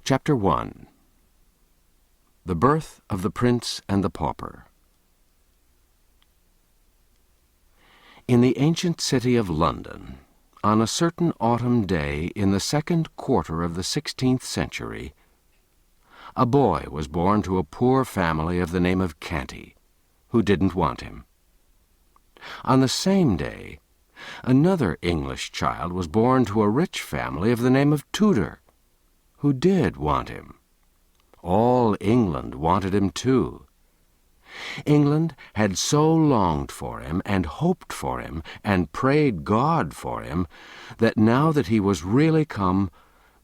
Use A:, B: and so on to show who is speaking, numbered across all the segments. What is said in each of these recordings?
A: Chapter 1. The Birth of the Prince and the Pauper. In the ancient city of London, on a certain autumn day in the second quarter of the 16th century, a boy was born to a poor family of the name of Canty, who didn't want him. On the same day, another English child was born to a rich family of the name of Tudor, who did want him. All England wanted him too. England had so longed for him and hoped for him and prayed God for him that now that he was really come,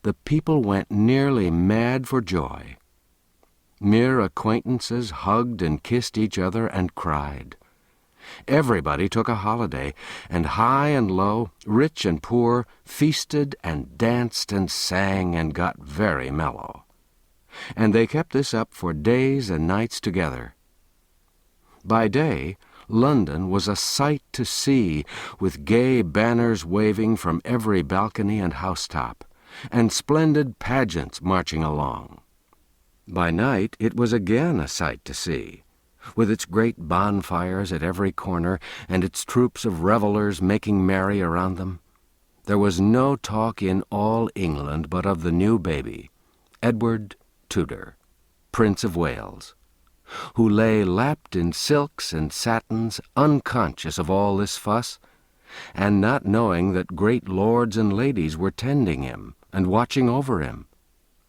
A: the people went nearly mad for joy. Mere acquaintances hugged and kissed each other and cried. Everybody took a holiday, and high and low, rich and poor, feasted and danced and sang and got very mellow. And they kept this up for days and nights together. By day, London was a sight to see, with gay banners waving from every balcony and housetop, and splendid pageants marching along. By night, it was again a sight to see, with its great bonfires at every corner and its troops of revellers making merry around them. There was no talk in all England but of the new baby, Edward Tudor, Prince of Wales, who lay lapped in silks and satins, unconscious of all this fuss, and not knowing that great lords and ladies were tending him and watching over him,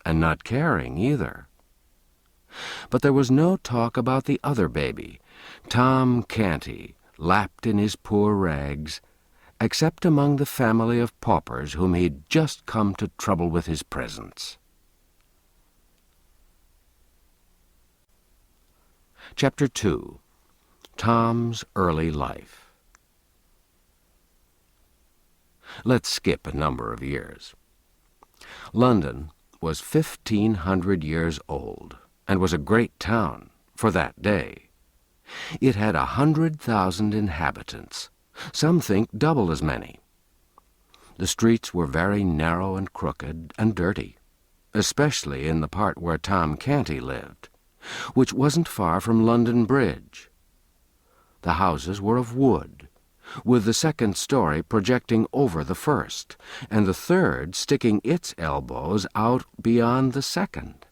A: and not caring either. But there was no talk about the other baby, Tom Canty, lapped in his poor rags, except among the family of paupers whom he'd just come to trouble with his presence. Chapter 2. Tom's Early Life. Let's skip a number of years. London was 1,500 years old, and was a great town for that day. It had 100,000 inhabitants, some think double as many. The streets were very narrow and crooked and dirty, especially in the part where Tom Canty lived, which wasn't far from London Bridge. The houses were of wood, with the second story projecting over the first, and the third sticking its elbows out beyond the second.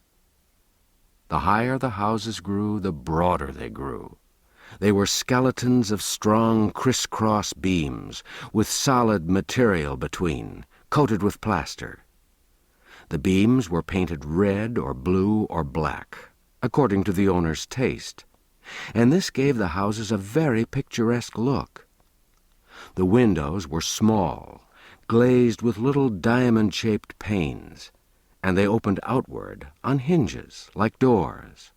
A: The higher the houses grew, the broader they grew. They were skeletons of strong criss-cross beams, with solid material between, coated with plaster. The beams were painted red or blue or black, according to the owner's taste, and this gave the houses a very picturesque look. The windows were small, glazed with little diamond-shaped panes, and they opened outward on hinges like doors.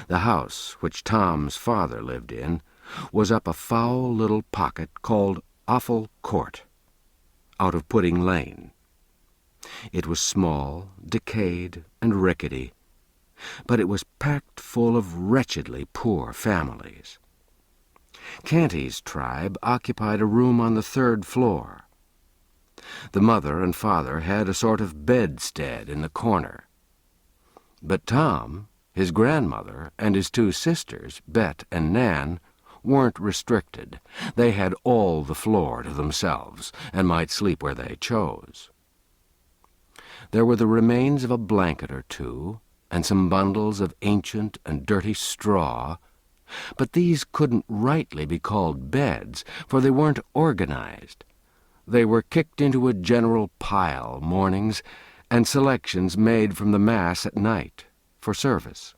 A: The house which Tom's father lived in was up a foul little pocket called Offal Court, out of Pudding Lane. It was small, decayed, and rickety, but it was packed full of wretchedly poor families. Canty's tribe occupied a room on the third floor. The mother and father had a sort of bedstead in the corner. But Tom, his grandmother, and his two sisters, Bet and Nan, weren't restricted. They had all the floor to themselves, and might sleep where they chose. There were the remains of a blanket or two, and some bundles of ancient and dirty straw, but these couldn't rightly be called beds, for they weren't organized. They were kicked into a general pile mornings, and selections made from the mass at night for service.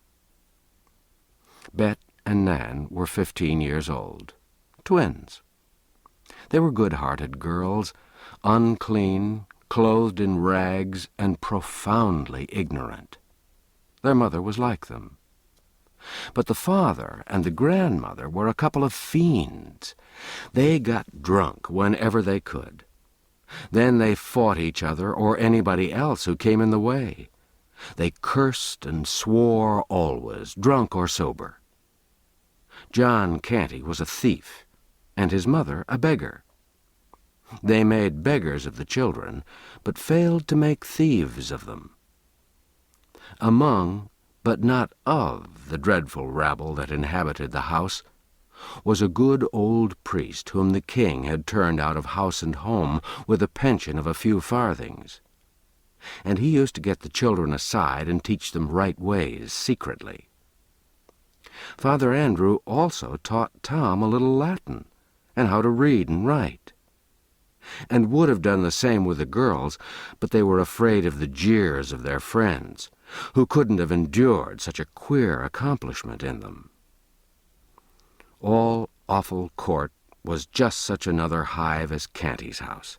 A: Bet and Nan were 15 years old, twins. They were good-hearted girls, unclean, clothed in rags, and profoundly ignorant. Their mother was like them. But the father and the grandmother were a couple of fiends. They got drunk whenever they could. Then they fought each other or anybody else who came in the way. They cursed and swore always, drunk or sober. John Canty was a thief, and his mother a beggar. They made beggars of the children, but failed to make thieves of them. Among, but not of, the dreadful rabble that inhabited the house was a good old priest whom the king had turned out of house and home with a pension of a few farthings. And he used to get the children aside and teach them right ways secretly. Father Andrew also taught Tom a little Latin and how to read and write, and would have done the same with the girls, but they were afraid of the jeers of their friends, who couldn't have endured such a queer accomplishment in them. All Awful Court was just such another hive as Canty's house.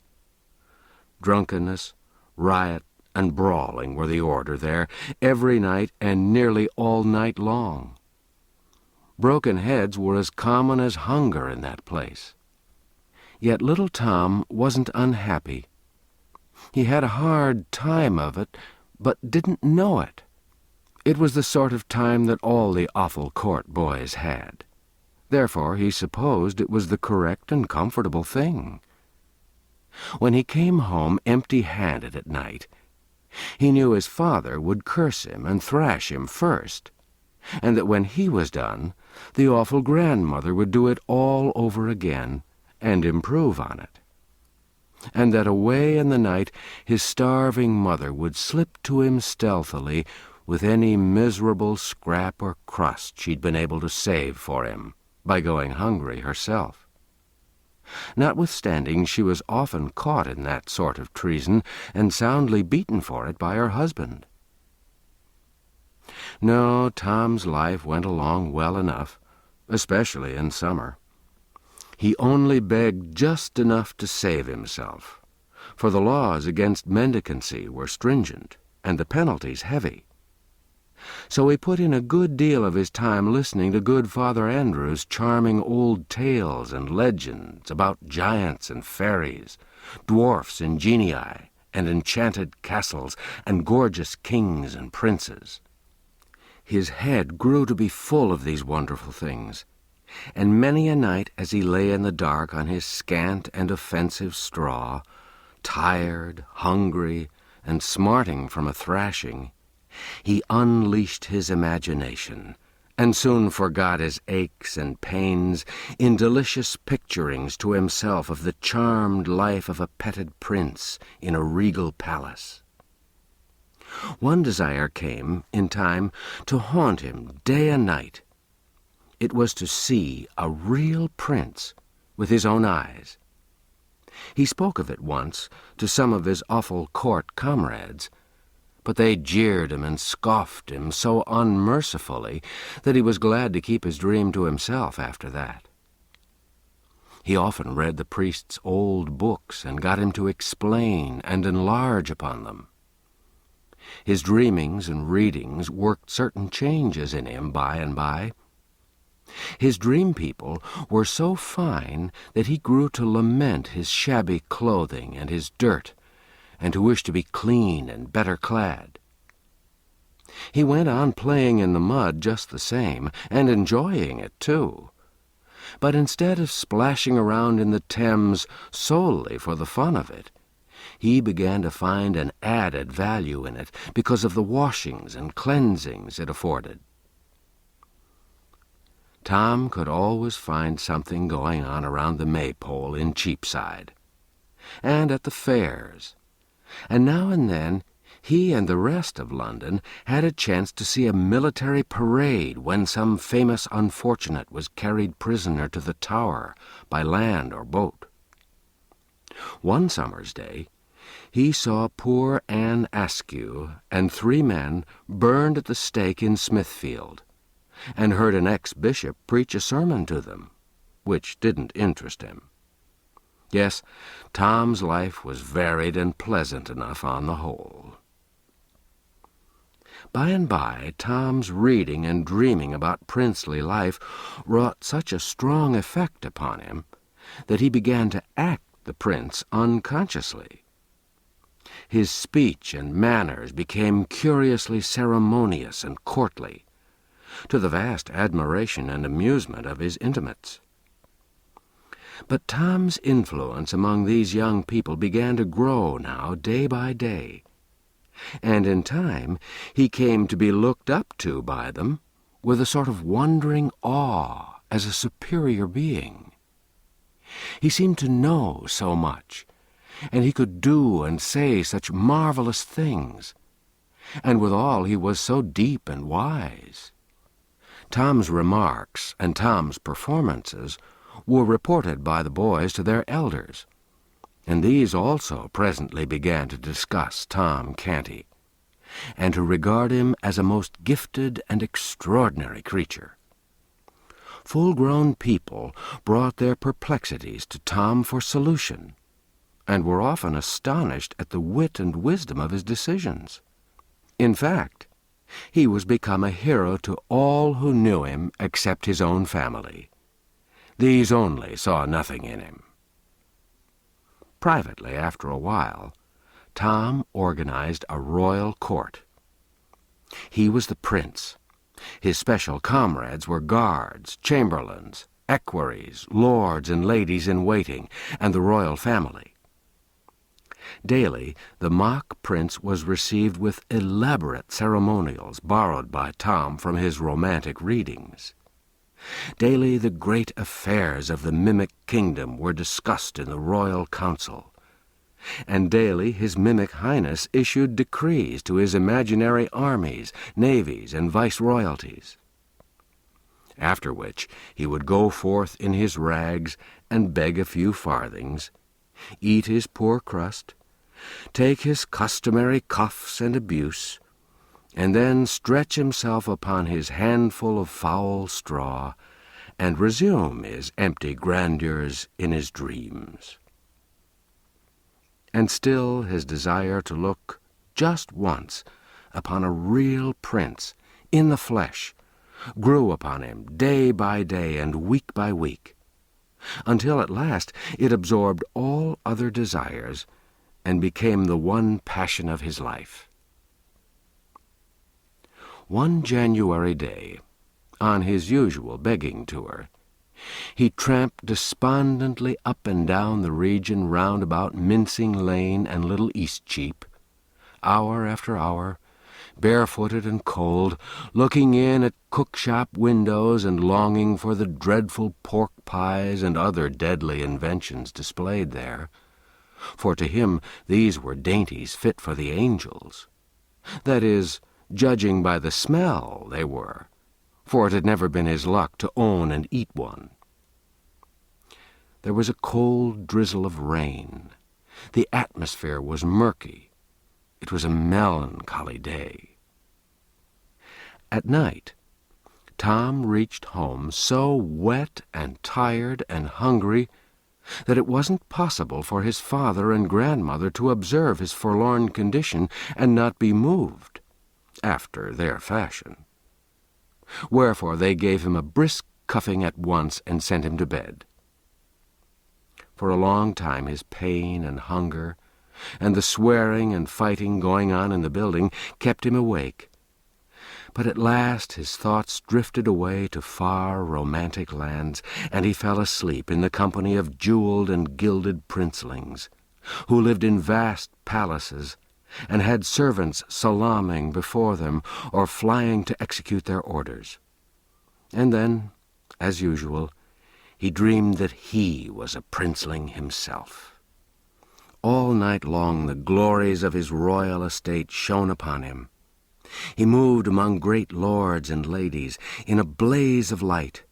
A: Drunkenness, riot, and brawling were the order there, every night and nearly all night long. Broken heads were as common as hunger in that place. Yet little Tom wasn't unhappy. He had a hard time of it, but didn't know it. It was the sort of time that all the Awful Court boys had. Therefore he supposed it was the correct and comfortable thing. When he came home empty-handed at night, he knew his father would curse him and thrash him first, and that when he was done, the awful grandmother would do it all over again and improve on it, and that away in the night his starving mother would slip to him stealthily with any miserable scrap or crust she'd been able to save for him by going hungry herself. Notwithstanding, she was often caught in that sort of treason and soundly beaten for it by her husband. No, Tom's life went along well enough, especially in summer. He only begged just enough to save himself, for the laws against mendicancy were stringent and the penalties heavy. So he put in a good deal of his time listening to good Father Andrew's charming old tales and legends about giants and fairies, dwarfs and genii, and enchanted castles, and gorgeous kings and princes. His head grew to be full of these wonderful things, and many a night as he lay in the dark on his scant and offensive straw, tired, hungry, and smarting from a thrashing, he unleashed his imagination, and soon forgot his aches and pains in delicious picturings to himself of the charmed life of a petted prince in a regal palace. One desire came, in time, to haunt him day and night. It was to see a real prince with his own eyes. He spoke of it once to some of his Awful Court comrades, but they jeered him and scoffed him so unmercifully that he was glad to keep his dream to himself after that. He often read the priest's old books and got him to explain and enlarge upon them. His dreamings and readings worked certain changes in him by and by. His dream people were so fine that he grew to lament his shabby clothing and his dirt, and to wish to be clean and better clad. He went on playing in the mud just the same, and enjoying it too. But instead of splashing around in the Thames solely for the fun of it, he began to find an added value in it because of the washings and cleansings it afforded. Tom could always find something going on around the Maypole in Cheapside, and at the fairs, and now and then he and the rest of London had a chance to see a military parade when some famous unfortunate was carried prisoner to the Tower by land or boat. One summer's day, he saw poor Anne Askew and 3 men burned at the stake in Smithfield, and heard an ex-bishop preach a sermon to them, which didn't interest him. Yes, Tom's life was varied and pleasant enough on the whole. By and by, Tom's reading and dreaming about princely life wrought such a strong effect upon him that he began to act the prince unconsciously. His speech and manners became curiously ceremonious and courtly, to the vast admiration and amusement of his intimates. But Tom's influence among these young people began to grow now day by day, and in time he came to be looked up to by them with a sort of wondering awe as a superior being. He seemed to know so much, and he could do and say such marvelous things, and withal he was so deep and wise. Tom's remarks and Tom's performances were reported by the boys to their elders, and these also presently began to discuss Tom Canty, and to regard him as a most gifted and extraordinary creature. Full-grown people brought their perplexities to Tom for solution, and were often astonished at the wit and wisdom of his decisions. In fact, he was become a hero to all who knew him except his own family. These only saw nothing in him. Privately, after a while, Tom organized a royal court. He was the prince. His special comrades were guards, chamberlains, equerries, lords and ladies in waiting, and the royal family. Daily, the mock prince was received with elaborate ceremonials borrowed by Tom from his romantic readings. Daily the great affairs of the mimic kingdom were discussed in the royal council, and daily his mimic highness issued decrees to his imaginary armies, navies, and viceroyalties. After which he would go forth in his rags and beg a few farthings, eat his poor crust, take his customary cuffs and abuse, and then stretch himself upon his handful of foul straw, and resume his empty grandeurs in his dreams. And still his desire to look just once upon a real prince in the flesh grew upon him day by day and week by week, until at last it absorbed all other desires and became the one passion of his life. One January day, on his usual begging tour, he tramped despondently up and down the region round about Mincing Lane and Little Eastcheap, hour after hour, barefooted and cold, looking in at cook-shop windows and longing for the dreadful pork pies and other deadly inventions displayed there, for to him these were dainties fit for the angels. That is, judging by the smell, they were, for it had never been his luck to own and eat one. There was a cold drizzle of rain. The atmosphere was murky. It was a melancholy day. At night, Tom reached home so wet and tired and hungry that it wasn't possible for his father and grandmother to observe his forlorn condition and not be moved, after their fashion. Wherefore they gave him a brisk cuffing at once and sent him to bed. For a long time his pain and hunger, and the swearing and fighting going on in the building, kept him awake. But at last his thoughts drifted away to far romantic lands, and he fell asleep in the company of jeweled and gilded princelings, who lived in vast palaces, and had servants salaaming before them or flying to execute their orders. And then, as usual, he dreamed that he was a princeling himself. All night long the glories of his royal estate shone upon him. He moved among great lords and ladies in a blaze of light,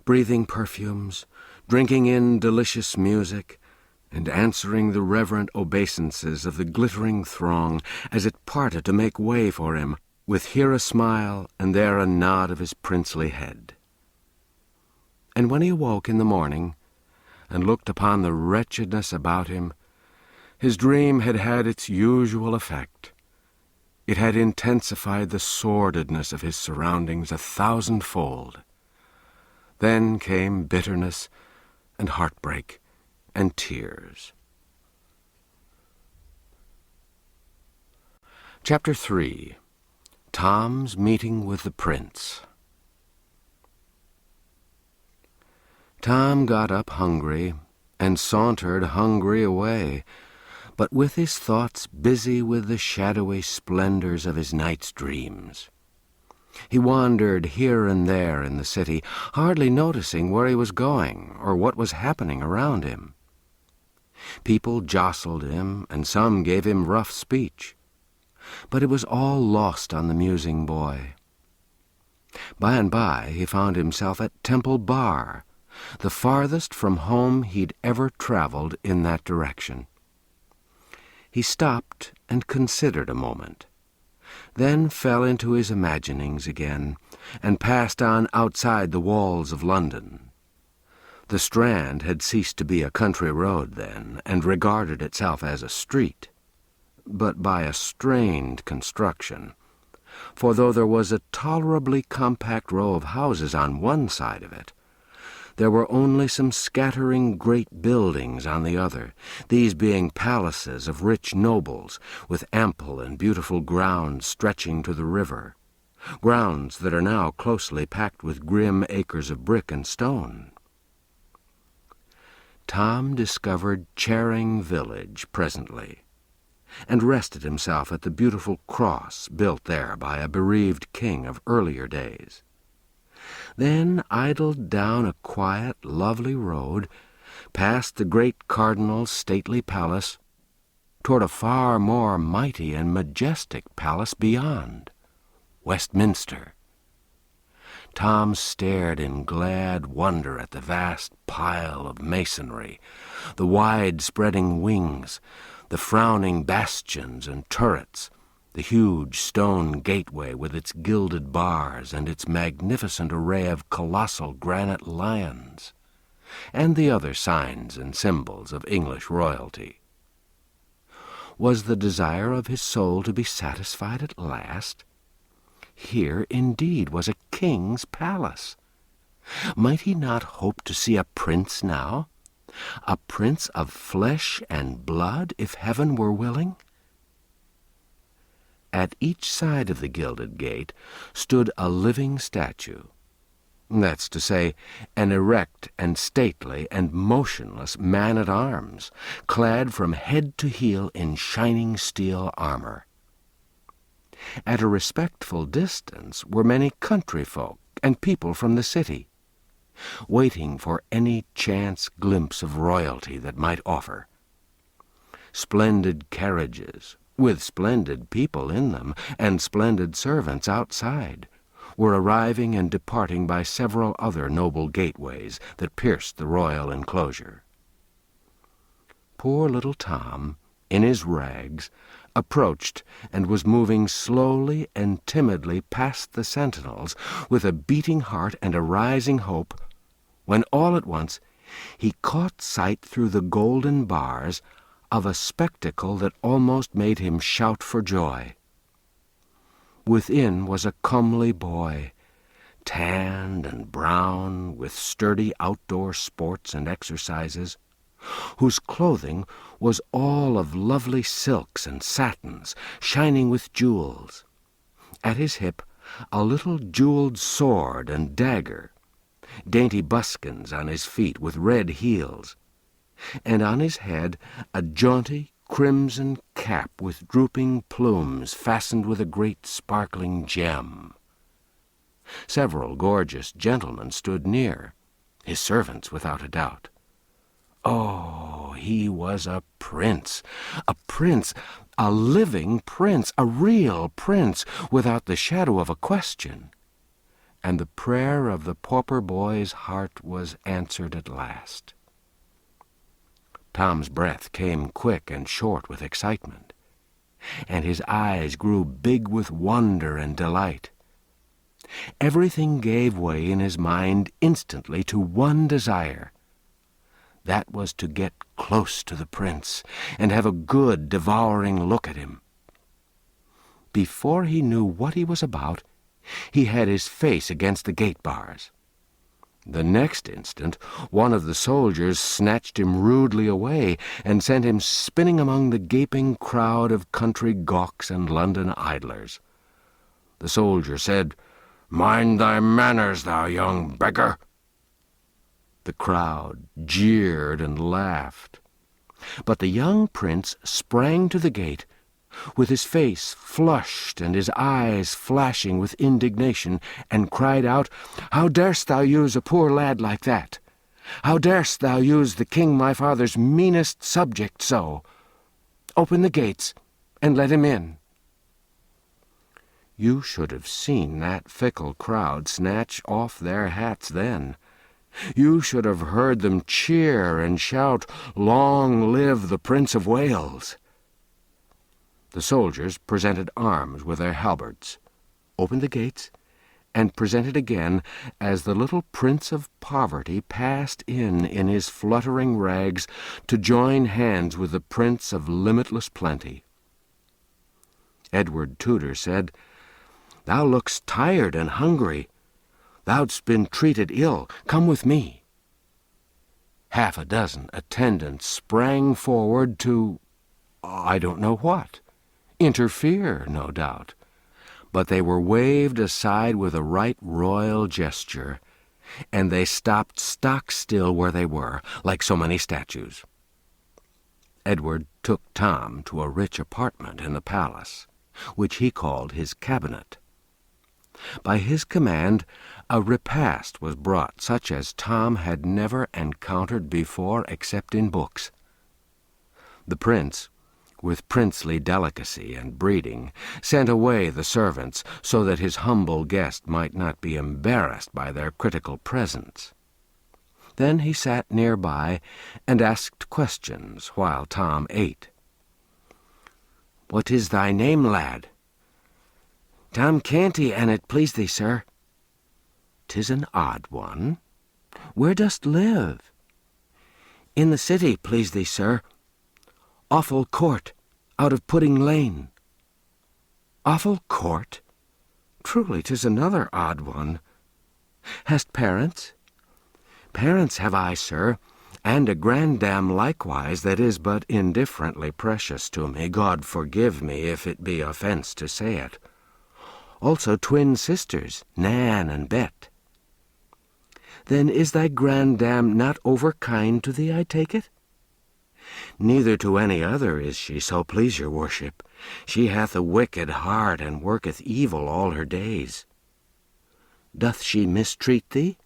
A: breathing perfumes, drinking in delicious music, and answering the reverent obeisances of the glittering throng as it parted to make way for him, with here a smile and there a nod of his princely head. And when he awoke in the morning and looked upon the wretchedness about him, his dream had had its usual effect. It had intensified the sordidness of his surroundings 1,000-fold. Then came bitterness and heartbreak and tears. Chapter 3. Tom's Meeting with the Prince. Tom got up hungry and sauntered hungry away, but with his thoughts busy with the shadowy splendors of his night's dreams. He wandered here and there in the city, hardly noticing where he was going or what was happening around him. People jostled him, and some gave him rough speech, but it was all lost on the musing boy. By and by he found himself at Temple Bar, the farthest from home he'd ever traveled in that direction. He stopped and considered a moment, then fell into his imaginings again, and passed on outside the walls of London. The Strand had ceased to be a country road then, and regarded itself as a street, but by a strained construction, for though there was a tolerably compact row of houses on one side of it, there were only some scattering great buildings on the other, these being palaces of rich nobles, with ample and beautiful grounds stretching to the river, grounds that are now closely packed with grim acres of brick and stone. Tom discovered Charing Village presently, and rested himself at the beautiful cross built there by a bereaved king of earlier days. Then idled down a quiet, lovely road, past the great cardinal's stately palace, toward a far more mighty and majestic palace beyond, Westminster. Tom stared in glad wonder at the vast pile of masonry, the wide-spreading wings, the frowning bastions and turrets, the huge stone gateway with its gilded bars and its magnificent array of colossal granite lions, and the other signs and symbols of English royalty. Was the desire of his soul to be satisfied at last? Here indeed was a king's palace. Might he not hope to see a prince now? A prince of flesh and blood, if heaven were willing? At each side of the gilded gate stood a living statue. That's to say, an erect and stately and motionless man-at-arms, clad from head to heel in shining steel armor. At a respectful distance were many country folk and people from the city, waiting for any chance glimpse of royalty that might offer. Splendid carriages, with splendid people in them, and splendid servants outside, were arriving and departing by several other noble gateways that pierced the royal enclosure. Poor little Tom, in his rags, approached and was moving slowly and timidly past the sentinels with a beating heart and a rising hope, when all at once he caught sight through the golden bars of a spectacle that almost made him shout for joy. Within was a comely boy, tanned and brown, with sturdy outdoor sports and exercises, whose clothing was all of lovely silks and satins, shining with jewels. At his hip a little jeweled sword and dagger, dainty buskins on his feet with red heels, and on his head a jaunty crimson cap with drooping plumes fastened with a great sparkling gem. Several gorgeous gentlemen stood near, his servants without a doubt. Oh, he was a prince, a living prince, a real prince, without the shadow of a question. And the prayer of the pauper boy's heart was answered at last. Tom's breath came quick and short with excitement, and his eyes grew big with wonder and delight. Everything gave way in his mind instantly to one desire. That was to get close to the prince and have a good, devouring look at him. Before he knew what he was about, he had his face against the gate bars. The next instant, one of the soldiers snatched him rudely away and sent him spinning among the gaping crowd of country gawks and London idlers. The soldier said, "Mind thy manners, thou young beggar." The crowd jeered and laughed. But the young prince sprang to the gate, with his face flushed and his eyes flashing with indignation, and cried out, "How darest thou use a poor lad like that? How darest thou use the king my father's meanest subject so? Open the gates, and let him in." You should have seen that fickle crowd snatch off their hats then. You should have heard them cheer and shout, "Long live the Prince of Wales!" The soldiers presented arms with their halberds, opened the gates, and presented again as the little Prince of Poverty passed in his fluttering rags to join hands with the Prince of Limitless Plenty. Edward Tudor said, "Thou look'st tired and hungry. Thou'dst been treated ill. Come with me." Half a dozen attendants sprang forward to, I don't know what. Interfere, no doubt. But they were waved aside with a right royal gesture, and they stopped stock still where they were, like so many statues. Edward took Tom to a rich apartment in the palace, which he called his cabinet. By his command, a repast was brought such as Tom had never encountered before except in books. The prince, with princely delicacy and breeding, sent away the servants so that his humble guest might not be embarrassed by their critical presence. Then he sat nearby and asked questions while Tom ate. "What is thy name, lad?" "Tom Canty, an it please thee, sir." "'Tis an odd one. Where dost live?" "In the city, please thee, sir. Offal Court, out of Pudding Lane." "Offal Court? Truly, 'tis another odd one. Hast parents?" "Parents have I, sir, and a grandam likewise that is but indifferently precious to me. God forgive me if it be offence to say it. Also twin sisters, Nan and Bet." "Then is thy grandam not over-kind to thee, I take it?" "Neither to any other is she, so please your worship. She hath a wicked heart, and worketh evil all her days." "Doth she mistreat thee?"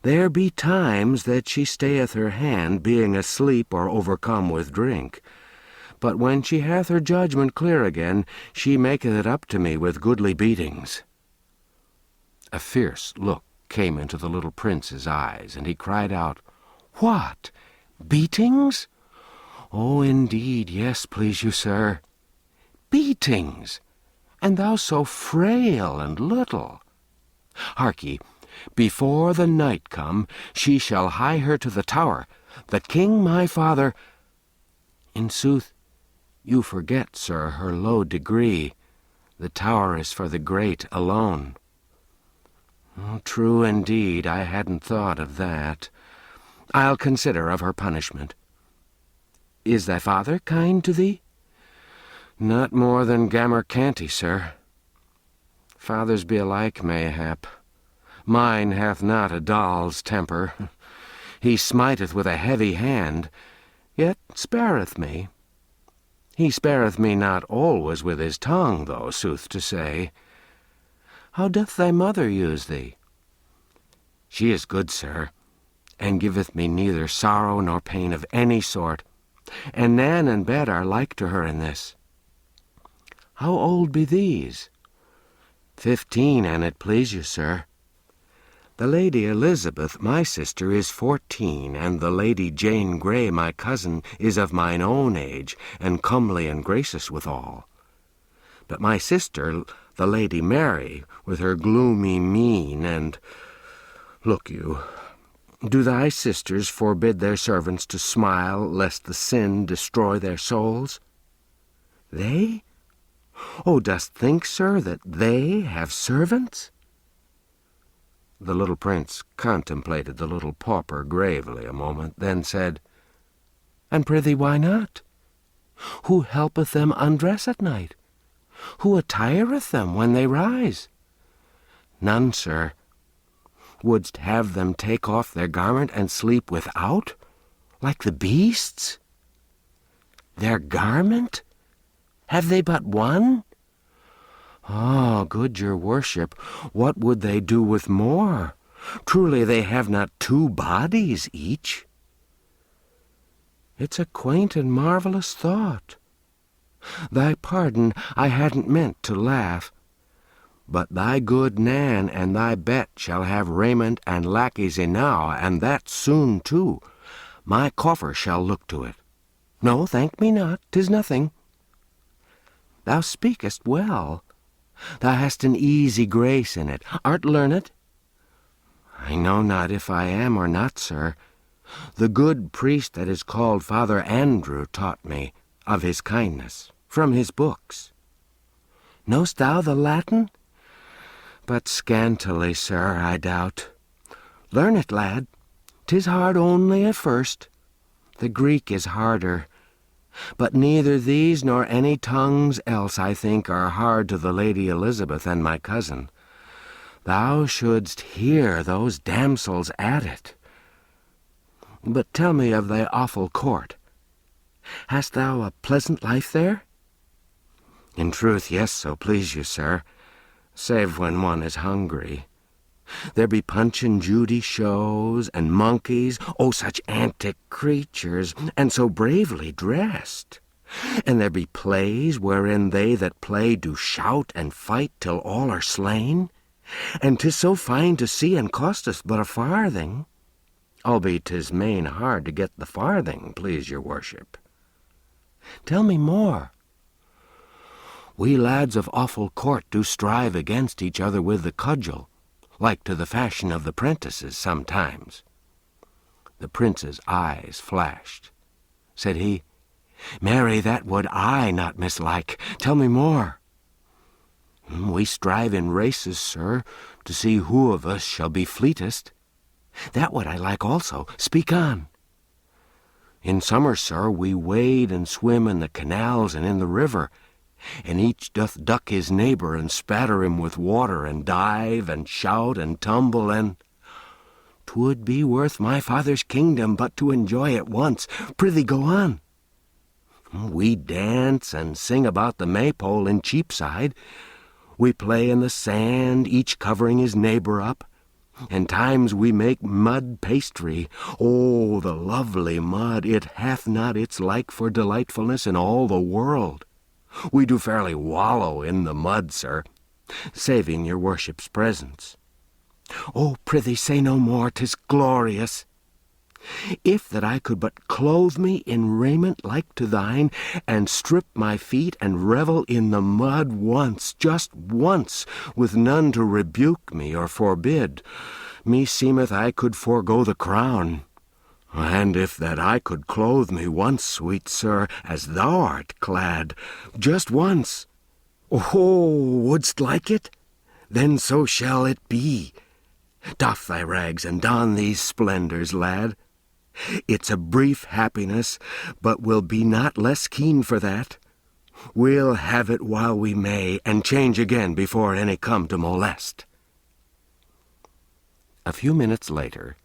A: "There be times that she stayeth her hand, being asleep or overcome with drink. But when she hath her judgment clear again, she maketh it up to me with goodly beatings." A fierce look came into the little prince's eyes, and he cried out, "What? Beatings? Oh, indeed, yes, please you, sir." "Beatings? And thou so frail and little? Hark ye, before the night come, she shall hie her to the tower, that King my father—" "In sooth, you forget, sir, her low degree. The tower is for the great alone." "Oh, true indeed, I hadn't thought of that. I'll consider of her punishment. Is thy father kind to thee?" "Not more than Gammer Canty, sir. Fathers be alike, mayhap. Mine hath not a doll's temper. He smiteth with a heavy hand, yet spareth me. He spareth me not always with his tongue, though, sooth to say." "How doth thy mother use thee?" "She is good, sir, and giveth me neither sorrow nor pain of any sort, and Nan and Bet are like to her in this." "How old be these?" 15, an it please you, sir. The Lady Elizabeth, my sister, is 14, and the Lady Jane Grey, my cousin, is of mine own age, and comely and gracious withal. But my sister, the Lady Mary, with her gloomy mien, and— Look you, do thy sisters forbid their servants to smile, lest the sin destroy their souls? They? Oh, dost think, sir, that they have servants?" The little prince contemplated the little pauper gravely a moment, then said, "And prithee, why not? Who helpeth them undress at night? Who attireth them when they rise?" "None, sir." "Wouldst have them take off their garment and sleep without? like the beasts? Their garment? Have they but one? Ah, good your worship, what would they do with more? Truly they have not 2 bodies each. It's a quaint and marvelous thought. Thy pardon, I hadn't meant to laugh. But thy good Nan and thy Bet shall have raiment and lackeys enow, and that soon too. My coffer shall look to it. No, thank me not, 'tis nothing. Thou speakest well. Thou hast an easy grace in it. Art learned? I know not if I am or not, sir. The good priest that is called Father Andrew taught me of his kindness, from his books. Know'st thou the Latin? But scantily, sir, I doubt. Learn it, lad. 'Tis hard only at first. The Greek is harder. But neither these nor any tongues else, I think, are hard to the Lady Elizabeth and my cousin. Thou shouldst hear those damsels at it. But tell me of thy awful court. Hast thou a pleasant life there? In truth, yes, so please you, sir, save when one is hungry. There be Punch and Judy shows, and monkeys, oh, such antic creatures, and so bravely dressed. And there be plays wherein they that play do shout and fight till all are slain. And 'tis so fine to see, and costeth but a farthing. Albeit 'tis main hard to get the farthing, please your worship. Tell me more. We lads of awful court do strive against each other with the cudgel, like to the fashion of the prentices sometimes. The prince's eyes flashed. Said he, Marry, that would I not mislike. Tell me more. We strive in races, sir, to see who of us shall be fleetest. That would I like also. Speak on. In summer, sir, we wade and swim in the canals and in the river, and each doth duck his neighbor and spatter him with water, and dive and shout and tumble, and 'twould be worth my father's kingdom but to enjoy it once. Prithee, go on. We dance and sing about the Maypole in Cheapside. We play in the sand, each covering his neighbor up. And times we make mud pastry. Oh, the lovely mud! It hath not its like for delightfulness in all the world. We do fairly wallow in the mud, sir, saving your worship's presence. Oh, prithee, say no more, 'tis glorious. If that I could but clothe me in raiment like to thine, and strip my feet and revel in the mud once, just once, with none to rebuke me or forbid, meseemeth I could forego the crown. And if that I could clothe me once, sweet sir, as thou art clad, just once, oh, wouldst like it? Then so shall it be. Doff thy rags and don these splendors, lad. It's a brief happiness, but we'll be not less keen for that. We'll have it while we may, and change again before any come to molest. A few minutes later,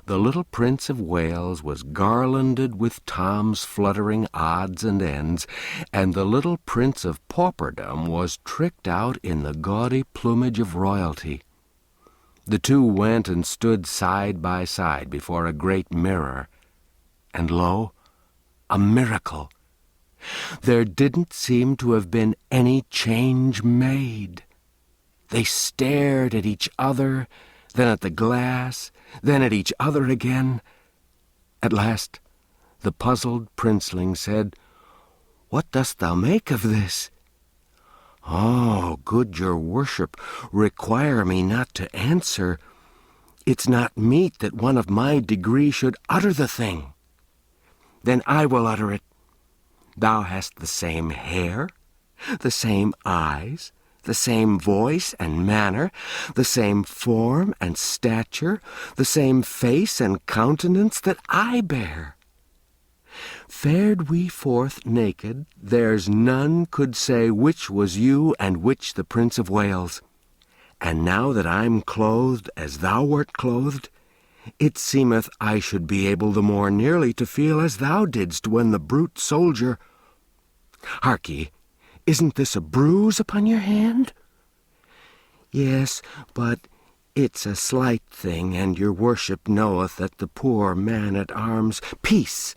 A: the little Prince of Wales was garlanded with Tom's fluttering odds and ends, and the little Prince of Pauperdom was tricked out in the gaudy plumage of royalty. The two went and stood side by side before a great mirror, and lo, a miracle! There didn't seem to have been any change made. They stared at each other, then at the glass, then at each other again. At last, the puzzled princeling said, "What dost thou make of this?" "Oh, good your worship, require me not to answer. It's not meet that one of my degree should utter the thing." "Then I will utter it. Thou hast the same hair, the same eyes, the same voice and manner, the same form and stature, the same face and countenance that I bear. Fared we forth naked, there's none could say which was you and which the Prince of Wales. And now that I'm clothed as thou wert clothed, It seemeth I should be able the more nearly to feel as thou didst when the brute soldier— Hark ye, isn't this a bruise upon your hand? Yes, but it's a slight thing, and your worship knoweth that the poor man-at-arms— Peace!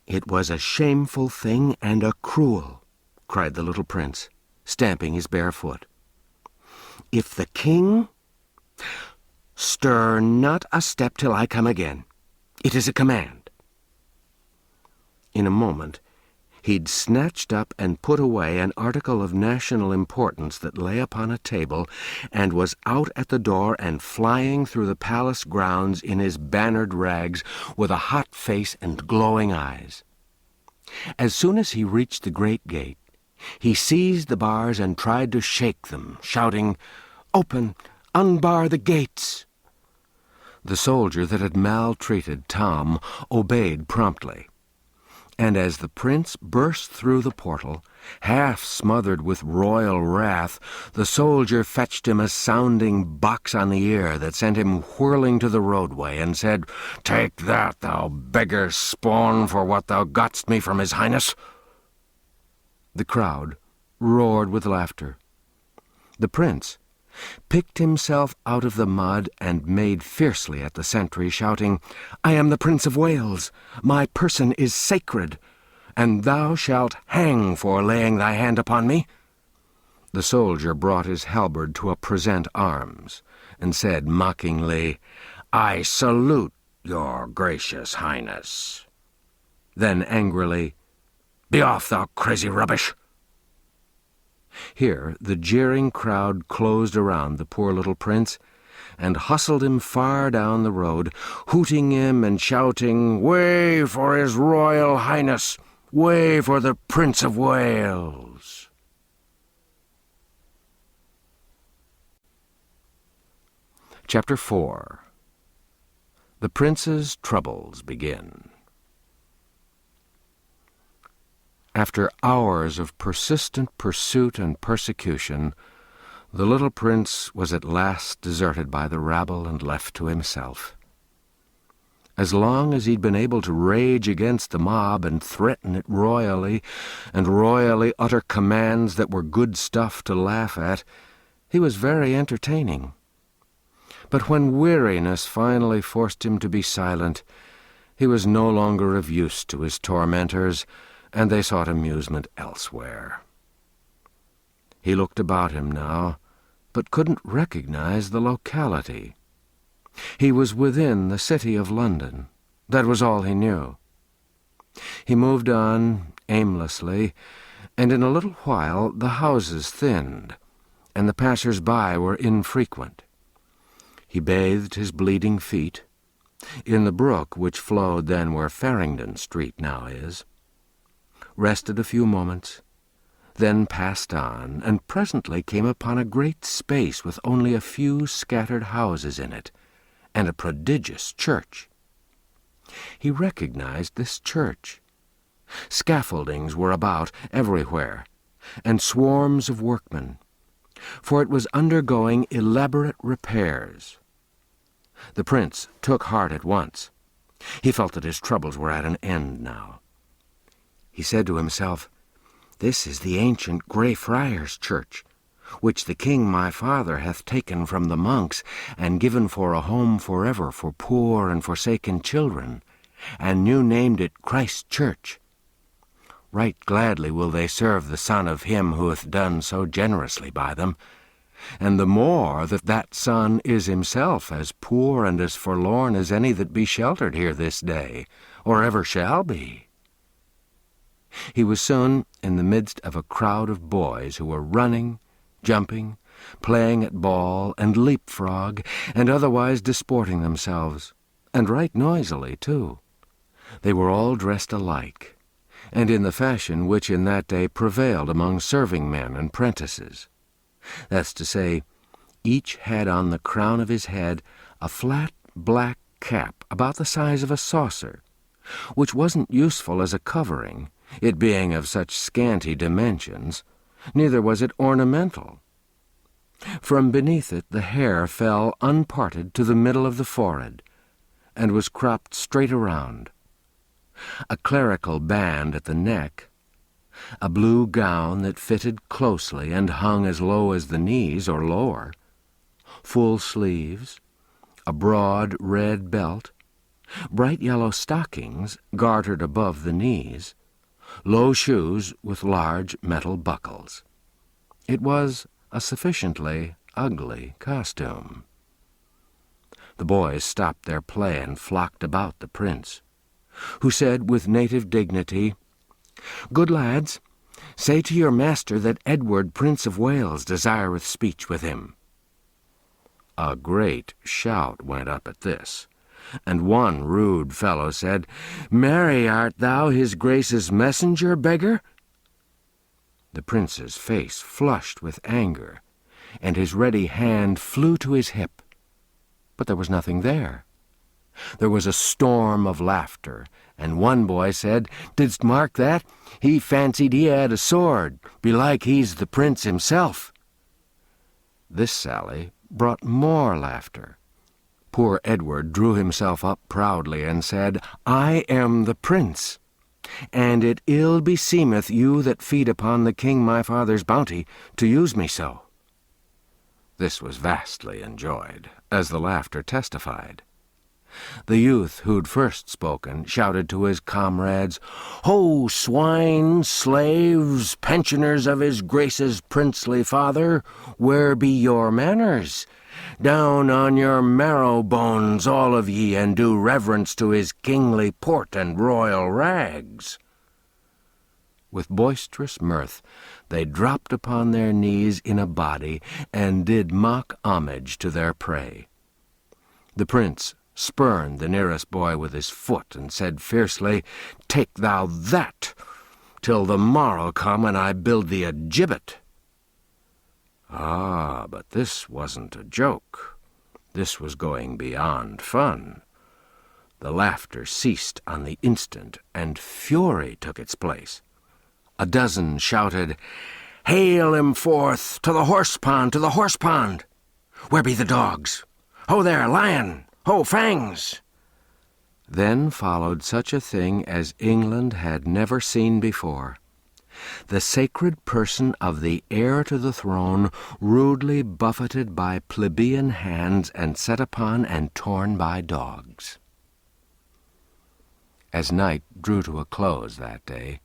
A: It was a shameful thing and a cruel, cried the little prince, stamping his bare foot. If the king— Stir not a step till I come again. It is a command. In a moment, he'd snatched up and put away an article of national importance that lay upon a table, and was out at the door and flying through the palace grounds in his bannered rags, with a hot face and glowing eyes. As soon as he reached the great gate, he seized the bars and tried to shake them, shouting, "Open! Unbar the gates!" The soldier that had maltreated Tom obeyed promptly, and as the prince burst through the portal, half smothered with royal wrath, the soldier fetched him a sounding box on the ear that sent him whirling to the roadway, and said, "Take that, thou beggar's spawn, for what thou gotst me from his highness." The crowd roared with laughter. The prince picked himself out of the mud and made fiercely at the sentry, shouting, "I am the Prince of Wales. My person is sacred, and thou shalt hang for laying thy hand upon me." The soldier brought his halberd to a present arms, and said mockingly, "I salute your gracious highness." Then angrily, "Be off, thou crazy rubbish!" Here the jeering crowd closed around the poor little prince, and hustled him far down the road, hooting him and shouting, "Way for his royal highness! Way for the Prince of Wales!" Chapter 4. The prince's troubles begin. After hours of persistent pursuit and persecution, the little prince was at last deserted by the rabble and left to himself. As long as he'd been able to rage against the mob and threaten it royally, and royally utter commands that were good stuff to laugh at, he was very entertaining. But when weariness finally forced him to be silent, he was no longer of use to his tormentors, and they sought amusement elsewhere. He looked about him now, but couldn't recognize the locality. He was within the city of London. That was all he knew. He moved on aimlessly, and in a little while the houses thinned, and the passers-by were infrequent. He bathed his bleeding feet in the brook which flowed then where Farringdon Street now is, rested a few moments, then passed on, and presently came upon a great space with only a few scattered houses in it, and a prodigious church. He recognized this church. Scaffoldings were about everywhere, and swarms of workmen, for it was undergoing elaborate repairs. The prince took heart at once. He felt that his troubles were at an end now. He said to himself, "This is the ancient Grey Friars' Church, which the king my father hath taken from the monks, and given for a home forever for poor and forsaken children, and new named it Christ Church. Right gladly will they serve the Son of him who hath done so generously by them, and the more that that Son is himself as poor and as forlorn as any that be sheltered here this day, or ever shall be." He was soon in the midst of a crowd of boys who were running, jumping, playing at ball and leapfrog, and otherwise disporting themselves, and right noisily, too. They were all dressed alike, and in the fashion which in that day prevailed among serving men and prentices. That's to say, each had on the crown of his head a flat black cap about the size of a saucer, which wasn't useful as a covering, it being of such scanty dimensions, neither was it ornamental. From beneath it the hair fell unparted to the middle of the forehead, and was cropped straight around. A clerical band at the neck, a blue gown that fitted closely and hung as low as the knees or lower, full sleeves, a broad red belt, bright yellow stockings gartered above the knees, low shoes with large metal buckles. It was a sufficiently ugly costume. The boys stopped their play and flocked about the prince, who said with native dignity, "Good lads, say to your master that Edward, Prince of Wales, desireth speech with him." A great shout went up at this, and one rude fellow said, "Marry, art thou his grace's messenger, beggar?" The prince's face flushed with anger, and his ready hand flew to his hip. But there was nothing there. There was a storm of laughter, and one boy said, "Didst mark that? He fancied he had a sword. Belike he's the prince himself." This sally brought more laughter. Poor Edward drew himself up proudly and said, "I am the prince, and it ill beseemeth you that feed upon the king my father's bounty to use me so." This was vastly enjoyed, as the laughter testified. The youth who'd first spoken shouted to his comrades, "Ho, swine, slaves, pensioners of his grace's princely father, where be your manners? Down on your marrow bones, all of ye, and do reverence to his kingly port and royal rags." With boisterous mirth they dropped upon their knees in a body and did mock homage to their prey. The prince spurned the nearest boy with his foot and said fiercely, "Take thou that, till the morrow come and I build thee a gibbet." Ah, but this wasn't a joke. This was going beyond fun. The laughter ceased on the instant, and fury took its place. A dozen shouted, "Hale him forth! To the horse pond! To the horse pond! Where be the dogs? Ho there, lion! Ho, fangs!" Then followed such a thing as England had never seen before. The sacred person of the heir to the throne rudely buffeted by plebeian hands and set upon and torn by dogs. As night drew to a close that day,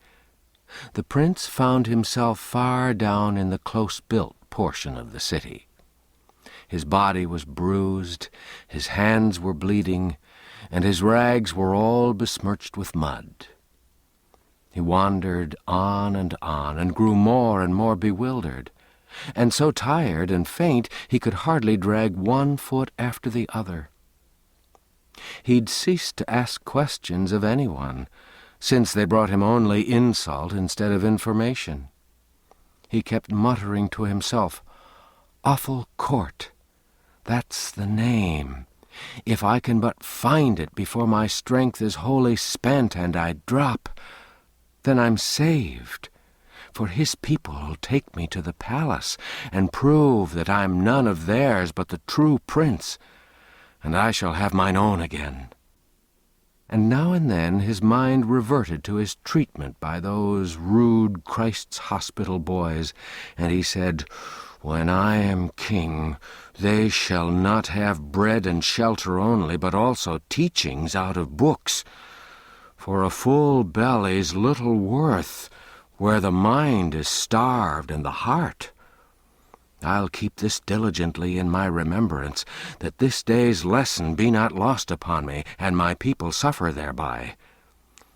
A: the prince found himself far down in the close-built portion of the city. His body was bruised, his hands were bleeding, and his rags were all besmirched with mud. He wandered on and grew more and more bewildered, and so tired and faint he could hardly drag one foot after the other. He'd ceased to ask questions of anyone, since they brought him only insult instead of information. He kept muttering to himself, "Awful Court, that's the name. If I can but find it before my strength is wholly spent and I drop, then I'm saved, for his people'll take me to the palace and prove that I'm none of theirs but the true prince, and I shall have mine own again." And now and then his mind reverted to his treatment by those rude Christ's Hospital boys, and he said, "When I am king, they shall not have bread and shelter only, but also teachings out of books. For a full belly's little worth, where the mind is starved and the heart. I'll keep this diligently in my remembrance, that this day's lesson be not lost upon me, and my people suffer thereby.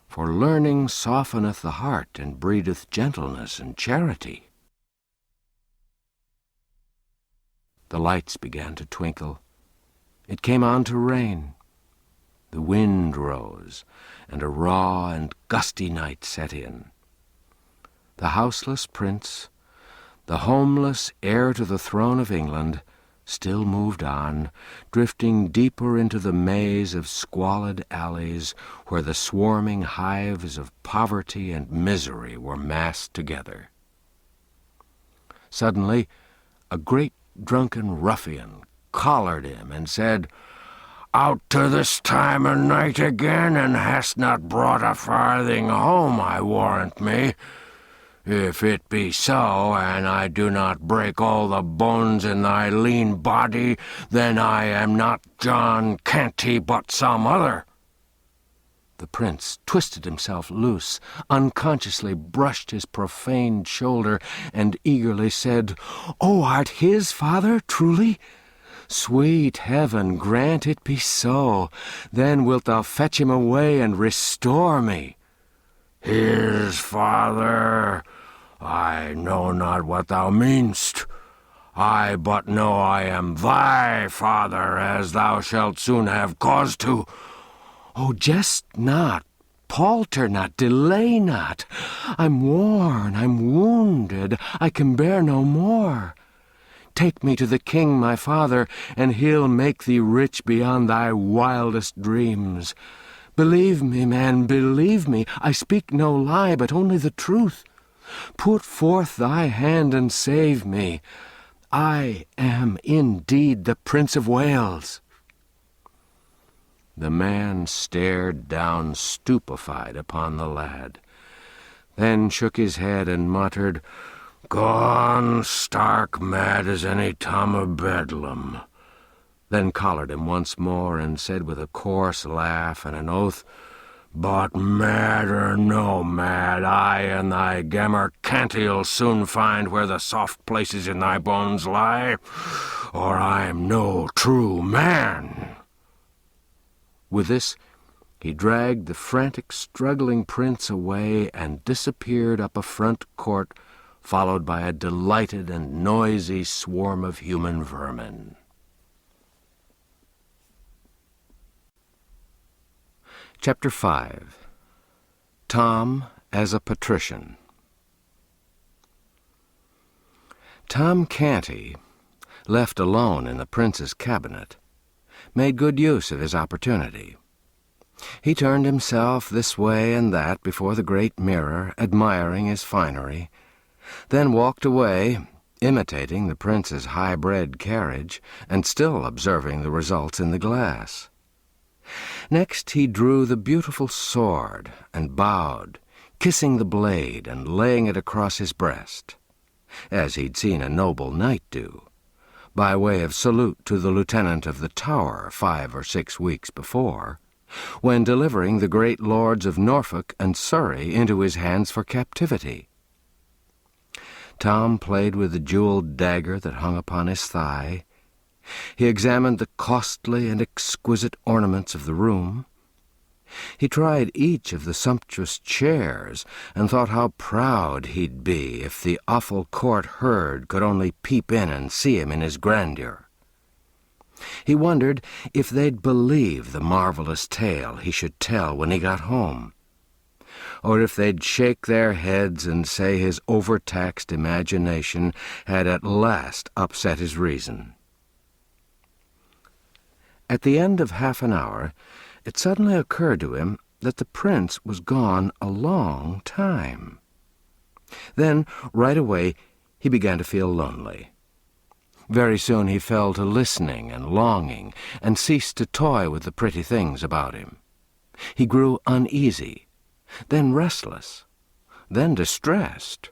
A: For learning softeneth the heart, and breedeth gentleness and charity." The lights began to twinkle. It came on to rain. The wind rose, and a raw and gusty night set in. The houseless prince, the homeless heir to the throne of England, still moved on, drifting deeper into the maze of squalid alleys where the swarming hives of poverty and misery were massed together. Suddenly, a great drunken ruffian collared him and said, Out to this time o' night again, and hast not brought a farthing home, I warrant me. If it be so, and I do not break all the bones in thy lean body, then I am not John Canty, but some other." The prince twisted himself loose, unconsciously brushed his profaned shoulder, and eagerly said, "Oh, art his father, truly? Sweet heaven, grant it be so. Then wilt thou fetch him away and restore me." "His father? I know not what thou mean'st. I but know I am thy father, as thou shalt soon have cause to." "Oh, jest not, palter not, delay not. I'm worn, I'm wounded, I can bear no more. Take me to the king, my father, and he'll make thee rich beyond thy wildest dreams. Believe me, man, believe me, I speak no lie, but only the truth. Put forth thy hand and save me. I am indeed the Prince of Wales." The man stared down stupefied upon the lad, then shook his head and muttered, "Gone stark mad as any Tom of Bedlam," then collared him once more and said with a coarse laugh and an oath, "But mad or no mad, I and thy Gammer Canty'll soon find where the soft places in thy bones lie, or I'm no true man." With this, he dragged the frantic, struggling prince away and disappeared up a front court, followed by a delighted and noisy swarm of human vermin. Chapter 5. Tom as a Patrician. Tom Canty, left alone in the prince's cabinet, made good use of his opportunity. He turned himself this way and that before the great mirror, admiring his finery, then walked away, imitating the prince's high-bred carriage, and still observing the results in the glass. Next he drew the beautiful sword and bowed, kissing the blade and laying it across his breast, as he'd seen a noble knight do, by way of salute to the lieutenant of the Tower 5 or 6 weeks before, when delivering the great lords of Norfolk and Surrey into his hands for captivity. Tom played with the jeweled dagger that hung upon his thigh. He examined the costly and exquisite ornaments of the room. He tried each of the sumptuous chairs, and thought how proud he'd be if the awful court herd could only peep in and see him in his grandeur. He wondered if they'd believe the marvelous tale he should tell when he got home, or if they'd shake their heads and say his overtaxed imagination had at last upset his reason. At the end of half an hour, it suddenly occurred to him that the prince was gone a long time. Then, right away, he began to feel lonely. Very soon he fell to listening and longing, and ceased to toy with the pretty things about him. He grew uneasy, then restless, then distressed.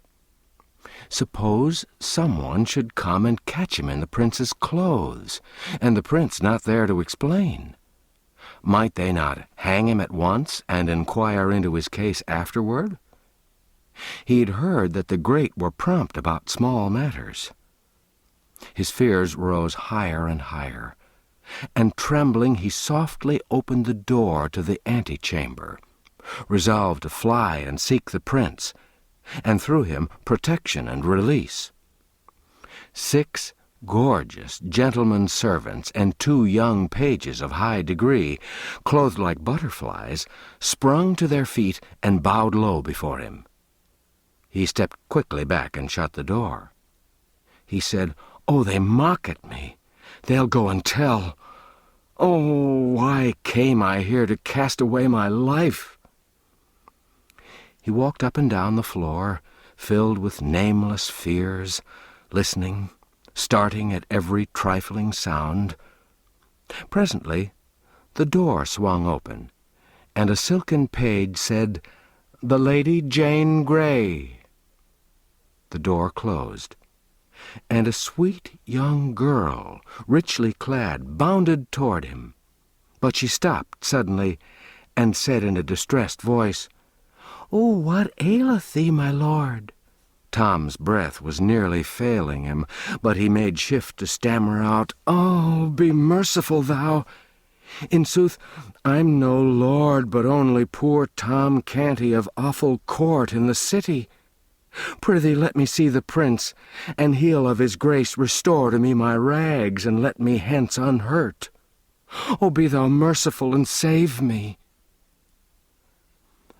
A: Suppose someone should come and catch him in the prince's clothes, and the prince not there to explain. Might they not hang him at once and inquire into his case afterward? He'd heard that the great were prompt about small matters. His fears rose higher and higher, and trembling he softly opened the door to the antechamber, resolved to fly and seek the prince, and through him protection and release. 6 gorgeous gentlemen servants and 2 young pages of high degree, clothed like butterflies, sprung to their feet and bowed low before him. He stepped quickly back and shut the door. He said, "Oh, they mock at me. They'll go and tell. Oh, why came I here to cast away my life?" He walked up and down the floor, filled with nameless fears, listening, starting at every trifling sound. Presently, The door swung open, and a silken page said, "The Lady Jane Grey." The door closed, and a sweet young girl, richly clad, bounded toward him. But she stopped suddenly, and said in a distressed voice, "Oh, what aileth thee, my lord?" Tom's breath was nearly failing him, but he made shift to stammer out, "Oh, be merciful, thou! In sooth, I'm no lord, but only poor Tom Canty of Offal Court in the city. Prithee, let me see the prince, and he'll of his grace restore to me my rags, and let me hence unhurt. Oh, be thou merciful, and save me."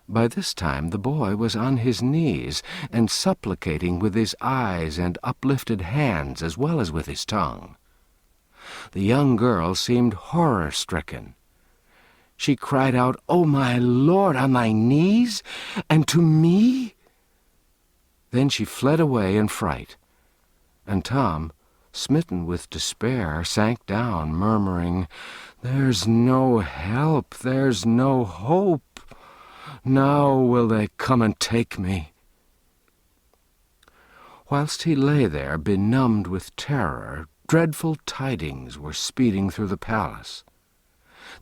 A: By this time the boy was on his knees, and supplicating with his eyes and uplifted hands as well as with his tongue. The young girl seemed horror-stricken. She cried out, "Oh, my lord, on thy knees, and to me?" Then she fled away in fright, and Tom, smitten with despair, sank down, murmuring, "There's no help, there's no hope. Now will they come and take me." Whilst he lay there, benumbed with terror, dreadful tidings were speeding through the palace.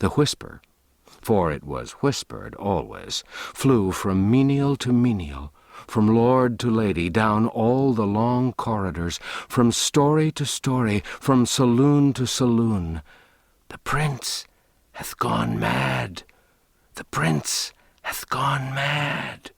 A: The whisper, for it was whispered always, flew from menial to menial, from lord to lady, down all the long corridors, from story to story, from saloon to saloon. "The prince hath gone mad! The prince hath gone mad!"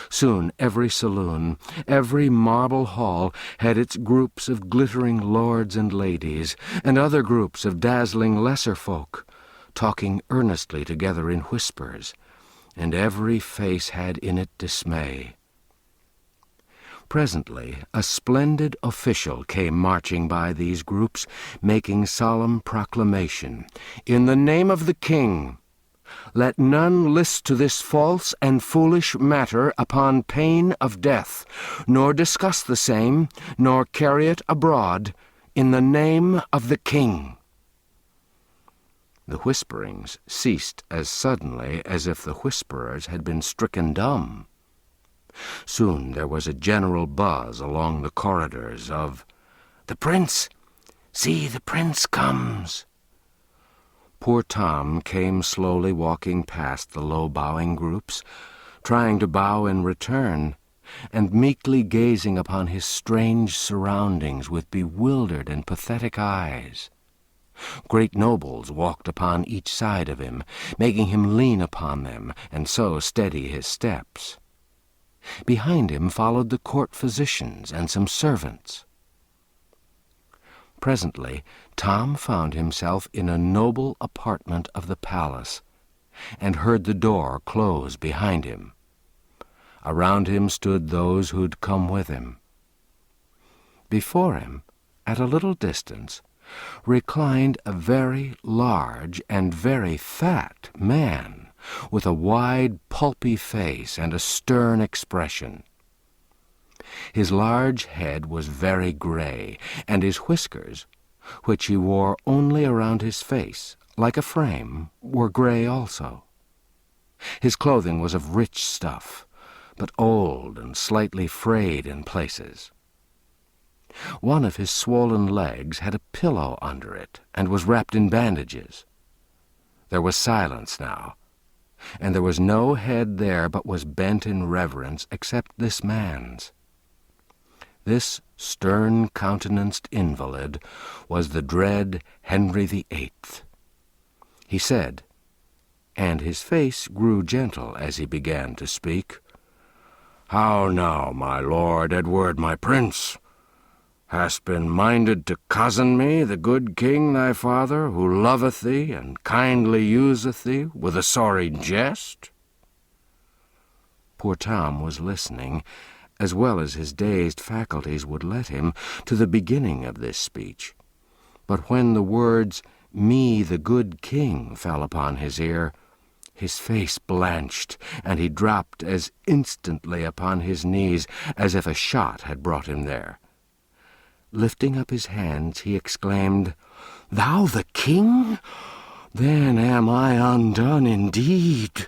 A: Soon every saloon, every marble hall, had its groups of glittering lords and ladies, and other groups of dazzling lesser folk, talking earnestly together in whispers, and every face had in it dismay. Presently a splendid official came marching by these groups, making solemn proclamation, "In the name of the king, let none list to this false and foolish matter upon pain of death, nor discuss the same, nor carry it abroad, in the name of the king." The whisperings ceased as suddenly as if the whisperers had been stricken dumb. Soon there was a general buzz along the corridors of, "The prince! See, the prince comes!" Poor Tom came slowly walking past the low-bowing groups, trying to bow in return, and meekly gazing upon his strange surroundings with bewildered and pathetic eyes. Great nobles walked upon each side of him, making him lean upon them, and so steady his steps. Behind him followed the court physicians and some servants. Presently Tom found himself in a noble apartment of the palace, and heard the door close behind him. Around him stood those who'd come with him. Before him, at a little distance, reclined a very large and very fat man, with a wide, pulpy face and a stern expression. His large head was very gray, and his whiskers, which he wore only around his face, like a frame, were gray also. His clothing was of rich stuff, but old and slightly frayed in places. One of his swollen legs had a pillow under it, and was wrapped in bandages. There was silence now, and there was no head there but was bent in reverence except this man's. This stern-countenanced invalid was the dread Henry VIII. He said, and his face grew gentle as he began to speak, "How now, my lord Edward, my prince? Hast been minded to cozen me, the good king thy father, who loveth thee and kindly useth thee, with a sorry jest?" Poor Tom was listening, as well as his dazed faculties would let him, to the beginning of this speech. But when the words, "me the good king," fell upon his ear, his face blanched, and he dropped as instantly upon his knees as if a shot had brought him there. Lifting up his hands, he exclaimed, "Thou the king? then am I undone indeed."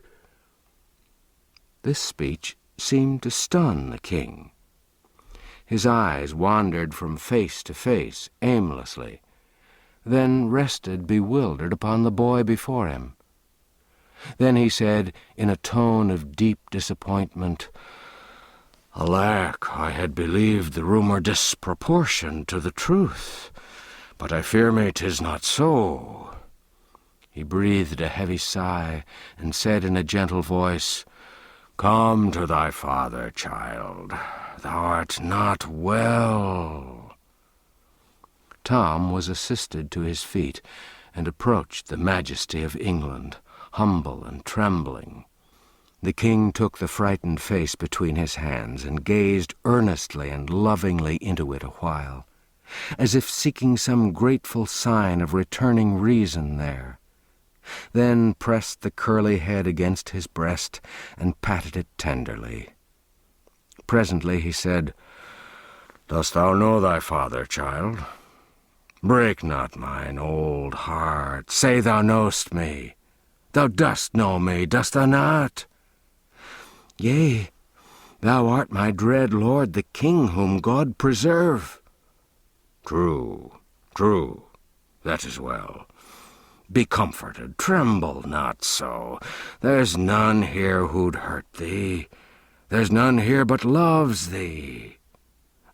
A: This speech seemed to stun the king. His eyes wandered from face to face aimlessly, then rested bewildered upon the boy before him. Then he said, in a tone of deep disappointment, "Alack, I had believed the rumour disproportioned to the truth, but I fear me 'tis not so." He breathed a heavy sigh, and said in a gentle voice, "Come to thy father, child. Thou art not well." Tom was assisted to his feet, and approached the majesty of England, humble and trembling. The king took the frightened face between his hands and gazed earnestly and lovingly into it a while, as if seeking some grateful sign of returning reason there, then pressed the curly head against his breast and patted it tenderly. Presently he said, "Dost thou know thy father, child? Break not mine old heart. Say thou know'st me. Thou dost know me, dost thou not?" "Yea, thou art my dread lord the king, whom God preserve." "True, true, that is well. Be comforted, tremble not so. There's none here who'd hurt thee. There's none here but loves thee.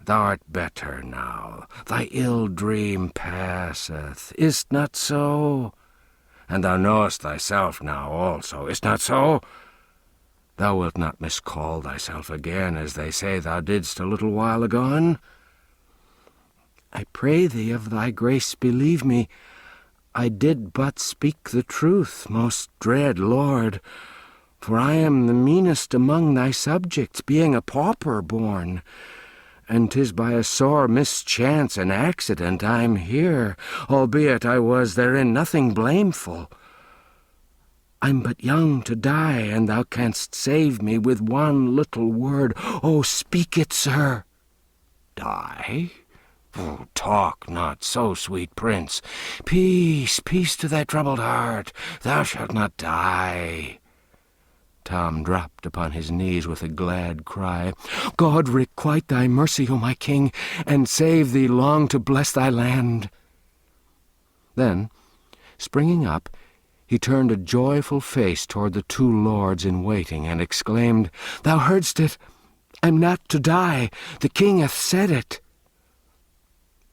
A: Thou'rt better now. Thy ill dream passeth. Is't not so? And thou knowest thyself now also. Is't not so? Thou wilt not miscall thyself again, as they say thou didst a little while agone?" "I pray thee of thy grace believe me, I did but speak the truth, most dread lord, for I am the meanest among thy subjects, being a pauper born, and 'tis by a sore mischance and accident I'm here, albeit I was therein nothing blameful. I'm but young to die, and thou canst save me with one little word. Oh, speak it, sir." "Die? Oh, talk not so, sweet prince. Peace, peace to thy troubled heart. Thou shalt not die." Tom dropped upon his knees with a glad cry. "God requite thy mercy, O my king, and save thee long to bless thy land." Then, springing up, he turned a joyful face toward the two lords in waiting, and exclaimed, "Thou heardst it. I'm not to die. The king hath said it."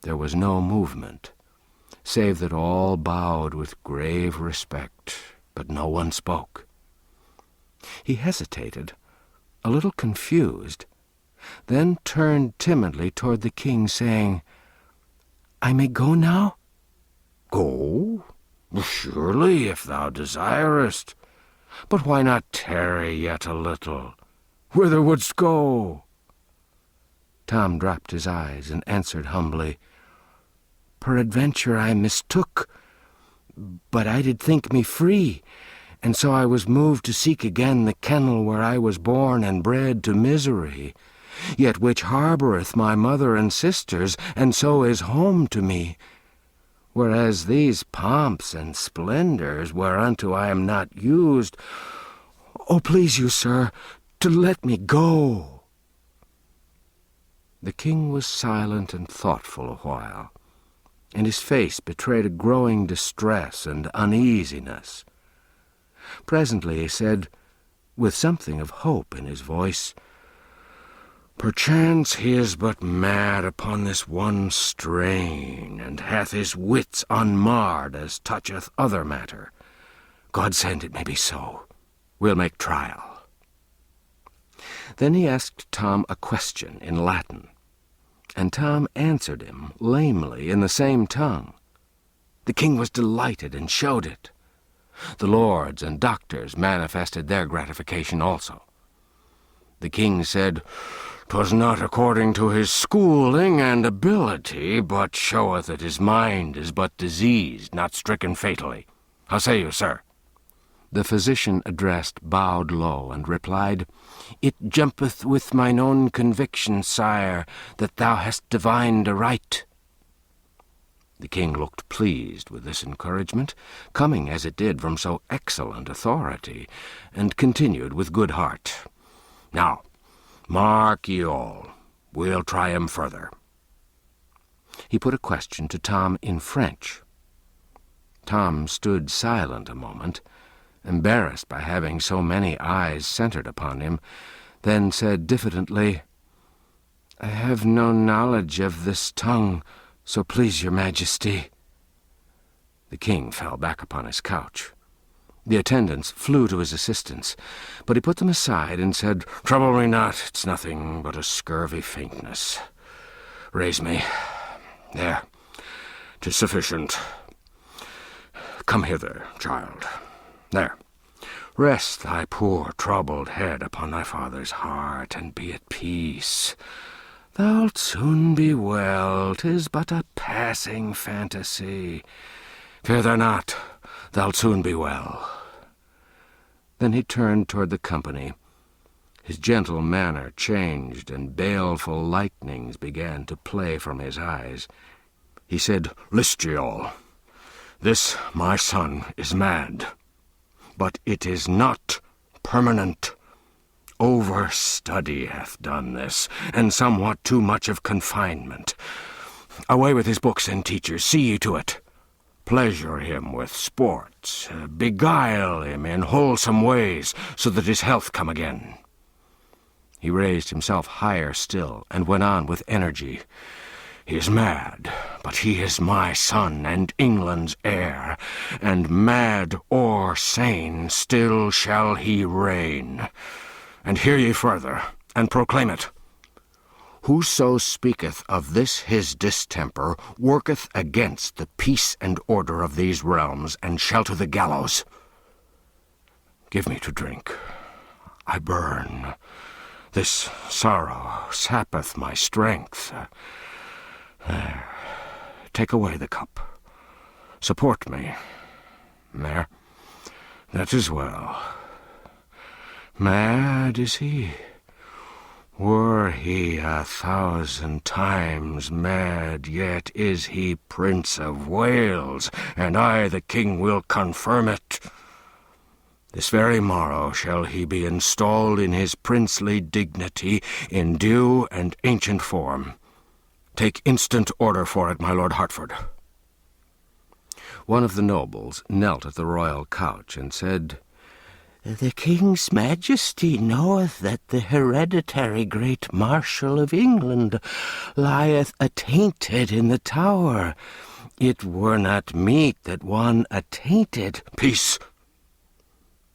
A: There was no movement, save that all bowed with grave respect, but no one spoke. He hesitated, a little confused, then turned timidly toward the king, saying, "I may go now?" "Go? Surely, if thou desirest. But why not tarry yet a little? Whither wouldst go?" Tom dropped his eyes and answered humbly, "Peradventure I mistook, but I did think me free, and so I was moved to seek again the kennel where I was born and bred to misery, yet which harboureth my mother and sisters, and so is home to me. Whereas these pomps and splendours whereunto I am not used, oh, please you, sir, to let me go." The king was silent and thoughtful a while, and his face betrayed a growing distress and uneasiness. Presently he said, with something of hope in his voice, "Perchance he is but mad upon this one strain, and hath his wits unmarred as toucheth other matter. God send it may be so. We'll make trial." Then he asked Tom a question in Latin, and Tom answered him lamely in the same tongue. The king was delighted and showed it. The lords and doctors manifested their gratification also. The king said, "'Twas not according to his schooling and ability, but showeth that his mind is but diseased, not stricken fatally. How say you, sir?" The physician addressed bowed low and replied, "It jumpeth with mine own conviction, sire, that thou hast divined aright." The king looked pleased with this encouragement, coming as it did from so excellent authority, and continued with good heart, "Now, mark ye all, we'll try him further." He put a question to Tom in French. Tom stood silent a moment, embarrassed by having so many eyes centered upon him, then said diffidently, "I have no knowledge of this tongue, so please your majesty." The king fell back upon his couch. The attendants flew to his assistance, but he put them aside and said, "Trouble me not, it's nothing but a scurvy faintness. Raise me. There, 'tis sufficient. Come hither, child. There. Rest thy poor troubled head upon thy father's heart, and be at peace. Thou'lt soon be well, 'tis but a passing fantasy. Fear thou not, thou'lt soon be well." Then he turned toward the company. His gentle manner changed, and baleful lightnings began to play from his eyes. He said, "List ye all. This my son is mad, but it is not permanent. Overstudy hath done this, and somewhat too much of confinement. Away with his books and teachers, see ye to it. Pleasure him with sports, beguile him in wholesome ways, so that his health come again." He raised himself higher still, and went on with energy. "He is mad, but he is my son and England's heir, and mad or sane, still shall he reign. And hear ye further, and proclaim it. Whoso speaketh of this his distemper worketh against the peace and order of these realms, and shall to the gallows. Give me to drink. I burn. This sorrow sappeth my strength. There, take away the cup. Support me. There, that is well. Mad is he. Were he 1,000 times mad, yet is he Prince of Wales, and I, the king, will confirm it. This very morrow shall he be installed in his princely dignity in due and ancient form. Take instant order for it, my Lord Hertford." One of the nobles knelt at the royal couch and said, "The King's Majesty knoweth that the hereditary great Marshal of England lieth attainted in the Tower. It were not meet that one attainted—" "Peace!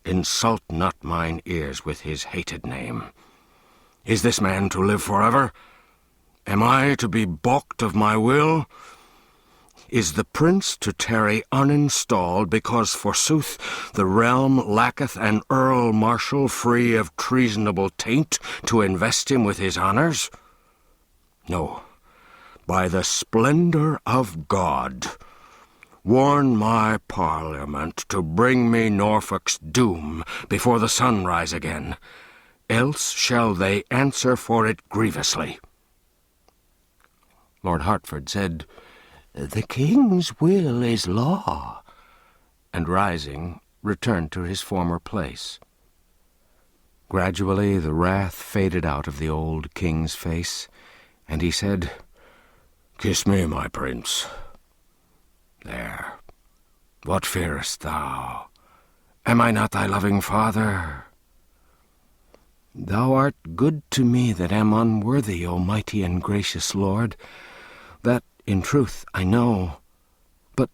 A: Insult not mine ears with his hated name. Is this man to live forever? Am I to be balked of my will? Is the prince to tarry uninstalled, because, forsooth, the realm lacketh an Earl Marshal free of treasonable taint to invest him with his honours? No, by the splendour of God, warn my Parliament to bring me Norfolk's doom before the sun rise again, else shall they answer for it grievously." Lord Hertford said, "The King's will is law," and rising, returned to his former place. Gradually the wrath faded out of the old king's face, and he said, "Kiss me, my prince. There. What fearest thou? Am I not thy loving father?" "Thou art good to me that am unworthy, O mighty and gracious lord. That, in truth, I know. But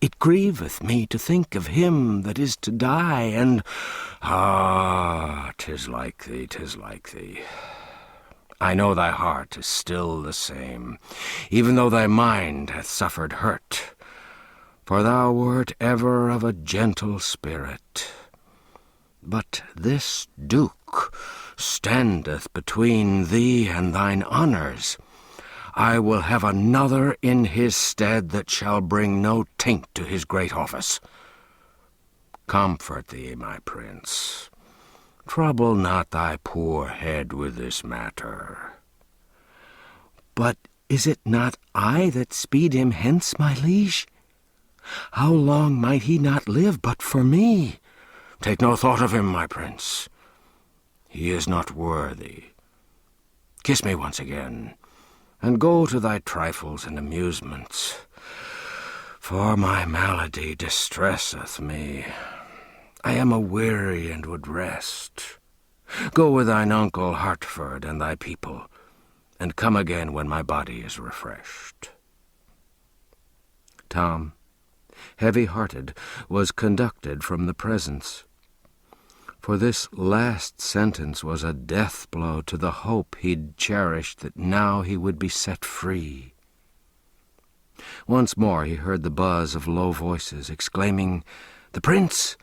A: it grieveth me to think of him that is to die, and—" "Ah, 'tis like thee, 'tis like thee. I know thy heart is still the same, even though thy mind hath suffered hurt, for thou wert ever of a gentle spirit. But this Duke standeth between thee and thine honours. I will have another in his stead that shall bring no taint to his great office. Comfort thee, my prince. Trouble not thy poor head with this matter. But Is it not I that speed him hence, my liege? How long might he not live but for me? Take no thought of him, my prince. He is not worthy. Kiss me once again, and go to thy trifles and amusements, for my malady distresseth me. I am aweary and would rest. Go with thine uncle Hertford and thy people, and come again when my body is refreshed. Tom, heavy-hearted, was conducted from the presence, for this last sentence was a death-blow to the hope he'd cherished that now he would be set free. Once more he heard the buzz of low voices exclaiming, "The prince!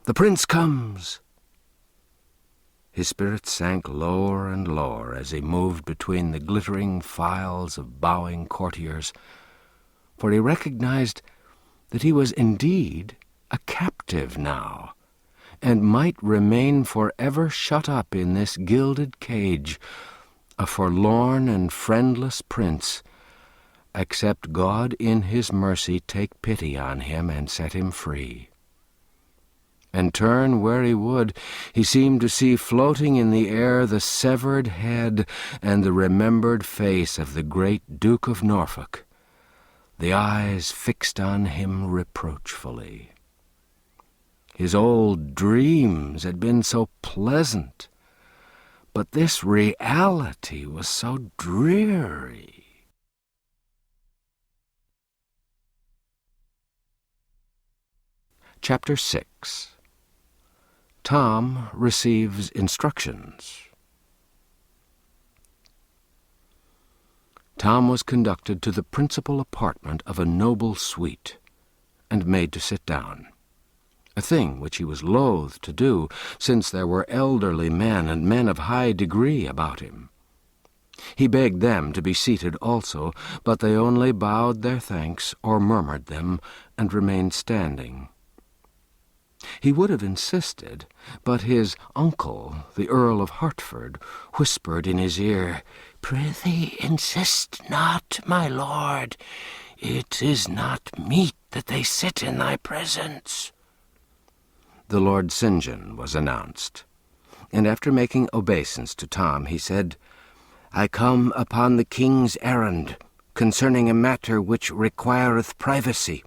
A: The prince comes!" His spirits sank lower and lower as he moved between the glittering files of bowing courtiers, for he recognized that he was indeed a captive now, and might remain forever shut up in this gilded cage, a forlorn and friendless prince, except God in his mercy take pity on him and set him free. And turn where he would, he seemed to see floating in the air the severed head and the remembered face of the great Duke of Norfolk, the eyes fixed on him reproachfully. His old dreams had been so pleasant, but this reality was so dreary. Chapter 6. Tom receives instructions. Tom was conducted to the principal apartment of a noble suite, and made to sit down, a thing which he was loath to do, since there were elderly men and men of high degree about him. He begged them to be seated also, but they only bowed their thanks or murmured them, and remained standing. He would have insisted, but his uncle, the Earl of Hertford, whispered in his ear, "Prithee, insist not, my lord. It is not meet that they sit in thy presence." The Lord St. John was announced, and after making obeisance to Tom, he said, "I come upon the king's errand, concerning a matter which requireth privacy.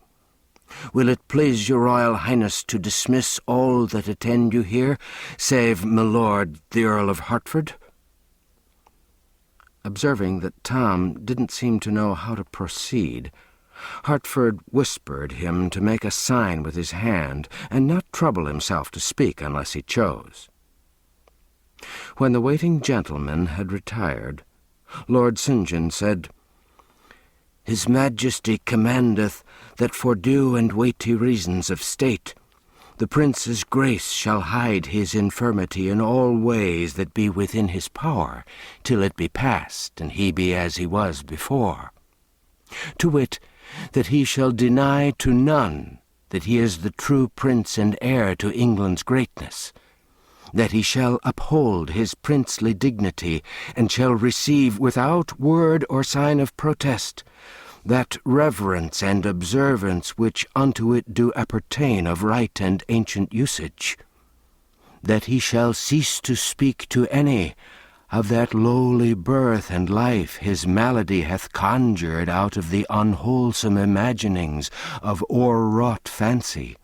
A: Will it please your Royal Highness to dismiss all that attend you here, save my lord the Earl of Hertford?" Observing that Tom didn't seem to know how to proceed, Hertford whispered him to make a sign with his hand, and not trouble himself to speak unless he chose. When the waiting gentleman had retired, Lord St. John said, "His Majesty commandeth that for due and weighty reasons of state, the Prince's grace shall hide his infirmity in all ways that be within his power, till it be past, and he be as he was before. To wit, that he shall deny to none that he is the true prince and heir to England's greatness, that he shall uphold his princely dignity, and shall receive without word or sign of protest that reverence and observance which unto it do appertain of right and ancient usage, that he shall cease to speak to any of that lowly birth and life his malady hath conjured out of the unwholesome imaginings of o'erwrought fancy,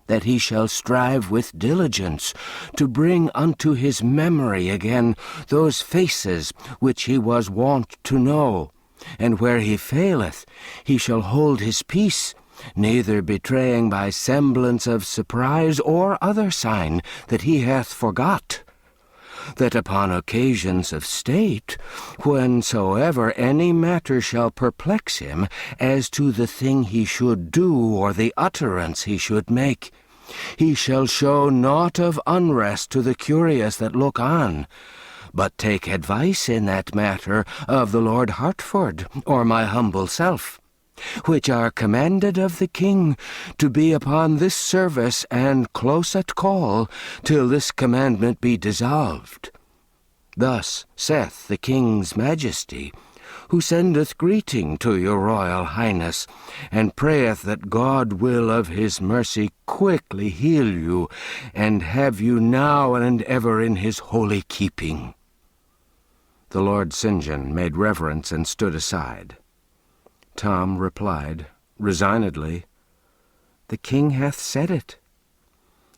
A: that he shall strive with diligence to bring unto his memory again those faces which he was wont to know, and where he faileth, he shall hold his peace, neither betraying by semblance of surprise or other sign that he hath forgot, that upon occasions of state, whensoever any matter shall perplex him as to the thing he should do or the utterance he should make, he shall show naught of unrest to the curious that look on, but take advice in that matter of the Lord Hertford or my humble self, which are commanded of the king to be upon this service and close at call till this commandment be dissolved. Thus saith the king's majesty, who sendeth greeting to your royal highness, and prayeth that God will of his mercy quickly heal you, and have you now and ever in his holy keeping." The Lord St. John made reverence and stood aside. Tom replied, resignedly, "The king hath said it.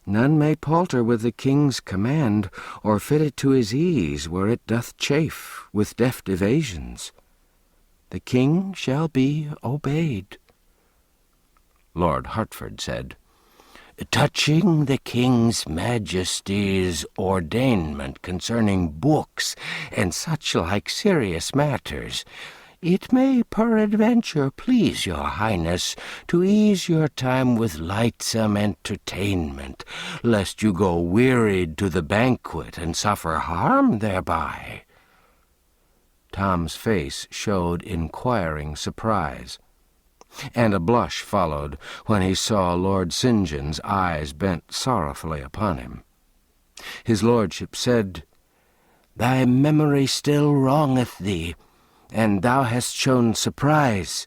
A: None may palter with the king's command, or fit it to his ease where it doth chafe with deft evasions. The king shall be obeyed." Lord Hertford said, "Touching the king's majesty's ordainment concerning books and such like serious matters, it may peradventure please your highness to ease your time with lightsome entertainment, lest you go wearied to the banquet and suffer harm thereby." Tom's face showed inquiring surprise, and a blush followed when he saw Lord St. John's eyes bent sorrowfully upon him. His lordship said, "Thy memory still wrongeth thee, and thou hast shown surprise.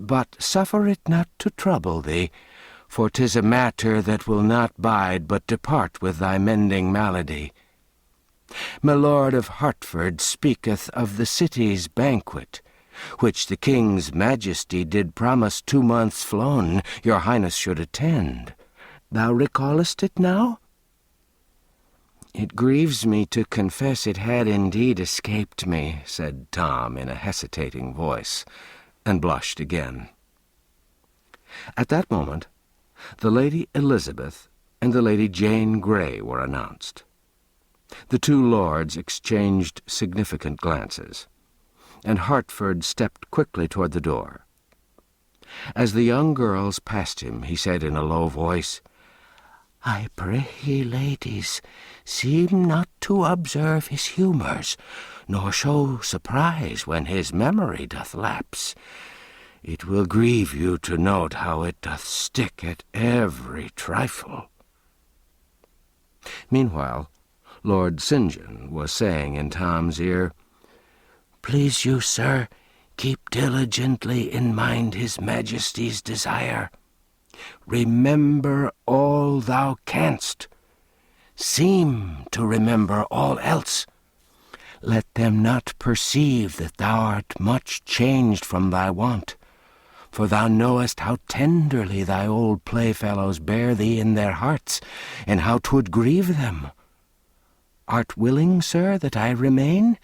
A: But suffer it not to trouble thee, for 'tis a matter that will not bide but depart with thy mending malady. My Lord of Hertford speaketh of the city's banquet, which the king's majesty did promise 2 months flown your highness should attend. Thou recallest it now?" "It grieves me to confess it had indeed escaped me," said Tom in a hesitating voice, and blushed again. At that moment, the Lady Elizabeth and the Lady Jane Grey were announced. The two lords exchanged significant glances, and Hertford stepped quickly toward the door. As the young girls passed him, he said in a low voice, "I pray ye, ladies, seem not to observe his humours, nor show surprise when his memory doth lapse. It will grieve you to note how it doth stick at every trifle." Meanwhile, Lord St. John was saying in Tom's ear, "Please you, sir, keep diligently in mind his majesty's desire. Remember all thou canst. Seem to remember all else. Let them not perceive that thou art much changed from thy wont, for thou knowest how tenderly thy old playfellows bear thee in their hearts, and how 'twould grieve them. Art willing, sir, that I remain?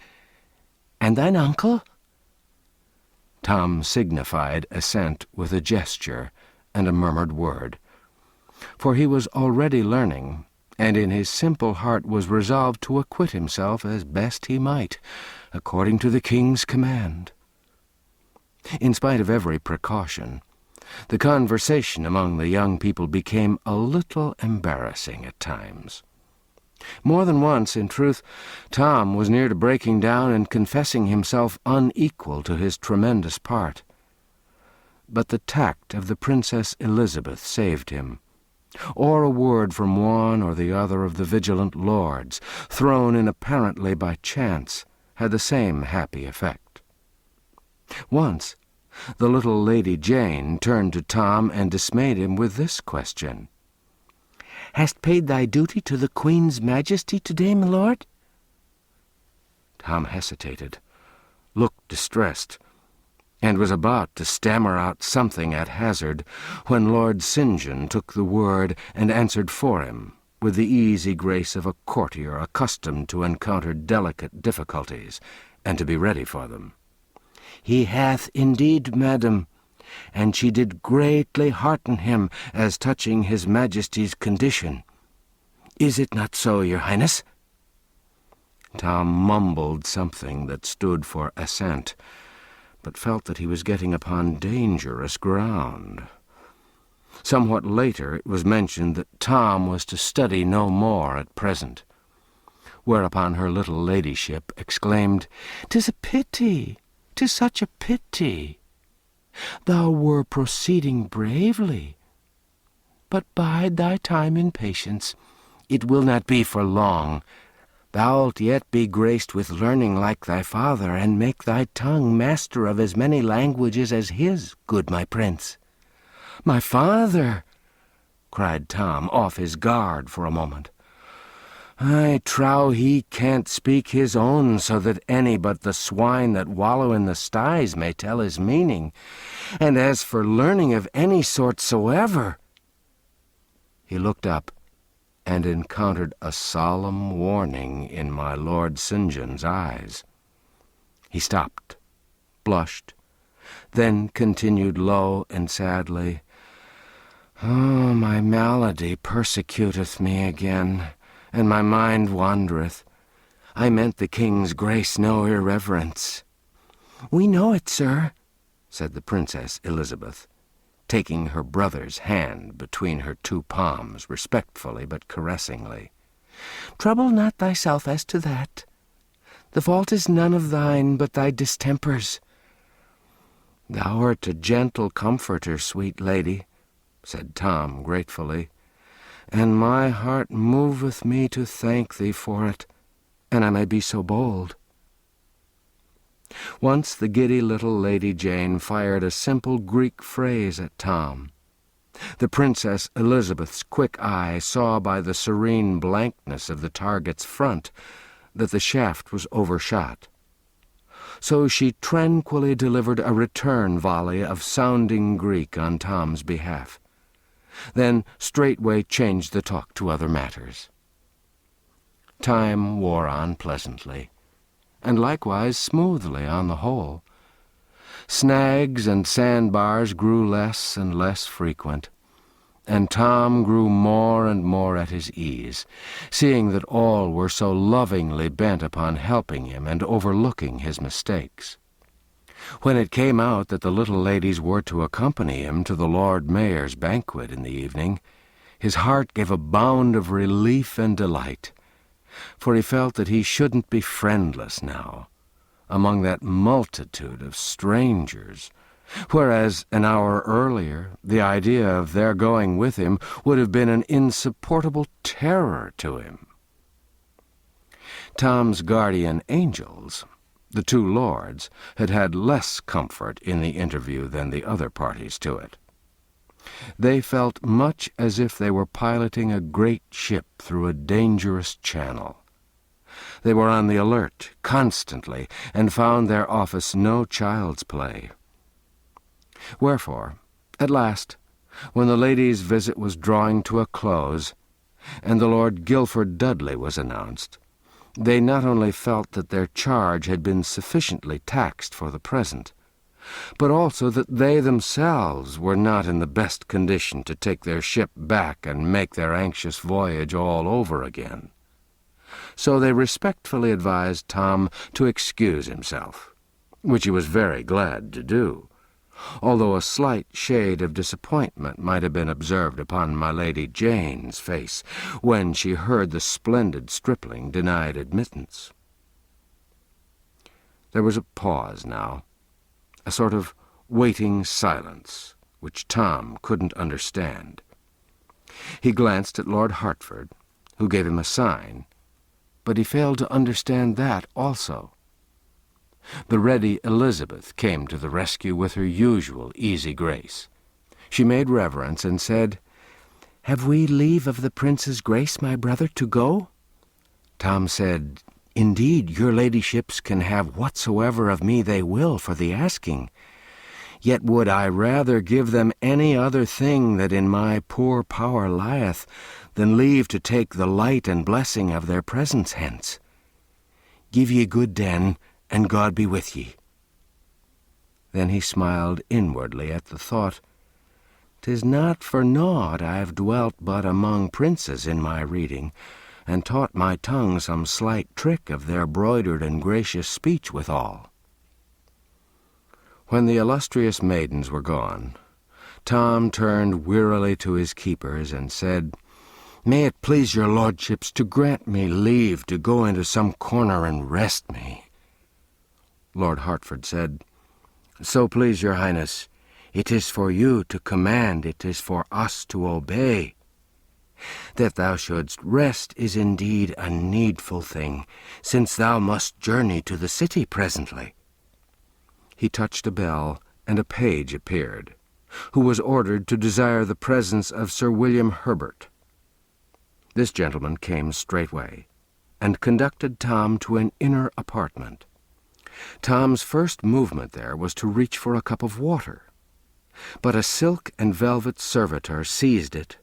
A: And thine uncle?" Tom signified assent with a gesture and a murmured word, for he was already learning, and in his simple heart was resolved to acquit himself as best he might, according to the king's command. In spite of every precaution, the conversation among the young people became a little embarrassing at times. More than once, in truth, Tom was near to breaking down and confessing himself unequal to his tremendous part. But the tact of the Princess Elizabeth saved him, or a word from one or the other of the vigilant lords, thrown in apparently by chance, had the same happy effect. Once, the little Lady Jane turned to Tom and dismayed him with this question, "Hast paid thy duty to the Queen's majesty today, my lord?" Tom hesitated, looked distressed, and was about to stammer out something at hazard when Lord St. John took the word and answered for him, with the easy grace of a courtier accustomed to encounter delicate difficulties and to be ready for them. "He hath indeed, madam, and she did greatly hearten him as touching his majesty's condition. Is it not so, your highness?" Tom mumbled something that stood for assent, but felt that he was getting upon dangerous ground. Somewhat later it was mentioned that Tom was to study no more at present, whereupon her little ladyship exclaimed, "'Tis a pity, 'tis such a pity. Thou were proceeding bravely. But bide thy time in patience. It will not be for long. Thou'lt yet be graced with learning like thy father, and make thy tongue master of as many languages as his, good my prince." "My father!" cried Tom, off his guard for a moment. "I trow he can't speak his own so that any but the swine that wallow in the styes may tell his meaning. And as for learning of any sort soever—" He looked up and encountered a solemn warning in my Lord St. John's eyes. He stopped, blushed, then continued low and sadly, "Oh, my malady persecuteth me again, and my mind wandereth. I meant the king's grace no irreverence." "We know it, sir," said the Princess Elizabeth, taking her brother's hand between her two palms, respectfully but caressingly. "Trouble not thyself as to that. The fault is none of thine, but thy distempers." "Thou art a gentle comforter, sweet lady," said Tom gratefully, "and my heart moveth me to thank thee for it, and I may be so bold." Once the giddy little Lady Jane fired a simple Greek phrase at Tom. The Princess Elizabeth's quick eye saw by the serene blankness of the target's front that the shaft was overshot. So she tranquilly delivered a return volley of sounding Greek on Tom's behalf, then straightway changed the talk to other matters. Time wore on pleasantly, and likewise smoothly on the whole. Snags and sandbars grew less and less frequent, and Tom grew more and more at his ease, seeing that all were so lovingly bent upon helping him and overlooking his mistakes. When it came out that the little ladies were to accompany him to the Lord Mayor's banquet in the evening, his heart gave a bound of relief and delight, for he felt that he shouldn't be friendless now, among that multitude of strangers, whereas an hour earlier the idea of their going with him would have been an insupportable terror to him. Tom's guardian angels, the two lords, had had less comfort in the interview than the other parties to it. They felt much as if they were piloting a great ship through a dangerous channel. They were on the alert constantly, and found their office no child's play. Wherefore, at last, when the ladies' visit was drawing to a close, and the Lord Guilford Dudley was announced, they not only felt that their charge had been sufficiently taxed for the present, but also that they themselves were not in the best condition to take their ship back and make their anxious voyage all over again. So they respectfully advised Tom to excuse himself, which he was very glad to do, although a slight shade of disappointment might have been observed upon my Lady Jane's face when she heard the splendid stripling denied admittance. There was a pause now, a sort of waiting silence, which Tom couldn't understand. He glanced at Lord Hertford, who gave him a sign, but he failed to understand that also. The ready Elizabeth came to the rescue with her usual easy grace. She made reverence and said, "Have we leave of the prince's grace, my brother, to go?" Tom said, "Indeed, your ladyships can have whatsoever of me they will for the asking. Yet would I rather give them any other thing that in my poor power lieth, than leave to take the light and blessing of their presence hence. Give ye good den, and God be with ye." Then he smiled inwardly at the thought, "'Tis not for naught I've dwelt but among princes in my reading, and taught my tongue some slight trick of their broidered and gracious speech withal." When the illustrious maidens were gone, Tom turned wearily to his keepers and said, "May it please your lordships to grant me leave to go into some corner and rest me." Lord Hertford said, "So please your highness, it is for you to command, it is for us to obey." That thou shouldst rest is indeed a needful thing, since thou must journey to the city presently." He touched a bell, and a page appeared, who was ordered to desire the presence of Sir William Herbert. This gentleman came straightway, and conducted Tom to an inner apartment. Tom's first movement there was to reach for a cup of water, but a silk and velvet servitor seized it,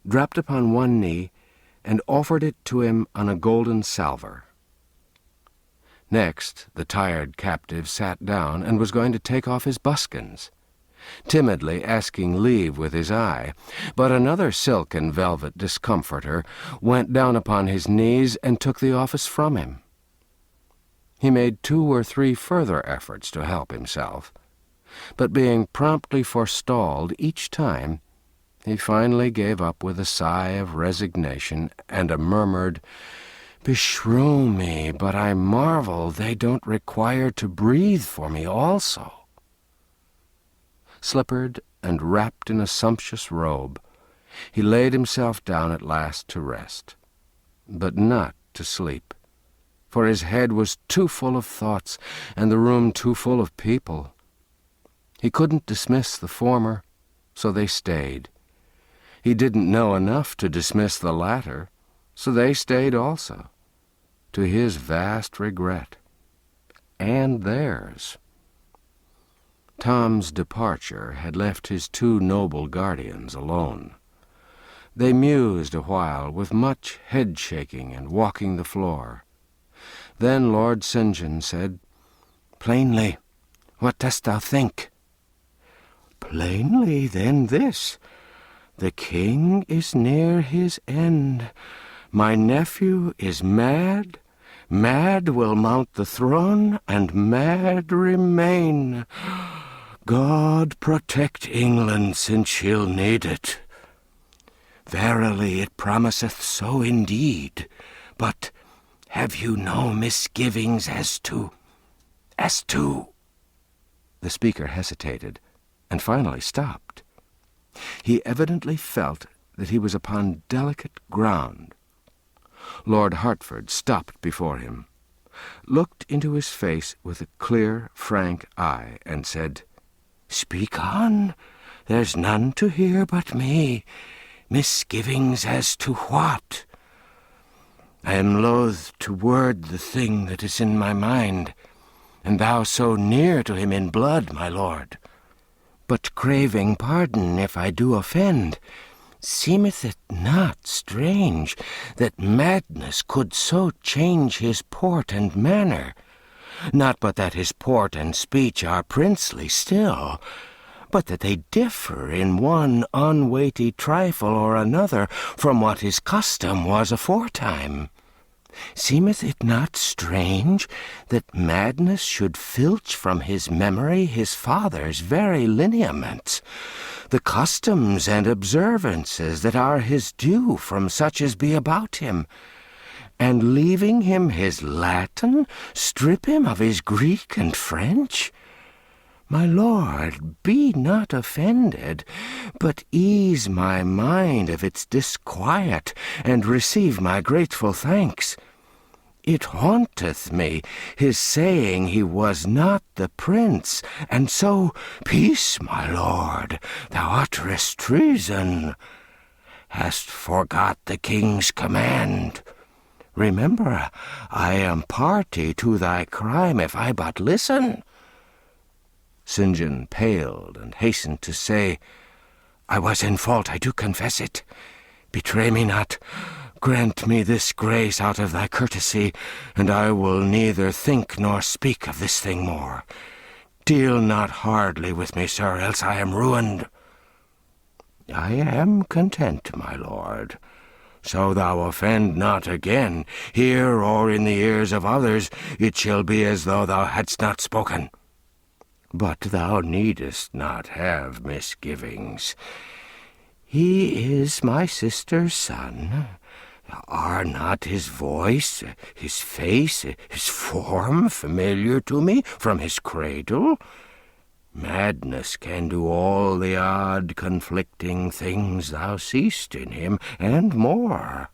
A: dropped upon one knee, and offered it to him on a golden salver. Next, the tired captive sat down and was going to take off his buskins, timidly asking leave with his eye, but another silk and velvet discomforter went down upon his knees and took the office from him. He made 2 or 3 further efforts to help himself, but being promptly forestalled each time, he finally gave up with a sigh of resignation and a murmured, "Beshrew me, but I marvel they don't require to breathe for me also." Slippered and wrapped in a sumptuous robe, he laid himself down at last to rest, but not to sleep, for his head was too full of thoughts and the room too full of people. He couldn't dismiss the former, so they stayed. He didn't know enough to dismiss the latter, so they stayed also, to his vast regret, and theirs. Tom's departure had left his 2 noble guardians alone. They mused a while with much head-shaking and walking the floor. Then Lord St. John said, "Plainly, what dost thou think?" "Plainly, then, this. The king is near his end. My nephew is mad. Mad will mount the throne, and mad remain. God protect England, since she'll need it. Verily, it promiseth so indeed. But have you no misgivings as to... The speaker hesitated, and finally stopped. He evidently felt that he was upon delicate ground. Lord Hertford stopped before him, looked into his face with a clear, frank eye, and said, "Speak on. There's none to hear but me. Misgivings as to what?" "I am loath to word the thing that is in my mind, and thou so near to him in blood, my lord. But craving pardon if I do offend, seemeth it not strange that madness could so change his port and manner? Not but that his port and speech are princely still, but that they differ in one unweighty trifle or another from what his custom was aforetime. Seemeth it not strange that madness should filch from his memory his father's very lineaments, the customs and observances that are his due from such as be about him, and leaving him his Latin, strip him of his Greek and French? My lord, be not offended, but ease my mind of its disquiet, and receive my grateful thanks. It haunteth me, his saying he was not the prince, and so, peace, my lord, thou utterest treason. Hast forgot the king's command. Remember, I am party to thy crime if I but listen." St. John paled and hastened to say, "I was in fault, I do confess it. Betray me not. Grant me this grace out of thy courtesy, and I will neither think nor speak of this thing more. Deal not hardly with me, sir, else I am ruined." "I am content, my lord. So thou offend not again, here or in the ears of others, it shall be as though thou hadst not spoken. But thou needest not have misgivings. He is my sister's son. Are not his voice, his face, his form familiar to me from his cradle? Madness can do all the odd conflicting things thou seest in him, and more.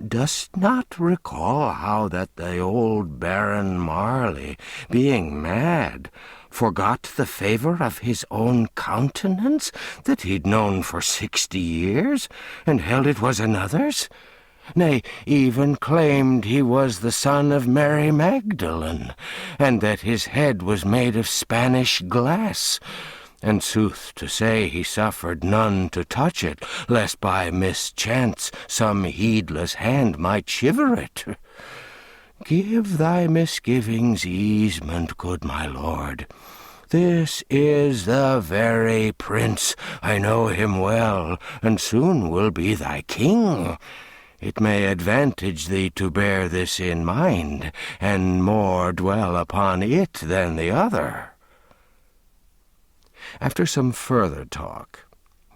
A: Dost not recall how that the old Baron Marley, being mad, forgot the favour of his own countenance that he'd known for 60 years, and held it was another's? Nay, even claimed he was the son of Mary Magdalene, and that his head was made of Spanish glass, and sooth to say he suffered none to touch it, lest by mischance some heedless hand might shiver it. Give thy misgivings easement, good my lord. This is the very prince. I know him well, and soon will be thy king. It may advantage thee to bear this in mind, and more dwell upon it than the other. After some further talk,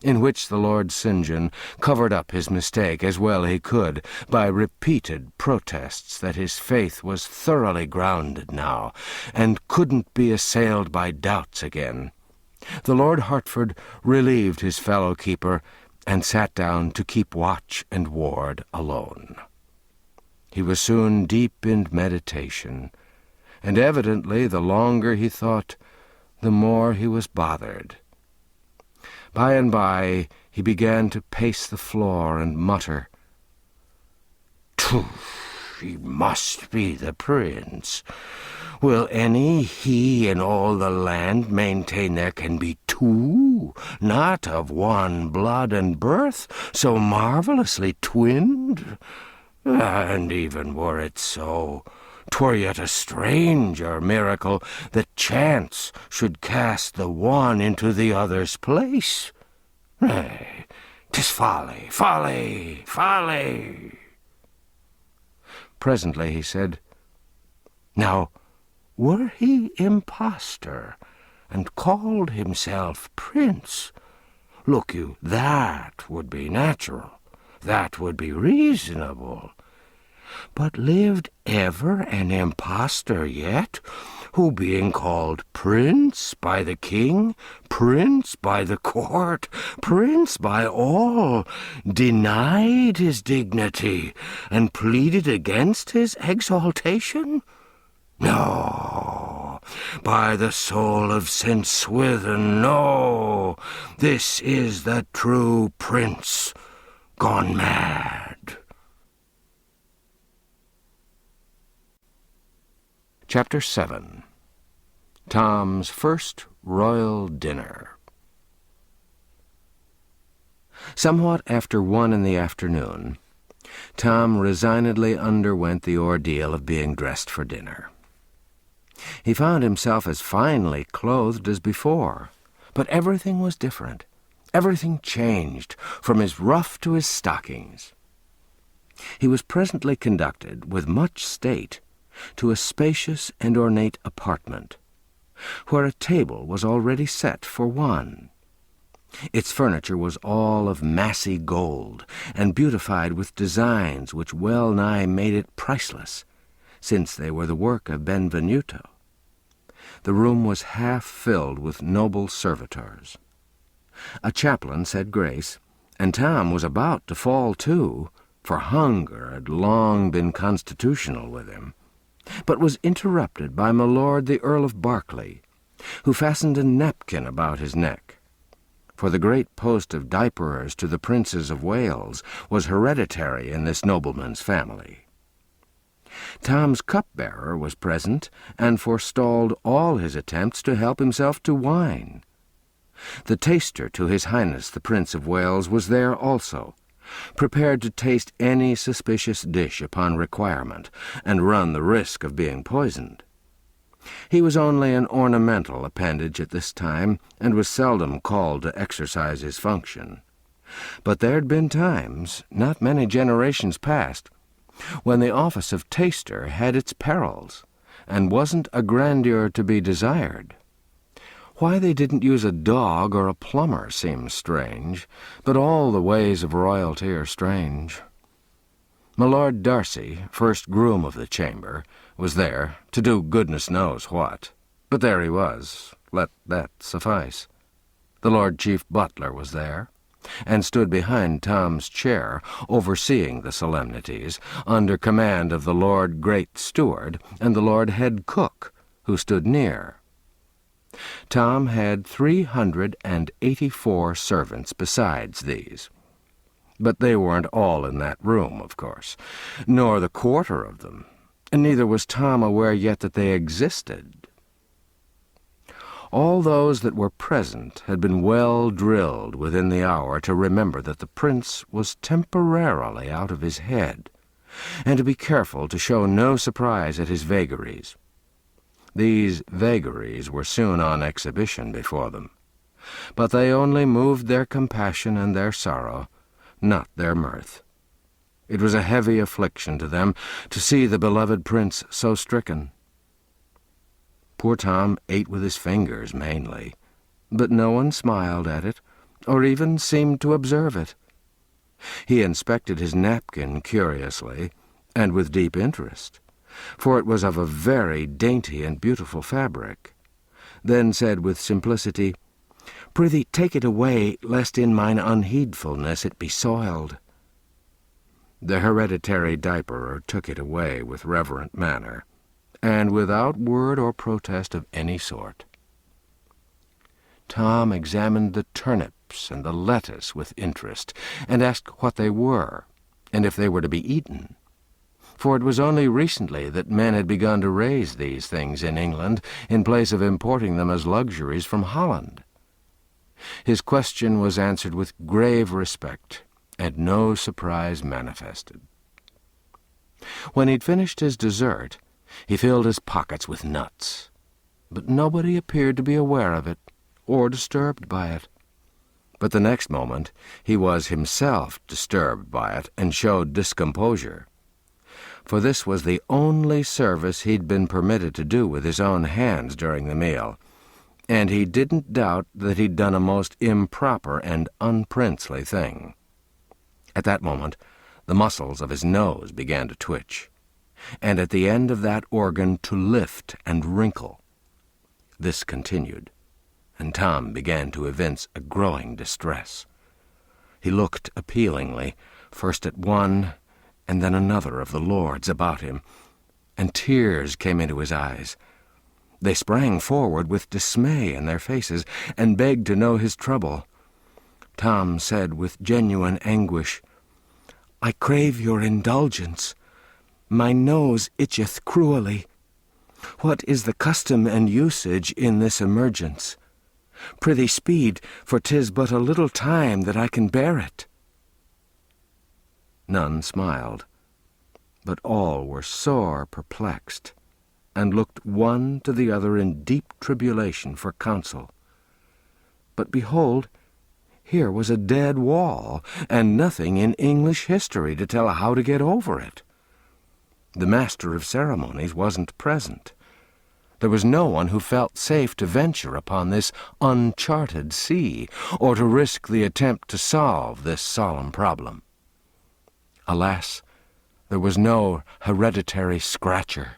A: in which the Lord St. John covered up his mistake as well he could by repeated protests that his faith was thoroughly grounded now, and couldn't be assailed by doubts again, the Lord Hertford relieved his fellow keeper and sat down to keep watch and ward alone. He was soon deep in meditation, and evidently the longer he thought, the more he was bothered. By and by he began to pace the floor and mutter, "Tooh, he must be the prince. Will any he in all the land maintain there can be two, not of one blood and birth, so marvellously twinned? And even were it so, 'twere yet a stranger miracle that chance should cast the one into the other's place. Nay, 'tis folly, folly, folly." Presently he said, "Now, were he impostor, and called himself prince, look you, that would be natural, that would be reasonable. But lived ever an impostor yet, who being called prince by the king, prince by the court, prince by all, denied his dignity, and pleaded against his exaltation? No, by the soul of St. Swithin, no, this is the true prince gone mad." Chapter 7. Tom's First Royal Dinner. Somewhat after 1 in the afternoon, Tom resignedly underwent the ordeal of being dressed for dinner. He found himself as finely clothed as before, but everything was different. Everything changed, from his ruff to his stockings. He was presently conducted, with much state, to a spacious and ornate apartment, where a table was already set for one. Its furniture was all of massy gold, and beautified with designs which well-nigh made it priceless, since they were the work of Benvenuto. The room was half filled with noble servitors. A chaplain said grace, and Tom was about to fall to, for hunger had long been constitutional with him, but was interrupted by my lord the Earl of Berkeley, who fastened a napkin about his neck, for the great post of diaperers to the princes of Wales was hereditary in this nobleman's family. Tom's cupbearer was present, and forestalled all his attempts to help himself to wine. The taster to His Highness the Prince of Wales was there also, prepared to taste any suspicious dish upon requirement, and run the risk of being poisoned. He was only an ornamental appendage at this time, and was seldom called to exercise his function. But there'd been times, not many generations past, when the office of taster had its perils, and wasn't a grandeur to be desired. Why they didn't use a dog or a plumber seems strange, but all the ways of royalty are strange. My Lord Darcy, first groom of the chamber, was there to do goodness knows what, but there he was, let that suffice. The Lord Chief Butler was there, and stood behind Tom's chair, overseeing the solemnities, under command of the Lord Great Steward and the Lord Head Cook, who stood near. Tom had 384 servants besides these. But they weren't all in that room, of course, nor the quarter of them, and neither was Tom aware yet that they existed. All those that were present had been well drilled within the hour to remember that the prince was temporarily out of his head, and to be careful to show no surprise at his vagaries. These vagaries were soon on exhibition before them, but they only moved their compassion and their sorrow, not their mirth. It was a heavy affliction to them to see the beloved prince so stricken. Poor Tom ate with his fingers mainly, but no one smiled at it, or even seemed to observe it. He inspected his napkin curiously, and with deep interest, for it was of a very dainty and beautiful fabric, then said with simplicity, "Prithee take it away, lest in mine unheedfulness it be soiled." The hereditary diaperer took it away with reverent manner, and without word or protest of any sort. Tom examined the turnips and the lettuce with interest, and asked what they were, and if they were to be eaten. For it was only recently that men had begun to raise these things in England, in place of importing them as luxuries from Holland. His question was answered with grave respect, and no surprise manifested. When he'd finished his dessert, he filled his pockets with nuts, but nobody appeared to be aware of it, or disturbed by it. But the next moment he was himself disturbed by it, and showed discomposure. For this was the only service he'd been permitted to do with his own hands during the meal, and he didn't doubt that he'd done a most improper and unprincely thing. At that moment the muscles of his nose began to twitch, and at the end of that organ to lift and wrinkle. This continued, and Tom began to evince a growing distress. He looked appealingly, first at one and then another of the lords about him, and tears came into his eyes. They sprang forward with dismay in their faces, and begged to know his trouble. Tom said with genuine anguish, "I crave your indulgence. My nose itcheth cruelly. What is the custom and usage in this emergence? Prithee speed, for 'tis but a little time that I can bear it." None smiled, but all were sore perplexed, and looked one to the other in deep tribulation for counsel. But behold, here was a dead wall, and nothing in English history to tell how to get over it. The master of ceremonies wasn't present. There was no one who felt safe to venture upon this uncharted sea, or to risk the attempt to solve this solemn problem. Alas, there was no hereditary scratcher.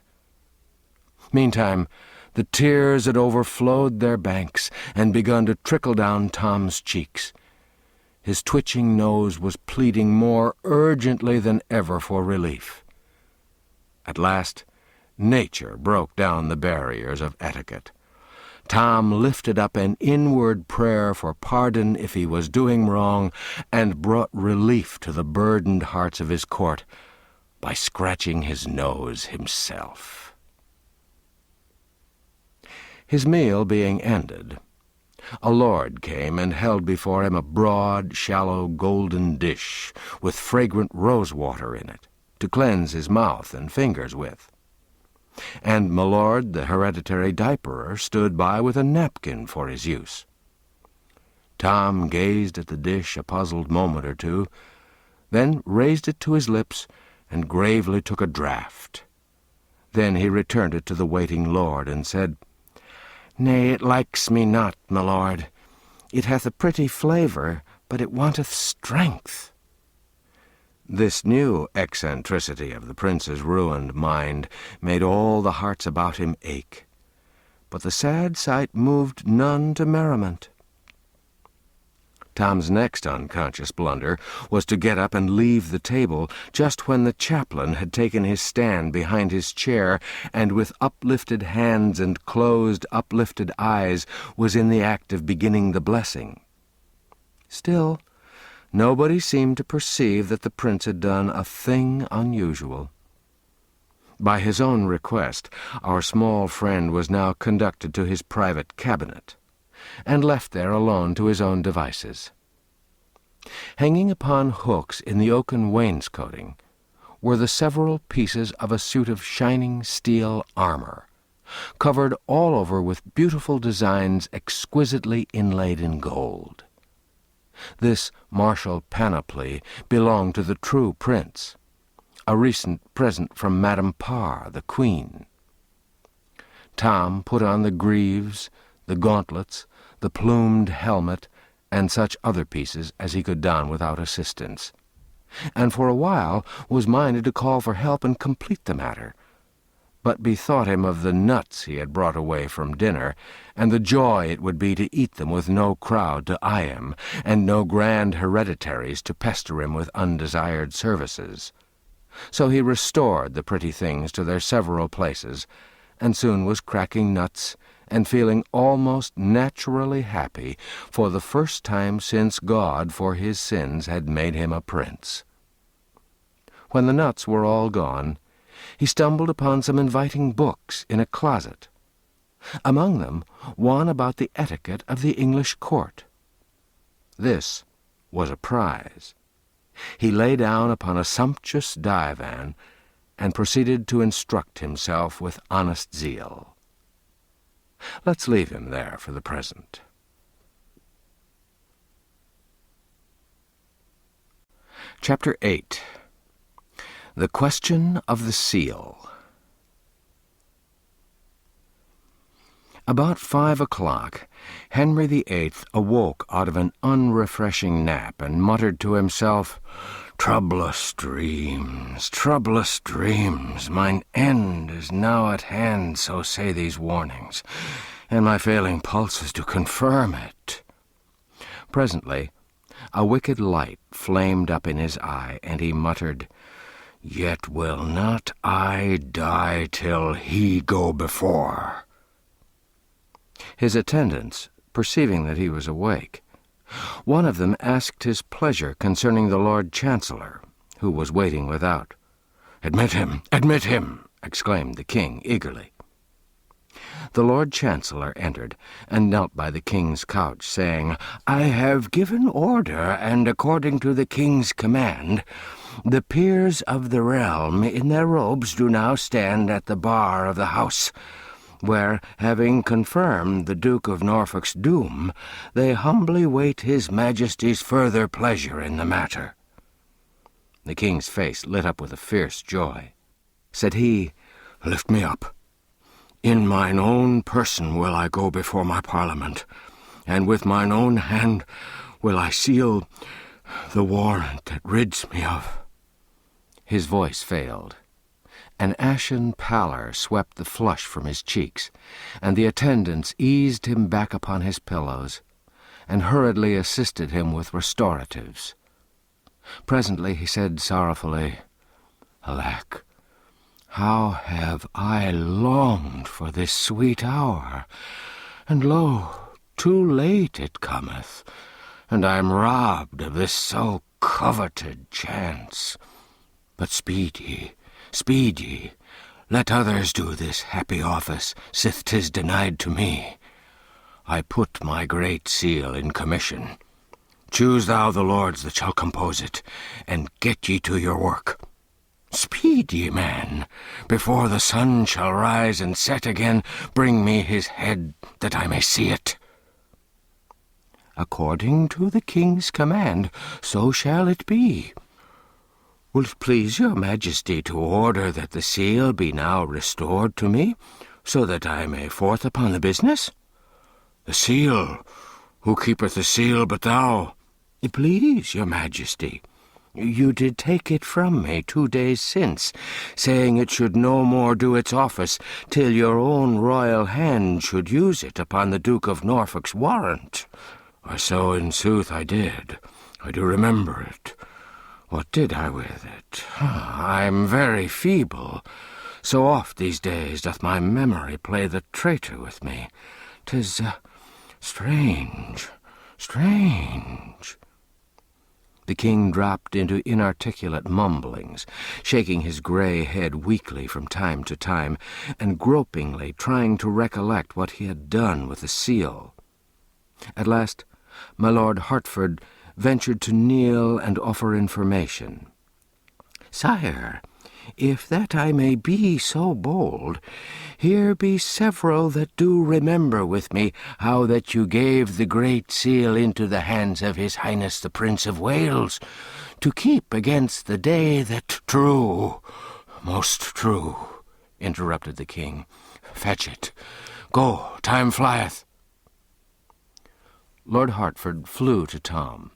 A: Meantime, the tears had overflowed their banks and begun to trickle down Tom's cheeks. His twitching nose was pleading more urgently than ever for relief. At last, nature broke down the barriers of etiquette. Tom lifted up an inward prayer for pardon if he was doing wrong, and brought relief to the burdened hearts of his court by scratching his nose himself. His meal being ended, a lord came and held before him a broad, shallow, golden dish with fragrant rose-water in it, to cleanse his mouth and fingers with. And my lord the hereditary diaperer stood by with a napkin for his use. Tom gazed at the dish a puzzled moment or two, then raised it to his lips and gravely took a draught. Then he returned it to the waiting lord, and said, "Nay, it likes me not, my lord. It hath a pretty flavour, but it wanteth strength." This new eccentricity of the prince's ruined mind made all the hearts about him ache. but the sad sight moved none to merriment. Tom's next unconscious blunder was to get up and leave the table just when the chaplain had taken his stand behind his chair and with uplifted hands and closed, uplifted eyes was in the act of beginning the blessing. Still, nobody seemed to perceive that the prince had done a thing unusual. By his own request, our small friend was now conducted to his private cabinet, and left there alone to his own devices. Hanging upon hooks in the oaken wainscoting were the several pieces of a suit of shining steel armor, covered all over with beautiful designs exquisitely inlaid in gold. This martial panoply belonged to the true prince, a recent present from Madame Parr, the queen. Tom put on the greaves, the gauntlets, the plumed helmet, and such other pieces as he could don without assistance, and for a while was minded to call for help and complete the matter, but bethought him of the nuts he had brought away from dinner, and the joy it would be to eat them with no crowd to eye him, and no grand hereditaries to pester him with undesired services. So he restored the pretty things to their several places, and soon was cracking nuts and feeling almost naturally happy for the first time since God for his sins had made him a prince. When the nuts were all gone, he stumbled upon some inviting books in a closet, among them one about the etiquette of the English court. This was a prize. He lay down upon a sumptuous divan and proceeded to instruct himself with honest zeal. Let's leave him there for the present. Chapter 8. The Question of the Seal. About 5 o'clock, Henry VIII awoke out of an unrefreshing nap and muttered to himself, troublous dreams, mine end is now at hand, so say these warnings, and my failing pulses do confirm it." Presently, a wicked light flamed up in his eye, and he muttered, "Yet will not I die till he go before." His attendants, perceiving that he was awake, one of them asked his pleasure concerning the Lord Chancellor, who was waiting without. "Admit him! Admit him!" exclaimed the king eagerly. The Lord Chancellor entered and knelt by the king's couch, saying, "I have given order, and according to the king's command, the peers of the realm in their robes do now stand at the bar of the house, where, having confirmed the Duke of Norfolk's doom, they humbly wait his Majesty's further pleasure in the matter." The king's face lit up with a fierce joy. Said he, "Lift me up. In mine own person will I go before my Parliament, and with mine own hand will I seal the warrant that rids me of." His voice failed. An ashen pallor swept the flush from his cheeks, and the attendants eased him back upon his pillows, and hurriedly assisted him with restoratives. Presently he said sorrowfully, "Alack, how have I longed for this sweet hour, and lo, too late it cometh, and I am robbed of this so coveted chance. But speed ye, let others do this happy office, sith 'tis denied to me. I put my great seal in commission. Choose thou the lords that shall compose it, and get ye to your work. Speed ye, man, before the sun shall rise and set again, bring me his head, that I may see it." "According to the king's command, so shall it be. Will't please your Majesty to order that the seal be now restored to me, so that I may forth upon the business?" "The seal? Who keepeth the seal but thou?" "Please your Majesty, You did take it from me 2 days since, saying it should no more do its office till your own royal hand should use it upon the Duke of Norfolk's warrant. So in sooth I did. I do remember it. What did I with it? I am very feeble. So oft these days doth my memory play the traitor with me. 'Tis strange, strange. The king dropped into inarticulate mumblings, shaking his grey head weakly from time to time, and gropingly trying to recollect what he had done with the seal. At last, my Lord Hertford ventured to kneel and offer information. "Sire, if that I may be so bold, here be several that do remember with me how that you gave the Great Seal into the hands of His Highness the Prince of Wales, to keep against the day that—" "True, most true," interrupted the king. "Fetch it. Go, time flieth." Lord Hertford flew to Tom,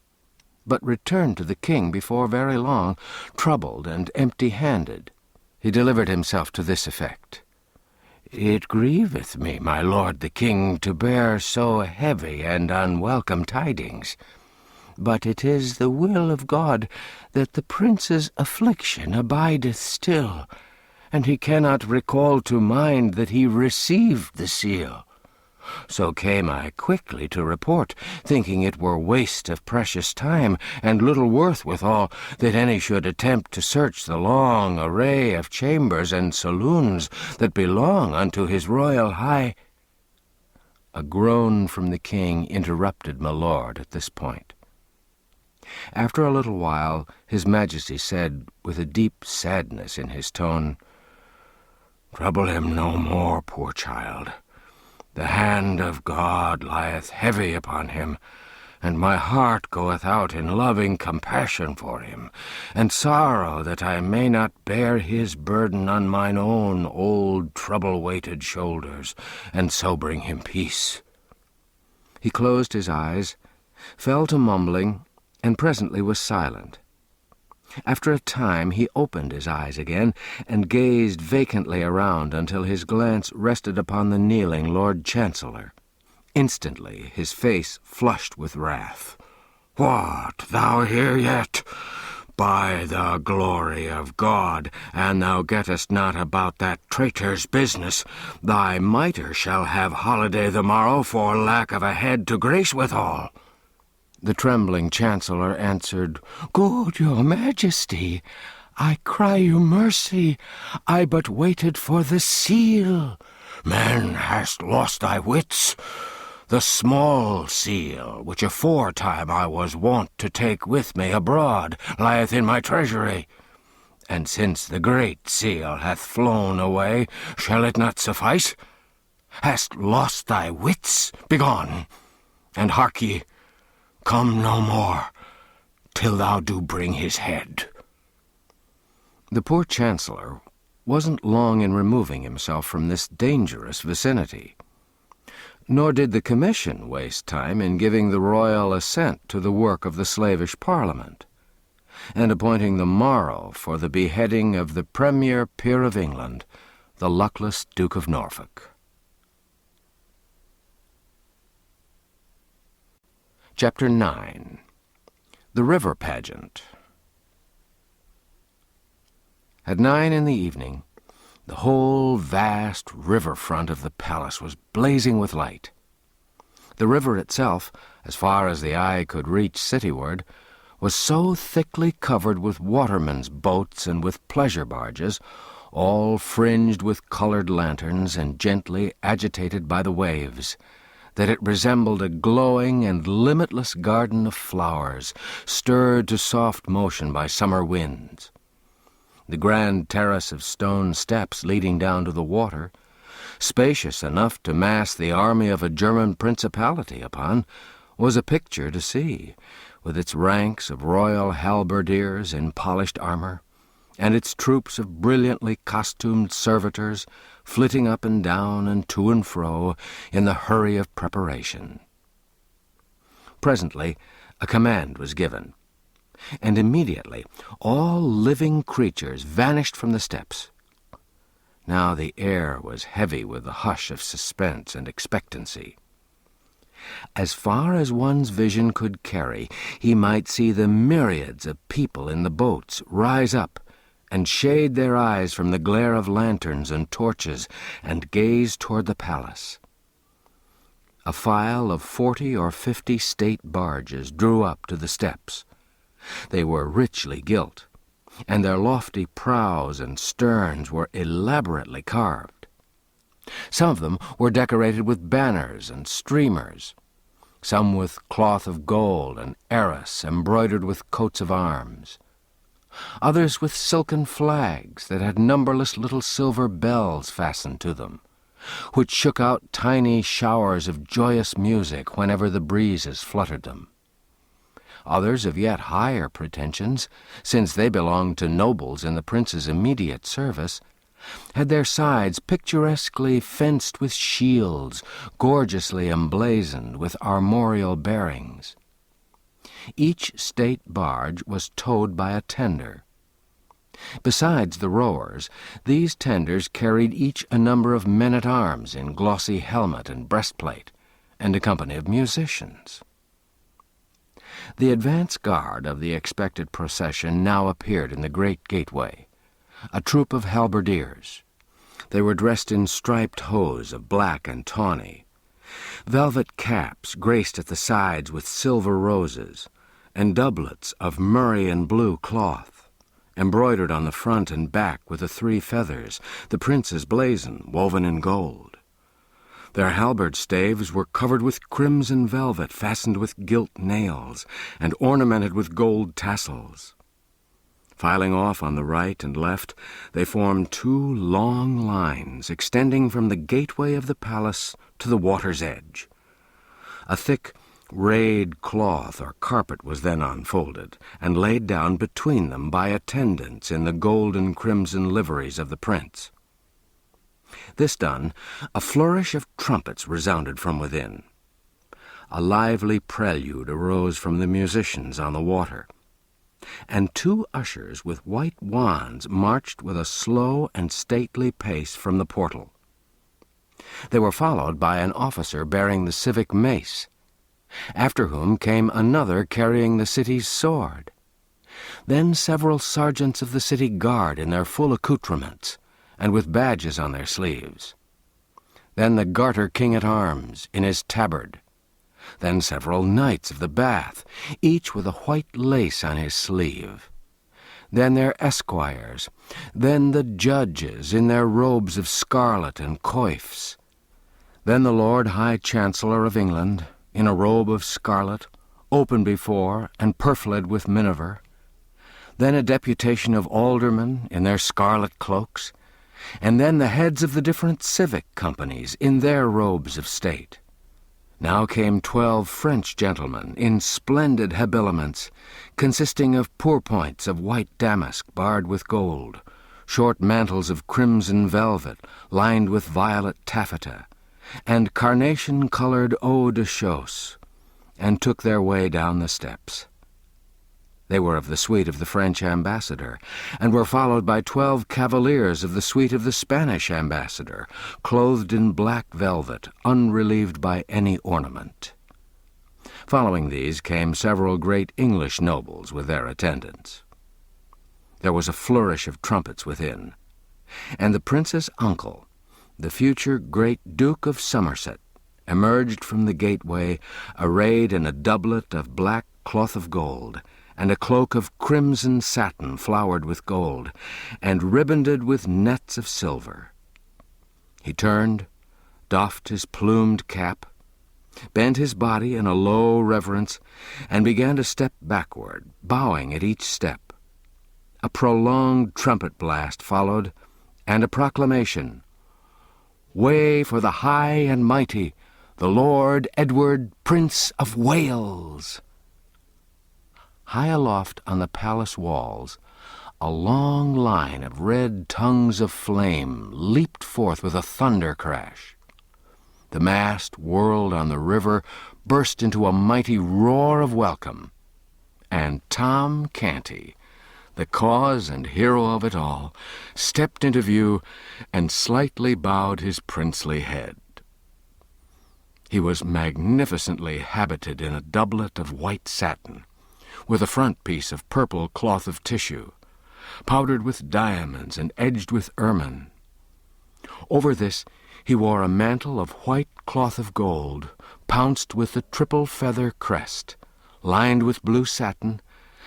A: but returned to the king before very long, troubled and empty-handed. He delivered himself to this effect: "It grieveth me, my lord the king, to bear so heavy and unwelcome tidings. But it is the will of God that the prince's affliction abideth still, and he cannot recall to mind that he received the seal. So came I quickly to report, thinking it were waste of precious time, and little worth withal, that any should attempt to search the long array of chambers and saloons that belong unto his royal high—" A groan from the king interrupted my lord at this point. After a little while, his majesty said, with a deep sadness in his tone, "Trouble him no more, poor child. The hand of God lieth heavy upon him, and my heart goeth out in loving compassion for him, and sorrow that I may not bear his burden on mine own old trouble-weighted shoulders, and so bring him peace." He closed his eyes, fell to mumbling, and presently was silent. After a time he opened his eyes again, and gazed vacantly around until his glance rested upon the kneeling Lord Chancellor. Instantly his face flushed with wrath. "What, thou here yet? By the glory of God, an thou gettest not about that traitor's business, thy mitre shall have holiday the morrow for lack of a head to grace withal." The trembling chancellor answered, "Good your majesty, I cry you mercy. I but waited for the seal." "Man, hast lost thy wits? The small seal, which aforetime I was wont to take with me abroad, lieth in my treasury. And since the great seal hath flown away, shall it not suffice? Hast lost thy wits? Begone, and hark ye, come no more, till thou do bring his head." The poor chancellor wasn't long in removing himself from this dangerous vicinity. Nor did the commission waste time in giving the royal assent to the work of the slavish parliament, and appointing the morrow for the beheading of the premier peer of England, the luckless Duke of Norfolk. Chapter 9. The River Pageant. At 9 in the evening, the whole vast river-front of the palace was blazing with light. The river itself, as far as the eye could reach cityward, was so thickly covered with watermen's boats and with pleasure barges, all fringed with colored lanterns and gently agitated by the waves, that it resembled a glowing and limitless garden of flowers, stirred to soft motion by summer winds. The grand terrace of stone steps leading down to the water, spacious enough to mass the army of a German principality upon, was a picture to see, with its ranks of royal halberdiers in polished armor, and its troops of brilliantly costumed servitors flitting up and down and to and fro in the hurry of preparation. Presently a command was given. and immediately all living creatures vanished from the steps. Now the air was heavy with the hush of suspense and expectancy. As far as one's vision could carry, he might see the myriads of people in the boats rise up and shade their eyes from the glare of lanterns and torches and gaze toward the palace. A file of 40 or 50 state barges drew up to the steps. They were richly gilt, and their lofty prows and sterns were elaborately carved. Some of them were decorated with banners and streamers, some with cloth of gold and arras embroidered with coats of arms, others with silken flags that had numberless little silver bells fastened to them, which shook out tiny showers of joyous music whenever the breezes fluttered them. Others of yet higher pretensions, since they belonged to nobles in the prince's immediate service, had their sides picturesquely fenced with shields, gorgeously emblazoned with armorial bearings. Each state barge was towed by a tender. Besides the rowers, these tenders carried each a number of men-at-arms in glossy helmet and breastplate, and a company of musicians. The advance guard of the expected procession now appeared in the great gateway, a troop of halberdiers. They were dressed in striped hose of black and tawny. Velvet caps graced at the sides with silver roses, and doublets of murrey and blue cloth, embroidered on the front and back with the 3 feathers, the prince's blazon, woven in gold. Their halberd staves were covered with crimson velvet fastened with gilt nails and ornamented with gold tassels. Filing off on the right and left, they formed 2 long lines extending from the gateway of the palace to the water's edge. A thick, rayed cloth or carpet was then unfolded and laid down between them by attendants in the gold and crimson liveries of the prince. This done, a flourish of trumpets resounded from within. A lively prelude arose from the musicians on the water, and 2 ushers with white wands marched with a slow and stately pace from the portal. They were followed by an officer bearing the civic mace, after whom came another carrying the city's sword, then several sergeants of the city guard in their full accoutrements, and with badges on their sleeves, then the Garter King-at-Arms in his tabard, then several knights of the Bath, each with a white lace on his sleeve, then their esquires, then the judges in their robes of scarlet and coifs, then the Lord High Chancellor of England, in a robe of scarlet, open before and purfled with miniver, then a deputation of aldermen in their scarlet cloaks, and then the heads of the different civic companies in their robes of state. Now came 12 French gentlemen in splendid habiliments, consisting of pourpoints of white damask barred with gold, short mantles of crimson velvet lined with violet taffeta, and carnation-colored eau de chausse, and took their way down the steps. They were of the suite of the French ambassador, and were followed by 12 cavaliers of the suite of the Spanish ambassador, clothed in black velvet, unrelieved by any ornament. Following these came several great English nobles with their attendants. There was a flourish of trumpets within, and the prince's uncle, the future great Duke of Somerset, emerged from the gateway, arrayed in a doublet of black cloth of gold, and a cloak of crimson satin flowered with gold, and ribbonded with nets of silver. He turned, doffed his plumed cap, bent his body in a low reverence, and began to step backward, bowing at each step. A prolonged trumpet blast followed, and a proclamation, "Way for the high and mighty, the Lord Edward, Prince of Wales." High aloft on the palace walls, a long line of red tongues of flame leaped forth with a thunder crash. The mast whirled on the river, burst into a mighty roar of welcome, and Tom Canty, the cause and hero of it all, stepped into view and slightly bowed his princely head. He was magnificently habited in a doublet of white satin, with a front piece of purple cloth of tissue, powdered with diamonds and edged with ermine. Over this he wore a mantle of white cloth of gold, pounced with the triple feather crest, lined with blue satin,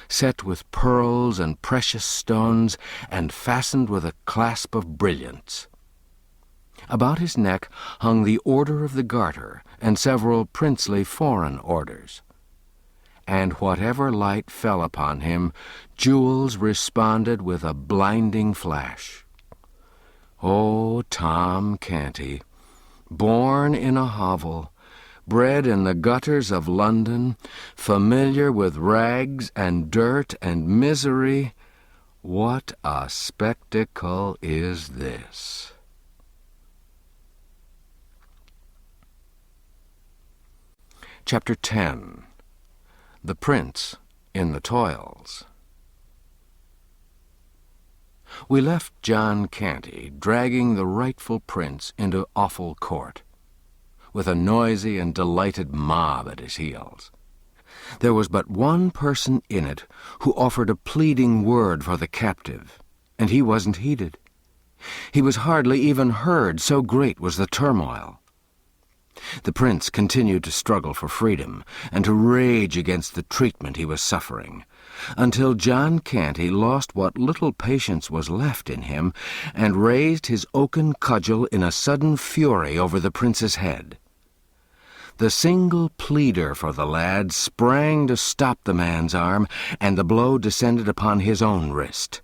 A: set with pearls and precious stones, and fastened with a clasp of brilliants. About his neck hung the Order of the Garter and several princely foreign orders. And whatever light fell upon him, jewels responded with a blinding flash. Oh, Tom Canty, born in a hovel, bred in the gutters of London, familiar with rags and dirt and misery, what a spectacle is this! Chapter 10. The Prince in the Toils. We left John Canty dragging the rightful prince into awful court, with a noisy and delighted mob at his heels. There was but one person in it who offered a pleading word for the captive, and he wasn't heeded. He was hardly even heard, so great was the turmoil. The prince continued to struggle for freedom and to rage against the treatment he was suffering, until John Canty lost what little patience was left in him and raised his oaken cudgel in a sudden fury over the prince's head. The single pleader for the lad sprang to stop the man's arm, and the blow descended upon his own wrist.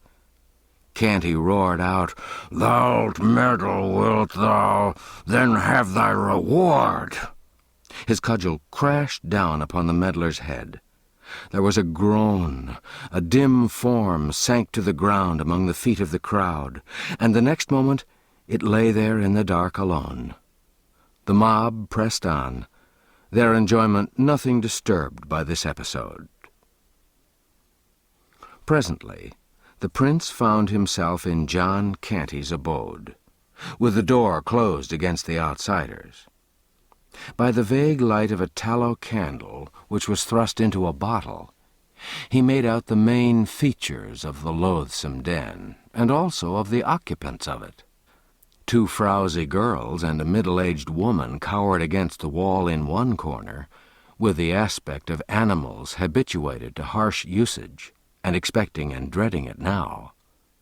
A: Canty roared out, "Thou'lt meddle, wilt thou? Then have thy reward!" His cudgel crashed down upon the meddler's head. There was a groan, a dim form sank to the ground among the feet of the crowd, and the next moment it lay there in the dark alone. The mob pressed on, their enjoyment nothing disturbed by this episode. Presently, the prince found himself in John Canty's abode, with the door closed against the outsiders. By the vague light of a tallow candle, which was thrust into a bottle, he made out the main features of the loathsome den, and also of the occupants of it. 2 frowsy girls and a middle-aged woman cowered against the wall in one corner, with the aspect of animals habituated to harsh usage, and expecting and dreading it now.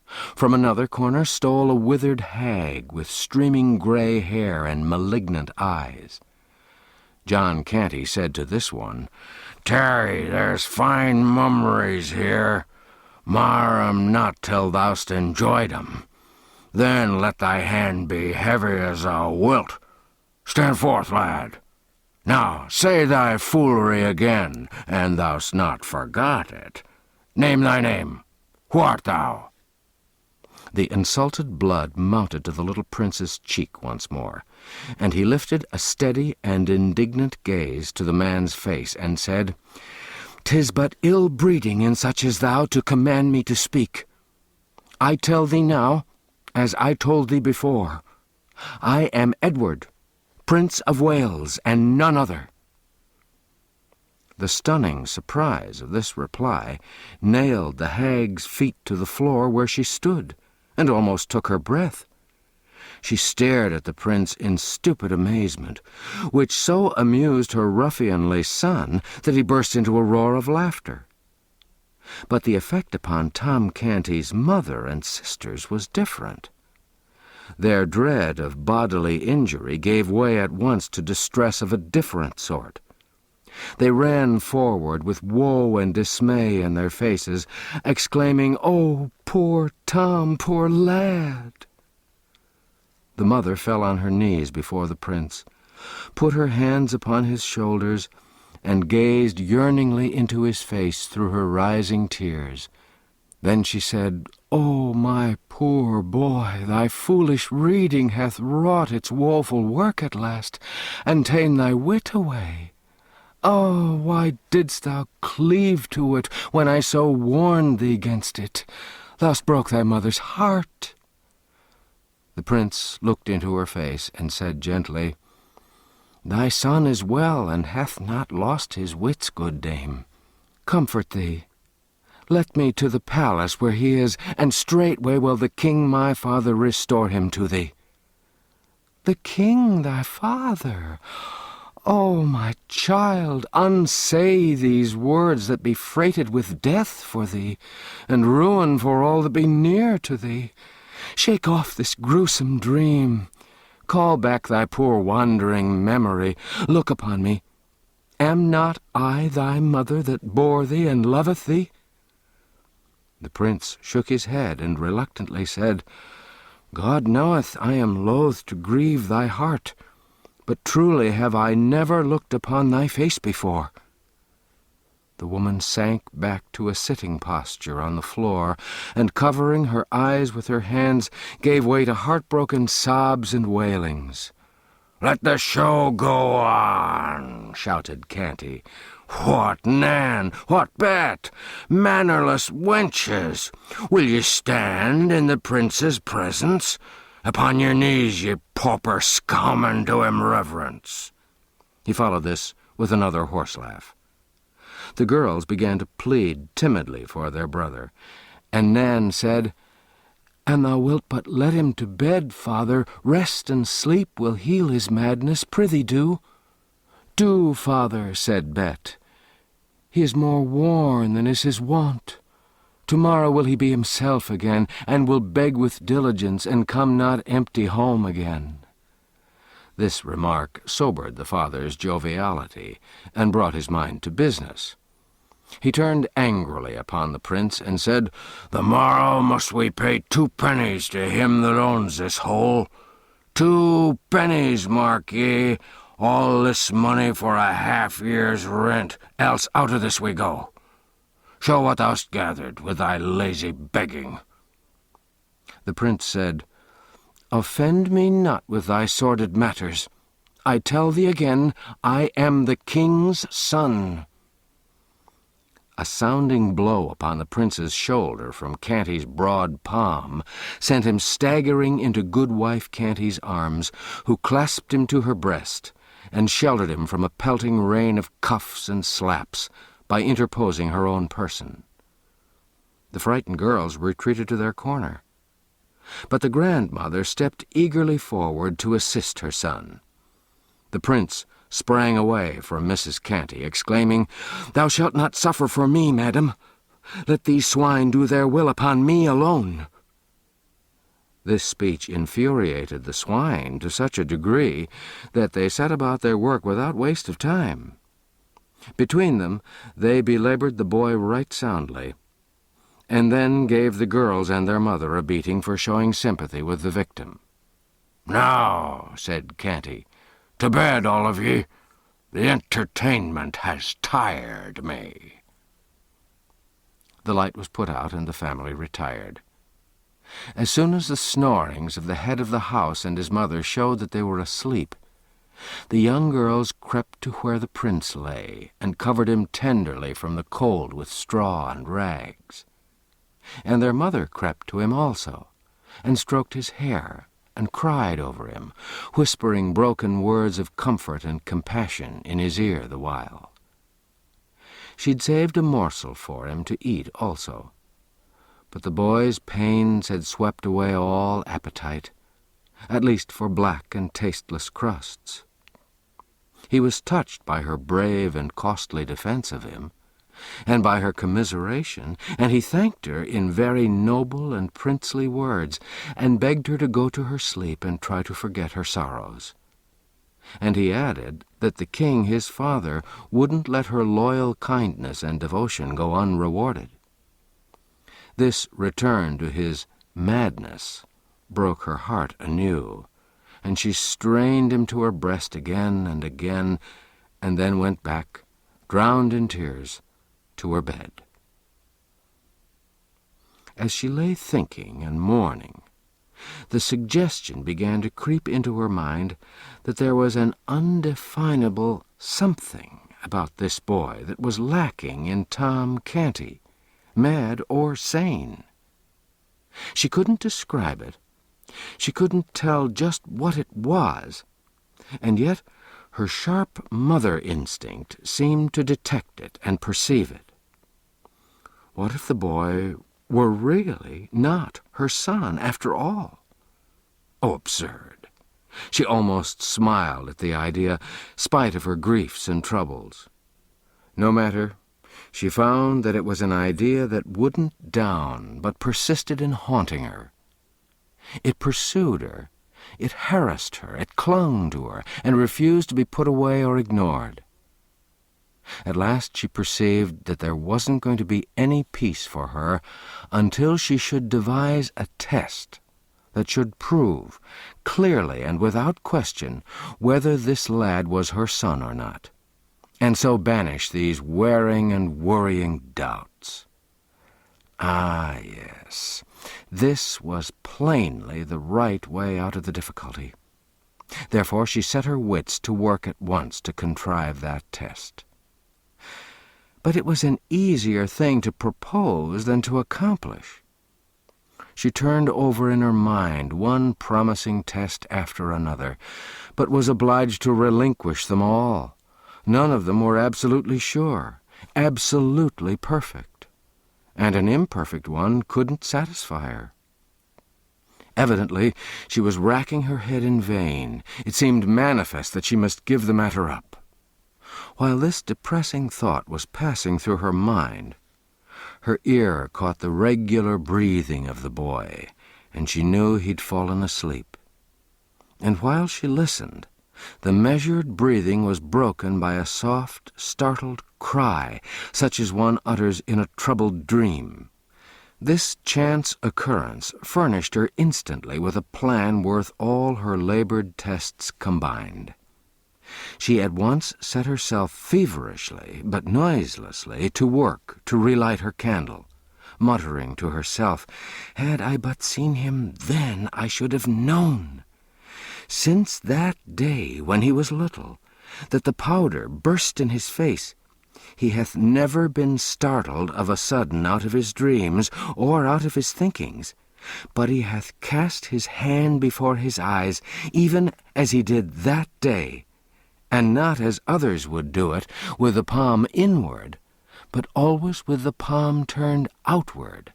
A: From another corner stole a withered hag with streaming gray hair and malignant eyes. John Canty said to this one, "Tarry, there's fine mummeries here. Mar 'em not till thou'st enjoyed 'em. Then let thy hand be heavy as thou wilt. Stand forth, lad. Now say thy foolery again, and thou'st not forgot it. Name thy name. Who art thou?" The insulted blood mounted to the little prince's cheek once more, and he lifted a steady and indignant gaze to the man's face, and said, "'Tis but ill-breeding in such as thou to command me to speak. I tell thee now, as I told thee before, I am Edward, Prince of Wales, and none other." The stunning surprise of this reply nailed the hag's feet to the floor where she stood, and almost took her breath. She stared at the prince in stupid amazement, which so amused her ruffianly son that he burst into a roar of laughter. But the effect upon Tom Canty's mother and sisters was different. Their dread of bodily injury gave way at once to distress of a different sort. They ran forward with woe and dismay in their faces, exclaiming, "Oh, poor Tom, poor lad!" The mother fell on her knees before the prince, put her hands upon his shoulders, and gazed yearningly into his face through her rising tears. Then she said, "Oh, my poor boy, thy foolish reading hath wrought its woeful work at last, and ta'en thy wit away. Oh, why didst thou cleave to it when I so warned thee 'gainst it? Thou'st broke thy mother's heart. The prince looked into her face and said gently, Thy son is well, and hath not lost his wits, good dame. Comfort thee. Let me to the palace where he is, and straightway will the king my father restore him to thee. The king thy father? O my child, unsay these words that be freighted with death for thee, and ruin for all that be near to thee. Shake off this gruesome dream. Call back thy poor wandering memory. Look upon me. Am not I thy mother that bore thee and loveth thee? The prince shook his head and reluctantly said, God knoweth I am loath to grieve thy heart, but truly have I never looked upon thy face before. The woman sank back to a sitting posture on the floor, and covering her eyes with her hands, gave way to heartbroken sobs and wailings. Let the show go on, shouted Canty. What, Nan? What bet? Mannerless wenches! Will ye stand in the prince's presence? Upon your knees, ye pauper scum, and do him reverence. He followed this with another horse laugh. The girls began to plead timidly for their brother, and Nan said, An thou wilt but let him to bed, father, rest and sleep will heal his madness, prithee do. Do, father, said Bet. He is more worn than is his wont. Tomorrow will he be himself again, and will beg with diligence, and come not empty home again. This remark sobered the father's joviality, and brought his mind to business. He turned angrily upon the prince, and said, The morrow must we pay 2 pennies to him that owns this hole. 2 pennies, mark ye, all this money for a half-year's rent, else out of this we go. Show what thou'st gathered with thy lazy begging. The prince said, Offend me not with thy sordid matters. I tell thee again, I am the king's son. A sounding blow upon the prince's shoulder from Canty's broad palm sent him staggering into Goodwife Canty's arms, who clasped him to her breast and sheltered him from a pelting rain of cuffs and slaps by interposing her own person. The frightened girls retreated to their corner, but the grandmother stepped eagerly forward to assist her son. The prince sprang away from Mrs. Canty, exclaiming, Thou shalt not suffer for me, madam. Let these swine do their will upon me alone. This speech infuriated the swine to such a degree that they set about their work without waste of time. Between them they belabored the boy right soundly, and then gave the girls and their mother a beating for showing sympathy with the victim. Now, said Canty, to bed, all of ye. The entertainment has tired me. The light was put out, and the family retired. As soon as the snorings of the head of the house and his mother showed that they were asleep, the young girls crept to where the prince lay, and covered him tenderly from the cold with straw and rags. And their mother crept to him also, and stroked his hair, and cried over him, whispering broken words of comfort and compassion in his ear the while. She'd saved a morsel for him to eat also, but the boy's pains had swept away all appetite, at least for black and tasteless crusts. He was touched by her brave and costly defense of him, and by her commiseration, and he thanked her in very noble and princely words, and begged her to go to her sleep and try to forget her sorrows. And he added that the king, his father, wouldn't let her loyal kindness and devotion go unrewarded. This return to his madness broke her heart anew, and she strained him to her breast again and again, and then went back, drowned in tears, to her bed. As she lay thinking and mourning, the suggestion began to creep into her mind that there was an undefinable something about this boy that was lacking in Tom Canty, mad or sane? She couldn't describe it. She couldn't tell just what it was, and yet her sharp mother instinct seemed to detect it and perceive it. What if the boy were really not her son after all? Oh, absurd! She almost smiled at the idea, spite of her griefs and troubles. No matter, she found that it was an idea that wouldn't down, but persisted in haunting her. It pursued her, it harassed her, it clung to her, and refused to be put away or ignored. At last she perceived that there wasn't going to be any peace for her until she should devise a test that should prove, clearly and without question, whether this lad was her son or not, and so banish these wearing and worrying doubts. Ah, yes, this was plainly the right way out of the difficulty. Therefore she set her wits to work at once to contrive that test. But it was an easier thing to propose than to accomplish. She turned over in her mind one promising test after another, but was obliged to relinquish them all. None of them were absolutely sure, absolutely perfect, and an imperfect one couldn't satisfy her. Evidently, she was racking her head in vain. It seemed manifest that she must give the matter up. While this depressing thought was passing through her mind, her ear caught the regular breathing of the boy, and she knew he'd fallen asleep. And while she listened, the measured breathing was broken by a soft, startled cry, such as one utters in a troubled dream. This chance occurrence furnished her instantly with a plan worth all her labored tests combined. She at once set herself feverishly, but noiselessly, to work to relight her candle, muttering to herself, "Had I but seen him then, I should have known. Since that day, when he was little, that the powder burst in his face, he hath never been startled of a sudden out of his dreams, or out of his thinkings, but he hath cast his hand before his eyes, even as he did that day, and not as others would do it, with the palm inward, but always with the palm turned outward.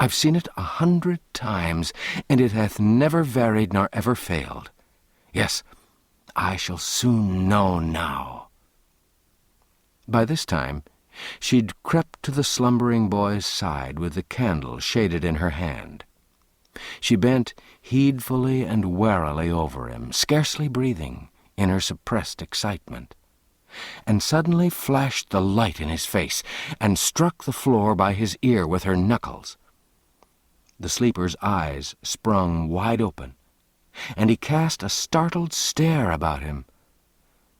A: I've seen it 100 times, and it hath never varied nor ever failed. Yes, I shall soon know now." By this time, she'd crept to the slumbering boy's side with the candle shaded in her hand. She bent heedfully and warily over him, scarcely breathing, in her suppressed excitement, and suddenly flashed the light in his face, and struck the floor by his ear with her knuckles. The sleeper's eyes sprung wide open, and he cast a startled stare about him,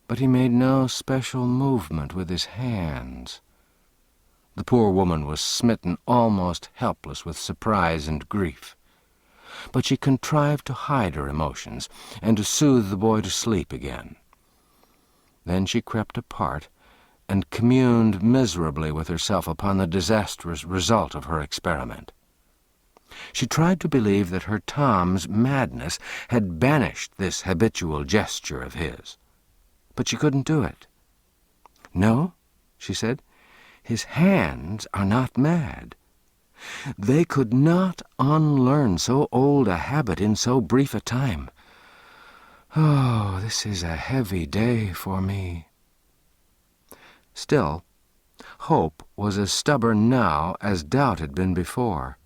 A: but he made no special movement with his hands. The poor woman was smitten almost helpless with surprise and grief, but she contrived to hide her emotions and to soothe the boy to sleep again. Then she crept apart and communed miserably with herself upon the disastrous result of her experiment. She tried to believe that her Tom's madness had banished this habitual gesture of his, but she couldn't do it. "No," she said, "his hands are not mad. They could not unlearn so old a habit in so brief a time. Oh, this is a heavy day for me." Still, hope was as stubborn now as doubt had been before.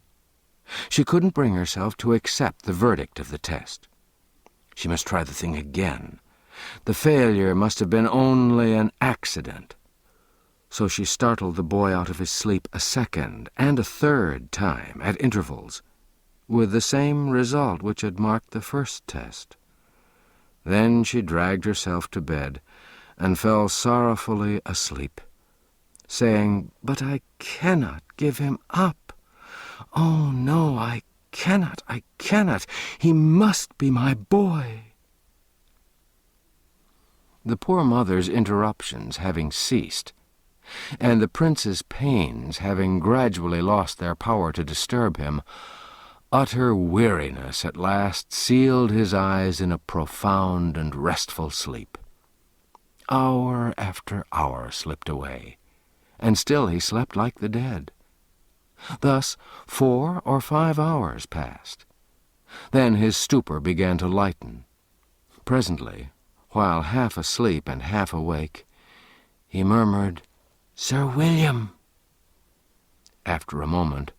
A: She couldn't bring herself to accept the verdict of the test. She must try the thing again. The failure must have been only an accident. So she startled the boy out of his sleep a second and a third time at intervals, with the same result which had marked the first test. Then she dragged herself to bed and fell sorrowfully asleep, saying, "But I cannot give him up. Oh, no, I cannot. He must be my boy." The poor mother's interruptions having ceased, and the prince's pains having gradually lost their power to disturb him, utter weariness at last sealed his eyes in a profound and restful sleep. Hour after hour slipped away, and still he slept like the dead. Thus 4 or 5 hours passed. Then his stupor began to lighten. Presently, while half asleep and half awake, he murmured, "Sir William." After a moment,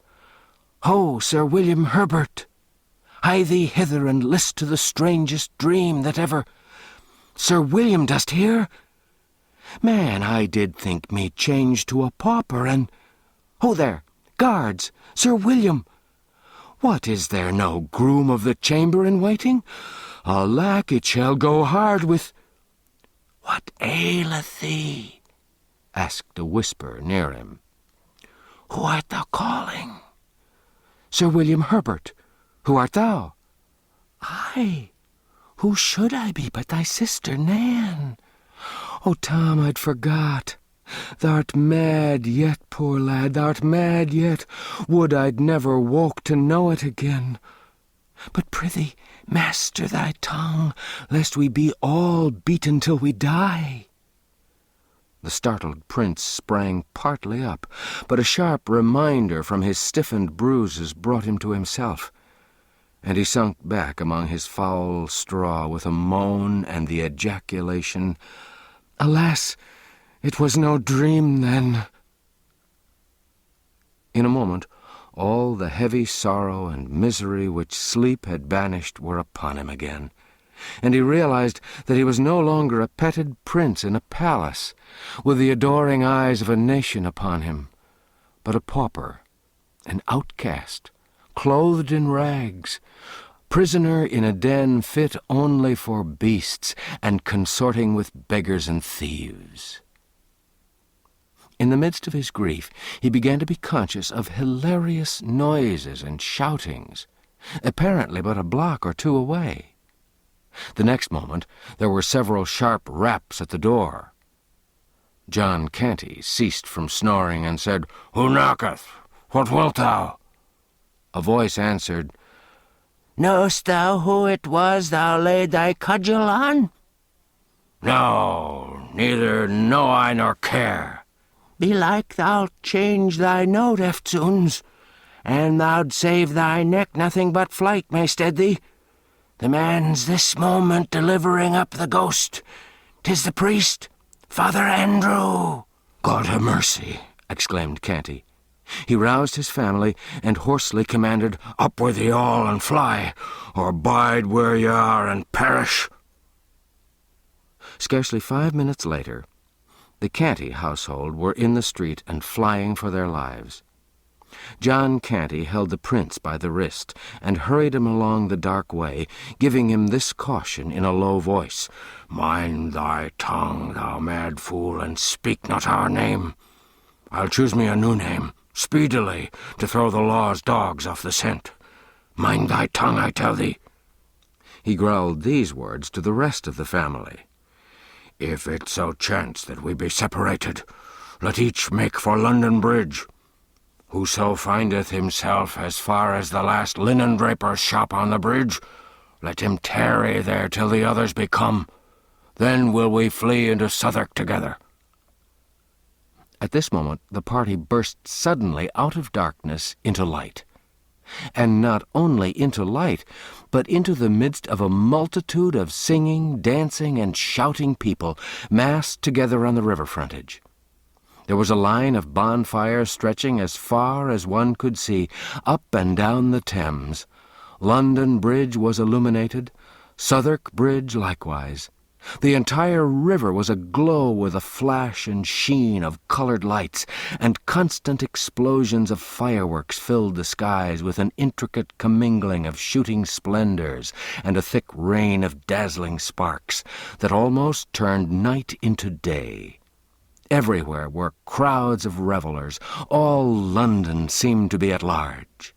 A: "Ho, Sir William Herbert! Hie thee hither and list to the strangest dream that ever— Sir William, dost hear? Man, I did think me changed to a pauper, and— Ho there, guards, Sir William! What, is there no groom of the chamber in waiting? Alack, it shall go hard with— What aileth thee? Asked a whisper near him. Who art thou calling? Sir William Herbert. Who art thou? I. Who should I be but thy sister Nan? Oh, Tom, I'd forgot. Thou'rt mad yet, poor lad, thou'rt mad yet. Would I'd never woke to know it again. But prithee, master thy tongue, lest we be all beaten till we die. The startled prince sprang partly up, but a sharp reminder from his stiffened bruises brought him to himself, and he sunk back among his foul straw with a moan and the ejaculation, "Alas, it was no dream, then." In a moment, all the heavy sorrow and misery which sleep had banished were upon him again, and he realized that he was no longer a petted prince in a palace, with the adoring eyes of a nation upon him, but a pauper, an outcast, clothed in rags, prisoner in a den fit only for beasts, and consorting with beggars and thieves. In the midst of his grief, he began to be conscious of hilarious noises and shoutings, apparently but a block or two away. The next moment there were several sharp raps at the door. John Canty ceased from snoring and said, "Who knocketh? What wilt thou?" A voice answered, "Know'st thou who it was thou laid thy cudgel on?" "No, neither know I nor care." "Belike thou'lt change thy note eftsoons, and thou'd save thy neck nothing but flight may stead thee. The man's this moment delivering up the ghost. 'Tis the priest, Father Andrew." "God have mercy," exclaimed Canty. He roused his family and hoarsely commanded, "Up with ye all and fly, or bide where ye are and perish." Scarcely 5 minutes later, the Canty household were in the street and flying for their lives. John Canty held the prince by the wrist and hurried him along the dark way, giving him this caution in a low voice, "Mind thy tongue, thou mad fool, and speak not our name. I'll choose me a new name, speedily, to throw the law's dogs off the scent. Mind thy tongue, I tell thee." He growled these words to the rest of the family. "If it so chance that we be separated, let each make for London Bridge. Whoso findeth himself as far as the last linen-draper's shop on the bridge, let him tarry there till the others be come. Then will we flee into Southwark together." At this moment the party burst suddenly out of darkness into light, and not only into light, but into the midst of a multitude of singing, dancing, and shouting people massed together on the river frontage. There was a line of bonfires stretching as far as one could see, up and down the Thames. London Bridge was illuminated, Southwark Bridge likewise. The entire river was aglow with a flash and sheen of colored lights, and constant explosions of fireworks filled the skies with an intricate commingling of shooting splendors and a thick rain of dazzling sparks that almost turned night into day. Everywhere were crowds of revelers. All London seemed to be at large.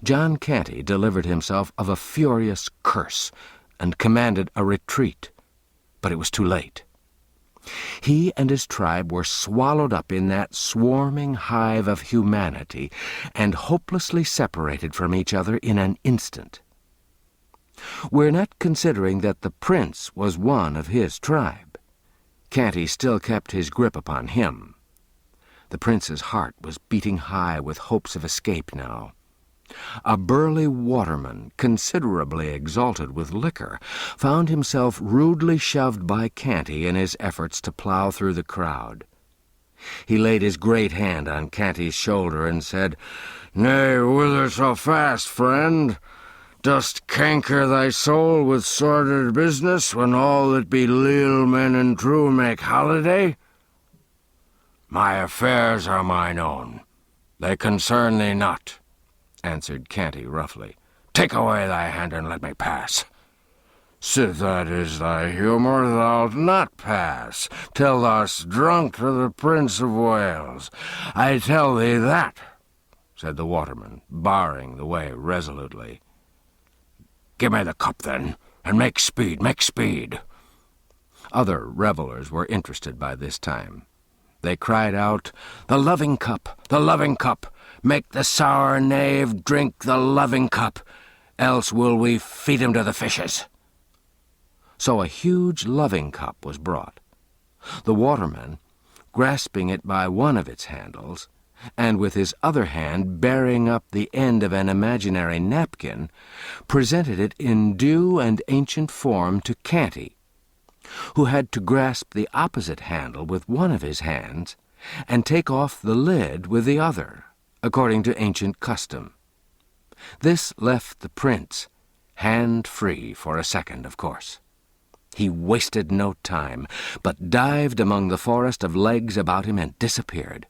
A: John Canty delivered himself of a furious curse and commanded a retreat. but it was too late. He and his tribe were swallowed up in that swarming hive of humanity and hopelessly separated from each other in an instant. We're not considering that the prince was one of his tribe. Canty still kept his grip upon him. The prince's heart was beating high with hopes of escape now. A burly waterman, considerably exalted with liquor, found himself rudely shoved by Canty in his efforts to plow through the crowd. He laid his great hand on Canty's shoulder and said, "Nay, whither so fast, friend? Dost canker thy soul with sordid business, when all that be leal men and true make holiday? My affairs are mine own. They concern thee not," answered Canty roughly. "Take away thy hand and let me pass." "Sith that is thy humour, thou'lt not pass, till thou'st drunk to the Prince of Wales. I tell thee that," said the waterman, barring the way resolutely. "Give me the cup, then, and make speed, make speed." Other revellers were interested by this time. They cried out, "The loving cup, the loving cup! Make the sour knave drink the loving cup, else will we feed him to the fishes." So a huge loving cup was brought. The waterman, grasping it by one of its handles, and with his other hand bearing up the end of an imaginary napkin, presented it in due and ancient form to Canty, who had to grasp the opposite handle with one of his hands and take off the lid with the other, according to ancient custom. This left the prince hand-free for a second, of course. He wasted no time, but dived among the forest of legs about him and disappeared.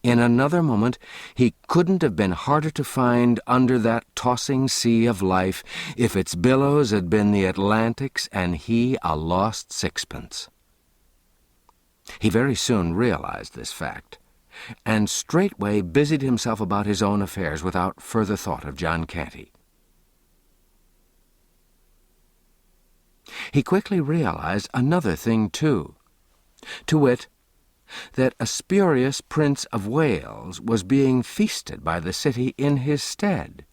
A: In another moment he couldn't have been harder to find under that tossing sea of life if its billows had been the Atlantic's and he a lost sixpence. He very soon realized this fact, and straightway busied himself about his own affairs without further thought of John Canty. He quickly realized another thing, too, to wit, that a spurious Prince of Wales was being feasted by the city in his stead.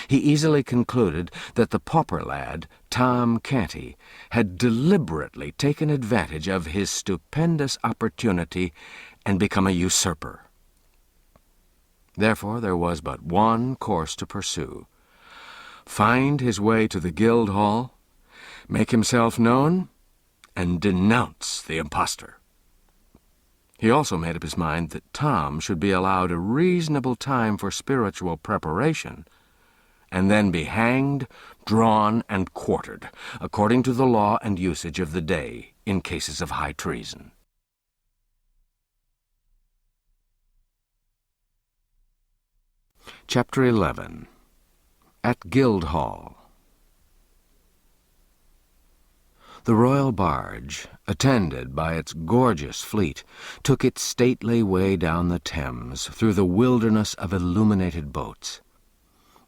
A: He easily concluded that the pauper lad, Tom Canty, had deliberately taken advantage of his stupendous opportunity and become a usurper. Therefore there was but one course to pursue: find his way to the Guildhall, make himself known, and denounce the impostor. He also made up his mind that Tom should be allowed a reasonable time for spiritual preparation, and then be hanged, drawn, and quartered, according to the law and usage of the day, in cases of high treason. Chapter 11. At Guildhall. The royal barge, attended by its gorgeous fleet, took its stately way down the Thames through the wilderness of illuminated boats.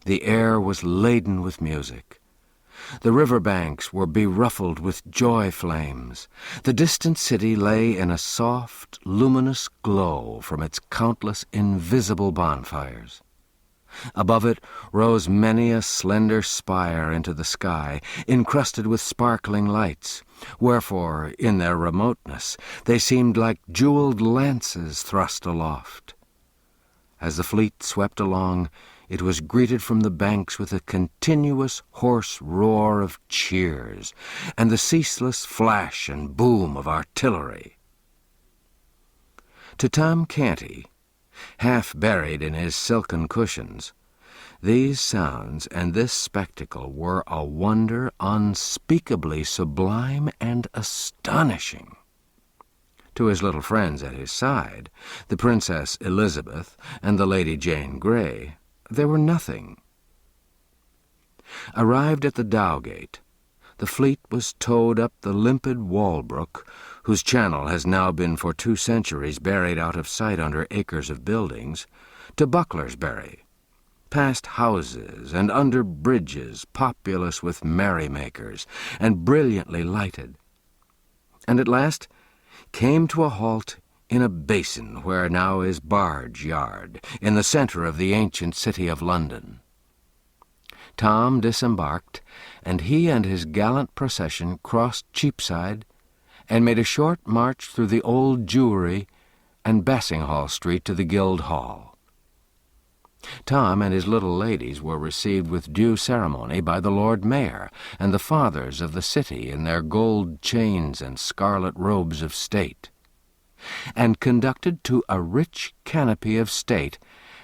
A: The air was laden with music. The river banks were beruffled with joy flames. The distant city lay in a soft, luminous glow from its countless invisible bonfires. Above it rose many a slender spire into the sky, encrusted with sparkling lights, wherefore, in their remoteness, they seemed like jeweled lances thrust aloft. As the fleet swept along, it was greeted from the banks with a continuous hoarse roar of cheers, and the ceaseless flash and boom of artillery. To Tom Canty, half buried in his silken cushions, these sounds and this spectacle were a wonder unspeakably sublime and astonishing. To his little friends at his side, the Princess Elizabeth and the Lady Jane Grey, they were nothing. Arrived at the Dowgate, the fleet was towed up the limpid Walbrook, whose channel has now been for 2 centuries buried out of sight under acres of buildings, to Bucklersbury, past houses and under bridges populous with merrymakers and brilliantly lighted, and at last came to a halt in a basin where now is Barge Yard, in the center of the ancient city of London. Tom disembarked, and he and his gallant procession crossed Cheapside and made a short march through the Old Jewry and Bassinghall Street to the Guildhall. Tom and his little ladies were received with due ceremony by the Lord Mayor and the fathers of the city in their gold chains and scarlet robes of state, and conducted to a rich canopy of state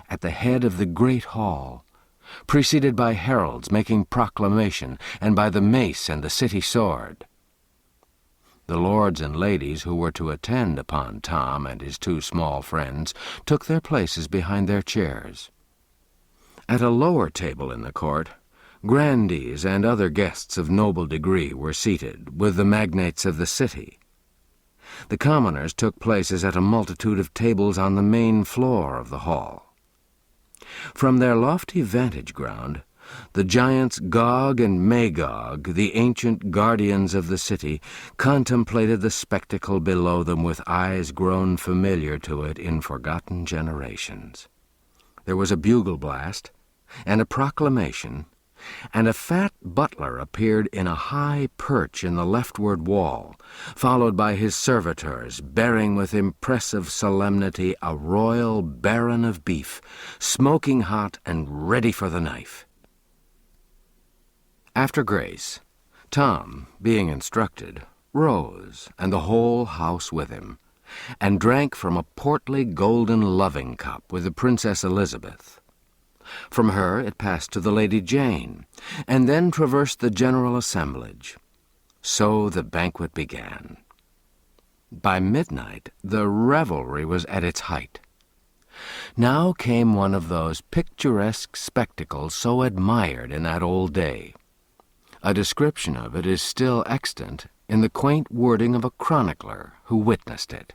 A: at the head of the great hall, preceded by heralds making proclamation and by the mace and the city sword. The lords and ladies who were to attend upon Tom and his two small friends took their places behind their chairs. At a lower table in the court, grandees and other guests of noble degree were seated, with the magnates of the city. The commoners took places at a multitude of tables on the main floor of the hall. From their lofty vantage ground, the giants Gog and Magog, the ancient guardians of the city, contemplated the spectacle below them with eyes grown familiar to it in forgotten generations. There was a bugle blast, and a proclamation, and a fat butler appeared in a high perch in the leftward wall, followed by his servitors, bearing with impressive solemnity a royal baron of beef, smoking hot and ready for the knife. After grace, Tom, being instructed, rose, and the whole house with him, and drank from a portly golden loving cup with the Princess Elizabeth. From her it passed to the Lady Jane, and then traversed the general assemblage. So the banquet began. By midnight the revelry was at its height. Now came one of those picturesque spectacles so admired in that old day. A description of it is still extant in the quaint wording of a chronicler who witnessed it.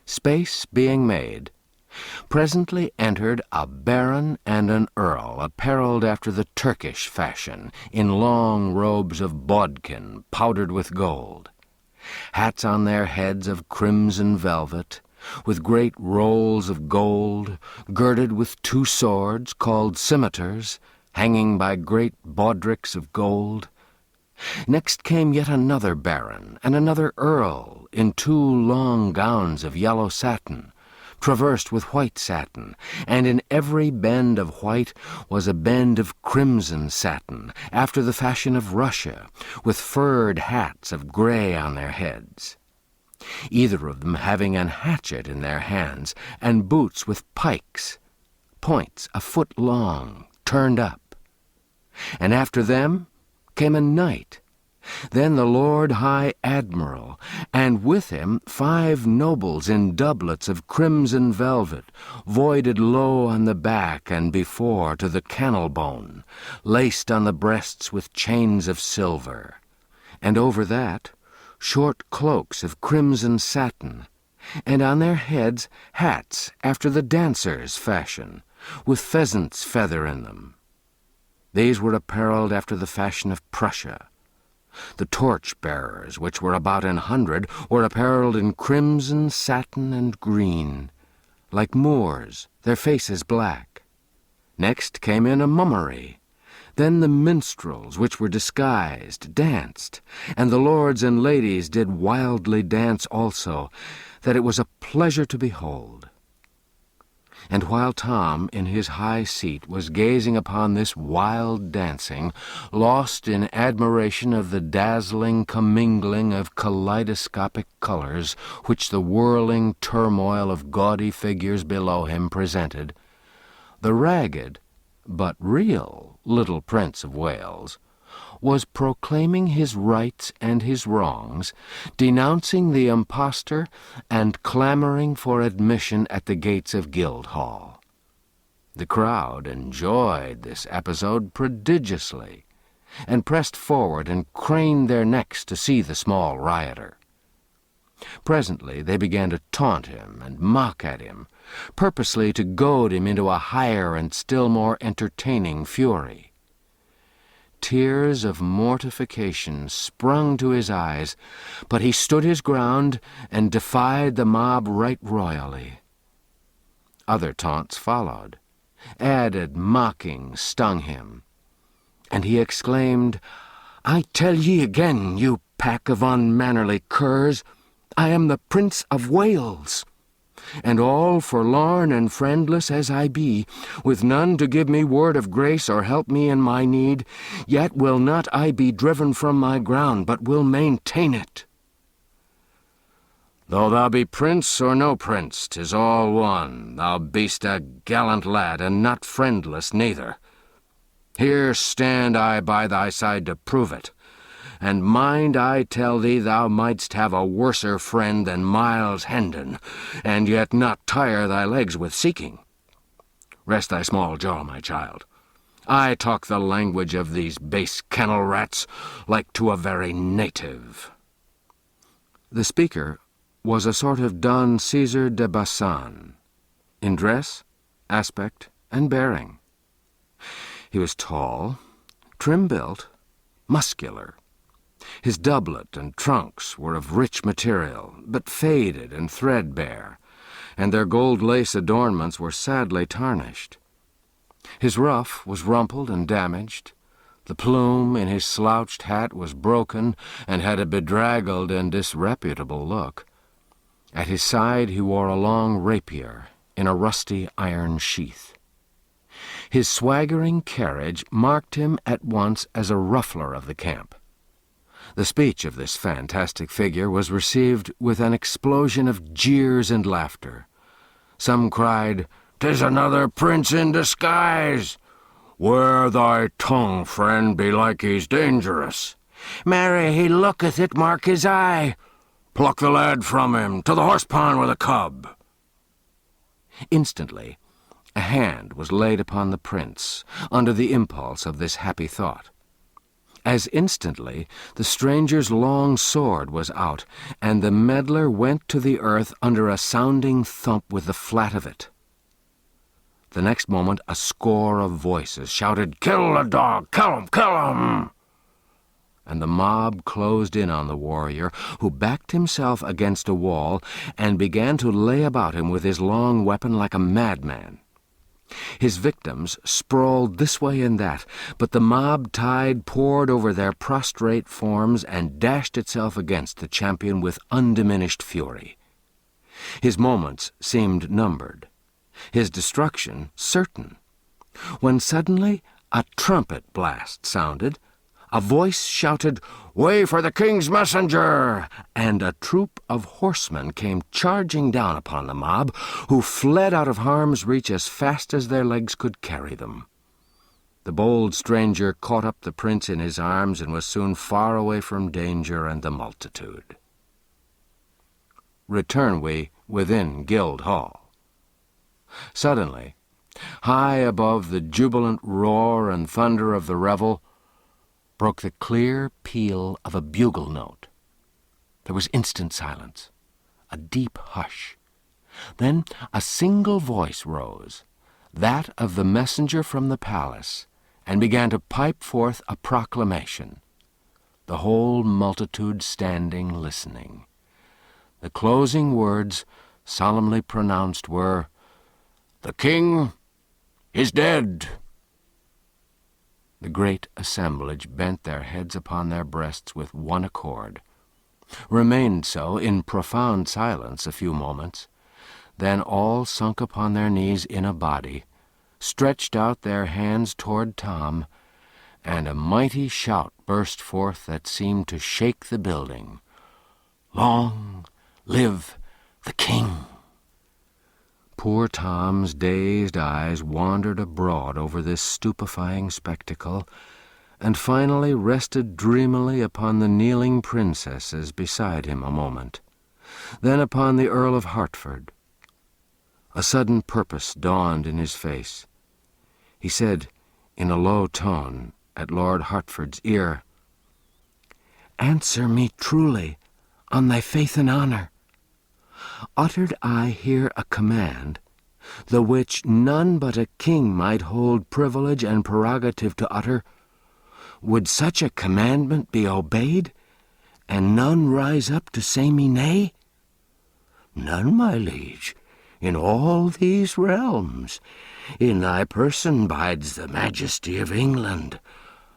A: Space being made, presently entered a baron and an earl, apparelled after the Turkish fashion, in long robes of bodkin powdered with gold, hats on their heads of crimson velvet, with great rolls of gold, girded with two swords called scimitars, hanging by great baldricks of gold. Next came yet another baron and another earl in two long gowns of yellow satin, traversed with white satin, and in every bend of white was a bend of crimson satin, after the fashion of Russia, with furred hats of grey on their heads, either of them having an hatchet in their hands, and boots with pikes, points a foot long, turned up. And after them came a knight, then the Lord High Admiral, and with him 5 nobles in doublets of crimson velvet, voided low on the back and before to the cannel bone, laced on the breasts with chains of silver, and over that short cloaks of crimson satin, and on their heads hats after the dancers' fashion, with pheasant's feather in them. These were apparelled after the fashion of Prussia. The torch-bearers, which were about 100, were apparelled in crimson, satin, and green, like Moors, their faces black. Next came in a mummery. Then the minstrels, which were disguised, danced, and the lords and ladies did wildly dance also, that it was a pleasure to behold. And while Tom, in his high seat, was gazing upon this wild dancing, lost in admiration of the dazzling commingling of kaleidoscopic colors which the whirling turmoil of gaudy figures below him presented, the ragged, but real, little Prince of Wales was proclaiming his rights and his wrongs, denouncing the impostor, and clamoring for admission at the gates of Guildhall. The crowd enjoyed this episode prodigiously, and pressed forward and craned their necks to see the small rioter. Presently they began to taunt him and mock at him, purposely to goad him into a higher and still more entertaining fury. Tears of mortification sprung to his eyes, but he stood his ground and defied the mob right royally. Other taunts followed. Added mocking stung him, and he exclaimed, "I tell ye again, you pack of unmannerly curs, I am the Prince of Wales, and all forlorn and friendless as I be, with none to give me word of grace or help me in my need, yet will not I be driven from my ground, but will maintain it. Though thou be prince or no prince, 'tis all one, thou be'st a gallant lad, and not friendless neither. Here stand I by thy side to prove it, and mind I tell thee thou mightst have a worser friend than Miles Hendon, and yet not tire thy legs with seeking. Rest thy small jaw, my child. I talk the language of these base kennel rats, like to a very native." The speaker was a sort of Don Caesar de Bassan, in dress, aspect, and bearing. He was tall, trim-built, muscular. His doublet and trunks were of rich material, but faded and threadbare, and their gold lace adornments were sadly tarnished. His ruff was rumpled and damaged. The plume in his slouched hat was broken and had a bedraggled and disreputable look. At his side he wore a long rapier in a rusty iron sheath. His swaggering carriage marked him at once as a ruffler of the camp. The speech of this fantastic figure was received with an explosion of jeers and laughter. Some cried, "'Tis another prince in disguise! Wear thy tongue, friend, belike he's dangerous. Marry, he looketh it, mark his eye. Pluck the lad from him, to the horse-pond with a cub." Instantly, a hand was laid upon the prince, under the impulse of this happy thought. As instantly, the stranger's long sword was out, and the meddler went to the earth under a sounding thump with the flat of it. The next moment, a score of voices shouted, "Kill the dog! Kill him! Kill him!" And the mob closed in on the warrior, who backed himself against a wall and began to lay about him with his long weapon like a madman. His victims sprawled this way and that, but the mob tide poured over their prostrate forms and dashed itself against the champion with undiminished fury. His moments seemed numbered, his destruction certain, when suddenly a trumpet blast sounded. A voice shouted, "Way for the king's messenger!" and a troop of horsemen came charging down upon the mob, who fled out of harm's reach as fast as their legs could carry them. The bold stranger caught up the prince in his arms and was soon far away from danger and the multitude. Return we within Guildhall. Suddenly, high above the jubilant roar and thunder of the revel, broke the clear peal of a bugle note. There was instant silence, a deep hush. Then a single voice rose, that of the messenger from the palace, and began to pipe forth a proclamation. The whole multitude standing listening. The closing words, solemnly pronounced, were, "The king is dead." The great assemblage bent their heads upon their breasts with one accord, remained so in profound silence a few moments, then all sunk upon their knees in a body, stretched out their hands toward Tom, and a mighty shout burst forth that seemed to shake the building. "Long live the king!" Poor Tom's dazed eyes wandered abroad over this stupefying spectacle, and finally rested dreamily upon the kneeling princesses beside him a moment, then upon the Earl of Hertford. A sudden purpose dawned in his face. He said, in a low tone, at Lord Hertford's ear, "Answer me truly, on thy faith and honor. uttered I here a command, the which none but a king might hold privilege and prerogative to utter, would such a commandment be obeyed, and none rise up to say me nay? None, my liege, in all these realms. In thy person bides the majesty of England.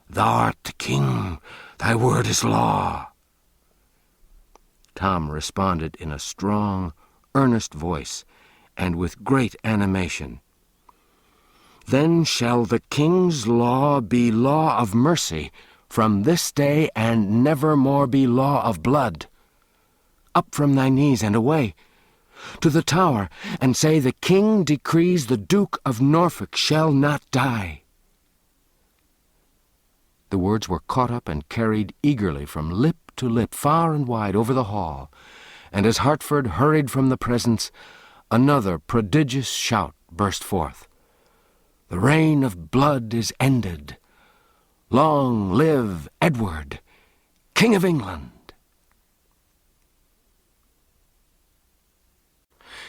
A: Thou art the king, thy word is law. Tom responded in a strong, earnest voice, and with great animation. Then shall the king's law be law of mercy from this day, and never more be law of blood. Up from thy knees and away to the Tower, and say the king decrees the Duke of Norfolk shall not die. The words were caught up and carried eagerly from lip to lip, far and wide over the hall, and as Hertford hurried from the presence, another prodigious shout burst forth. The reign of blood is ended. Long live Edward, King of England!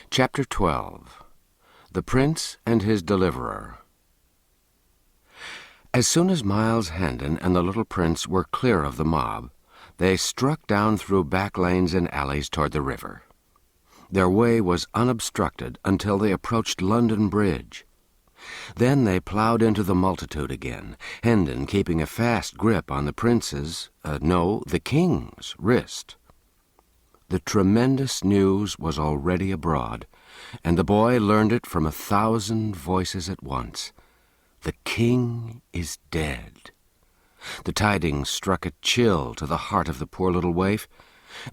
A: Chapter 12. The Prince and His Deliverer. As soon as Miles Hendon and the little prince were clear of the mob, they struck down through back lanes and alleys toward the river. Their way was unobstructed until they approached London Bridge. Then they plowed into the multitude again, Hendon keeping a fast grip on the prince's, the king's, wrist. The tremendous news was already abroad, and the boy learned it from 1,000 voices at once. The king is dead. The tidings struck a chill to the heart of the poor little waif,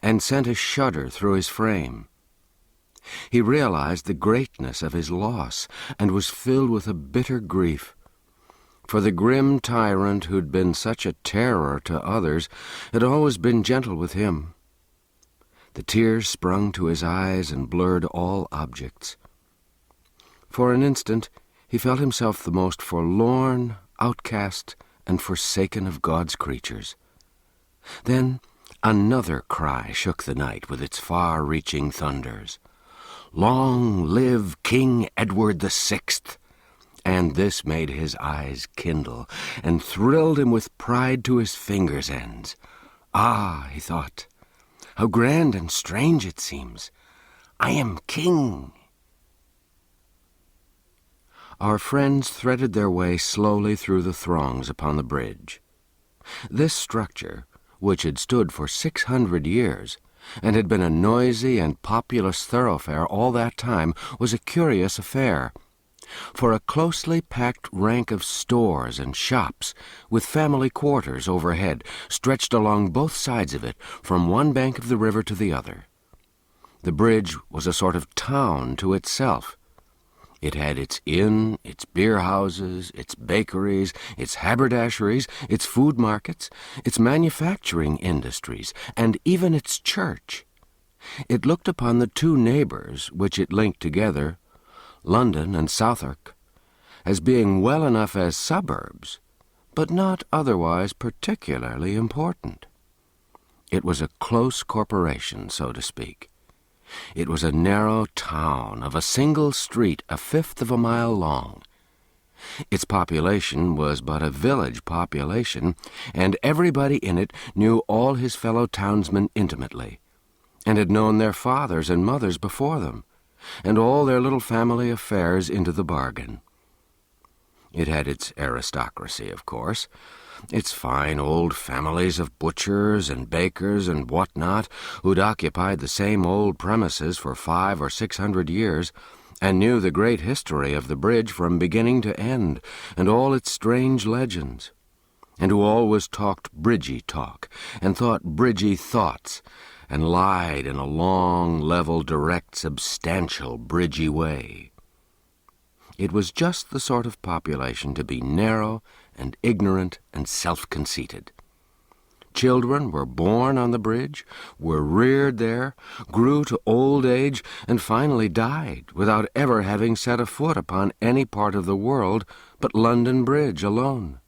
A: and sent a shudder through his frame. He realized the greatness of his loss, and was filled with a bitter grief. For the grim tyrant who'd been such a terror to others had always been gentle with him. The tears sprung to his eyes and blurred all objects. For an instant he felt himself the most forlorn, outcast, and forsaken of God's creatures. Then another cry shook the night with its far-reaching thunders. Long live King Edward the Sixth! And this made his eyes kindle, and thrilled him with pride to his fingers' ends. Ah, he thought, how grand and strange it seems! I am king! Our friends threaded their way slowly through the throngs upon the bridge. This structure, which had stood for 600 years, and had been a noisy and populous thoroughfare all that time, was a curious affair. For a closely packed rank of stores and shops, with family quarters overhead, stretched along both sides of it, from one bank of the river to the other. The bridge was a sort of town to itself. It had its inn, its beer-houses, its bakeries, its haberdasheries, its food markets, its manufacturing industries, and even its church. It looked upon the two neighbors which it linked together, London and Southwark, as being well enough as suburbs, but not otherwise particularly important. It was a close corporation, so to speak. It was a narrow town of a single street 1/5 of a mile long. Its population was but a village population, and everybody in it knew all his fellow townsmen intimately, and had known their fathers and mothers before them, and all their little family affairs into the bargain. It had its aristocracy, of course, its fine old families of butchers and bakers and what-not, who'd occupied the same old premises for 500 or 600 years, and knew the great history of the bridge from beginning to end, and all its strange legends, and who always talked bridgy talk, and thought bridgy thoughts, and lied in a long, level, direct, substantial, bridgy way. It was just the sort of population to be narrow and ignorant and self-conceited. Children were born on the bridge, were reared there, grew to old age, and finally died without ever having set a foot upon any part of the world but London Bridge alone.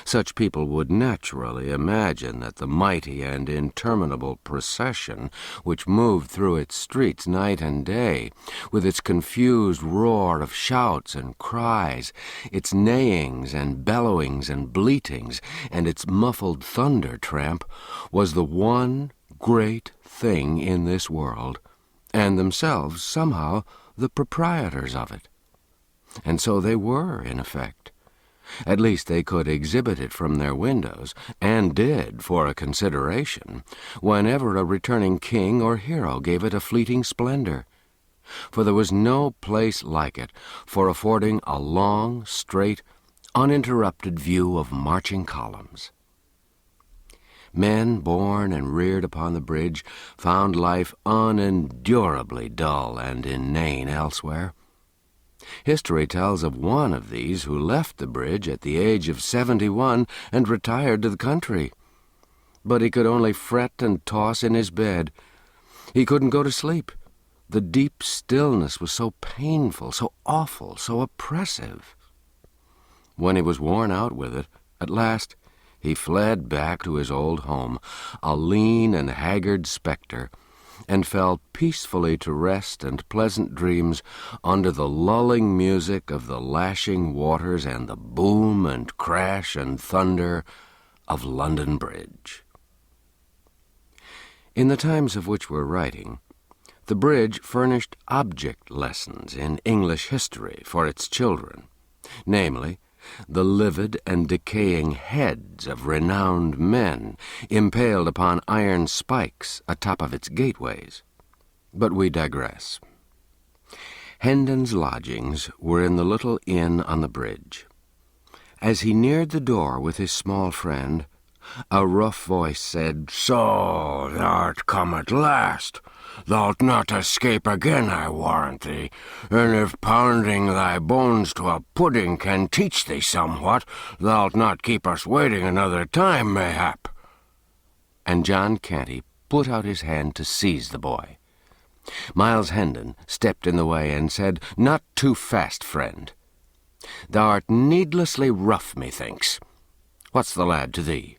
A: Such people would naturally imagine that the mighty and interminable procession which moved through its streets night and day, with its confused roar of shouts and cries, its neighings and bellowings and bleatings, and its muffled thunder tramp, was the one great thing in this world, and themselves somehow the proprietors of it. And so they were, in effect. At least they could exhibit it from their windows, and did for a consideration, whenever a returning king or hero gave it a fleeting splendor. For there was no place like it for affording a long, straight, uninterrupted view of marching columns. Men born and reared upon the bridge found life unendurably dull and inane elsewhere. History tells of one of these who left the bridge at the age of 71 and retired to the country. But he could only fret and toss in his bed. He couldn't go to sleep. The deep stillness was so painful, so awful, so oppressive. When he was worn out with it, at last he fled back to his old home, a lean and haggard spectre, and fell peacefully to rest and pleasant dreams under the lulling music of the lashing waters and the boom and crash and thunder of London Bridge. In the times of which we're writing, the bridge furnished object lessons in English history for its children, namely, the livid and decaying heads of renowned men impaled upon iron spikes atop of its gateways. But we digress. Hendon's lodgings were in the little inn on the bridge. As he neared the door with his small friend, a rough voice said, "So thou'rt come at last. Thou'lt not escape again, I warrant thee, and if pounding thy bones to a pudding can teach thee somewhat, thou'lt not keep us waiting another time, mayhap." And John Canty put out his hand to seize the boy. Miles Hendon stepped in the way and said, "Not too fast, friend. Thou'rt needlessly rough, methinks. What's the lad to thee?"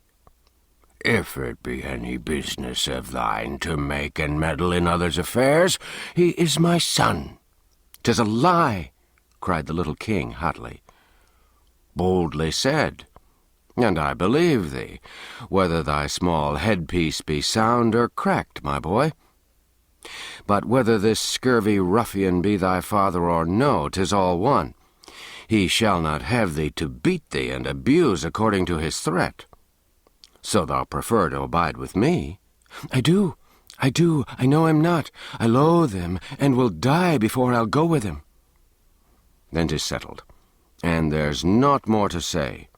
A: "If it be any business of thine to make and meddle in others' affairs, he is my son." "'Tis a lie!" cried the little king hotly. "Boldly said, and I believe thee, whether thy small headpiece be sound or cracked, my boy. But whether this scurvy ruffian be thy father or no, 'tis all one. He shall not have thee to beat thee and abuse according to his threat. So thou prefer to abide with me?" I do. I know him not. I loathe him, and will die before I'll go with him." "Then 'tis settled, and there's naught more to say."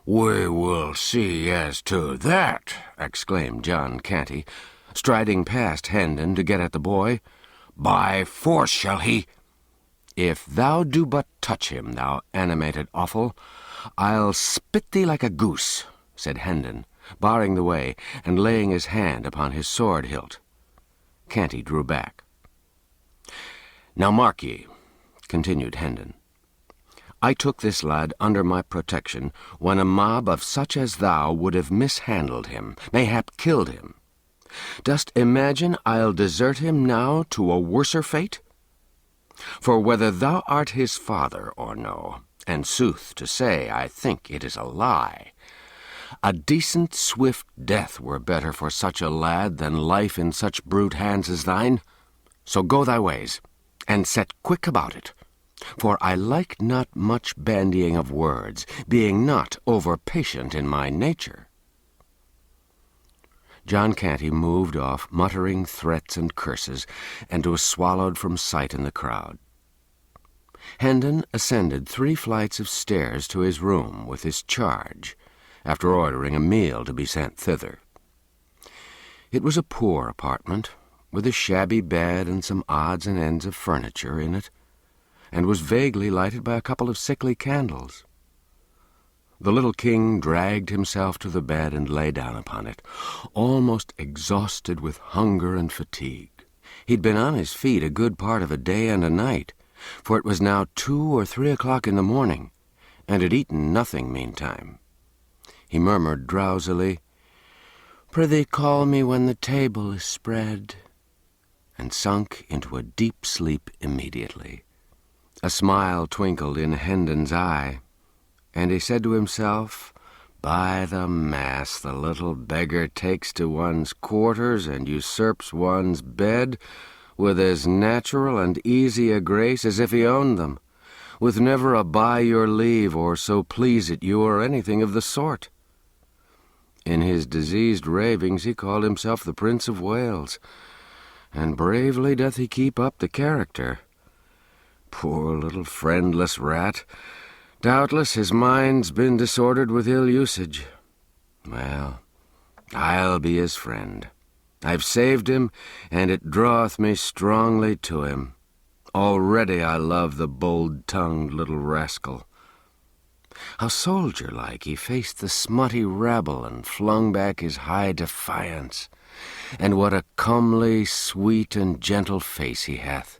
A: "We will see as to that," exclaimed John Canty, striding past Hendon to get at the boy. "By force shall he—" "If thou do but touch him, thou animated offal, I'll spit thee like a goose," said Hendon, barring the way and laying his hand upon his sword hilt. Canty drew back. "Now mark ye," continued Hendon, "I took this lad under my protection when a mob of such as thou would have mishandled him, mayhap killed him. Dost imagine I'll desert him now to a worser fate? For whether thou art his father or no, and sooth to say I think it is a lie, a decent, swift death were better for such a lad than life in such brute hands as thine. So go thy ways, and set quick about it, for I like not much bandying of words, being not over-patient in my nature." John Canty moved off, muttering threats and curses, and was swallowed from sight in the crowd. Hendon ascended 3 flights of stairs to his room with his charge, after ordering a meal to be sent thither. It was a poor apartment, with a shabby bed and some odds and ends of furniture in it, and was vaguely lighted by a couple of sickly candles. The little king dragged himself to the bed and lay down upon it, almost exhausted with hunger and fatigue. He'd been on his feet a good part of a day and a night, for it was now 2 or 3 o'clock in the morning, and had eaten nothing meantime. He murmured drowsily, "Prithee call me when the table is spread," and sunk into a deep sleep immediately. A smile twinkled in Hendon's eye, and he said to himself, "By the mass, the little beggar takes to one's quarters and usurps one's bed with as natural and easy a grace as if he owned them, with never a by your leave or so please it you or anything of the sort." In his diseased ravings he called himself the Prince of Wales, and bravely doth he keep up the character. Poor little friendless rat! Doubtless his mind's been disordered with ill usage. Well, I'll be his friend. I've saved him, and it draweth me strongly to him. Already I love the bold-tongued little rascal. How soldier-like he faced the smutty rabble and flung back his high defiance. And what a comely, sweet, and gentle face he hath,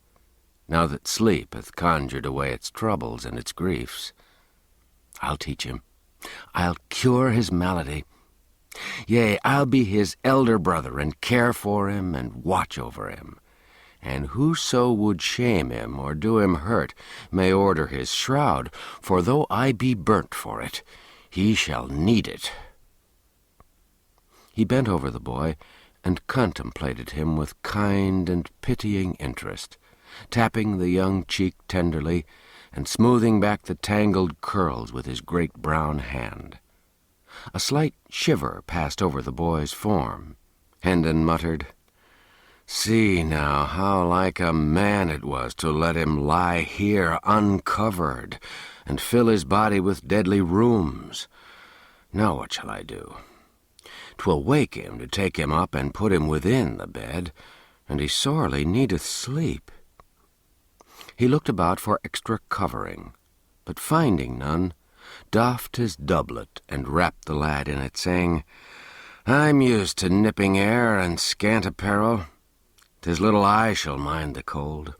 A: now that sleep hath conjured away its troubles and its griefs. I'll teach him. I'll cure his malady. Yea, I'll be his elder brother, and care for him, and watch over him. And whoso would shame him or do him hurt may order his shroud, for though I be burnt for it, he shall need it." He bent over the boy and contemplated him with kind and pitying interest, tapping the young cheek tenderly and smoothing back the tangled curls with his great brown hand. A slight shiver passed over the boy's form. Hendon muttered, "See now how like a man it was to let him lie here uncovered and fill his body with deadly rheums. Now what shall I do? 'Twill wake him to take him up and put him within the bed, and he sorely needeth sleep." He looked about for extra covering, but finding none, doffed his doublet and wrapped the lad in it, saying, "I'm used to nipping air and scant apparel. 'Tis little I shall mind the cold."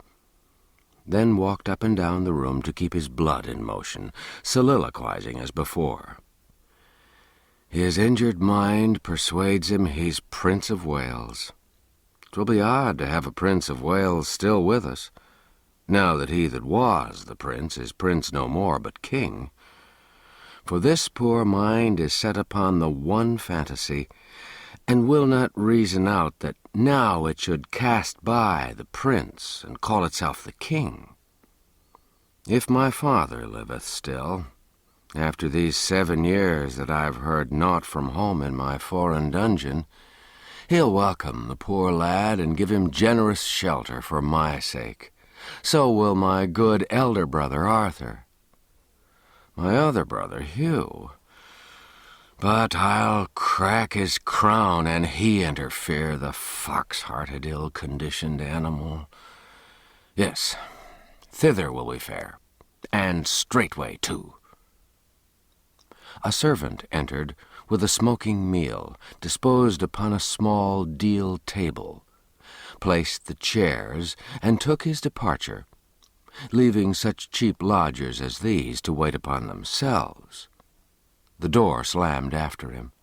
A: Then walked up and down the room to keep his blood in motion, soliloquizing as before. His injured mind persuades him he's Prince of Wales. 'Twill be odd to have a Prince of Wales still with us, now that he that was the prince is prince no more but king. For this poor mind is set upon the one fantasy, and will not reason out that now it should cast by the prince and call itself the king. If my father liveth still, after these 7 years that I've heard naught from home in my foreign dungeon, he'll welcome the poor lad and give him generous shelter for my sake. So will my good elder brother Arthur. My other brother Hugh. But I'll crack his crown and he interfere, the fox-hearted, ill-conditioned animal. Yes, thither will we fare, and straightway too." A servant entered with a smoking meal, disposed upon a small deal table, placed the chairs, and took his departure, leaving such cheap lodgers as these to wait upon themselves. The door slammed after him,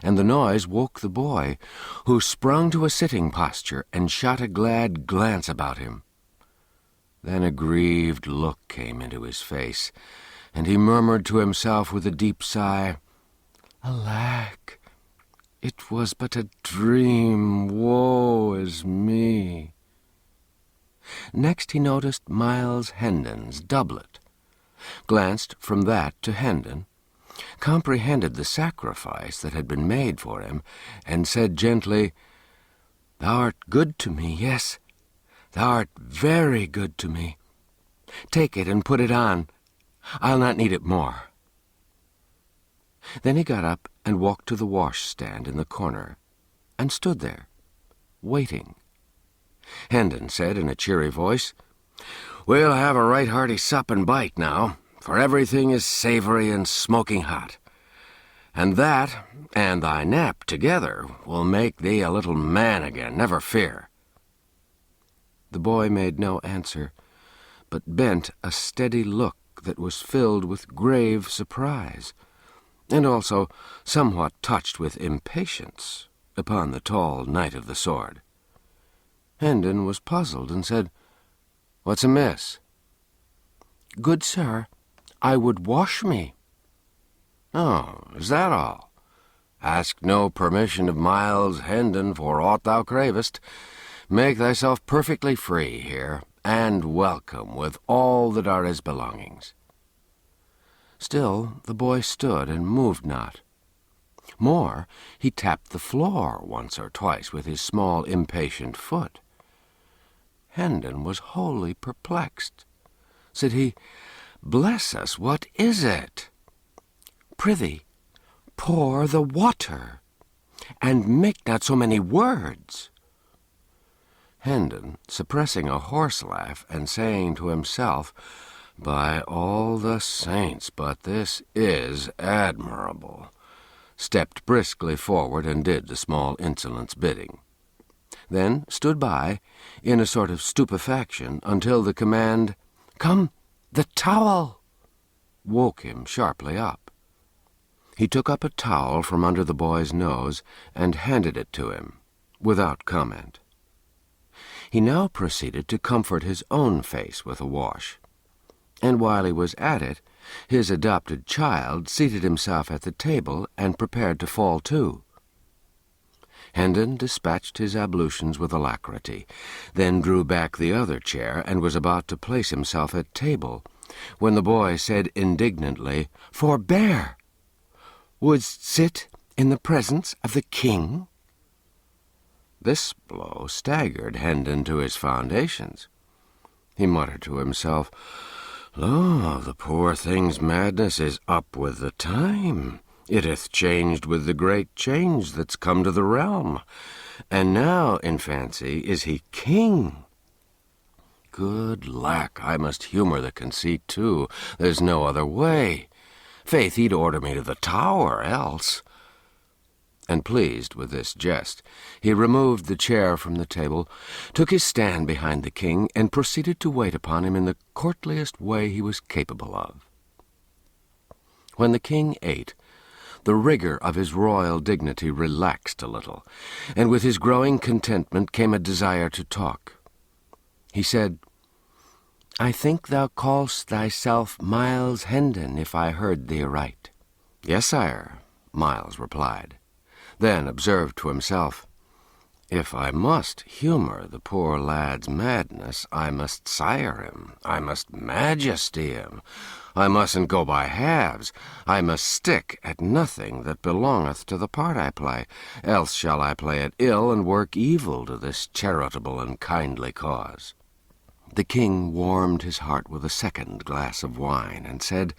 A: and the noise woke the boy, who sprung to a sitting posture and shot a glad glance about him. Then a grieved look came into his face, and he murmured to himself with a deep sigh, "Alack, it was but a dream, woe is me." Next he noticed Miles Hendon's doublet, glanced from that to Hendon, comprehended the sacrifice that had been made for him, and said gently, "Thou art good to me, yes, thou art very good to me. Take it and put it on. I'll not need it more." Then he got up and walked to the washstand in the corner, and stood there, waiting. Hendon said in a cheery voice, "We'll have a right hearty sup and bite now, for everything is savory and smoking hot. And that and thy nap together will make thee a little man again, never fear." The boy made no answer, but bent a steady look that was filled with grave surprise. and also somewhat touched with impatience upon the tall knight of the sword. Hendon was puzzled and said, "What's amiss?"
B: "Good sir, I would wash me."
A: "Oh, is that all? Ask no permission of Miles Hendon for aught thou cravest. Make thyself perfectly free here, and welcome with all that are his belongings."
B: Still the boy stood and moved not. More, he tapped the floor once or twice with his small impatient foot. Hendon was wholly perplexed. Said he, "Bless us, what is it?" "Prithee, pour the water, and make not so many words."
A: Hendon, suppressing a horse laugh and saying to himself, "By all the saints, but this is admirable," stepped briskly forward and did the small insolent's bidding. Then stood by, in a sort of stupefaction, until the command, "Come, the towel!" woke him sharply up. He took up a towel from under the boy's nose and handed it to him, without comment. He now proceeded to comfort his own face with a wash, and while he was at it, his adopted child seated himself at the table and prepared to fall to. Hendon dispatched his ablutions with alacrity, then drew back the other chair and was about to place himself at table, when the boy said indignantly, "Forbear! Wouldst sit in the presence of the king?" This blow staggered Hendon to his foundations. He muttered to himself, "Lo, the poor thing's madness is up with the time. It hath changed with the great change that's come to the realm, and now, in fancy, is he king. Good lack, I must humour the conceit, too. There's no other way. Faith, he'd order me to the Tower, else." And pleased with this jest, he removed the chair from the table, took his stand behind the king, and proceeded to wait upon him in the courtliest way he was capable of. When the king ate, the rigour of his royal dignity relaxed a little, and with his growing contentment came a desire to talk. He said, "I think thou call'st thyself Miles Hendon, if I heard thee aright." "Yes, sire," Miles replied. Then observed to himself, "If I must humour the poor lad's madness, I must sire him, I must majesty him, I mustn't go by halves, I must stick at nothing that belongeth to the part I play, else shall I play it ill and work evil to this charitable and kindly cause." The king warmed his heart with a second glass of wine, and said,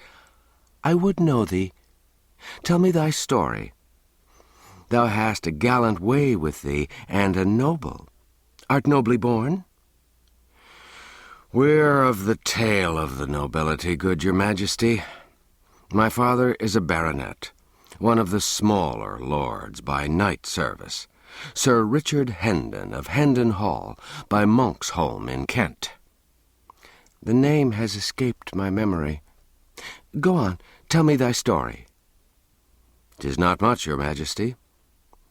A: "I would know thee. Tell me thy story. Thou hast a gallant way with thee, and a noble. Art nobly born?" "We're of the tail of the nobility, good your majesty. My father is a baronet, one of the smaller lords by knight service, Sir Richard Hendon of Hendon Hall, by Monksholm in Kent." "The name has escaped my memory. Go on, tell me thy story." "'Tis not much, your majesty.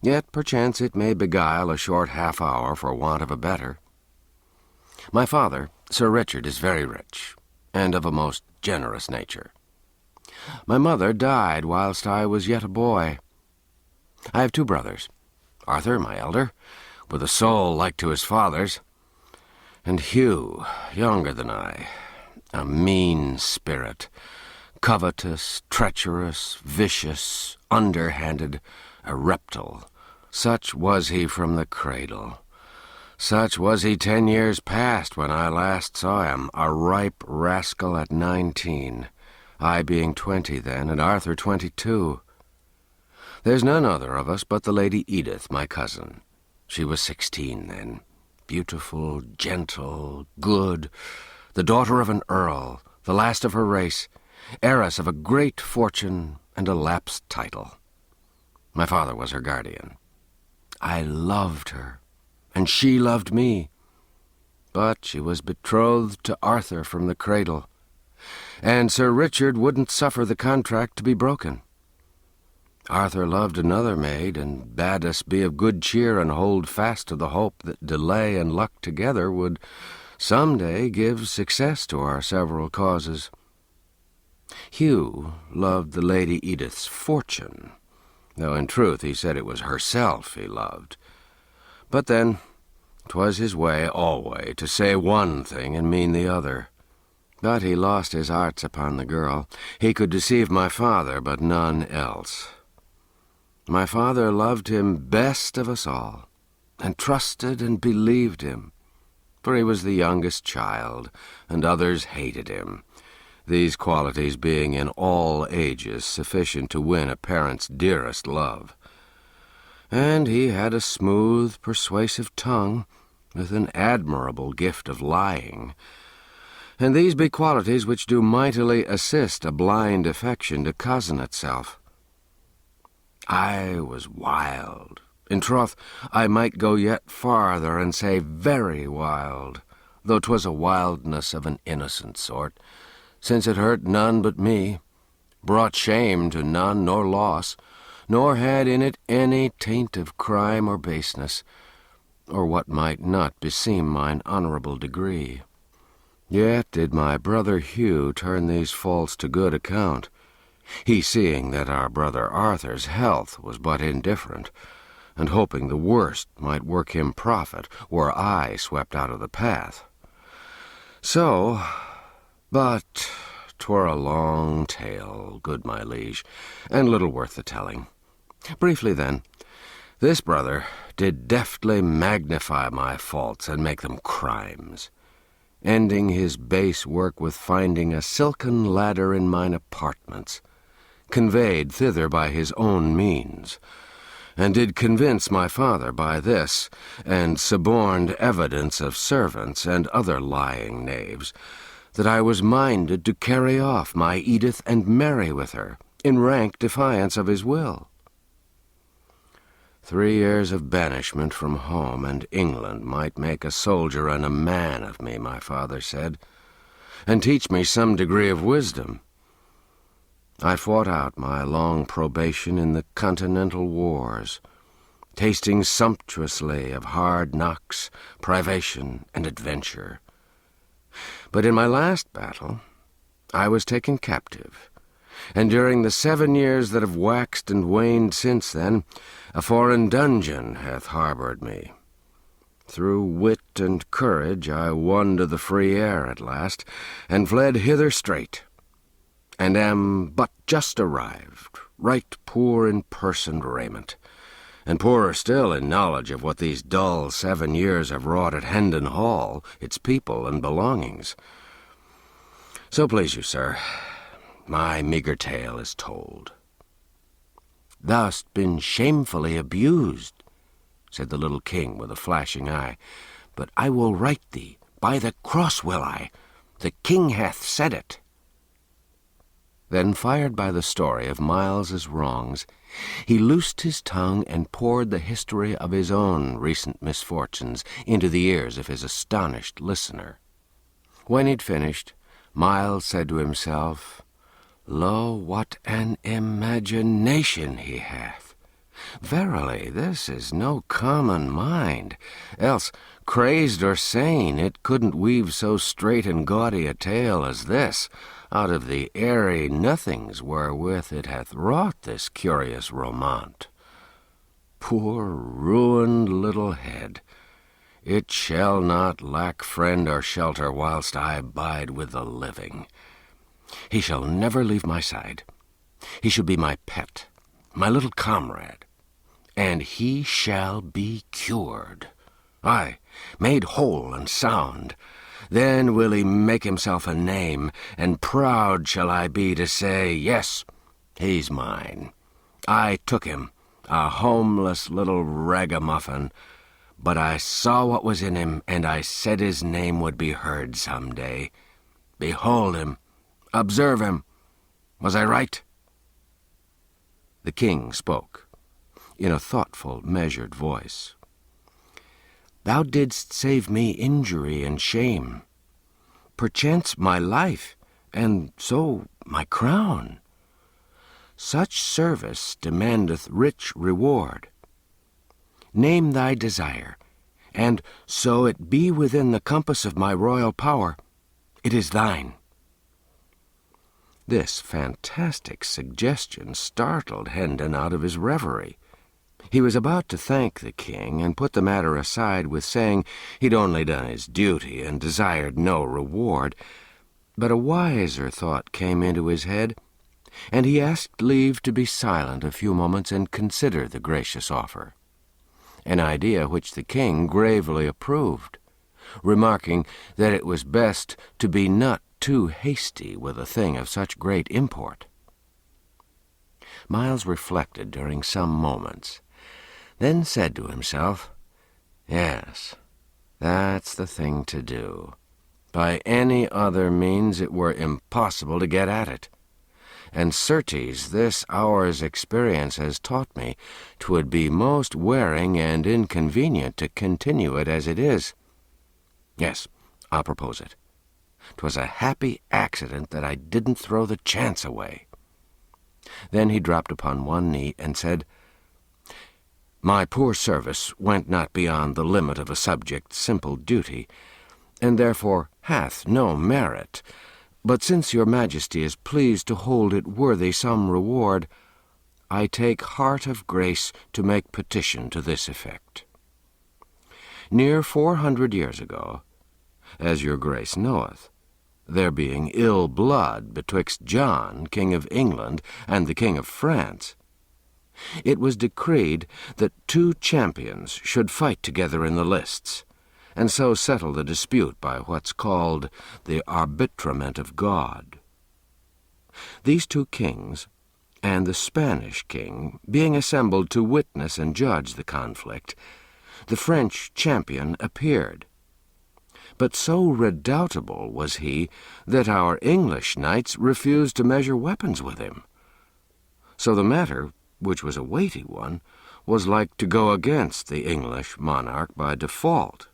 A: Yet perchance it may beguile a short half-hour for want of a better. My father, Sir Richard, is very rich, and of a most generous nature. My mother died whilst I was yet a boy. I have two brothers, Arthur, my elder, with a soul like to his father's, and Hugh, younger than I, a mean spirit, covetous, treacherous, vicious, underhanded, a reptile. Such was he from the cradle. Such was he 10 years past when I last saw him, a ripe rascal at 19, I being 20 then, and Arthur 22. There's none other of us but the Lady Edith, my cousin. She was 16 then, beautiful, gentle, good, the daughter of an earl, the last of her race, heiress of a great fortune and a lapsed title. My father was her guardian. I loved her, and she loved me. But she was betrothed to Arthur from the cradle, and Sir Richard wouldn't suffer the contract to be broken.
B: Arthur loved another maid, and bade us be of good cheer and hold fast to the hope that delay and luck together would some day give success to our several causes. Hugh loved the Lady Edith's fortune, though in truth he said it was herself he loved. But then 'twas his way alway to say one thing and mean the other. But he lost his arts upon the girl. He could deceive my father, but none else. My father loved him best of us all, and trusted and believed him, for he was the youngest child, and others hated him, these qualities being in all ages sufficient to win a parent's dearest love. And he had a smooth, persuasive tongue, with an admirable gift of lying, and these be qualities which do mightily assist a blind affection to cozen itself. I was wild. In troth, I might go yet farther and say very wild, though 'twas a wildness of an innocent sort, since it hurt none but me, brought shame to none nor loss, nor had in it any taint of crime or baseness, or what might not beseem mine honourable degree. Yet did my brother Hugh turn these faults to good account, he seeing that our brother Arthur's health was but indifferent, and hoping the worst might work him profit were I swept out of the path. So, but 'twere a long tale, good my liege, and little worth the telling. Briefly then, this brother did deftly magnify my faults and make them crimes, ending his base work with finding a silken ladder in mine apartments, conveyed thither by his own means, and did convince my father by this, and suborned evidence of servants and other lying knaves, that I was minded to carry off my Edith and marry with her, in rank defiance of his will. 3 years of banishment from home and England might make a soldier and a man of me, my father said, and teach me some degree of wisdom. I fought out my long probation in the Continental Wars, tasting sumptuously of hard knocks, privation, and adventure. But in my last battle I was taken captive, and during the 7 years that have waxed and waned since then, a foreign dungeon hath harboured me. Through wit and courage I won to the free air at last, and fled hither straight, and am but just arrived, right poor in purse and raiment, and poorer still in knowledge of what these dull 7 years have wrought at Hendon Hall, its people and belongings. So please you, sir, my meagre tale is told. "Thou'st been shamefully abused," said the little king with a flashing eye, "but I will right thee, by the cross will I. The king hath said it." Then, fired by the story of Miles's wrongs, he loosed his tongue and poured the history of his own recent misfortunes into the ears of his astonished listener. When he'd finished, Miles said to himself, "Lo, what an imagination he hath! Verily, this is no common mind, else, crazed or sane, it couldn't weave so straight and gaudy a tale as this out of the airy nothings wherewith it hath wrought this curious romaunt. Poor ruined little head! It shall not lack friend or shelter whilst I abide with the living. He shall never leave my side. He shall be my pet, my little comrade, and he shall be cured, aye, made whole and sound. Then will he make himself a name, and proud shall I be to say, yes, he's mine. I took him, a homeless little ragamuffin, but I saw what was in him, and I said his name would be heard some day. Behold him, observe him. Was I right?" The king spoke, in a thoughtful, measured voice. "Thou didst save me injury and shame, perchance my life, and so my crown. such service demandeth rich reward. Name thy desire, and so it be within the compass of my royal power, it is thine." This fantastic suggestion startled Hendon out of his reverie. He was about to thank the king and put the matter aside with saying he'd only done his duty and desired no reward, but a wiser thought came into his head, and he asked leave to be silent a few moments and consider the gracious offer, an idea which the king gravely approved, remarking that it was best to be not too hasty with a thing of such great import. Miles reflected during some moments, then said to himself, "Yes, that's the thing to do. By any other means it were impossible to get at it. And certes, this hour's experience has taught me 'twould be most wearing and inconvenient to continue it as it is. Yes, I'll propose it. 'Twas a happy accident that I didn't throw the chance away." Then he dropped upon one knee and said, "My poor service went not beyond the limit of a subject's simple duty, and therefore hath no merit. But since your majesty is pleased to hold it worthy some reward, I take heart of grace to make petition to this effect. Near 400 years ago, as your grace knoweth, there being ill blood betwixt John, King of England, and the King of France, it was decreed that 2 champions should fight together in the lists, and so settle the dispute by what's called the arbitrament of God. These 2 kings, and the Spanish king, being assembled to witness and judge the conflict, the French champion appeared. But so redoubtable was he that our English knights refused to measure weapons with him. So the matter, which was a weighty one, was like to go against the English monarch by default.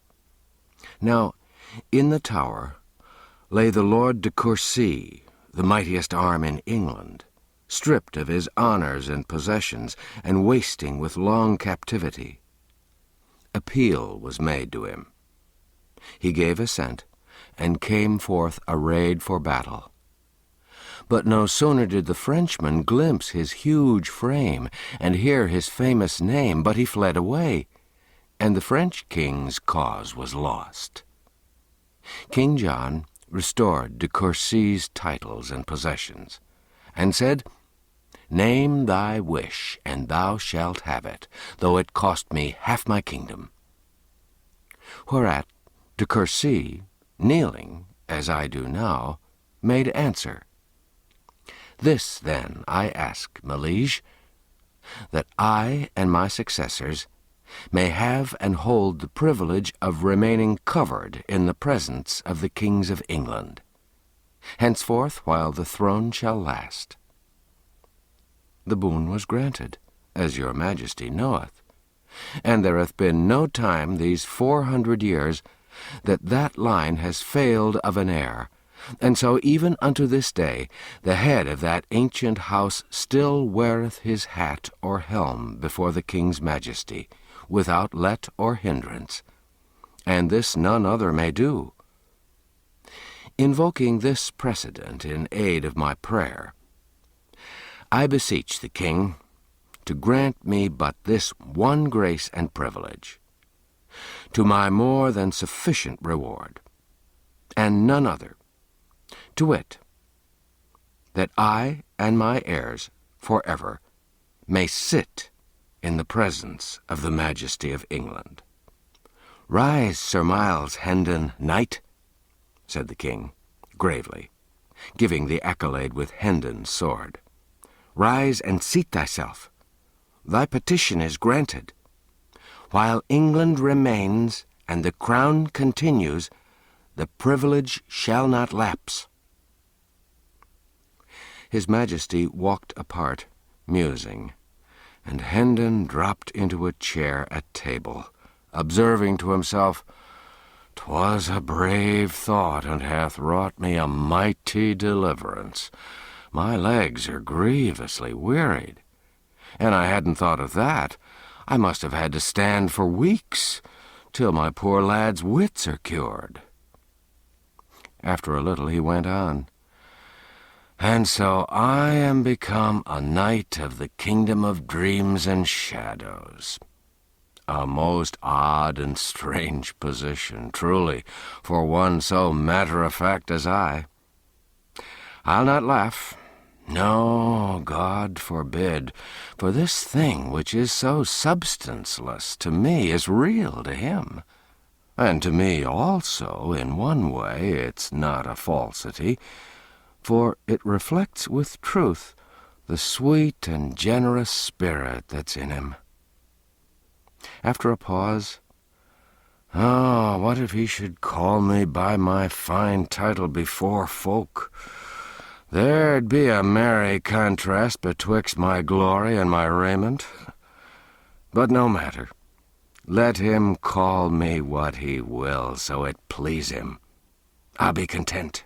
B: Now, in the Tower lay the Lord de Courcy, the mightiest arm in England, stripped of his honours and possessions, and wasting with long captivity. Appeal was made to him. He gave assent, and came forth arrayed for battle. But no sooner did the Frenchman glimpse his huge frame and hear his famous name, but he fled away, and the French king's cause was lost. King John restored de Courcy's titles and possessions, and said, "Name thy wish, and thou shalt have it, though it cost me half my kingdom." Whereat de Courcy, kneeling, as I do now, made answer, "This, then, I ask, my liege, that I and my successors may have and hold the privilege of remaining covered in the presence of the kings of England, henceforth while the throne shall last." The boon was granted, as your majesty knoweth, and there hath been no time these 400 years that that line has failed of an heir, and so even unto this day the head of that ancient house still weareth his hat or helm before the king's majesty, without let or hindrance, and this none other may do. Invoking this precedent in aid of my prayer, I beseech the king to grant me but this one grace and privilege, to my more than sufficient reward, and none other, to wit, that I and my heirs forever may sit in the presence of the majesty of England. "Rise, Sir Miles Hendon, knight," said the king, gravely, giving the accolade with Hendon's sword. "Rise and seat thyself. Thy petition is granted. While England remains and the crown continues, the privilege shall not lapse." His Majesty walked apart, musing, and Hendon dropped into a chair at table, observing to himself, "'Twas a brave thought, and hath wrought me a mighty deliverance. My legs are grievously wearied. And I hadn't thought of that. I must have had to stand for weeks, till my poor lad's wits are cured." After a little he went on, "And so I am become a knight of the kingdom of dreams and shadows. A most odd and strange position, truly, for one so matter-of-fact as I. I'll not laugh. No, God forbid, for this thing which is so substanceless to me is real to him. And to me also, in one way, it's not a falsity, for it reflects with truth the sweet and generous spirit that's in him." After a pause, "Oh, what if he should call me by my fine title before folk? There'd be a merry contrast betwixt my glory and my raiment. But no matter. Let him call me what he will, so it please him. I'll be content."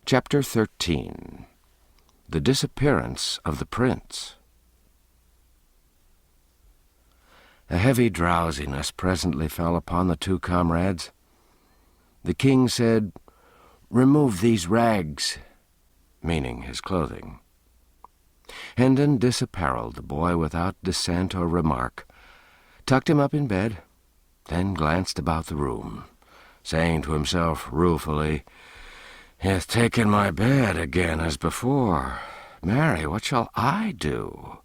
B: Chapter 13. The Disappearance of the Prince. A heavy drowsiness presently fell upon the two comrades. The king said, "Remove these rags," meaning his clothing. Hendon disapparelled the boy without dissent or remark, tucked him up in bed, then glanced about the room, saying to himself ruefully, "He hath taken my bed again as before. Marry, what shall I do?"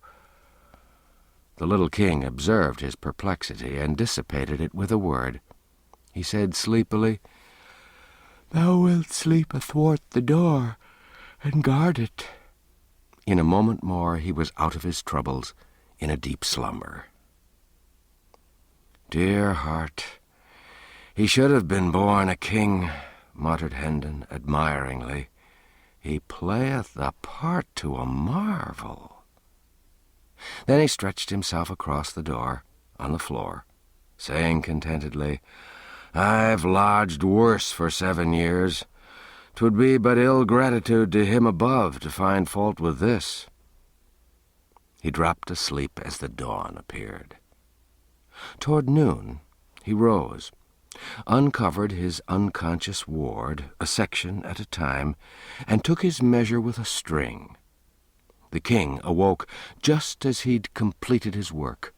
B: The little king observed his perplexity and dissipated it with a word. He said sleepily, "Thou wilt sleep athwart the door, and guard it." In a moment more he was out of his troubles, in a deep slumber. "Dear heart, he should have been born a king," muttered Hendon admiringly. "He playeth the part to a marvel." Then he stretched himself across the door, on the floor, saying contentedly, "I've lodged worse for 7 years. 'Twould be but ill gratitude to him above to find fault with this." He dropped asleep as the dawn appeared. Toward noon he rose, uncovered his unconscious ward, a section at a time, and took his measure with a string. The king awoke just as he'd completed his work,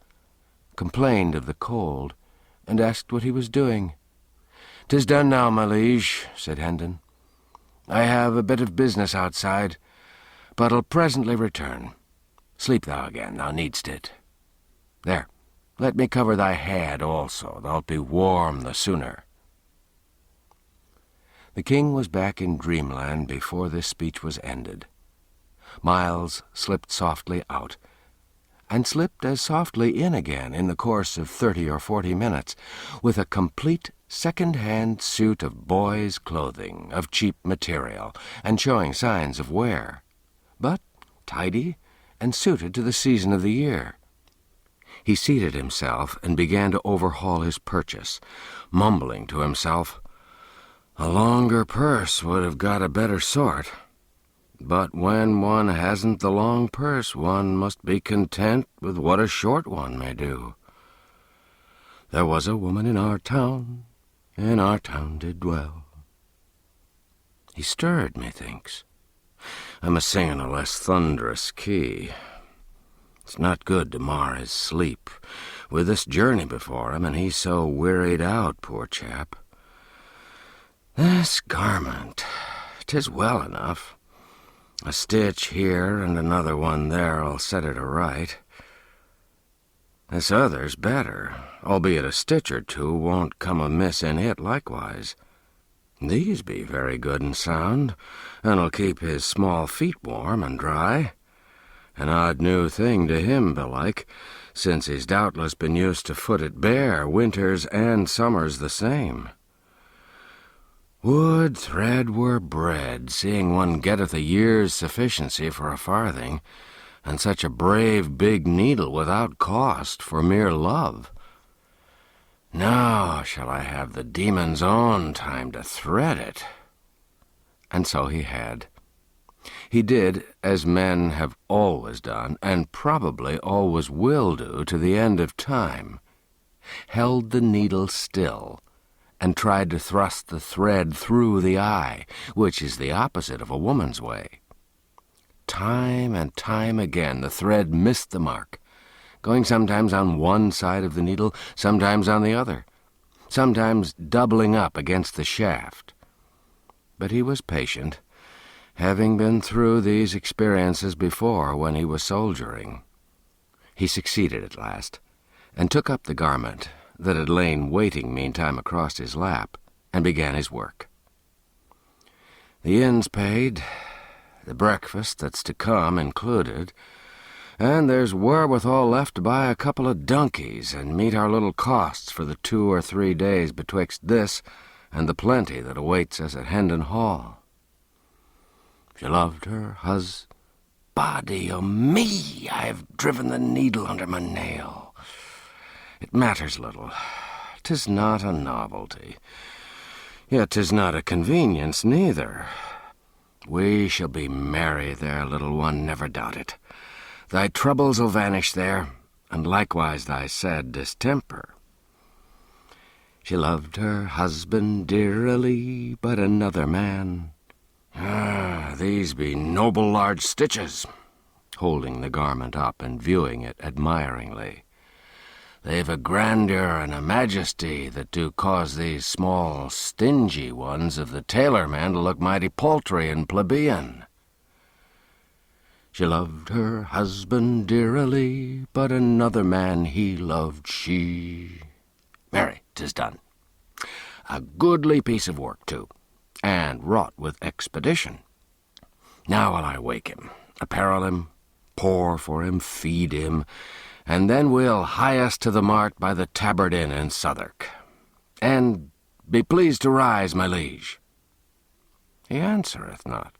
B: complained of the cold, and asked what he was doing. "'Tis done now, my liege," said Hendon. "I have a bit of business outside, but'll presently return. Sleep thou again, thou needst it. There, let me cover thy head also, thou'lt be warm the sooner." The king was back in dreamland before this speech was ended. Miles slipped softly out, and slipped as softly in again in the course of 30 or 40 minutes, with a complete second-hand suit of boy's clothing, of cheap material, and showing signs of wear, but tidy and suited to the season of the year. He seated himself and began to overhaul his purchase, mumbling to himself, "A longer purse would have got a better sort. But when one hasn't the long purse, one must be content with what a short one may do. There was a woman in our town did dwell." He stirred, methinks. I must sing in a less thunderous key. It's not good to mar his sleep, with this journey before him, and he so wearied out, poor chap. This garment, 'tis well enough. A stitch here and another one there'll set it aright. This other's better, albeit a stitch or two won't come amiss in it likewise. These be very good and sound, and'll keep his small feet warm and dry. An odd new thing to him, belike, since he's doubtless been used to foot it bare, winters and summers the same. Would thread were bread, seeing one getteth a year's sufficiency for a farthing, and such a brave big needle without cost for mere love. Now shall I have the demon's own time to thread it, And so he had. He did as men have always done, and probably always will do to the end of time, held the needle still, and tried to thrust the thread through the eye, which is the opposite of a woman's way. Time and time again the thread missed the mark, going sometimes on one side of the needle, sometimes on the other, sometimes doubling up against the shaft. But he was patient, having been through these experiences before when he was soldiering. He succeeded at last, and took up the garment that had lain waiting meantime across his lap, and began his work. The inn's paid, the breakfast that's to come included, and there's wherewithal left to buy a couple of donkeys and meet our little costs for the 2 or 3 days betwixt this and the plenty that awaits us at Hendon Hall. She loved her body o' me, I've driven the needle under my nail. It matters little. 'Tis not a novelty, yet 'tis not a convenience neither. We shall be merry there, little one, never doubt it. Thy troubles'll vanish there, and likewise thy sad distemper. She loved her husband dearly, but another man. These be noble large stitches, holding the garment up and viewing it admiringly. They've a grandeur and a majesty that do cause these small, stingy ones of the tailor-man to look mighty paltry and plebeian. She loved her husband dearly, but another man he loved she. Marry, 'tis done. A goodly piece of work, too, and wrought with expedition. Now will I wake him, apparel him, pour for him, feed him, and then we'll hie us to the mart by the Tabard Inn in Southwark. And be pleased to rise, my liege. He answereth not.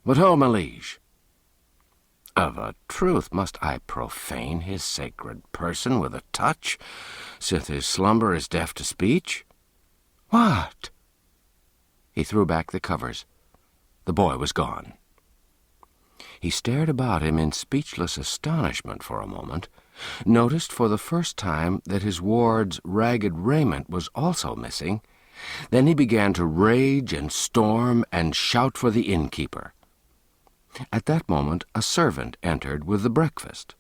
B: But ho, my liege. Of a truth must I profane his sacred person with a touch, sith his slumber is deaf to speech? What? He threw back the covers. The boy was gone. He stared about him in speechless astonishment for a moment, noticed for the first time that his ward's ragged raiment was also missing. Then he began to rage and storm and shout for the innkeeper. At that moment a servant entered with the breakfast.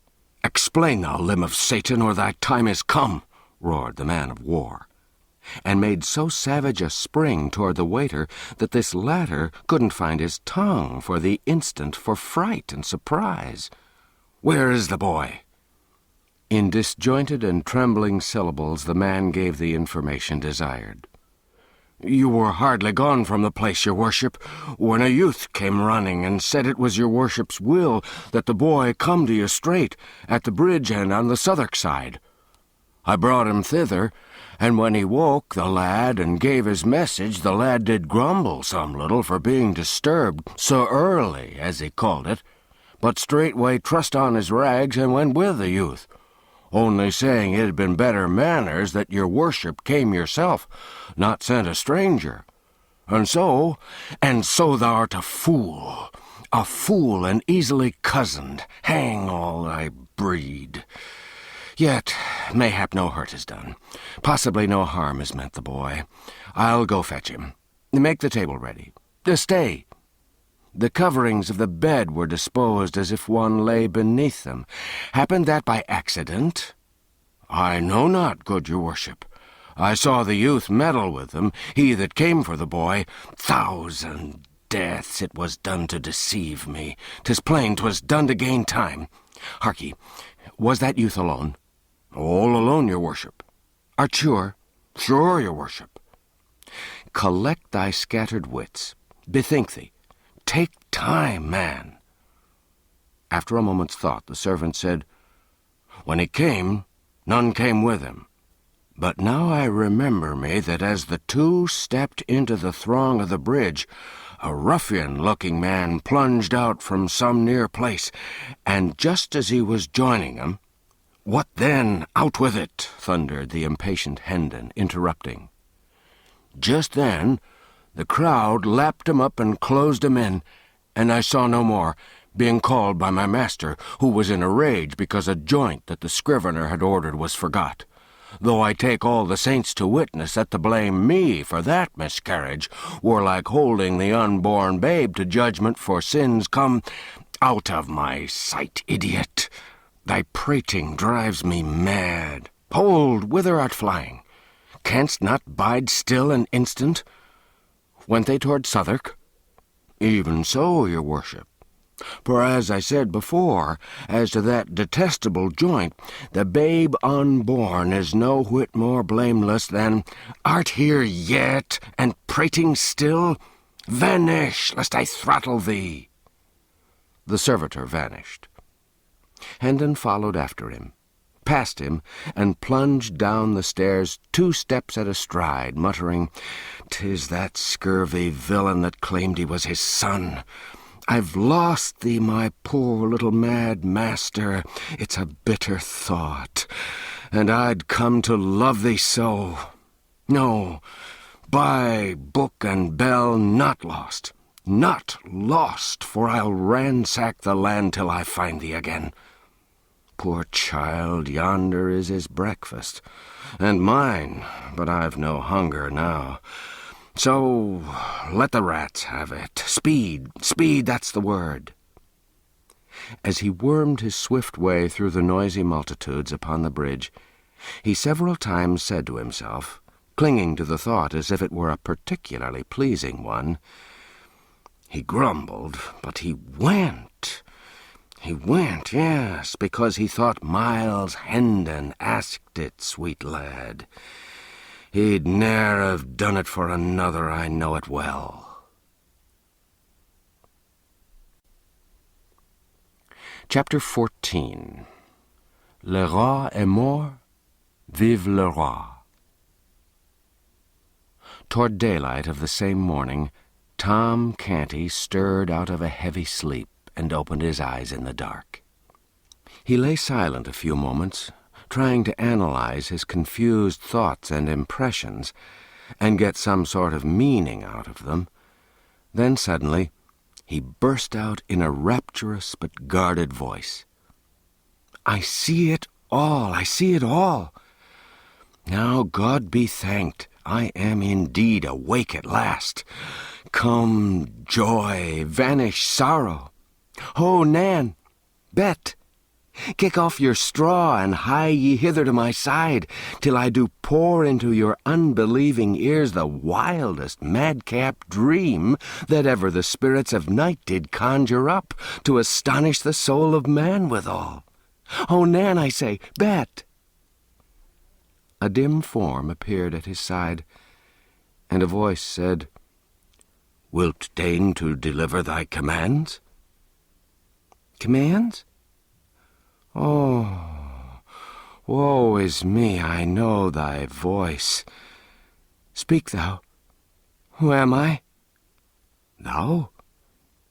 B: "Explain, thou limb of Satan, or thy time is come," roared the man of war, and made so savage a spring toward the waiter that this latter couldn't find his tongue for the instant for fright and surprise. "Where is the boy?" In disjointed and trembling syllables the man gave the information desired. "You were hardly gone from the place, your worship, when a youth came running and said it was your worship's will that the boy come to you straight, at the bridge and on the Southwark side. I brought him thither, and when he woke the lad and gave his message, the lad did grumble some little for being disturbed so early, as he called it, but straightway trussed on his rags and went with the youth, only saying it had been better manners that your worship came yourself, not sent a stranger. And so thou'rt a fool and easily cozened, hang all thy breed. Yet mayhap no hurt is done, possibly no harm is meant the boy. I'll go fetch him. Make the table ready. Stay. The coverings of the bed were disposed as if one lay beneath them. Happened that by accident? I know not, good your worship. I saw the youth meddle with them, he that came for the boy. 1,000 deaths, it was done to deceive me. 'Tis plain 'twas done to gain time. Hark ye, was that youth alone? All alone, your worship. Art sure? Sure, your worship. Collect thy scattered wits. Bethink thee. Take time, man. After a moment's thought, the servant said, When he came, none came with him. But now I remember me that as the two stepped into the throng of the bridge, a ruffian-looking man plunged out from some near place, and just as he was joining them, "What then? Out with it!" thundered the impatient Hendon, interrupting. Just then The crowd lapped him up and closed him in, and I saw no more, being called by my master, who was in a rage because a joint that the scrivener had ordered was forgot. Though I take all the saints to witness that to blame me for that miscarriage were like holding the unborn babe to judgment for sins come out of my sight, idiot. Thy prating drives me mad. Hold, whither art flying? Canst not bide still an instant? Went they toward Southwark? Even so, your worship. For as I said before, as to that detestable joint, the babe unborn is no whit more blameless than— Art here yet, and prating still? Vanish, lest I throttle thee. The servitor vanished. Hendon followed after him, passed him, and plunged down the stairs 2 steps at a stride, muttering, "'Tis that scurvy villain that claimed he was his son. I've lost thee, my poor little mad master. It's a bitter thought, and I'd come to love thee so. No, by book and bell, not lost, not lost, for I'll ransack the land till I find thee again. Poor child, yonder is his breakfast, and mine, but I've no hunger now. So let the rats have it. Speed, speed, that's the word." As he wormed his swift way through the noisy multitudes upon the bridge, he several times said to himself, clinging to the thought as if it were a particularly pleasing one, "He grumbled, but he went. He went, yes, because he thought Miles Hendon asked it, sweet lad. He'd ne'er have done it for another, I know it well." Chapter 14. Le roi est mort, vive le roi. Toward daylight of the same morning, Tom Canty stirred out of a heavy sleep and opened his eyes in the dark. He lay silent a few moments, trying to analyze his confused thoughts and impressions, and get some sort of meaning out of them. Then suddenly he burst out in a rapturous but guarded voice. "I see it all, I see it all. Now, God be thanked, I am indeed awake at last. Come joy, vanish sorrow. Ho, Nan, Bet, kick off your straw and hie ye hither to my side, till I do pour into your unbelieving ears the wildest madcap dream that ever the spirits of night did conjure up to astonish the soul of man withal. Oh, Nan, I say, Bet!" A dim form appeared at his side, and a voice said, "Wilt deign to deliver thy commands?" "Commands? Oh, woe is me, I know thy voice. Speak thou. Who am I?" "Thou?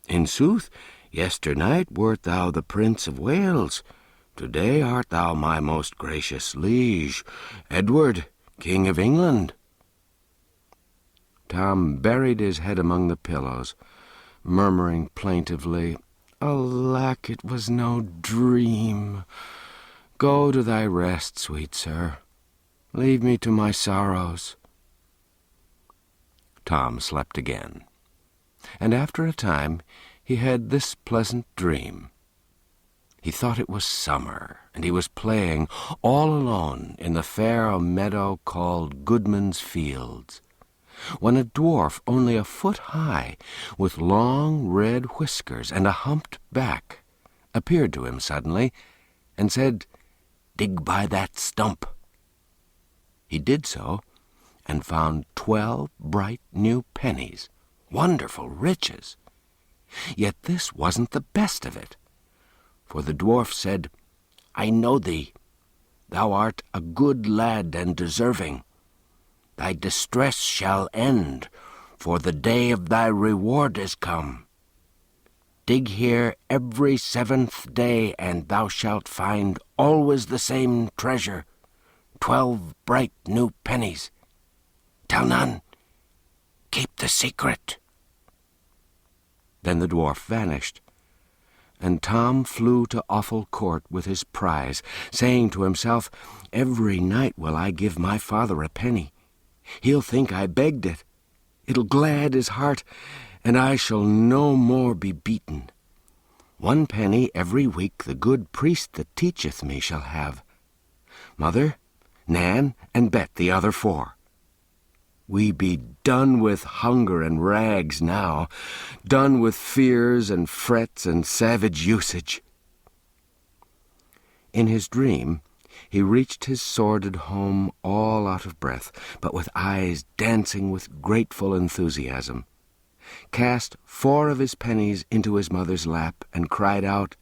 B: In sooth, yesternight wert thou the Prince of Wales. Today art thou my most gracious liege, Edward, King of England." Tom buried his head among the pillows, murmuring plaintively, "Alack, it was no dream. Go to thy rest, sweet sir. Leave me to my sorrows." Tom slept again, and after a time he had this pleasant dream. He thought it was summer, and he was playing all alone in the fair meadow called Goodman's Fields, when a dwarf only a foot high, with long red whiskers and a humped back, appeared to him suddenly, and said, "Dig by that stump." He did so, and found 12 bright new pennies, wonderful riches. Yet this wasn't the best of it, for the dwarf said, "I know thee. Thou art a good lad and deserving. Thy distress shall end, for the day of thy reward is come. Dig here every 7th day, and thou shalt find always the same treasure, 12 bright new pennies. Tell none. Keep the secret." Then the dwarf vanished, and Tom flew to Awful Court with his prize, saying to himself, "Every night will I give my father a penny. He'll think I begged it. It'll glad his heart, and I shall no more be beaten. 1 penny every week the good priest that teacheth me shall have. Mother, Nan, and Bet the other 4. We be done with hunger and rags now, done with fears and frets and savage usage." In his dream, he reached his sordid home all out of breath, but with eyes dancing with grateful enthusiasm, cast 4 of his pennies into his mother's lap, and cried out,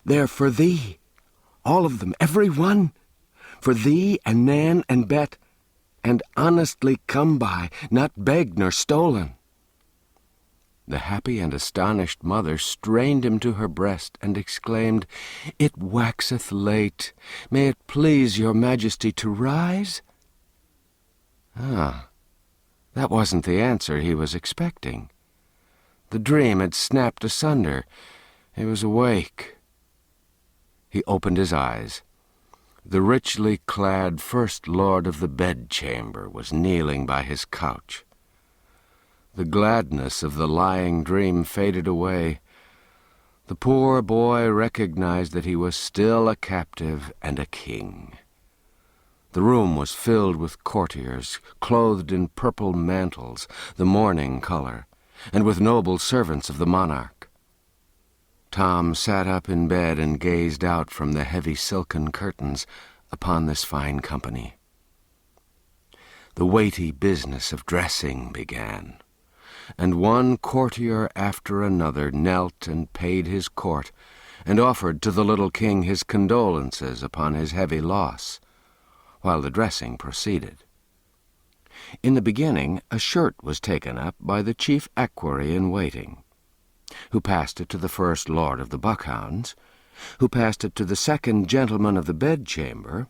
B: "They're for thee, all of them, every one, for thee and Nan and Bet, and honestly come by, not begged nor stolen." The happy and astonished mother strained him to her breast and exclaimed, "It waxeth late. May it please your majesty to rise?" That wasn't the answer he was expecting. The dream had snapped asunder. He was awake. He opened his eyes. The richly clad First Lord of the Bedchamber was kneeling by his couch. The gladness of the lying dream faded away. The poor boy recognized that he was still a captive and a king. The room was filled with courtiers, clothed in purple mantles, the morning color, and with noble servants of the monarch. Tom sat up in bed and gazed out from the heavy silken curtains upon this fine company. The weighty business of dressing began, and one courtier after another knelt and paid his court, and offered to the little king his condolences upon his heavy loss, while the dressing proceeded. In the beginning, a shirt was taken up by the chief equerry in waiting, who passed it to the First Lord of the Buckhounds, who passed it to the second gentleman of the Bedchamber,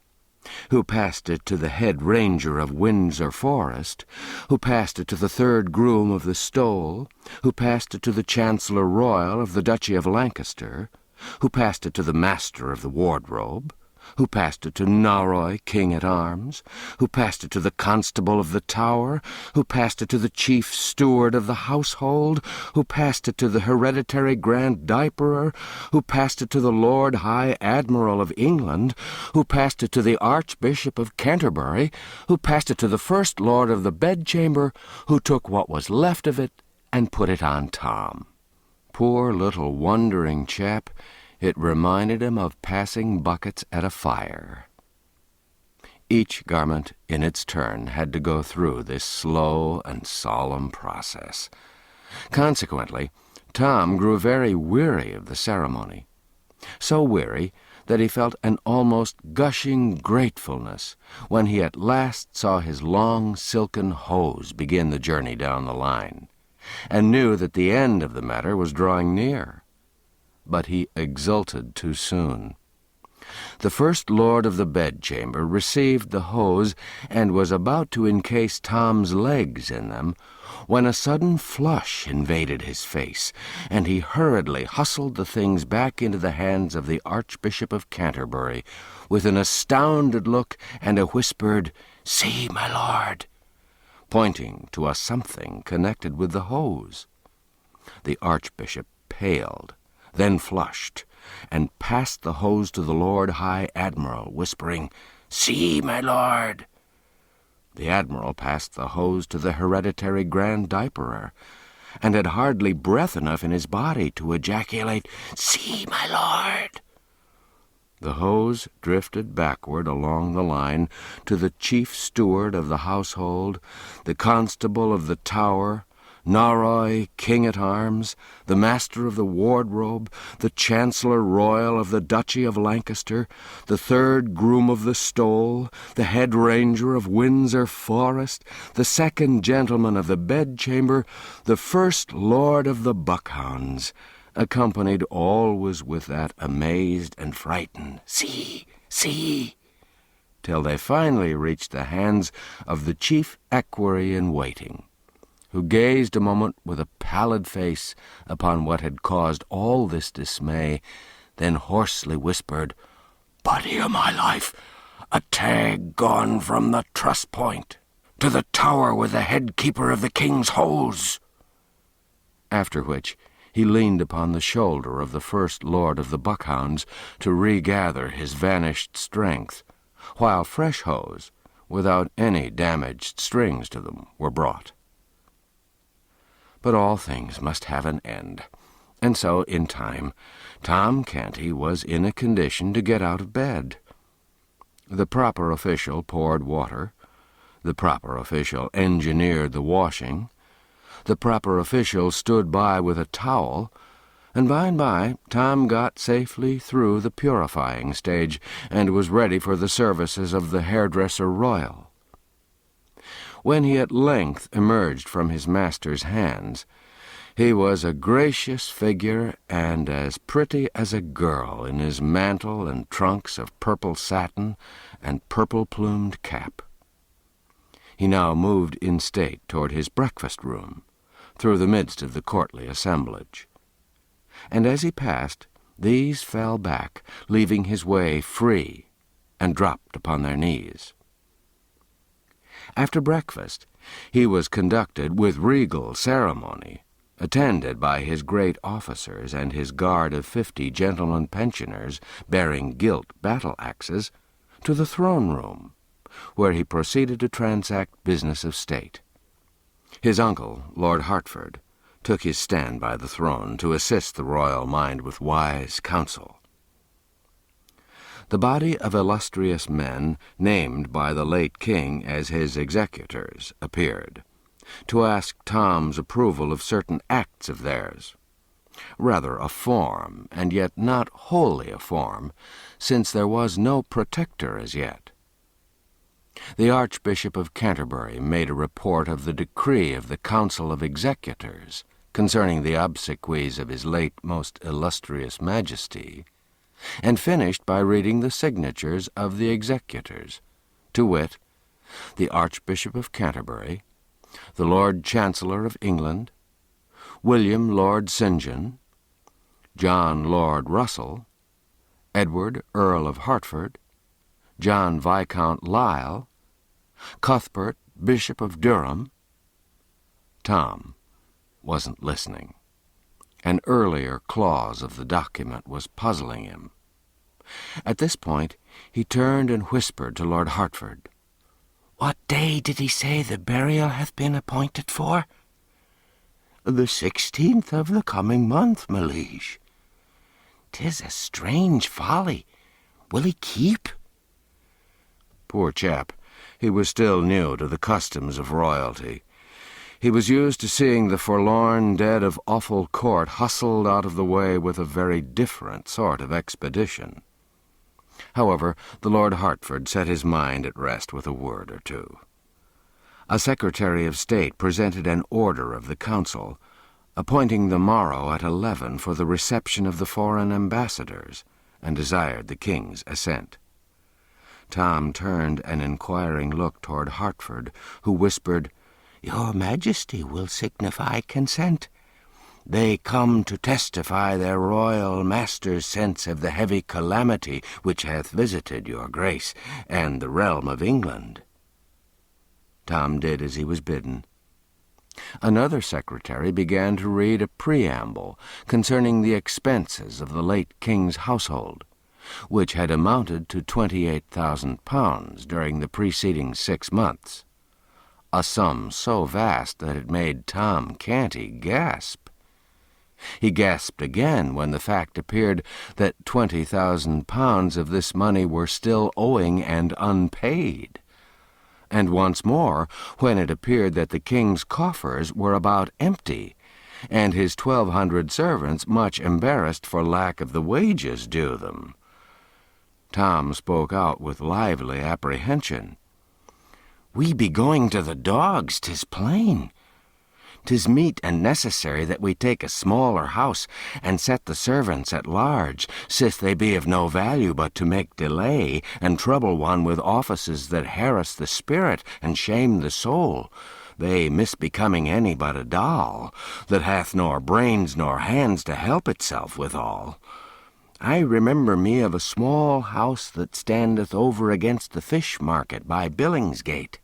B: who passed it to the head ranger of Windsor Forest, who passed it to the third groom of the Stole, who passed it to the Chancellor Royal of the Duchy of Lancaster, who passed it to the Master of the Wardrobe, who passed it to Norroy, King-at-Arms, who passed it to the Constable of the Tower, who passed it to the Chief Steward of the Household, who passed it to the Hereditary Grand Diaperer, who passed it to the Lord High Admiral of England, who passed it to the Archbishop of Canterbury, who passed it to the First Lord of the Bedchamber, who took what was left of it and put it on Tom. Poor little wondering chap, it reminded him of passing buckets at a fire. Each garment, in its turn, had to go through this slow and solemn process. Consequently, Tom grew very weary of the ceremony, so weary that he felt an almost gushing gratefulness when he at last saw his long silken hose begin the journey down the line, and knew that the end of the matter was drawing near. But he exulted too soon. The First Lord of the Bedchamber received the hose and was about to encase Tom's legs in them, when a sudden flush invaded his face, and he hurriedly hustled the things back into the hands of the Archbishop of Canterbury, with an astounded look and a whispered, "See, my lord," pointing to a something connected with the hose. The Archbishop paled, then flushed, and passed the hose to the Lord High Admiral, whispering, "See, my lord." The Admiral passed the hose to the Hereditary Grand Diaperer, and had hardly breath enough in his body to ejaculate, "See, my lord." The hose drifted backward along the line to the Chief Steward of the Household, the Constable of the Tower, Norroy, King-at-Arms, the Master of the Wardrobe, the Chancellor Royal of the Duchy of Lancaster, the third groom of the Stole, the head ranger of Windsor Forest, the second gentleman of the Bedchamber, the First Lord of the Buckhounds, accompanied always with that amazed and frightened, "See, see," till they finally reached the hands of the chief equerry in waiting, who gazed a moment with a pallid face upon what had caused all this dismay, then hoarsely whispered, "Body o' my life, a tag gone from the truss point to the tower with the head keeper of the king's hose." After which he leaned upon the shoulder of the first lord of the Buckhounds to regather his vanished strength, while fresh hose, without any damaged strings to them, were brought. But all things must have an end, and so, in time, Tom Canty was in a condition to get out of bed. The proper official poured water, the proper official engineered the washing, the proper official stood by with a towel, and by and by Tom got safely through the purifying stage and was ready for the services of the hairdresser royal. When he at length emerged from his master's hands, he was a gracious figure and as pretty as a girl in his mantle and trunks of purple satin and purple-plumed cap. He now moved in state toward his breakfast-room, through the midst of the courtly assemblage. And as he passed, these fell back, leaving his way free, and dropped upon their knees. After breakfast, he was conducted with regal ceremony, attended by his great officers and his guard of 50 gentlemen pensioners bearing gilt battle-axes, to the throne-room, where he proceeded to transact business of state. His uncle, Lord Hertford, took his stand by the throne to assist the royal mind with wise counsel. The body of illustrious men named by the late king as his executors appeared, to ask Tom's approval of certain acts of theirs, rather a form, and yet not wholly a form, since there was no protector as yet. The Archbishop of Canterbury made a report of the decree of the Council of Executors concerning the obsequies of his late most illustrious Majesty, and finished by reading the signatures of the executors, to wit, the Archbishop of Canterbury, the Lord Chancellor of England, William Lord St. John, John Lord Russell, Edward Earl of Hertford, John Viscount Lisle, Cuthbert Bishop of Durham. Tom wasn't listening. An earlier clause of the document was puzzling him. At this point he turned and whispered to Lord Hertford. "What day did he say the burial hath been appointed for?" "The 16th of the coming month, my liege." "'Tis a strange folly. Will he keep?" Poor chap, he was still new to the customs of royalty. He was used to seeing the forlorn dead of awful court hustled out of the way with a very different sort of expedition. However, the Lord Hertford set his mind at rest with a word or two. A Secretary of State presented an order of the Council, appointing the morrow at 11 for the reception of the foreign ambassadors, and desired the King's assent. Tom turned an inquiring look toward Hertford, who whispered, "Your Majesty will signify consent. They come to testify their royal master's sense of the heavy calamity which hath visited your grace and the realm of England." Tom did as he was bidden. Another secretary began to read a preamble concerning the expenses of the late king's household, which had amounted to £28,000 during the preceding 6 months, a sum so vast that it made Tom Canty gasp. He gasped again when the fact appeared that £20,000 of this money were still owing and unpaid, and once more when it appeared that the king's coffers were about empty, and his 1,200 servants much embarrassed for lack of the wages due them. Tom spoke out with lively apprehension. "We be going to the dogs, 'tis plain. 'Tis meet and necessary that we take a smaller house and set the servants at large, sith they be of no value but to make delay and trouble one with offices that harass the spirit and shame the soul,
A: they misbecoming any but a doll, that hath nor brains nor hands to help itself withal. I remember me of a small house that standeth over against the fish market by Billingsgate."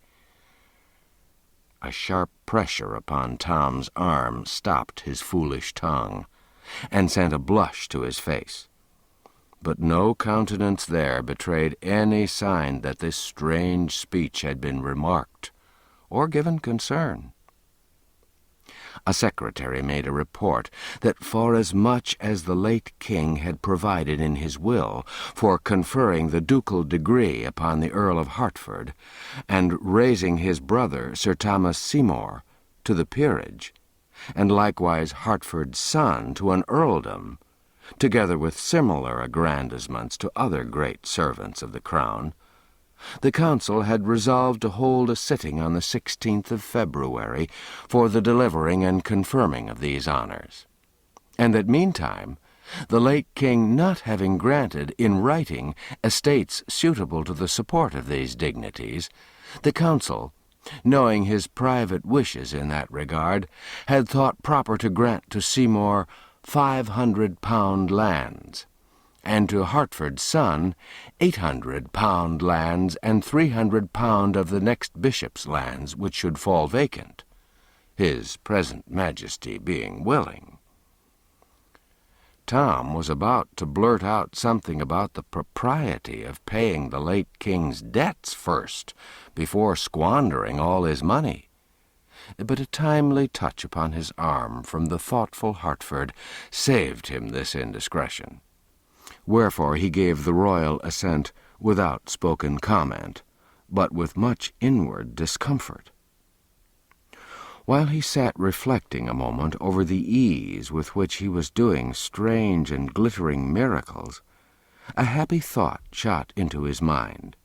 A: A sharp pressure upon Tom's arm stopped his foolish tongue, and sent a blush to his face. But no countenance there betrayed any sign that this strange speech had been remarked, or given concern. A secretary made a report that forasmuch as the late king had provided in his will for conferring the ducal degree upon the Earl of Hertford, and raising his brother Sir Thomas Seymour to the peerage, and likewise Hertford's son to an earldom, together with similar aggrandizements to other great servants of the crown, the council had resolved to hold a sitting on the 16th of February for the delivering and confirming of these honors, and that meantime, the late king not having granted in writing estates suitable to the support of these dignities, the council, knowing his private wishes in that regard, had thought proper to grant to Seymour 500 lands, and to Hertford's son 800 lands, and 300 of the next bishop's lands which should fall vacant, his present majesty being willing. Tom was about to blurt out something about the propriety of paying the late king's debts first, before squandering all his money, but a timely touch upon his arm from the thoughtful Hertford saved him this indiscretion. Wherefore he gave the royal assent without spoken comment, but with much inward discomfort. While he sat reflecting a moment over the ease with which he was doing strange and glittering miracles, a happy thought shot into his mind.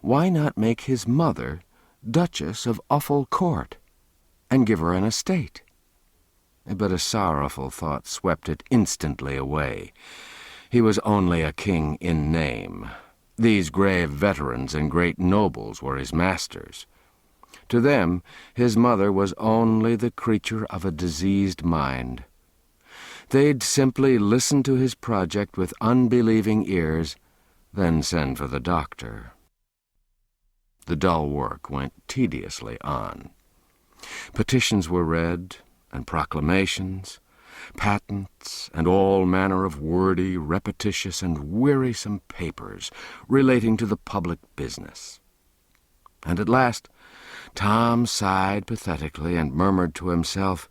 A: Why not make his mother Duchess of Uffle Court, and give her an estate? But a sorrowful thought swept it instantly away. He was only a king in name. These grave veterans and great nobles were his masters. To them, his mother was only the creature of a diseased mind. They'd simply listen to his project with unbelieving ears, then send for the doctor. The dull work went tediously on. Petitions were read, and proclamations, patents, and all manner of wordy, repetitious, and wearisome papers relating to the public business. And at last Tom sighed pathetically and murmured to himself,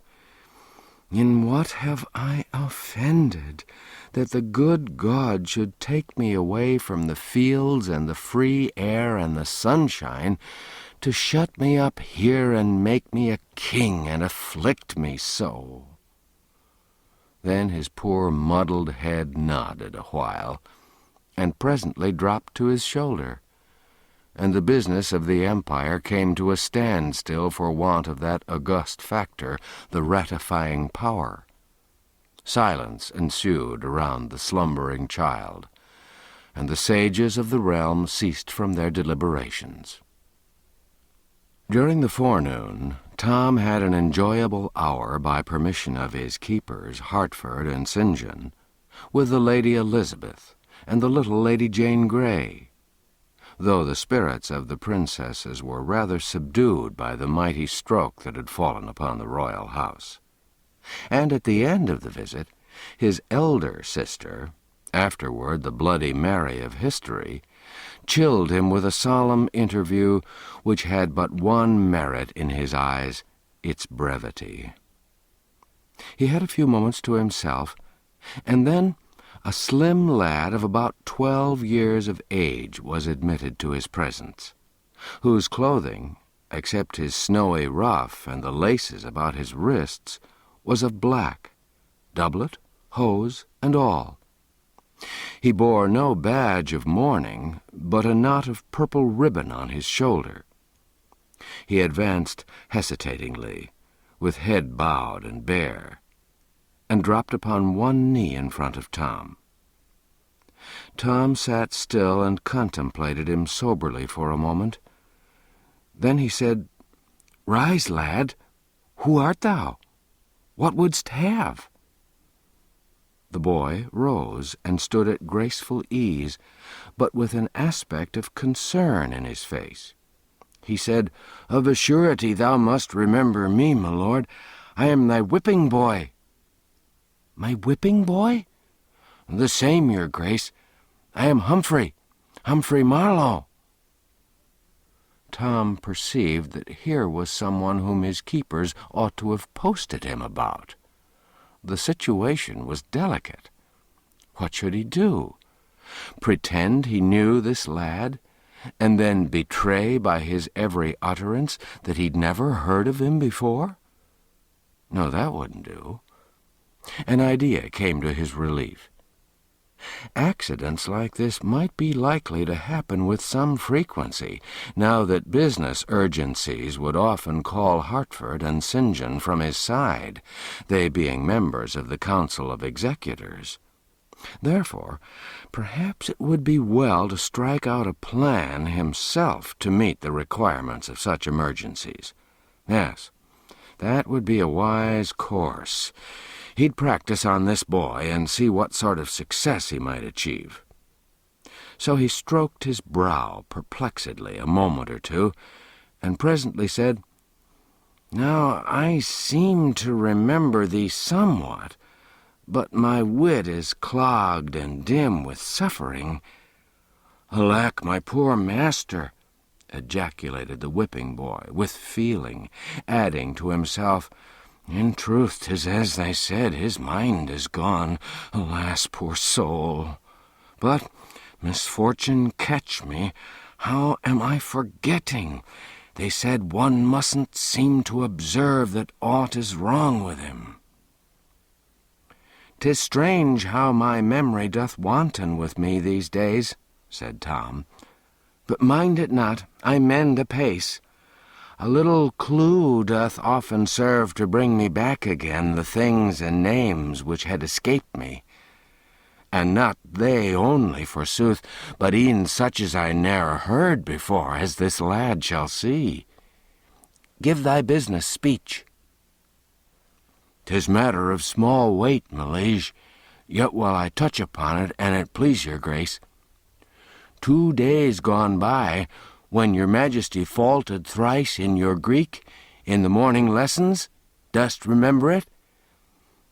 A: "In what have I offended, that the good God should take me away from the fields and the free air and the sunshine, to shut me up here and make me a king and afflict me so?" Then his poor muddled head nodded a while, and presently dropped to his shoulder, and the business of the empire came to a standstill for want of that august factor, the ratifying power. Silence ensued around the slumbering child, and the sages of the realm ceased from their deliberations. During the forenoon, Tom had an enjoyable hour by permission of his keepers, Hertford and St. John, with the Lady Elizabeth and the little Lady Jane Grey, though the spirits of the princesses were rather subdued by the mighty stroke that had fallen upon the royal house. And at the end of the visit, his elder sister, afterward the Bloody Mary of history, chilled him with a solemn interview which had but one merit in his eyes, its brevity. He had a few moments to himself, and then a slim lad of about 12 years of age was admitted to his presence, whose clothing, except his snowy ruff and the laces about his wrists, was of black, doublet, hose, and all. He bore no badge of mourning, but a knot of purple ribbon on his shoulder. He advanced hesitatingly, with head bowed and bare, and dropped upon one knee in front of Tom. Tom sat still and contemplated him soberly for a moment. Then he said,
B: Rise, lad. Who art thou? What wouldst have? The boy rose and stood at graceful ease, but with an aspect of concern in his face. He said, Of a surety thou must remember me, my lord. I am thy whipping boy. My whipping boy? The same, your grace. I am Humphrey Marlowe. Tom perceived that here was someone whom his keepers ought to have posted him about. The situation was delicate. What should he do? Pretend he knew this lad, and then betray by his every utterance that he'd never heard of him before? No, that wouldn't do. An idea came to his relief. Accidents like this might be likely to happen with some frequency, now that business urgencies would often call Hartford and St. John from his side, they being members of the Council of Executors. Therefore, perhaps it would be well to strike out a plan himself to meet the requirements of such emergencies. Yes, that would be a wise course. He'd practice on this boy and see what sort of success he might achieve. So he stroked his brow perplexedly a moment or two, and presently said, Now I seem to remember thee somewhat, but my wit is clogged and dim with suffering. Alack, my poor master, ejaculated the whipping boy with feeling, adding to himself, In truth, 'tis as they said, his mind is gone. Alas, poor soul! But, misfortune catch me, how am I forgetting? They said one mustn't seem to observe that aught is wrong with him. 'Tis strange how my memory doth wanton with me these days, said Tom. But mind it not, I mend apace. A little clue doth often serve to bring me back again the things and names which had escaped me. And not they only, forsooth, but e'en such as I ne'er heard before, as this lad shall see. Give thy business speech. 'Tis matter of small weight, my liege, yet will I touch upon it, an it please your grace. 2 days gone by, when your majesty faulted thrice in your Greek, in the morning lessons, dost remember it?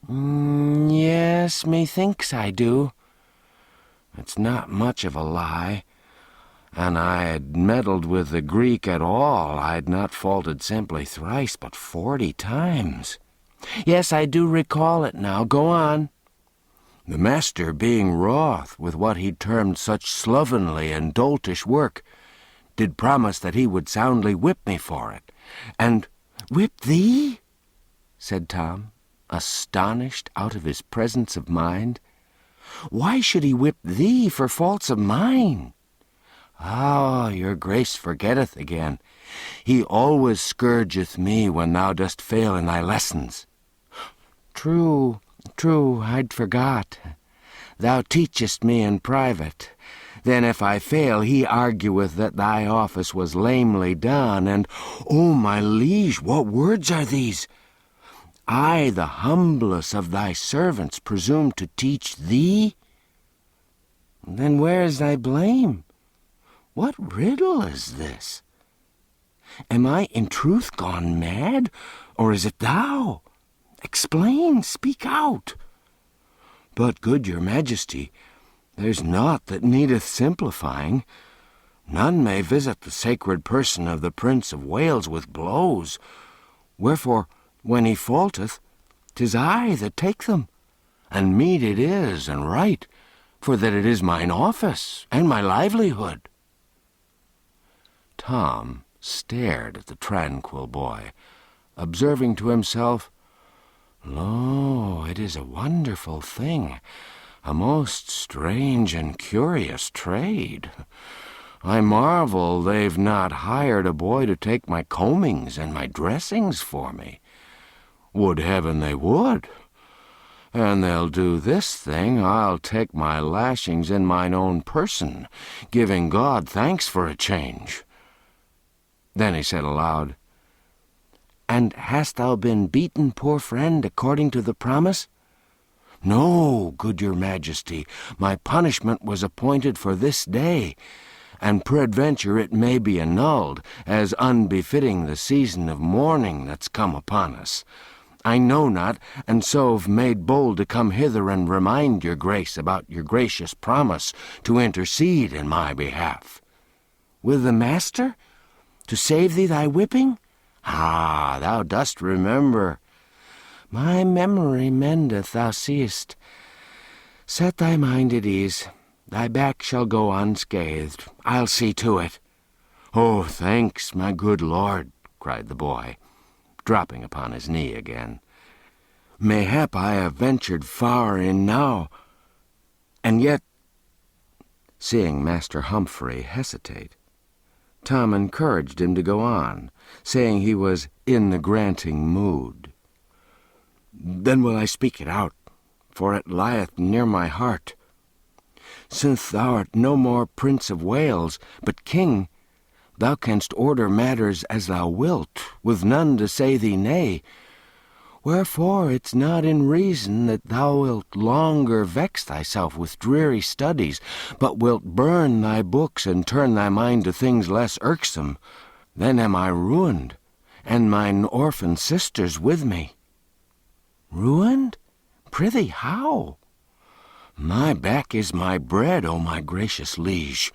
B: Yes, methinks I do. It's not much of a lie. And I had meddled with the Greek at all, I'd not faulted simply thrice, but 40 times. Yes, I do recall it now. Go on. The master, being wroth with what he termed such slovenly and doltish work, did promise that he would soundly whip me for it. And whip thee? Said Tom, astonished out of his presence of mind. Why should he whip thee for faults of mine? Ah, your grace forgetteth again. He always scourgeth me when thou dost fail in thy lessons. True, I'd forgot. Thou teachest me in private. Then if I fail, he argueth that thy office was lamely done, and, oh, my liege, what words are these? I, the humblest of thy servants, presume to teach thee? Then where is thy blame? What riddle is this? Am I in truth gone mad, or is it thou? Explain, speak out. But, good your majesty, there's naught that needeth simplifying. None may visit the sacred person of the Prince of Wales with blows. Wherefore, when he faulteth, 'tis I that take them, and meet it is, and right, for that it is mine office and my livelihood. Tom stared at the tranquil boy, observing to himself, Lo, it is a wonderful thing, a most strange and curious trade. I marvel they've not hired a boy to take my combings and my dressings for me. Would heaven they would. And they'll do this thing, I'll take my lashings in mine own person, giving God thanks for a change. Then he said aloud, And hast thou been beaten, poor friend, according to the promise?" "No, good your majesty, my punishment was appointed for this day, and peradventure it may be annulled, as unbefitting the season of mourning that's come upon us. I know not, and so have made bold to come hither and remind your grace about your gracious promise to intercede in my behalf." "With the master? To save thee thy whipping? Ah, thou dost remember. My memory mendeth, thou seest. Set thy mind at ease. Thy back shall go unscathed. I'll see to it." "Oh, thanks, my good lord," cried the boy, dropping upon his knee again. "Mayhap I have ventured far in now, and yet—" Seeing Master Humphrey hesitate, Tom encouraged him to go on, saying he was in the granting mood. "Then will I speak it out, for it lieth near my heart. Since thou art no more Prince of Wales, but King, thou canst order matters as thou wilt, with none to say thee nay. Wherefore it's not in reason that thou wilt longer vex thyself with dreary studies, but wilt burn thy books and turn thy mind to things less irksome. Then am I ruined, and mine orphan sisters with me." "Ruined? Prithee, how?" "My back is my bread, O my gracious liege.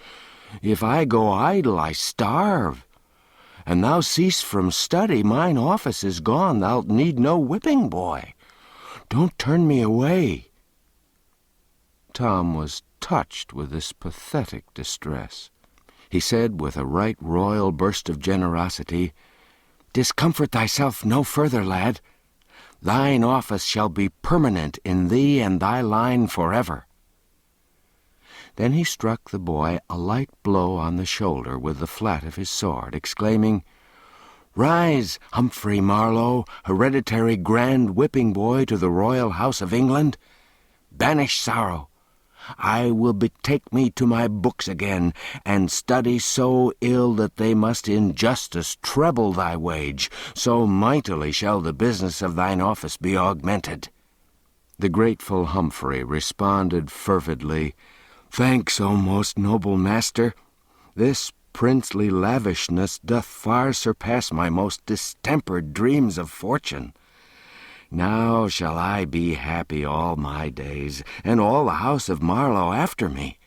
B: If I go idle, I starve. And thou cease from study, mine office is gone. Thou'lt need no whipping boy. Don't turn me away." Tom was touched with this pathetic distress. He said with a right royal burst of generosity, "Discomfort thyself no further, lad. Thine office shall be permanent in thee and thy line forever." Then he struck the boy a light blow on the shoulder with the flat of his sword, exclaiming, "Rise, Humphrey Marlowe, hereditary grand whipping boy to the royal house of England. Banish sorrow. I will betake me to my books again, and study so ill that they must in justice treble thy wage, so mightily shall the business of thine office be augmented." The grateful Humphrey responded fervidly, "Thanks, O most noble master. This princely lavishness doth far surpass my most distempered dreams of fortune. Now shall I be happy all my days, and all the house of Marlowe after me."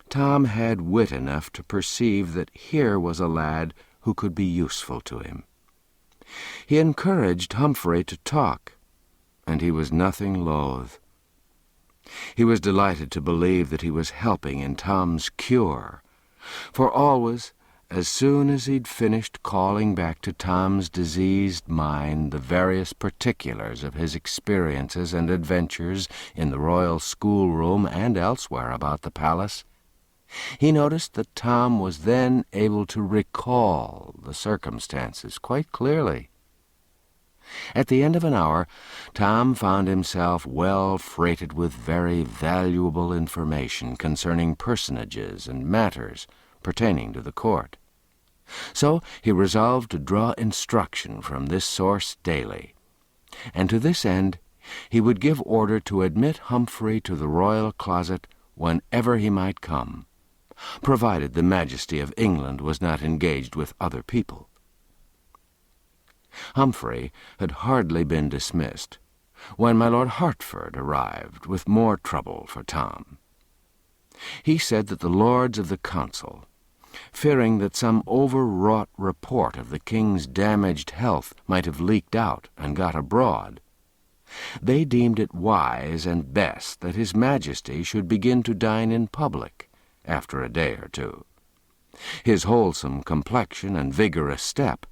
B: Tom had wit enough to perceive that here was a lad who could be useful to him. He encouraged Humphrey to talk, and he was nothing loath. He was delighted to believe that he was helping in Tom's cure, for always, as soon as he'd finished calling back to Tom's diseased mind the various particulars of his experiences and adventures in the royal schoolroom and elsewhere about the palace, he noticed that Tom was then able to recall the circumstances quite clearly. At the end of an hour, Tom found himself well freighted with very valuable information concerning personages and matters pertaining to the court. So he resolved to draw instruction from this source daily, and to this end he would give order to admit Humphrey to the royal closet whenever he might come, provided the Majesty of England was not engaged with other people. Humphrey had hardly been dismissed when my Lord Hertford arrived with more trouble for Tom. He said that the lords of the council, fearing that some overwrought report of the king's damaged health might have leaked out and got abroad, they deemed it wise and best that His Majesty should begin to dine in public after a day or two. His wholesome complexion and vigorous step,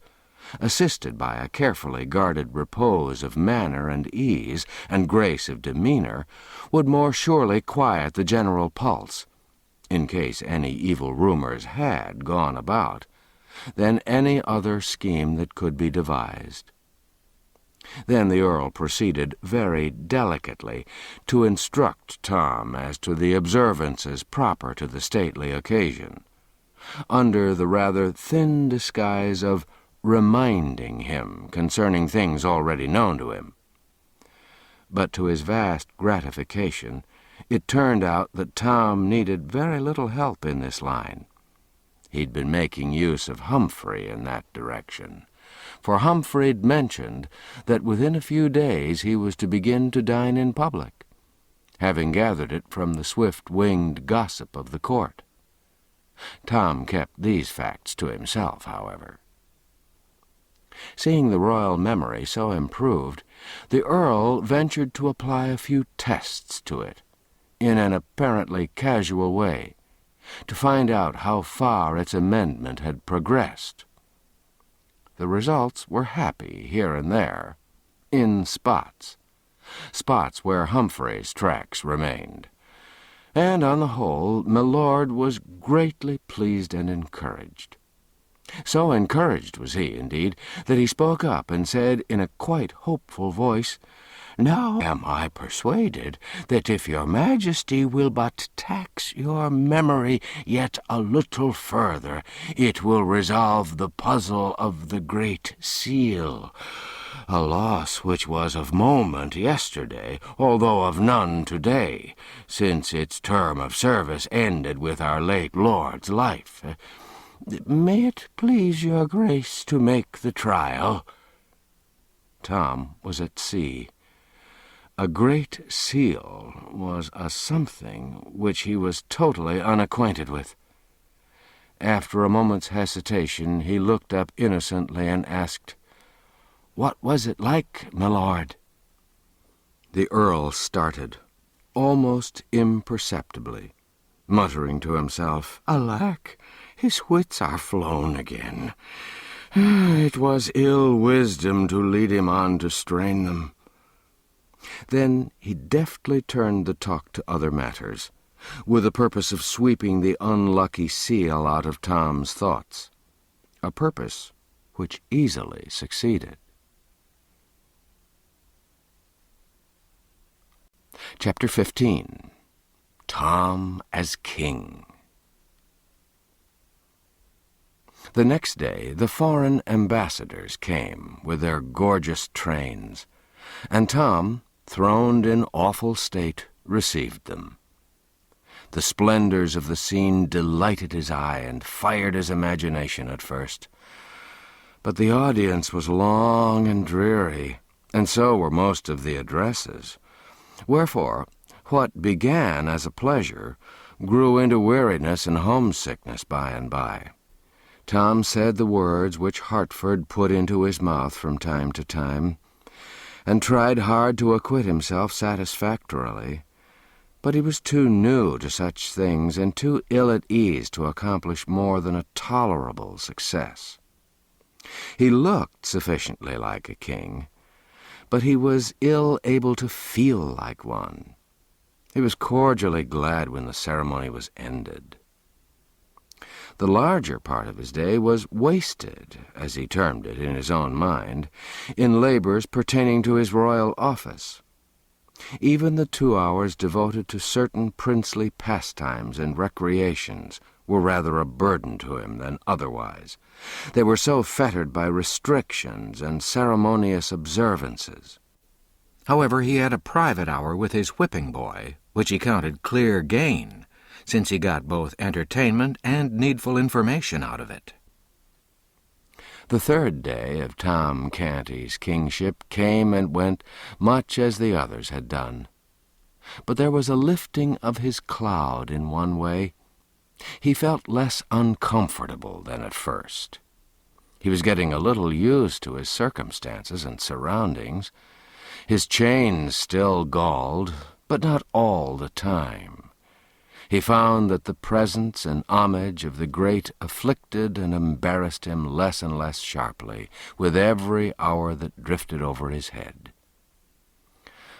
B: assisted by a carefully guarded repose of manner and ease and grace of demeanor, would more surely quiet the general pulse, in case any evil rumors had gone about, than any other scheme that could be devised. Then the Earl proceeded very delicately to instruct Tom as to the observances proper to the stately occasion, under the rather thin disguise of reminding him concerning things already known to him. But to his vast gratification, it turned out that Tom needed very little help in this line. He'd been making use of Humphrey in that direction, for Humphrey'd mentioned that within a few days he was to begin to dine in public, having gathered it from the swift-winged gossip of the court. Tom kept these facts to himself, however. Seeing the royal memory so improved, the Earl ventured to apply a few tests to it, in an apparently casual way, to find out how far its amendment had progressed. The results were happy here and there, in spots where Humphrey's tracks remained. And on the whole, my lord was greatly pleased and encouraged. So encouraged was he, indeed, that he spoke up and said in a quite hopeful voice, "Now am I persuaded that if your majesty will but tax your memory yet a little further, it will resolve the puzzle of the Great Seal, a loss which was of moment yesterday, although of none today, since its term of service ended with our late lord's life. May it please your grace to make the trial?" Tom was at sea. A Great Seal was a something which he was totally unacquainted with. After a moment's hesitation, he looked up innocently and asked, "What was it like, my lord?" The Earl started, almost imperceptibly, muttering to himself, "Alack, his wits are flown again. It was ill wisdom to lead him on to strain them." Then he deftly turned the talk to other matters, with the purpose of sweeping the unlucky seal out of Tom's thoughts, a purpose which easily succeeded. Chapter 15. Tom as King. The next day the foreign ambassadors came with their gorgeous trains, and Tom, throned in awful state, received them. The splendors of the scene delighted his eye and fired his imagination at first. But the audience was long and dreary, and so were most of the addresses. Wherefore, what began as a pleasure grew into weariness and homesickness by and by. Tom said the words which Hertford put into his mouth from time to time, and tried hard to acquit himself satisfactorily, but he was too new to such things and too ill at ease to accomplish more than a tolerable success. He looked sufficiently like a king, but he was ill able to feel like one. He was cordially glad when the ceremony was ended. The larger part of his day was wasted, as he termed it in his own mind, in labors pertaining to his royal office. Even the 2 hours devoted to certain princely pastimes and recreations were rather a burden to him than otherwise. They were so fettered by restrictions and ceremonious observances. However, he had a private hour with his whipping boy, which he counted clear gain, since he got both entertainment and needful information out of it. The third day of Tom Canty's kingship came and went much as the others had done. But there was a lifting of his cloud in one way. He felt less uncomfortable than at first. He was getting a little used to his circumstances and surroundings. His chains still galled, but not all the time. He found that the presence and homage of the great afflicted and embarrassed him less and less sharply with every hour that drifted over his head.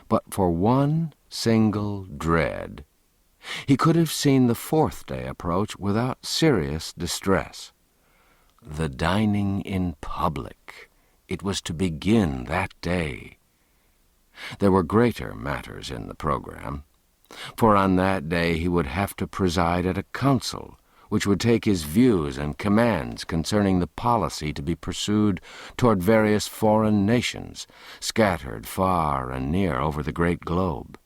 B: But for one single dread, he could have seen the fourth day approach without serious distress. The dining in public. It was to begin that day. There were greater matters in the program, for on that day he would have to preside at a council which would take his views and commands concerning the policy to be pursued toward various foreign nations, scattered far and near over the great globe.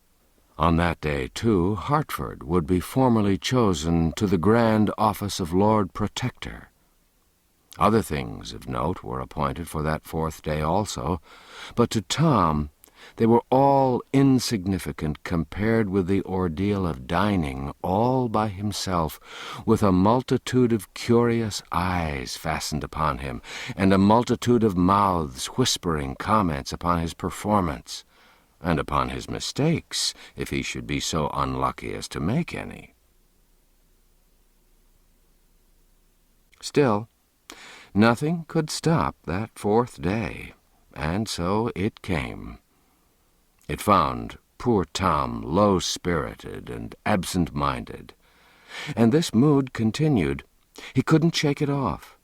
B: On that day, too, Hertford would be formally chosen to the grand office of Lord Protector. Other things of note were appointed for that 4th day also, but to Tom they were all insignificant compared with the ordeal of dining all by himself, with a multitude of curious eyes fastened upon him, and a multitude of mouths whispering comments upon his performance, and upon his mistakes, if he should be so unlucky as to make any. Still, nothing could stop that 4th day, and so it came. It found poor Tom low-spirited and absent-minded, and this mood continued. He couldn't shake it off.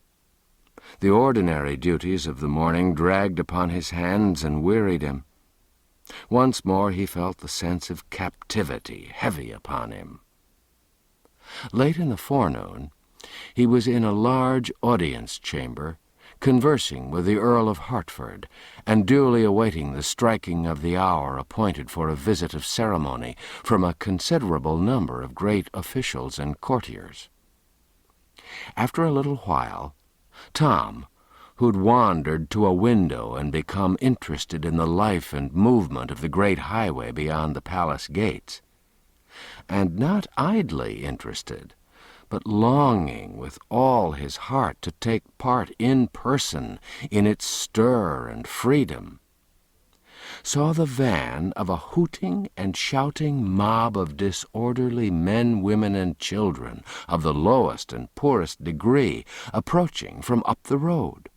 B: The ordinary duties of the morning dragged upon his hands and wearied him. Once more he felt the sense of captivity heavy upon him. Late in the forenoon, he was in a large audience chamber, conversing with the Earl of Hertford, and duly awaiting the striking of the hour appointed for a visit of ceremony from a considerable number of great officials and courtiers. After a little while, Tom, who'd wandered to a window and become interested in the life and movement of the great highway beyond the palace gates, and not idly interested, but longing with all his heart to take part in person in its stir and freedom, saw the van of a hooting and shouting mob of disorderly men, women, and children of the lowest and poorest degree approaching from up the road.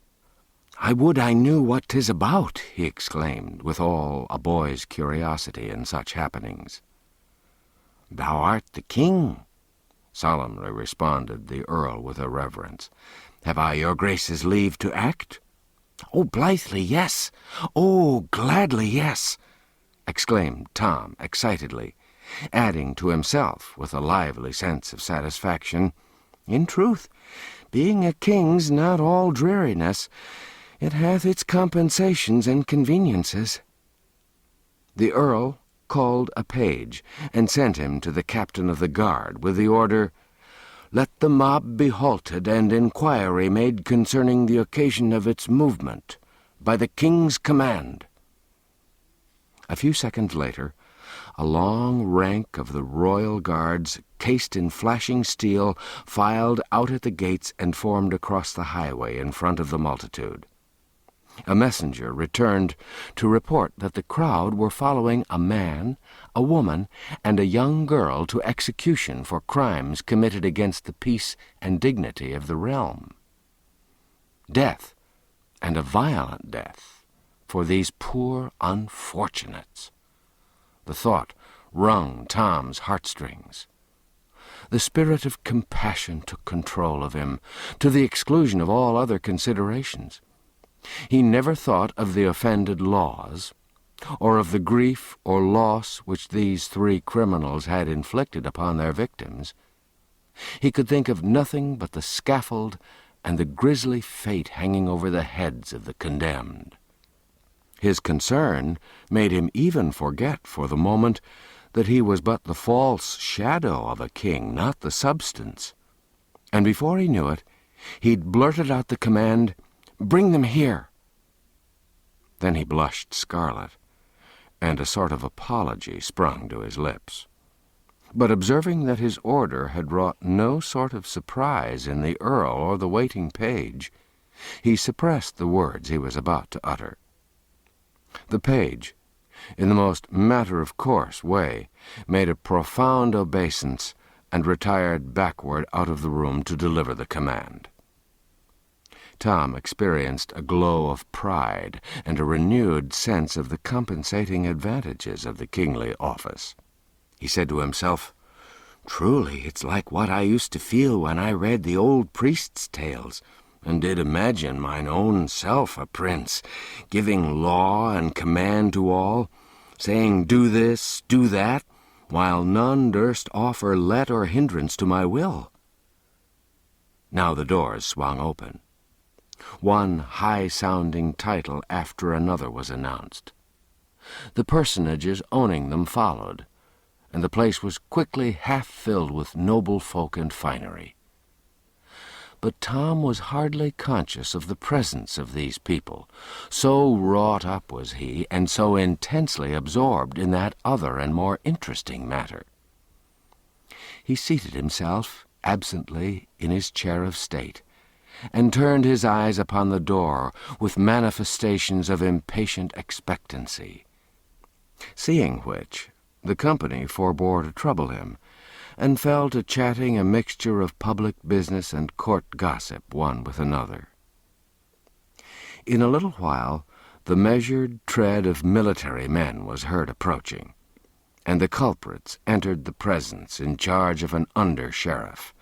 B: "I would I knew what 'tis about," he exclaimed, with all a boy's curiosity in such happenings. "Thou art the king," solemnly responded the Earl with a reverence. "Have I your Grace's leave to act?" "Oh, blithely, yes! Oh, gladly, yes!" exclaimed Tom excitedly, adding to himself with a lively sense of satisfaction, "In truth, being a king's not all dreariness. It hath its compensations and conveniences." The Earl called a page and sent him to the captain of the guard with the order, "Let the mob be halted and inquiry made concerning the occasion of its movement, by the king's command." A few seconds later, a long rank of the royal guards, cased in flashing steel, filed out at the gates and formed across the highway in front of the multitude. A messenger returned to report that the crowd were following a man, a woman, and a young girl to execution for crimes committed against the peace and dignity of the realm. Death, and a violent death, for these poor unfortunates. The thought wrung Tom's heartstrings. The spirit of compassion took control of him, to the exclusion of all other considerations. He never thought of the offended laws, or of the grief or loss which these 3 criminals had inflicted upon their victims. He could think of nothing but the scaffold and the grisly fate hanging over the heads of the condemned. His concern made him even forget for the moment that he was but the false shadow of a king, not the substance. And before he knew it, he'd blurted out the command, "Bring them here." Then he blushed scarlet, and a sort of apology sprung to his lips. But observing that his order had wrought no sort of surprise in the Earl or the waiting page, he suppressed the words he was about to utter. The page, in the most matter-of-course way, made a profound obeisance and retired backward out of the room to deliver the command. Tom experienced a glow of pride and a renewed sense of the compensating advantages of the kingly office. He said to himself, "Truly, it's like what I used to feel when I read the old priests' tales, and did imagine mine own self a prince, giving law and command to all, saying, 'Do this, do that,' while none durst offer let or hindrance to my will.
A: Now the doors swung open. One high-sounding title after another was announced. The personages owning them followed, and the place was quickly half-filled with noble folk and finery. But Tom was hardly conscious of the presence of these people. So wrought up was he, and so intensely absorbed in that other and more interesting matter. He seated himself absently in his chair of state, and turned his eyes upon the door with manifestations of impatient expectancy. Seeing which, the company forbore to trouble him, and fell to chatting a mixture of public business and court gossip one with another. In a little while, the measured tread of military men was heard approaching, and the culprits entered the presence in charge of an under-sheriff,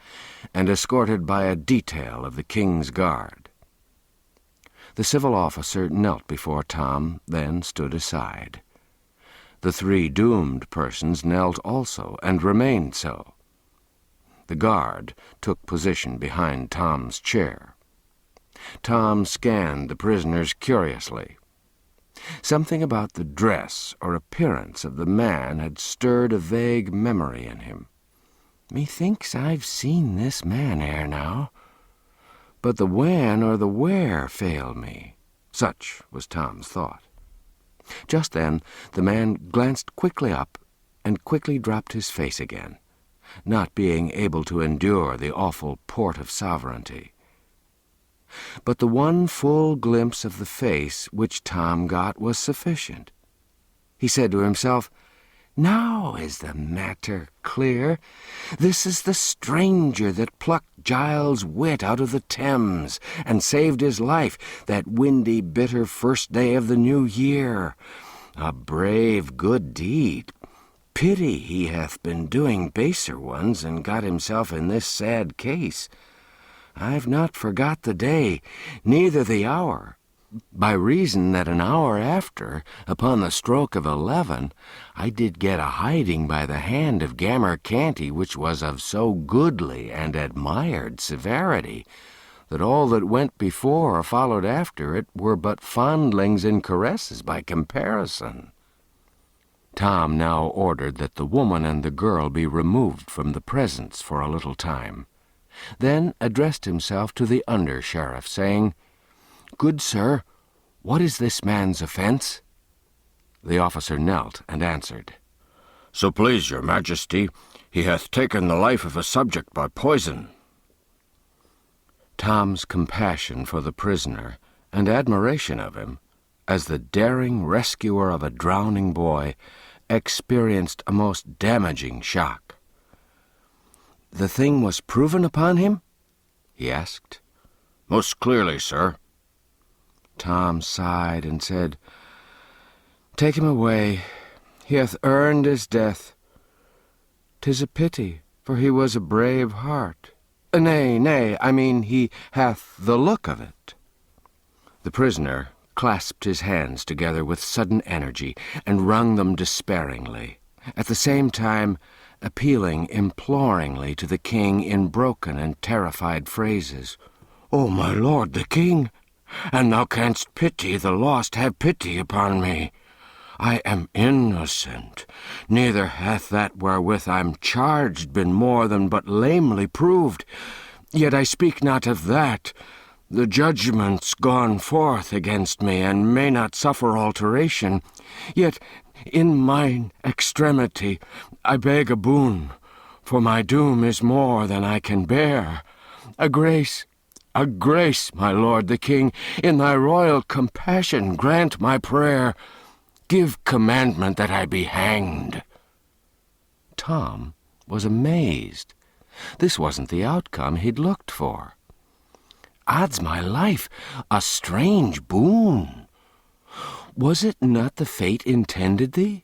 A: and escorted by a detail of the King's Guard. The civil officer knelt before Tom, then stood aside. The three doomed persons knelt also, and remained so. The guard took position behind Tom's chair. Tom scanned the prisoners curiously. Something about the dress or appearance of the man had stirred a vague memory in him. "Methinks I've seen this man ere now, but the when or the where failed me." Such was Tom's thought. Just then the man glanced quickly up and quickly dropped his face again, not being able to endure the awful port of sovereignty. But the one full glimpse of the face which Tom got was sufficient. He said to himself, "Now is the matter clear. This is the stranger that plucked Giles' wit out of the Thames and saved his life that windy, bitter first day of the new year. A brave, good deed. Pity he hath been doing baser ones and got himself in this sad case. I've not forgot the day, neither the hour, by reason that an hour after, upon the stroke of 11, I did get a hiding by the hand of Gammer Canty, which was of so goodly and admired severity, that all that went before or followed after it were but fondlings and caresses by comparison." Tom now ordered that the woman and the girl be removed from the presence for a little time, then addressed himself to the under-sheriff, saying, "Good sir, what is this man's offence?" The officer knelt and answered, "So please your majesty, he hath taken the life of a subject by poison." Tom's compassion for the prisoner and admiration of him, as the daring rescuer of a drowning boy, experienced a most damaging shock. "The thing was proven upon him?" he asked. "Most clearly, sir." Tom sighed and said, "Take him away. He hath earned his death. 'Tis a pity, for he was a brave heart. Nay, I mean he hath the look of it." The prisoner clasped his hands together with sudden energy and wrung them despairingly, at the same time appealing imploringly to the king in broken and terrified phrases. "O my lord the king, an thou canst pity the lost, have pity upon me. I am innocent, neither hath that wherewith I'm charged been more than but lamely proved. Yet I speak not of that. The judgment's gone forth against me, and may not suffer alteration. Yet in mine extremity I beg a boon, for my doom is more than I can bear. A grace, my lord the king, in thy royal compassion grant my prayer. Give commandment that I be hanged." Tom was amazed. This wasn't the outcome he'd looked for. Odds my life, a strange boon. Was it not the fate intended thee?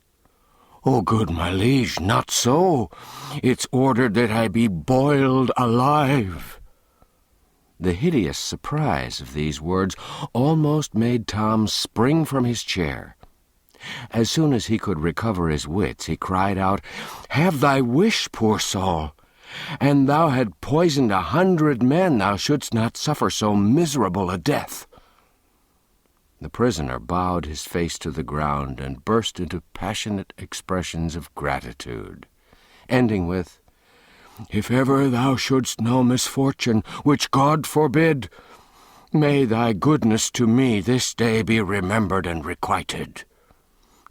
A: "O good my liege, not so. It's ordered that I be boiled alive." The hideous surprise of these words almost made Tom spring from his chair. As soon as he could recover his wits, he cried out, "Have thy wish, poor soul!
B: and thou had poisoned 100 men, thou shouldst not suffer so miserable a death." The prisoner bowed his face to the ground and burst into passionate expressions of gratitude, ending with, "If ever thou shouldst know misfortune, which God forbid, may thy goodness to me this day be remembered and requited."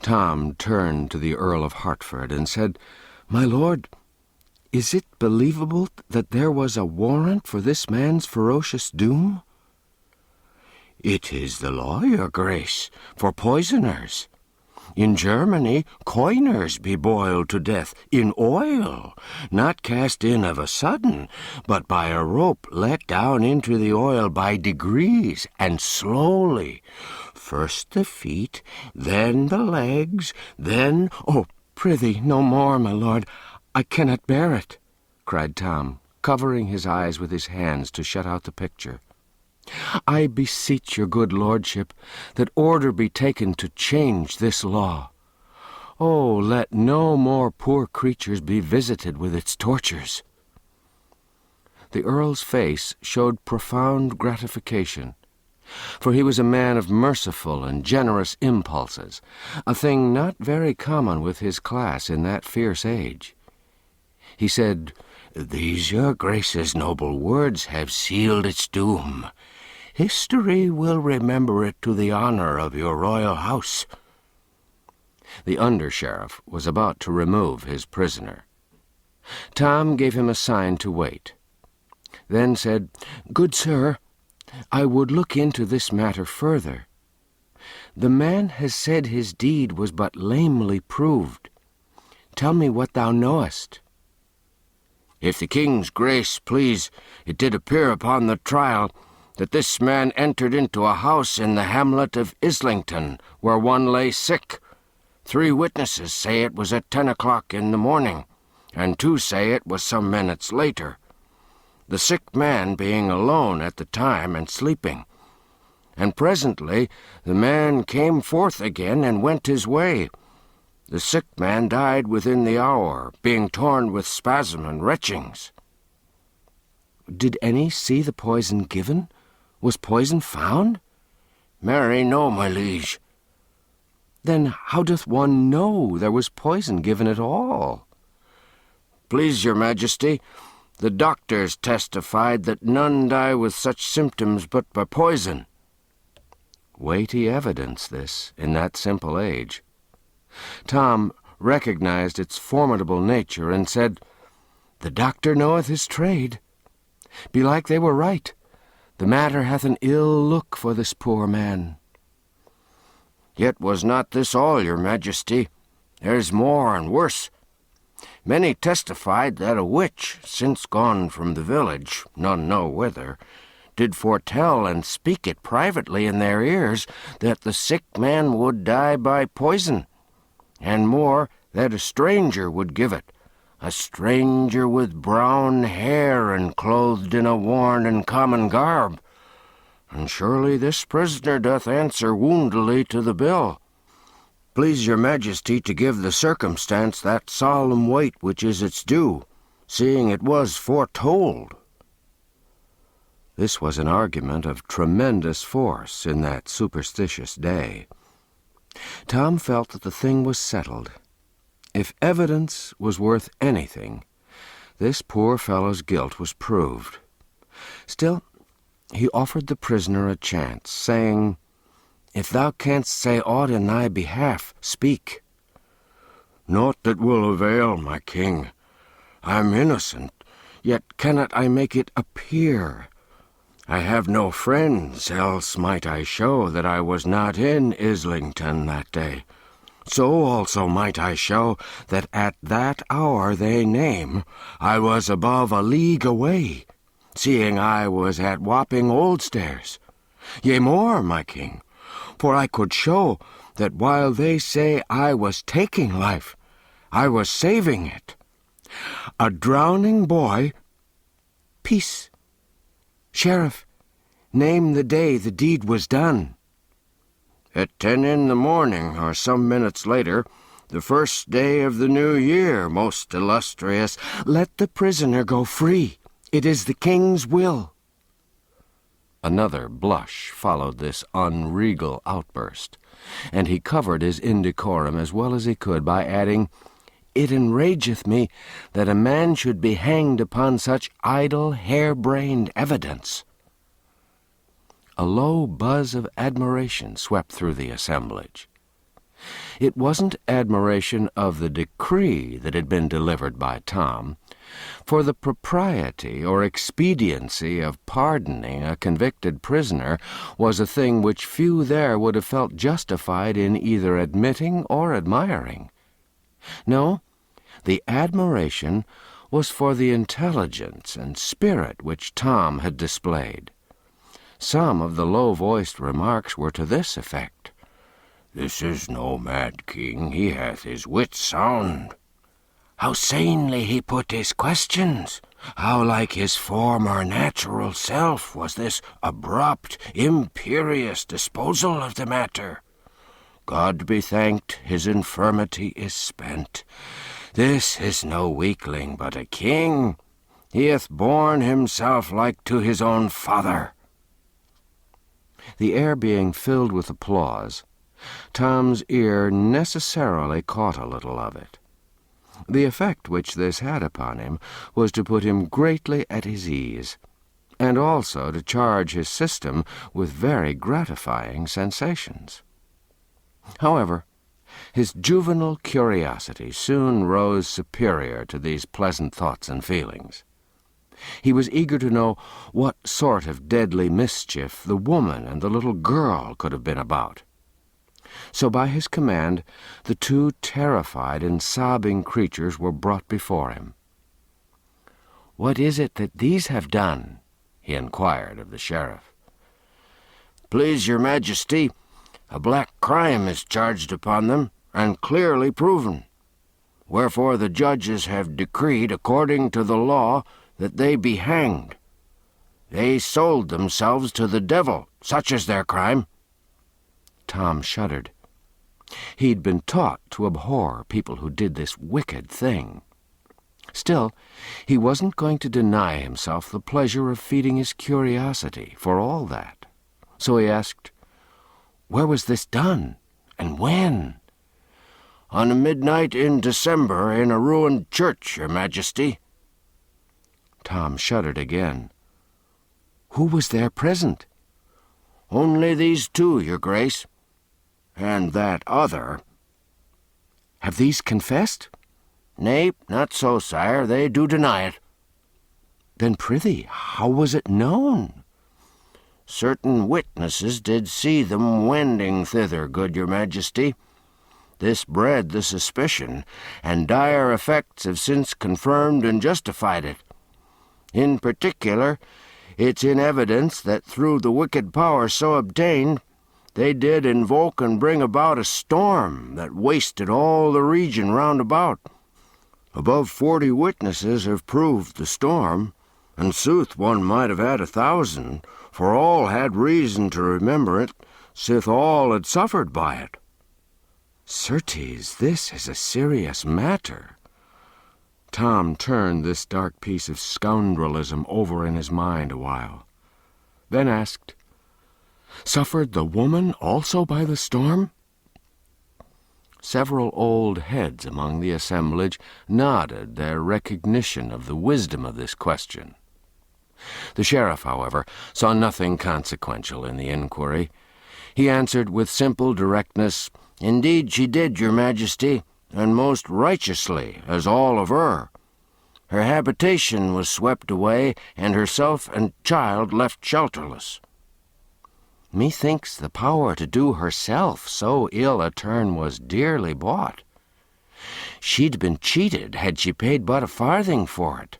B: Tom turned to the Earl of Hertford and said, "My lord, is it believable that there was a warrant for this man's ferocious doom?" "It is the law, your grace, for poisoners. In Germany, coiners be boiled to death in oil, not cast in of a sudden, but by a rope let down into the oil by degrees and slowly. First the feet, then the legs, then—"
A: "Oh, prithee, no more, my lord. I cannot bear it," cried Tom, covering his eyes with his hands to shut out the picture. "I beseech your good lordship that order be taken to change this law. Oh, let no more poor creatures be visited with its tortures." The Earl's face showed profound gratification, for he was a man of merciful and generous impulses, a thing not very common with his class in that fierce age. He said, "These your grace's noble words have sealed its doom. History will remember it to the honor of your royal house." The under-sheriff was about to remove his prisoner. Tom gave him a sign to wait, then said, "Good sir, I would look into this matter further. The man has said his deed was but lamely proved. Tell me what thou knowest."
B: "If the king's grace please, it did appear upon the trial that this man entered into a house in the hamlet of Islington, where one lay sick. 3 witnesses say it was at 10 o'clock in the morning, and 2 say it was some minutes later, the sick man being alone at the time and sleeping. And presently the man came forth again and went his way. The sick man died within the hour, being torn with spasm and retchings."
A: "Did any see the poison given? Was poison found?"
B: "Marry, no, my liege."
A: "Then how doth one know there was poison given at all?"
B: "Please your majesty, the doctors testified that none die with such symptoms but by poison."
A: Weighty evidence, this, in that simple age. Tom recognized its formidable nature and said, "The doctor knoweth his trade. Belike they were right. The matter hath an ill look for this poor man."
B: "Yet was not this all, your majesty. There's more and worse. Many testified that a witch, since gone from the village, none know whither, did foretell and speak it privately in their ears that the sick man would die by poison, and more, that a stranger would give it, a stranger with brown hair and clothed in a worn and common garb. And surely this prisoner doth answer woundily to the bill. Please your majesty to give the circumstance that solemn weight which is its due, seeing it was foretold."
A: This was an argument of tremendous force in that superstitious day. Tom felt that the thing was settled. If evidence was worth anything, this poor fellow's guilt was proved. Still, he offered the prisoner a chance, saying, "If thou canst say aught in thy behalf, speak."
B: "Naught that will avail, my king. I am innocent, yet cannot I make it appear. I have no friends, else might I show that I was not in Islington that day. So also might I show that at that hour they name I was above a league away, seeing I was at Wapping Oldstairs. Yea, more, my king, for I could show that while they say I was taking life, I was saving it. A drowning boy—"
A: "Peace. Sheriff, name the day the deed was done."
B: "At 10 in the morning, or some minutes later, The first day of the new year, most illustrious.
A: Let the prisoner go free. It is the king's will." Another blush followed this unregal outburst, and he covered his indecorum as well as he could by adding, "It enrageth me that a man should be hanged upon such idle, hair-brained evidence." A low buzz of admiration swept through the assemblage. It wasn't admiration of the decree that had been delivered by Tom, for the propriety or expediency of pardoning a convicted prisoner was a thing which few there would have felt justified in either admitting or admiring. No, the admiration was for the intelligence and spirit which Tom had displayed. Some of the low-voiced remarks were to this effect:
B: "This is no mad king, he hath his wits sound.
A: How sanely he put his questions!
B: How like his former natural self was this abrupt, imperious disposal of the matter! God be thanked, his infirmity is spent. This is no weakling, but a king. He hath borne himself like to his own father." The air being filled with applause, Tom's ear necessarily caught a little of it. The effect which this had upon him was to put him greatly at his ease, and also to charge his system with very gratifying sensations. However, his juvenile curiosity soon rose superior to these pleasant thoughts and feelings. He was eager to know what sort of deadly mischief the woman and the little girl could have been about. So by his command, the two terrified and sobbing creatures were brought before him. "What is it that these have done?" he inquired of the sheriff. "Please your majesty, a black crime is charged upon them, and clearly proven. Wherefore the judges have decreed, according to the law, that they be hanged. They sold themselves to the devil, such is their crime."
A: Tom shuddered. He'd been taught to abhor people who did this wicked thing. Still, he wasn't going to deny himself the pleasure of feeding his curiosity, for all that. So he asked, "Where was this done, and when?"
B: "On a midnight in December in a ruined church, your majesty."
A: Tom shuddered again. "Who was there present?"
B: "Only these two, your grace, and that other."
A: "Have these confessed?"
B: "Nay, not so, sire. They do deny it."
A: "Then prithee, how was it known?"
B: "Certain witnesses did see them wending thither, good your majesty. This bred the suspicion, and dire effects have since confirmed and justified it. In particular, it's in evidence that through the wicked power so obtained, they did invoke and bring about a storm that wasted all the region round about. Above 40 witnesses have proved the storm, and sooth one might have had 1,000, for all had reason to remember it, sith all had suffered by it."
A: "Certes, this is a serious matter." Tom turned this dark piece of scoundrelism over in his mind a while, then asked, "Suffered the woman also by the storm?" Several old heads among the assemblage nodded their recognition of the wisdom of this question. The sheriff, however, saw nothing consequential in the inquiry. He answered with simple directness, "Indeed she did, your majesty, and most righteously, as all of her. Her habitation was swept away, and herself and child left shelterless." "Methinks the power to do herself so ill a turn was dearly bought. She'd been cheated had she paid but a farthing for it.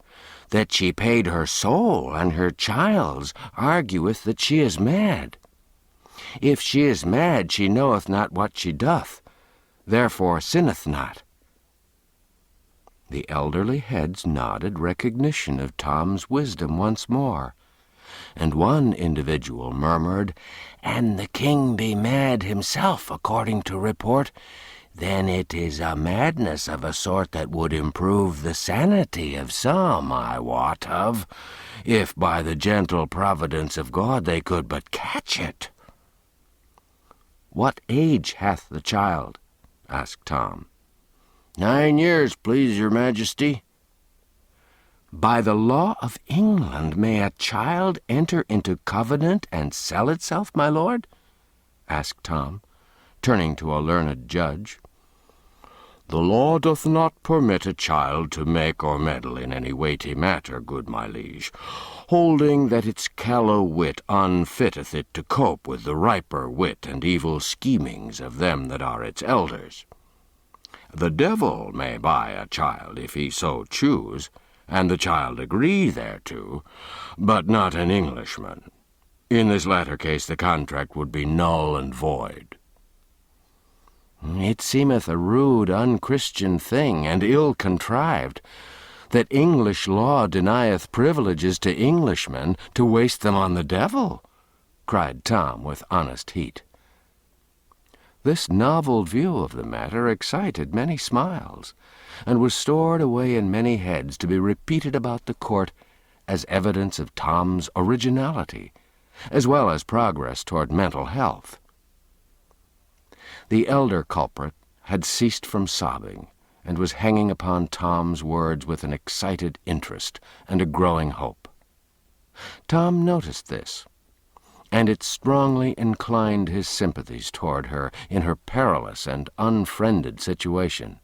A: That she paid her soul and her child's argueth that she is mad. If she is mad, she knoweth not what she doth, therefore sinneth not." The elderly heads nodded recognition of Tom's wisdom once more, and one individual murmured, "And the king be mad himself, according to report.
B: then it is a madness of a sort that would improve the sanity of some, I wot of, if by the gentle providence of God they could but catch it."
A: "What age hath the child?" asked Tom.
B: 9 years, please your majesty."
A: "By the law of England may a child enter into covenant and sell itself, my lord?" asked Tom, turning to a learned judge.
B: "The law doth not permit a child to make or meddle in any weighty matter, good my liege, holding that its callow wit unfitteth it to cope with the riper wit and evil schemings of them that are its elders. The devil may buy a child if he so choose, and the child agree thereto, but not an Englishman. In this latter case the contract would be null and void."
A: "It seemeth a rude, unchristian thing, and ill contrived, that English law denieth privileges to Englishmen to waste them on the devil," cried Tom with honest heat. This novel view of the matter excited many smiles, and was stored away in many heads to be repeated about the court as evidence of Tom's originality, as well as progress toward mental health. The elder culprit had ceased from sobbing, and was hanging upon Tom's words with an excited interest and a growing hope. Tom noticed this, and it strongly inclined his sympathies toward her in her perilous and unfriended situation.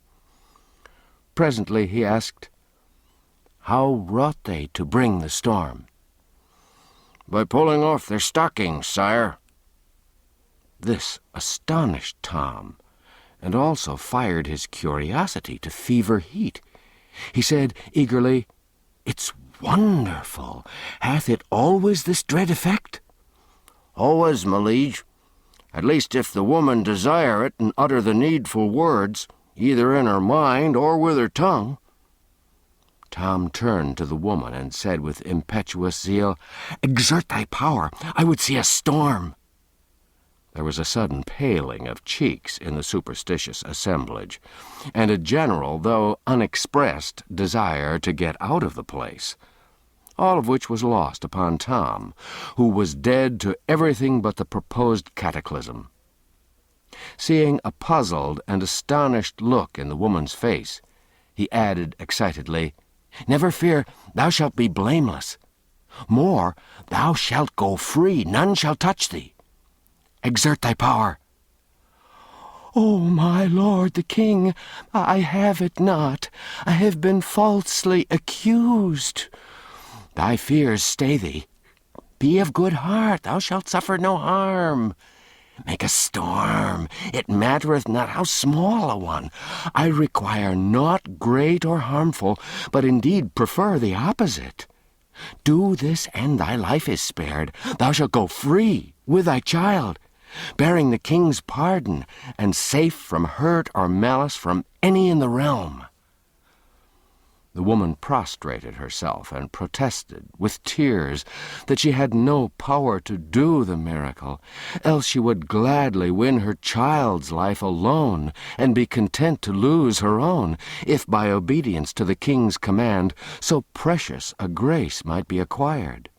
A: Presently he asked, "How wrought they to bring the storm?"
B: "By pulling off their stockings, sire."
A: This astonished Tom, and also fired his curiosity to fever heat. He said eagerly, "It's wonderful! Hath it always this dread effect?"
B: "Always, my liege. At least if the woman desire it and utter the needful words, either in her mind or with her tongue."
A: Tom turned to the woman and said with impetuous zeal, "Exert thy power! I would see a storm!" There was a sudden paling of cheeks in the superstitious assemblage, and a general, though unexpressed, desire to get out of the place, all of which was lost upon Tom, who was dead to everything but the proposed cataclysm. Seeing a puzzled and astonished look in the woman's face, he added excitedly, "Never fear, thou shalt be blameless. More, thou shalt go free, none shall touch thee. Exert thy power." "Oh, my lord the king, I have it not. I have been falsely accused." "Thy fears stay thee. Be of good heart, thou shalt suffer no harm. Make a storm, it mattereth not how small a one. I require naught great or harmful, but indeed prefer the opposite. Do this, and thy life is spared. Thou shalt go free with thy child, bearing the king's pardon, and safe from hurt or malice from any in the realm." The woman prostrated herself and protested, with tears, that she had no power to do the miracle, else she would gladly win her child's life alone, and be content to lose her own, if by obedience to the king's command so precious a grace might be acquired.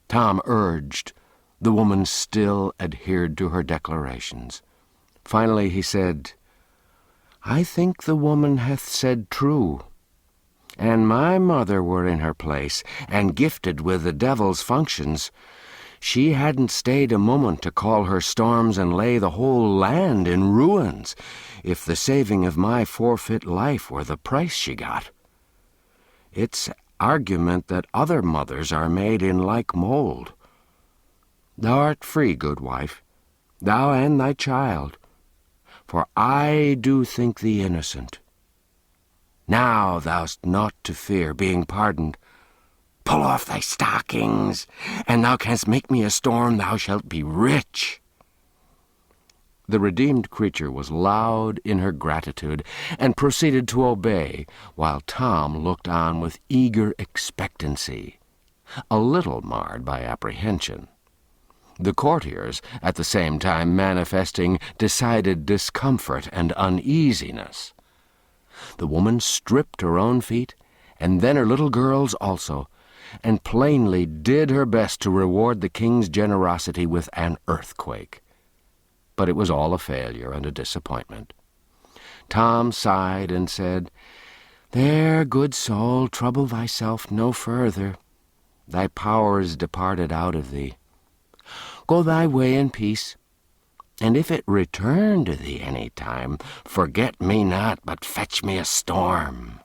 A: Tom urged. The woman still adhered to her declarations. Finally he said, "I think the woman hath said true. An my mother were in her place, and gifted with the devil's functions, she hadn't stayed a moment to call her storms and lay the whole land in ruins, if the saving of my forfeit life were the price she got. It's argument that other mothers are made in like mould. Thou art free, good wife, thou and thy child, for I do think thee innocent. Now thou'st naught to fear, being pardoned. Pull off thy stockings, and thou canst make me a storm, thou shalt be rich." The redeemed creature was loud in her gratitude, and proceeded to obey, while Tom looked on with eager expectancy, a little marred by apprehension.
B: the courtiers at the same time manifesting decided discomfort and uneasiness. The woman stripped her own feet, and then her little girl's also, and plainly did her best to reward the king's generosity with an earthquake. But it was all a failure and a disappointment. Tom sighed and said, "There, good soul, trouble thyself no further. Thy power is departed out of thee. Go thy way in peace, and if it return to thee any time, forget me not, but fetch me a storm."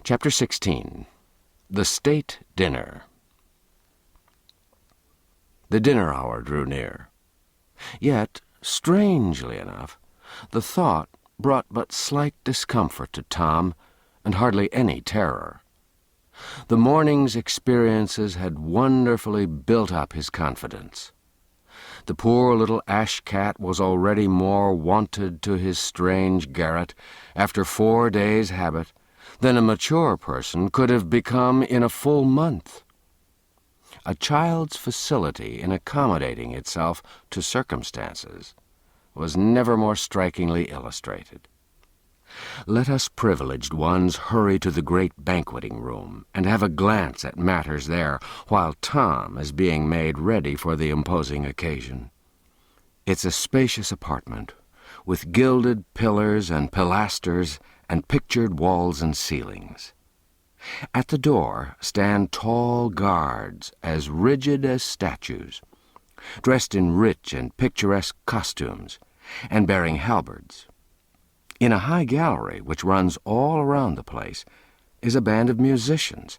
B: Chapter 16. The State Dinner. The dinner hour drew near. Yet, strangely enough, the thought brought but slight discomfort to Tom, and hardly any terror. The morning's experiences had wonderfully built up his confidence. The poor little ash-cat was already more wonted to his strange garret after 4 days' habit than a mature person could have become in a full month. A child's facility in accommodating itself to circumstances was never more strikingly illustrated. Let us privileged ones hurry to the great banqueting room and have a glance at matters there while Tom is being made ready for the imposing occasion. It's a spacious apartment, with gilded pillars and pilasters and pictured walls and ceilings. At the door stand tall guards as rigid as statues, dressed in rich and picturesque costumes and bearing halberds. In a high gallery which runs all around the place is a band of musicians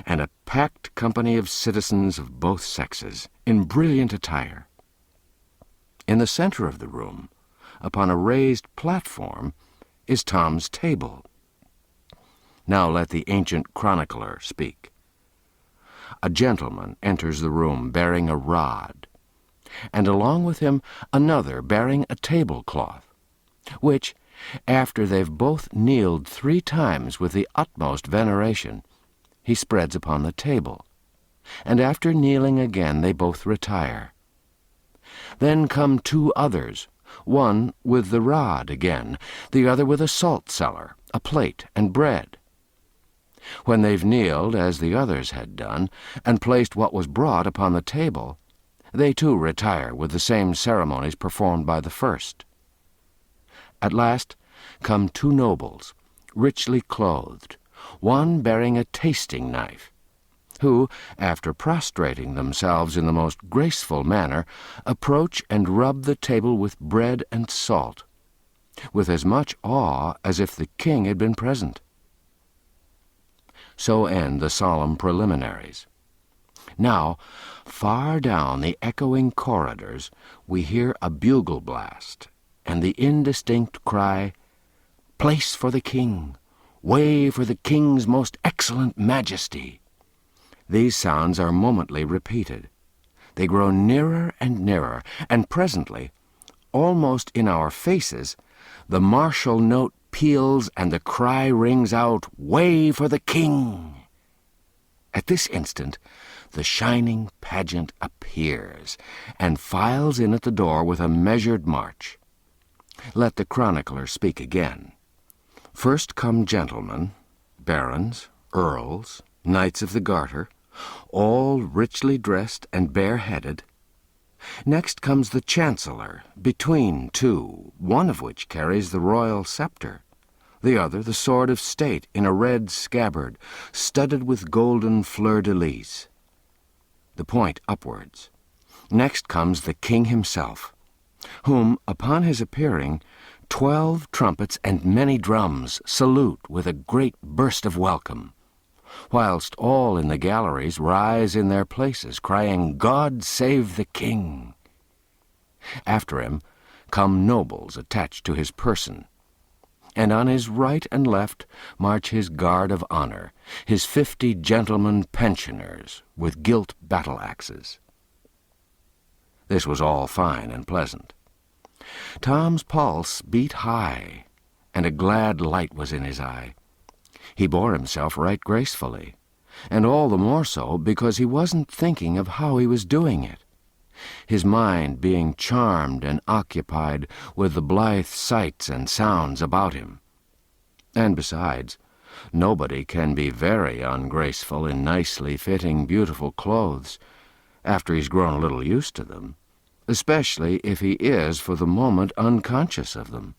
B: and a packed company of citizens of both sexes in brilliant attire. In the center of the room, upon a raised platform, is Tom's table. Now let the ancient chronicler speak. A gentleman enters the room bearing a rod, and along with him another bearing a tablecloth, which, after they've both kneeled 3 times with the utmost veneration, he spreads upon the table, and after kneeling again they both retire. Then come 2 others, one with the rod again, the other with a salt cellar, a plate, and bread. When they've kneeled, as the others had done, and placed what was brought upon the table, they too retire with the same ceremonies performed by the first. At last come 2 nobles, richly clothed, one bearing a tasting knife, who, after prostrating themselves in the most graceful manner, approach and rub the table with bread and salt, with as much awe as if the king had been present. So end the solemn preliminaries. Now, far down the echoing corridors, we hear a bugle blast, and the indistinct cry, "Place for the king! Way for the king's most excellent majesty!" These sounds are momently repeated. They grow nearer and nearer, and presently, almost in our faces, the martial note peals and the cry rings out, "Way for the king!" At this instant, the shining pageant appears, and files in at the door with a measured march. Let the chronicler speak again. First come gentlemen, barons, earls, knights of the garter, all richly dressed and bareheaded. Next comes the chancellor, between 2, one of which carries the royal scepter, the other the sword of state in a red scabbard, studded with golden fleur-de-lis, the point upwards. Next comes the king himself, whom, upon his appearing, 12 trumpets and many drums salute with a great burst of welcome, whilst all in the galleries rise in their places, crying, "God save the king!" After him come nobles attached to his person, and on his right and left march his guard of honor, his 50 gentlemen pensioners with gilt battle-axes. This was all fine and pleasant. Tom's pulse beat high, and a glad light was in his eye. He bore himself right gracefully, and all the more so because he wasn't thinking of how he was doing it, his mind being charmed and occupied with the blithe sights and sounds about him. And besides, nobody can be very ungraceful in nicely fitting, beautiful clothes after he's grown a little used to them, especially if he is for the moment unconscious of them.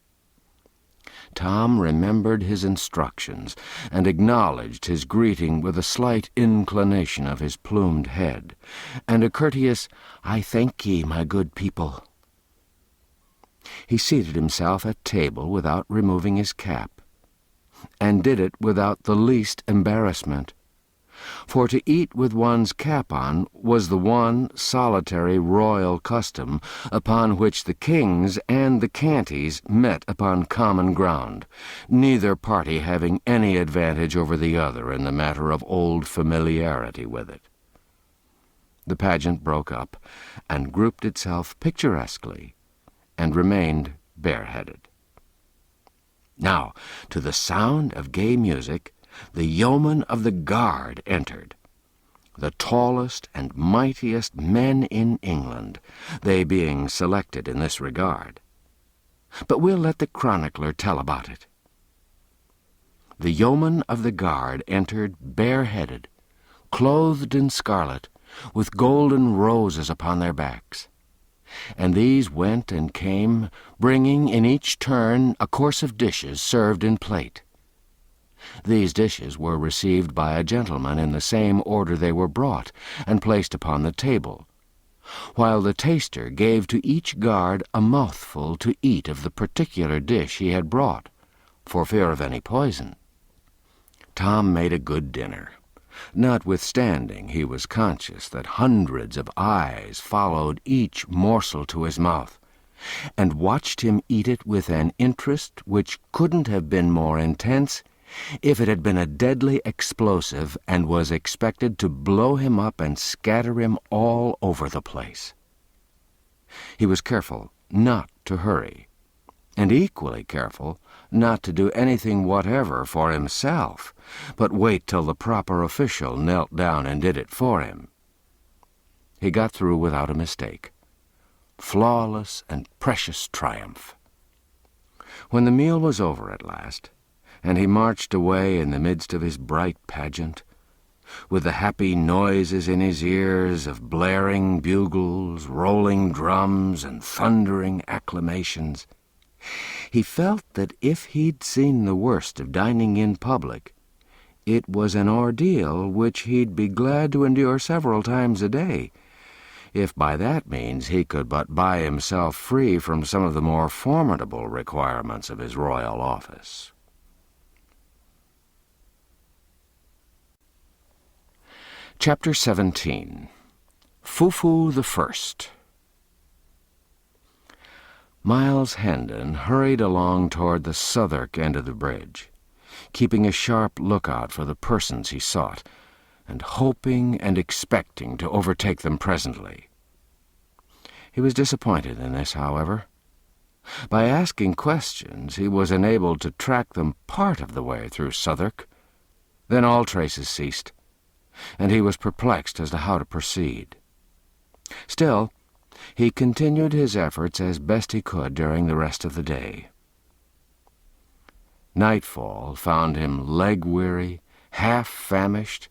B: Tom remembered his instructions and acknowledged his greeting with a slight inclination of his plumed head, and a courteous, "I thank ye, my good people." He seated himself at table without removing his cap, and did it without the least embarrassment, for to eat with one's cap on was the one solitary royal custom upon which the kings and the canties met upon common ground, neither party having any advantage over the other in the matter of old familiarity with it. The pageant broke up and grouped itself picturesquely, and remained bareheaded. Now, to the sound of gay music, the yeomen of the guard entered, the tallest and mightiest men in England, they being selected in this regard. But we'll let the chronicler tell about it. The yeomen of the guard entered bareheaded, clothed in scarlet, with golden roses upon their backs. And these went and came, bringing in each turn a course of dishes served in plate. These dishes were received by a gentleman in the same order they were brought, and placed upon the table, while the taster gave to each guard a mouthful to eat of the particular dish he had brought, for fear of any poison. Tom made a good dinner, notwithstanding he was conscious that hundreds of eyes followed each morsel to his mouth, and watched him eat it with an interest which couldn't have been more intense if it had been a deadly explosive and was expected to blow him up and scatter him all over the place. He was careful not to hurry, and equally careful not to do anything whatever for himself, but wait till the proper official knelt down and did it for him. He got through without a mistake. Flawless and precious triumph. When the meal was over at last, and he marched away in the midst of his bright pageant, with the happy noises in his ears of blaring bugles, rolling drums, and thundering acclamations, he felt that if he'd seen the worst of dining in public, it was an ordeal which he'd be glad to endure several times a day, if by that means he could but buy himself free from some of the more formidable requirements of his royal office. Chapter 17. Fufu the First. Miles Hendon hurried along toward the Southwark end of the bridge, keeping a sharp lookout for the persons he sought, and hoping and expecting to overtake them presently. He was disappointed in this, however. By asking questions, he was enabled to track them part of the way through Southwark. Then all traces ceased, and he was perplexed as to how to proceed. Still, he continued his efforts as best he could during the rest of the day. Nightfall found him leg-weary, half-famished,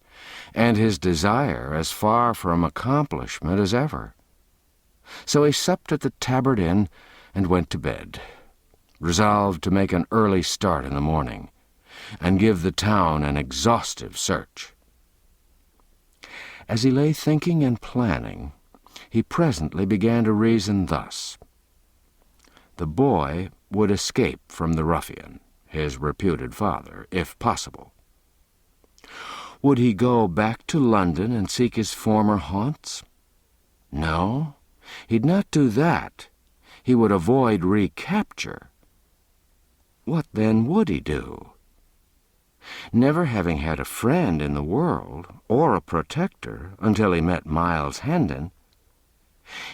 B: and his desire as far from accomplishment as ever. So he supped at the Tabard Inn and went to bed, resolved to make an early start in the morning, and give the town an exhaustive search. As he lay thinking and planning, he presently began to reason thus. The boy would escape from the ruffian, his reputed father, if possible. Would he go back to London and seek his former haunts? No, he'd not do that. He would avoid recapture. What then would he do? Never having had a friend in the world, or a protector, until he met Miles Hendon,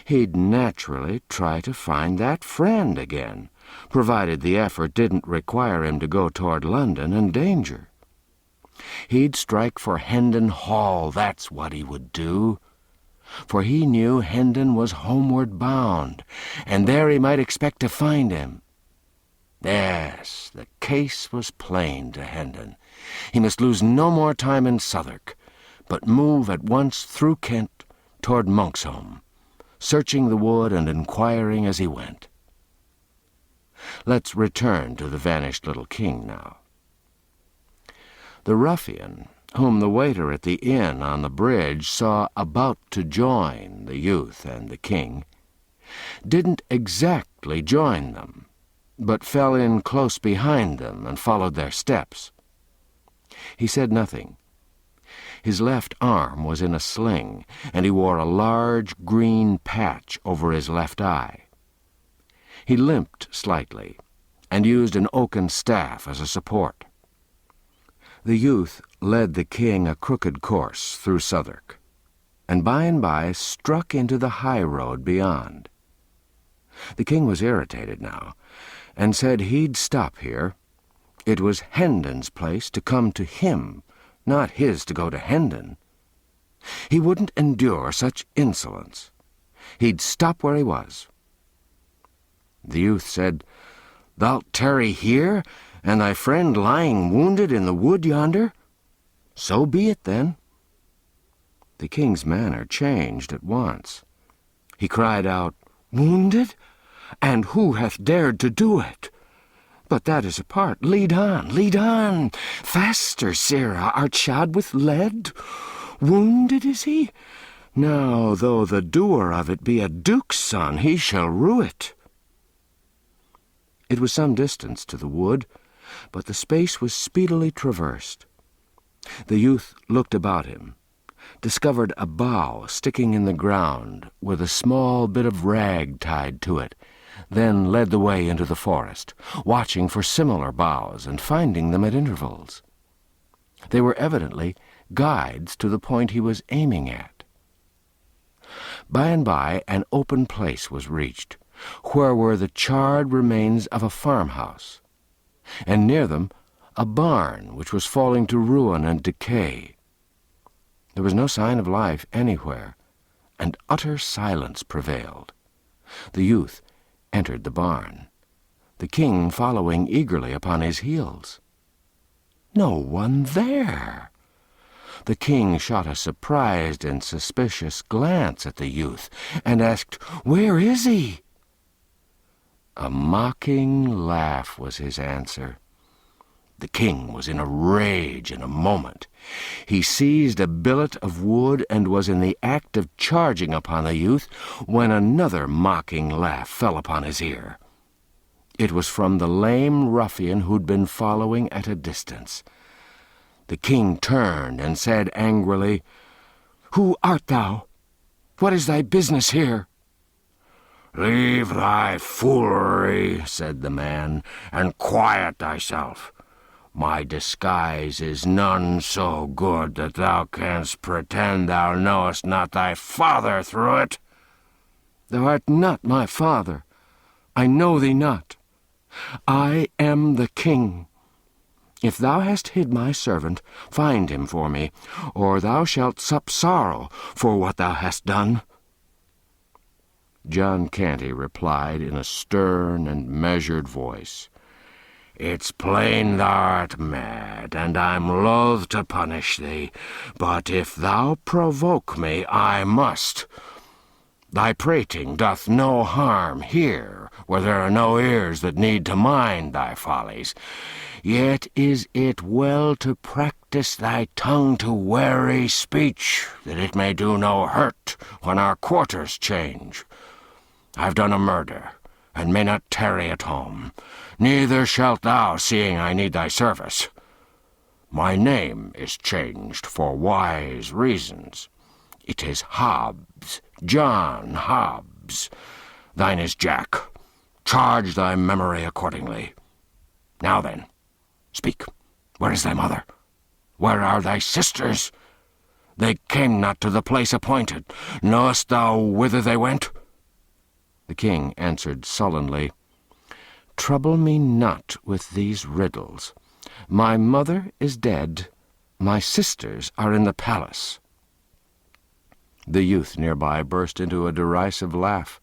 B: he'd naturally try to find that friend again, provided the effort didn't require him to go toward London and danger.
A: He'd strike for Hendon Hall, that's what he would do. For he knew Hendon was homeward bound, and there he might expect to find him. Yes, the case was plain to Hendon. He must lose no more time in Southwark, but move at once through Kent toward Monksholm, searching the wood and inquiring as he went. Let's return to the vanished little king now. The ruffian, whom the waiter at the inn on the bridge saw about to join the youth and the king, didn't exactly join them, but fell in close behind them and followed their steps. He said nothing. His left arm was in a sling, and he wore a large green patch over his left eye. He limped slightly, and used an oaken staff as a support. The youth led the king a crooked course through Southwark, and by struck into the high road beyond. The king was irritated now, and said he'd stop here. It was Hendon's place to come to him, not his to go to Hendon. He wouldn't endure such insolence. He'd stop where he was. The youth said, "Thou'lt tarry here, and thy friend lying wounded in the wood yonder? So be it, then." The king's manner changed at once. He cried out, "Wounded? And who hath dared to do it? But that is apart. Lead on, lead on. Faster, sirrah, art shod with lead? Wounded is he? Now, though the doer of it be a duke's son, he shall rue it." It was some distance to the wood, but the space was speedily traversed. The youth looked about him, discovered a bough sticking in the ground with a small bit of rag tied to it, then led the way into the forest, watching for similar boughs and finding them at intervals. They were evidently guides to the point he was aiming at. By and by an open place was reached, where were the charred remains of a farmhouse, and near them a barn which was falling to ruin and decay. There was no sign of life anywhere, and utter silence prevailed. The youth entered the barn, the king following eagerly upon his heels. No one there! The king shot a surprised and suspicious glance at the youth, and asked, "Where is he?" A mocking laugh was his answer. The king was in a rage in a moment. He seized a billet of wood and was in the act of charging upon the youth when another mocking laugh fell upon his ear. It was from the lame ruffian who'd been following at a distance. The king turned and said angrily, "Who art thou? What is thy business here?" "Leave thy foolery," said the man, "and quiet thyself. My disguise is none so good that thou canst pretend thou knowest not thy father through it." "Thou art not my father. I know thee not. I am the king. If thou hast hid my servant, find him for me, or thou shalt sup sorrow for what thou hast done." John Canty replied in a stern and measured voice, "It's plain thou'rt mad, and I'm loath to punish thee, but if thou provoke me, I must. Thy prating doth no harm here, where there are no ears that need to mind thy follies. Yet is it well to practice thy tongue to wary speech, that it may do no hurt when our quarters change. I've done a murder, and may not tarry at home. Neither shalt thou, seeing I need thy service. My name is changed for wise reasons. It is Hobbs, John Hobbs. Thine is Jack. Charge thy memory accordingly. Now then, speak. Where is thy mother? Where are thy sisters? They came not to the place appointed. Knowest thou whither they went?" The king answered sullenly, "Trouble me not with these riddles. My mother is dead,
B: My sisters are in the palace." The youth nearby burst into a derisive laugh,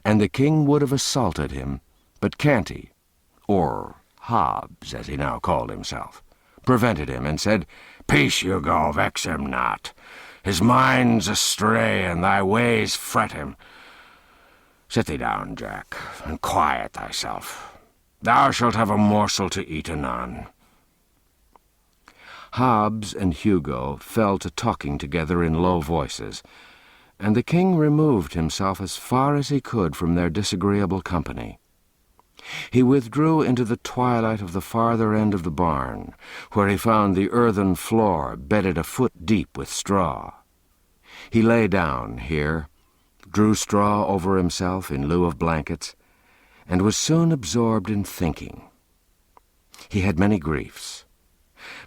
B: and the king would have assaulted him, but Canty, or Hobbs, as he now called himself, prevented him and said, "Peace, Hugo, vex him not. His mind's astray, and thy ways fret him. Sit thee down, Jack, and quiet thyself. Thou shalt have a morsel to eat anon." Hobbs and Hugo fell to talking together in low voices, and the king removed himself as far as he could from their disagreeable company. He withdrew into the twilight of the farther end of the barn, where he found the earthen floor bedded a foot deep with straw. He lay down here, drew straw over himself in lieu of blankets, and was soon absorbed in thinking. He had many griefs,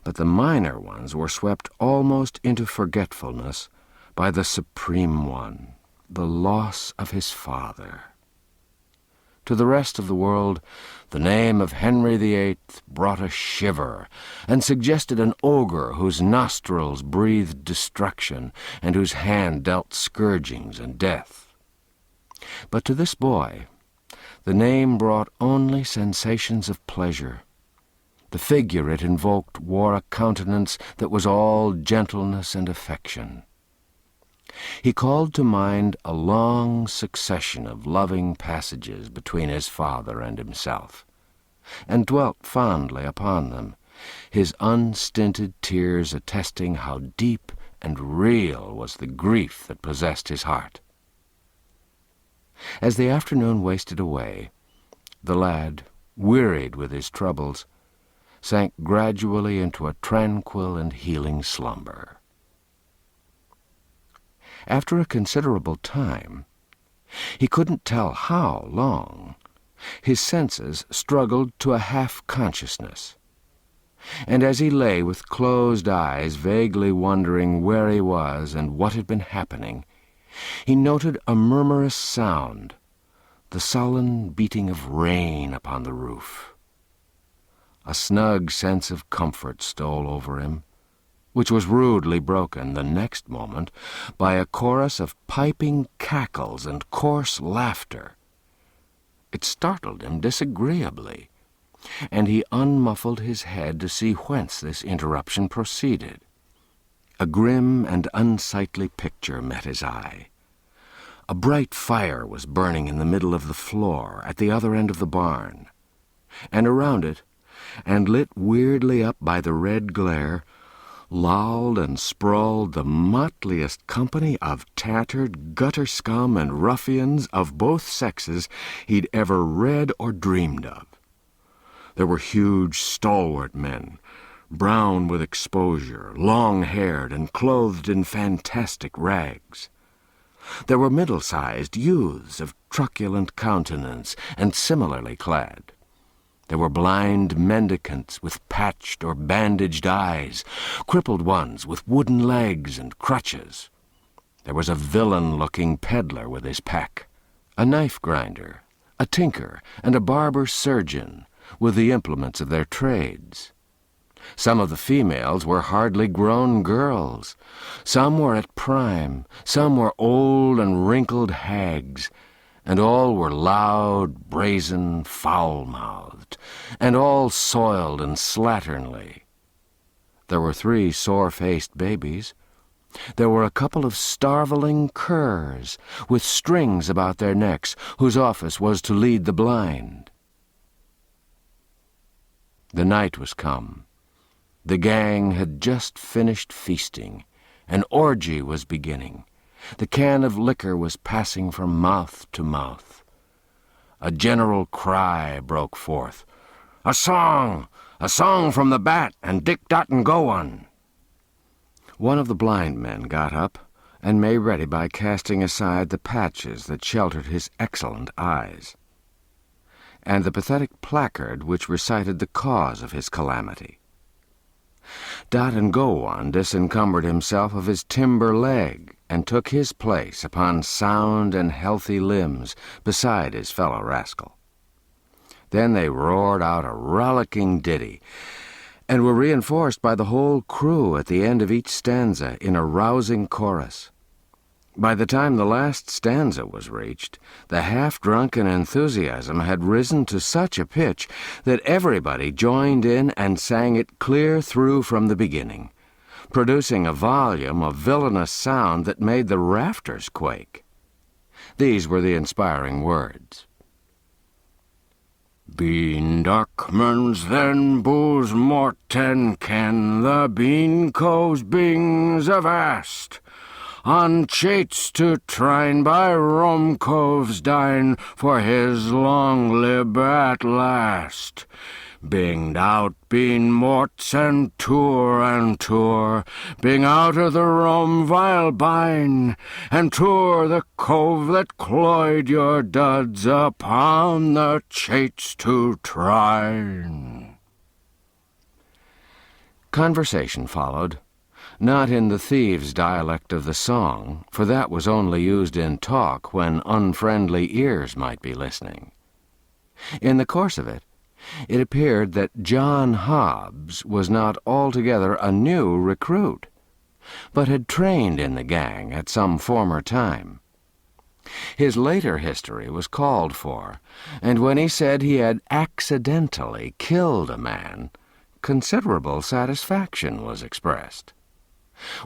B: but the minor ones were swept almost into forgetfulness by the supreme one, the loss of his father. To the rest of the world, the name of Henry VIII brought a shiver and suggested an ogre whose nostrils breathed destruction and whose hand dealt scourgings and death. But to this boy, the name brought only sensations of pleasure. The figure it invoked wore a countenance that was all gentleness and affection. He called to mind a long succession of loving passages between his father and himself, and dwelt fondly upon them, his unstinted tears attesting how deep and real was the grief that possessed his heart. As the afternoon wasted away, the lad, wearied with his troubles, sank gradually into a tranquil and healing slumber. After a considerable time, he couldn't tell how long, his senses struggled to a half-consciousness, and as he lay with closed eyes, vaguely wondering where he was and what had been happening, he noted a murmurous sound, the sullen beating of rain upon the roof. A snug sense of comfort stole over him, which was rudely broken the next moment by a chorus of piping cackles and coarse laughter. It startled him disagreeably, and he unmuffled his head to see whence this interruption proceeded. A grim and unsightly picture met his eye. A bright fire was burning in the middle of the floor at the other end of the barn, and around it, and lit weirdly up by the red glare, lolled and sprawled the motliest company of tattered gutter scum and ruffians of both sexes he'd ever read or dreamed of. There were huge, stalwart men, brown with exposure, long-haired and clothed in fantastic rags. There were middle-sized youths of truculent countenance and similarly clad. There were blind mendicants with patched or bandaged eyes, crippled ones with wooden legs and crutches. There was a villain-looking peddler with his pack, a knife-grinder, a tinker, and a barber-surgeon, with the implements of their trades. Some of the females were hardly grown girls. Some were at prime, some were old and wrinkled hags, and all were loud, brazen, foul-mouthed, and all soiled and slatternly. There were 3 sore-faced babies. There were a couple of starveling curs, with strings about their necks, whose office was to lead the blind. The night was come. The gang had just finished feasting. An orgy was beginning. The can of liquor was passing from mouth to mouth. A general cry broke forth. "A song! A song from the Bat and Dick Dutton Gowan!" One of the blind men got up and made ready by casting aside the patches that sheltered his excellent eyes, and the pathetic placard which recited the cause of his calamity. Dot and Gowan disencumbered himself of his timber leg and took his place upon sound and healthy limbs beside his fellow rascal. Then they roared out a rollicking ditty,
A: and were reinforced by the whole crew at the end of each stanza in a rousing chorus. By the time the last stanza was reached, the half-drunken enthusiasm had risen to such a pitch that everybody joined in and sang it clear through from the beginning, producing a volume of villainous sound that made the rafters quake. These were the inspiring words. Bean Duckmans then booze morten ken the bean coves bings avast. On chates to trine by rum coves dine for his long lib at last. Binged out bean morts and tour, bing out of the rum vile bine, and tour the cove that cloyed your duds upon the chates to trine. Conversation followed, not in the thieves' dialect of the song, for that was only used in talk when unfriendly ears might be listening. In the course of it, it appeared that John Hobbs was not altogether a new recruit, but had trained in the gang at some former time. His later history was called for, and when he said he had accidentally killed a man, considerable satisfaction was expressed.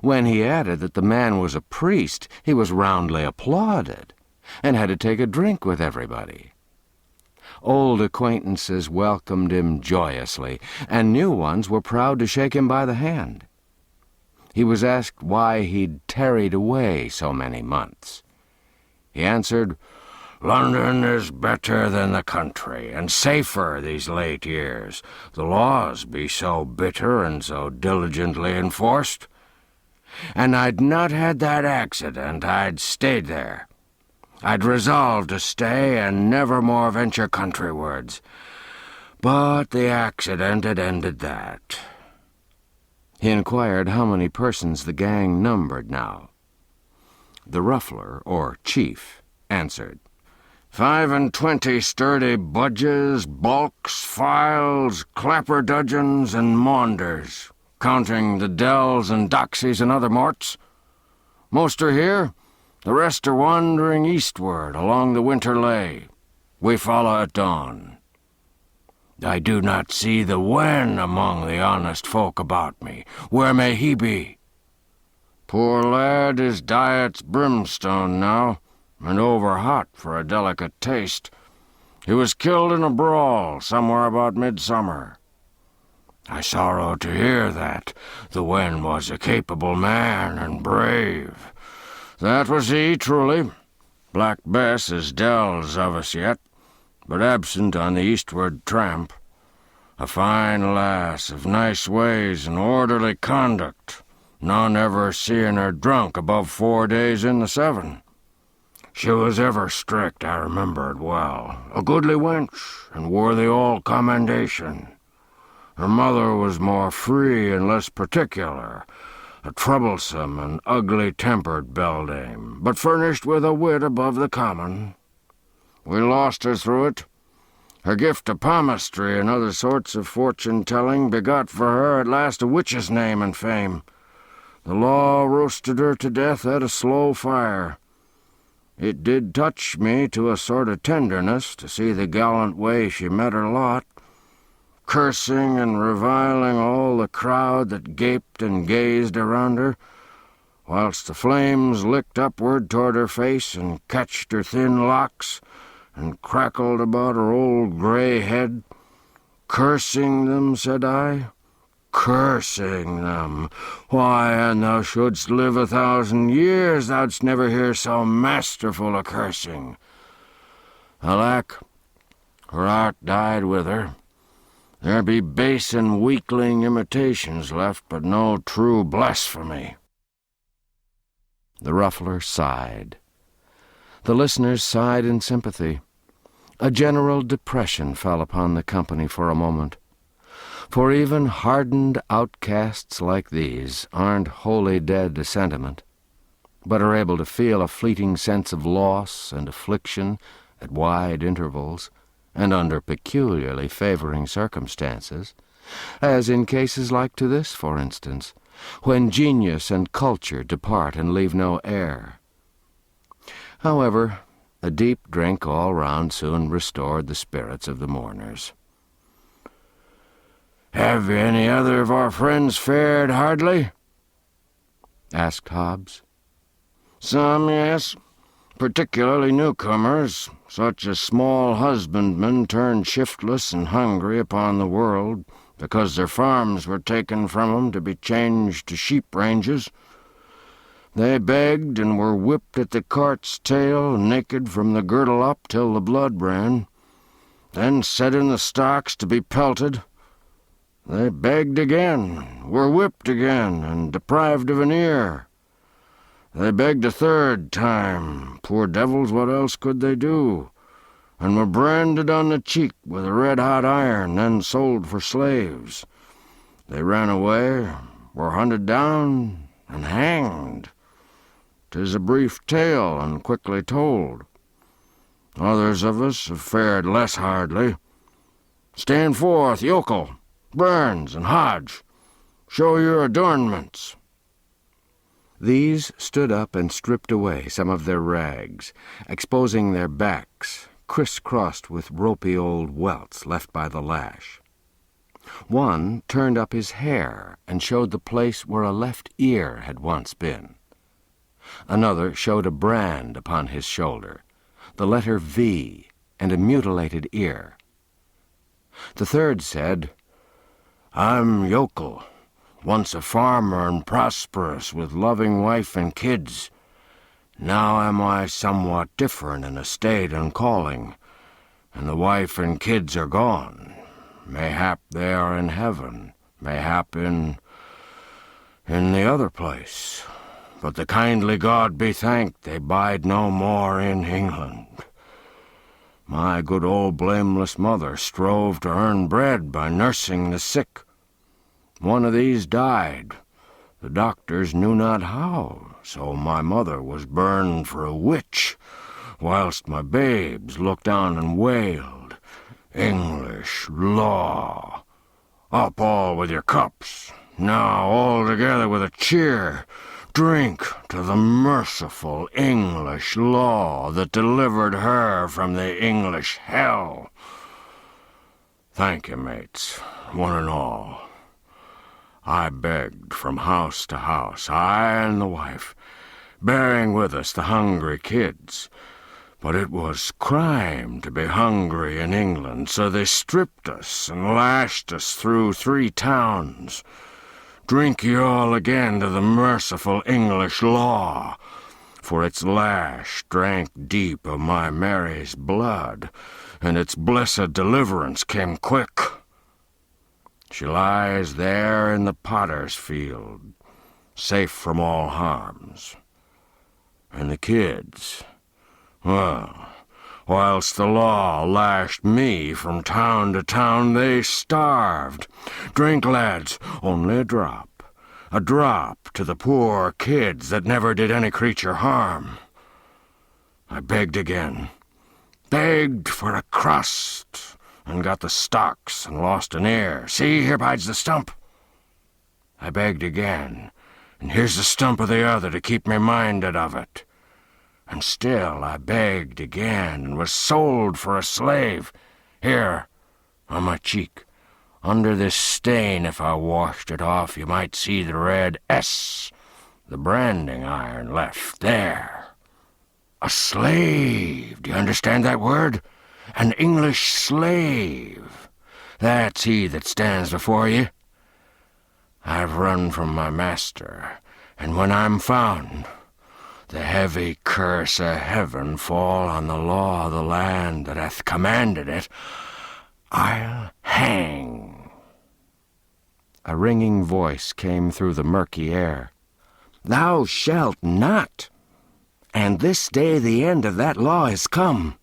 A: When he added that the man was a priest, he was roundly applauded, and had to take a drink with everybody. Old acquaintances welcomed him joyously, and new ones were proud to shake him by the hand. He was asked why he'd tarried away so many months. He answered, "London is better than the country, and safer these late years. The laws be so bitter and so diligently enforced. And I'd not had that accident, I'd stayed there. I'd resolved to stay and never more venture countrywards. But the accident had ended that." He inquired how many persons the gang numbered now. The ruffler, or chief, answered, 25 sturdy budges, bulks, files, clapperdudgeons, and maunders, counting the dells and doxies and other morts. Most are here. The rest are wandering eastward along the winter lay. We follow at dawn. I do not see the Wen among the honest folk about me. Where may he be? Poor lad, his diet's brimstone now, and over hot for a delicate taste. He was killed in a brawl somewhere about midsummer. I sorrow to hear that. The Wen was a capable man and brave. That was he, truly. Black Bess is dells of us yet, but absent on the eastward tramp. A fine lass of nice ways and orderly conduct, none ever seeing her drunk above 4 days in the 7. She was ever strict, I remember it well, a goodly wench, and worthy all commendation. Her mother was more free and less particular, a troublesome and ugly-tempered beldame, but furnished with a wit above the common. We lost her through it. Her gift of palmistry and other sorts of fortune-telling begot for her at last a witch's name and fame. The law roasted her to death at a slow fire. It did touch me to a sort of tenderness to see the gallant way she met her lot, cursing and reviling all the crowd that gaped and gazed around her, whilst the flames licked upward toward her face and catched her thin locks and crackled about her old grey head. Cursing them, said I, cursing them. Why, an thou shouldst live 1,000 years, thou'dst never hear so masterful a cursing. Alack, her art died with her. There be base and weakling imitations left, but no true blasphemy. The ruffler sighed. The listeners sighed in sympathy. A general depression fell upon the company for a moment, for even hardened outcasts like these aren't wholly dead to sentiment, but are able to feel a fleeting sense of loss and affliction at wide intervals and under peculiarly favoring circumstances, as in cases like to this, for instance, when genius and culture depart and leave no heir. However, a deep drink all round soon restored the spirits of the mourners.
B: "Have any other of our friends fared hardly?"
A: asked Hobbs.
B: "Some, yes, particularly newcomers, such as small husbandmen turned shiftless and hungry upon the world because their farms were taken from 'em to be changed to sheep ranges. They begged and were whipped at the cart's tail, naked from the girdle up till the blood ran, then set in the stocks to be pelted. They begged again, were whipped again, and deprived of an ear. They begged a third time, poor devils, what else could they do, and were branded on the cheek with a red-hot iron, then sold for slaves. They ran away, were hunted down, and hanged. 'Tis a brief tale, and quickly told. Others of us have fared less hardly. Stand forth, yokel, Burns, and Hodge. Show your adornments."
A: These stood up and stripped away some of their rags, exposing their backs, criss-crossed with ropey old welts left by the lash. One turned up his hair and showed the place where a left ear had once been. Another showed a brand upon his shoulder, the letter V, and a mutilated ear. The third said, "I'm yokel, once a farmer and prosperous, with loving wife and kids. Now am I somewhat different in estate and calling, and the wife and kids are gone. Mayhap they are in heaven, mayhap in the other place. But the kindly God be thanked, they bide no more in England. My good old blameless mother strove to earn bread by nursing the sick. One of these died. The doctors knew not how, so my mother was burned for a witch, whilst my babes looked on and wailed, 'English law! Up all with your cups! Now all together with a cheer! Drink to the merciful English law that delivered her from the English hell!' Thank you, mates, one and all. I begged from house to house, I and the wife, bearing with us the hungry kids. But it was crime to be hungry in England, so they stripped us and lashed us through 3 towns. Drink ye all again to the merciful English law, for its lash drank deep of my Mary's blood, and its blessed deliverance came quick. She lies there in the potter's field, safe from all harms. And the kids, well, whilst the law lashed me from town to town, they starved. Drink, lads, only a drop to the poor kids that never did any creature harm. I begged again, begged for a crust, and got the stocks and lost an ear. See, here bides the stump. I begged again, and here's the stump of the other to keep me minded of it. And still I begged again, and was sold for a slave. Here, on my cheek, under this stain, if I washed it off, you might see the red S, the branding iron left there. A slave, do you understand that word? An English slave. That's he that stands before you. I've run from my master, and when I'm found, the heavy curse of heaven fall on the law of the land that hath commanded it, I'll hang." A ringing voice came through the murky air. "Thou shalt not, and this day the end of that law is come."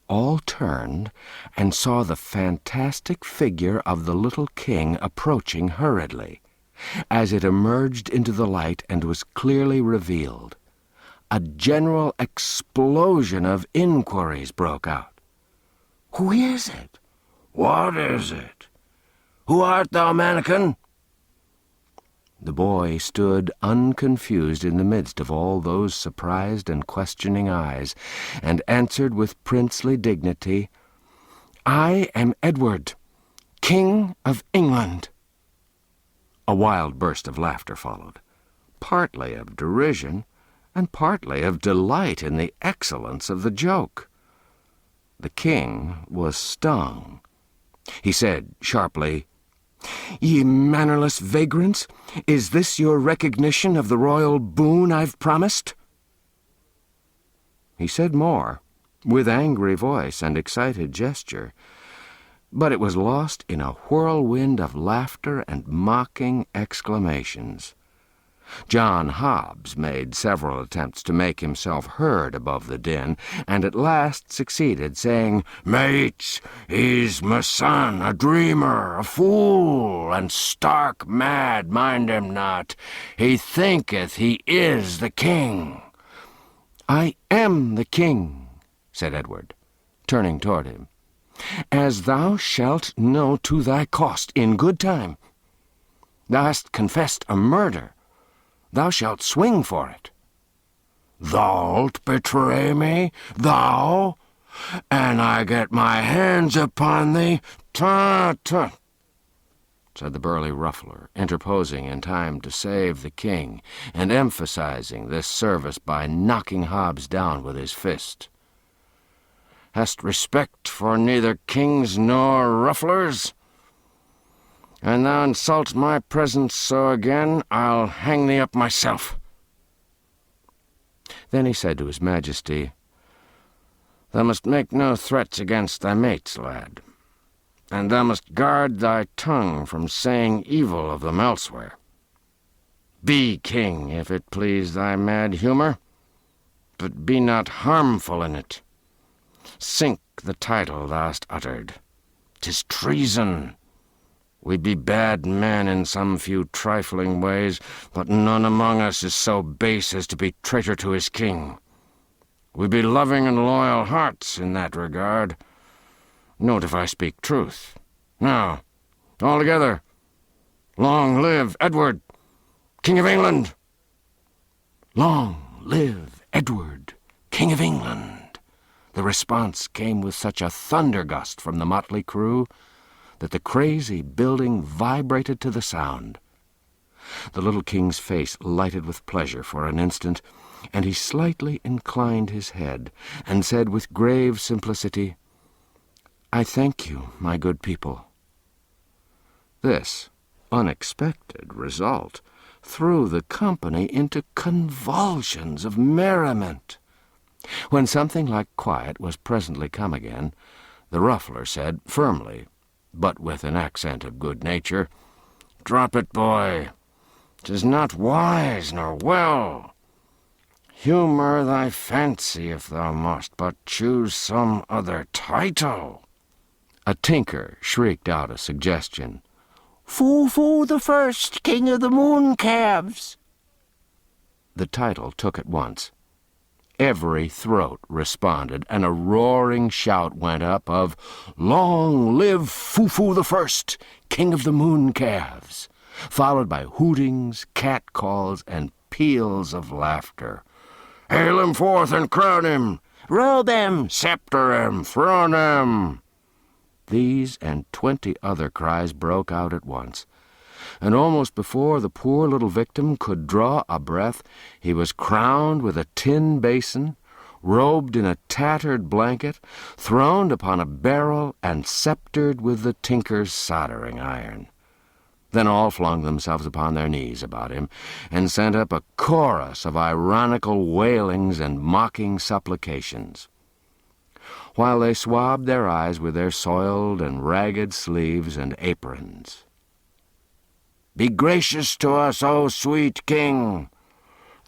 A: All turned and saw the fantastic figure of the little king approaching hurriedly. As it emerged into the light and was clearly revealed, a general explosion of inquiries broke out. "Who is it? What is it?
B: Who art thou, mannikin?"
A: The boy stood unconfused in the midst of all those surprised and questioning eyes, and answered with princely dignity, "I am Edward, King of England." A wild burst of laughter followed, partly of derision and partly of delight in the excellence of the joke. The king was stung. He said sharply, "Ye mannerless vagrants, is this your recognition of the royal boon I've promised?" He said more, with angry voice and excited gesture, but it was lost in a whirlwind of laughter and mocking exclamations. John Hobbs made several attempts to make himself heard above the din, and at last succeeded, saying, "Mates, he's my son, a dreamer, a fool, and stark mad, mind him not. He thinketh he is the king." "I am the king," said Edward, turning toward him, "as thou shalt know to thy cost in good time. Thou hast confessed a murder. Thou shalt swing for it." "Thou'lt betray me, thou? And I get my hands upon thee? Tut, said the burly ruffler, interposing in time to save the king, and emphasizing this service by knocking Hobbs down with his fist. "Hast respect for neither kings nor rufflers? An thou insult my presence so again, I'll hang thee up myself." Then he said to his majesty, "Thou must make no threats against thy mates, lad, and thou must guard thy tongue from saying evil of them elsewhere. Be king, if it please thy mad humour, but be not harmful in it. Sink the title thou'st uttered. 'Tis treason. We be bad men in some few trifling ways, but none among us is so base as to be traitor to his king. We be loving and loyal hearts in that regard. Note if I speak truth. Now, all together, long live Edward, King of England!" "Long live Edward, King of England!" The response came with such a thundergust from the motley crew that the crazy building vibrated to the sound. The little king's face lighted with pleasure for an instant, and he slightly inclined his head and said with grave simplicity, "I thank you, my good people." This unexpected result threw the company into convulsions of merriment. When something like quiet was presently come again, the ruffler said firmly, but with an accent of good nature, "Drop it, boy. 'Tis not wise nor well. Humour thy fancy if thou must, but choose some other title." A tinker shrieked out a suggestion. "Foo-foo the First, King of the Mooncalves." The title took at once. Every throat responded, and a roaring shout went up of, "Long live Foo-foo the First, King of the Mooncalves," followed by hootings, catcalls, and peals of laughter. "Hail him forth and crown him! Robe him! Sceptre him! Throne him!" These and 20 other cries broke out at once, and almost before the poor little victim could draw a breath, he was crowned with a tin basin, robed in a tattered blanket, throned upon a barrel, and sceptered with the tinker's soldering iron. Then all flung themselves upon their knees about him, and sent up a chorus of ironical wailings and mocking supplications, while they swabbed their eyes with their soiled and ragged sleeves and aprons. "Be gracious to us, O sweet king!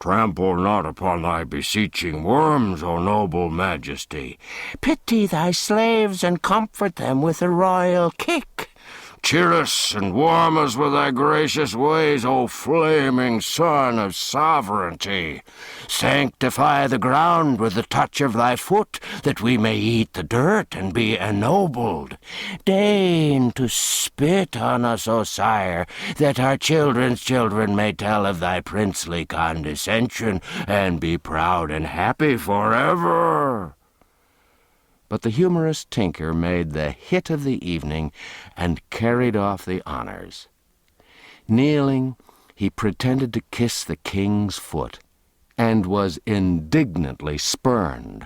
A: Trample not upon thy beseeching worms, O noble majesty! Pity thy slaves and comfort them with a royal kick! Cheer us and warm us with thy gracious ways, O flaming sun of sovereignty. Sanctify the ground with the touch of thy foot, that we may eat the dirt and be ennobled. Deign to spit on us, O sire, that our children's children may tell of thy princely condescension, and be proud and happy forever." But the humorous tinker made the hit of the evening and carried off the honors. Kneeling, he pretended to kiss the king's foot, and was indignantly spurned,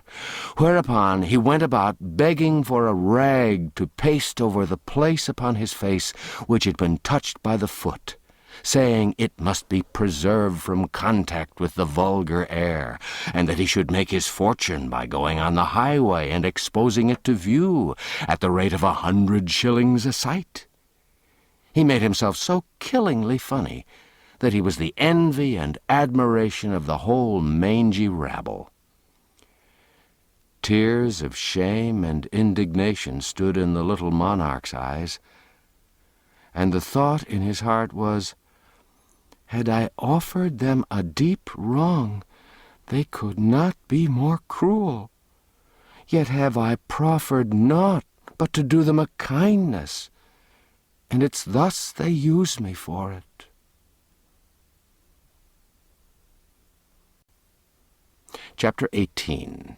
A: whereupon he went about begging for a rag to paste over the place upon his face which had been touched by the foot, saying it must be preserved from contact with the vulgar air, and that he should make his fortune by going on the highway and exposing it to view at the rate of 100 shillings a sight. He made himself so killingly funny that he was the envy and admiration of the whole mangy rabble. Tears of shame and indignation stood in the little monarch's eyes, and the thought in his heart was, "Had I offered them a deep wrong, they could not be more cruel. Yet have I proffered naught but to do them a kindness, and it's thus they use me for it." Chapter 18.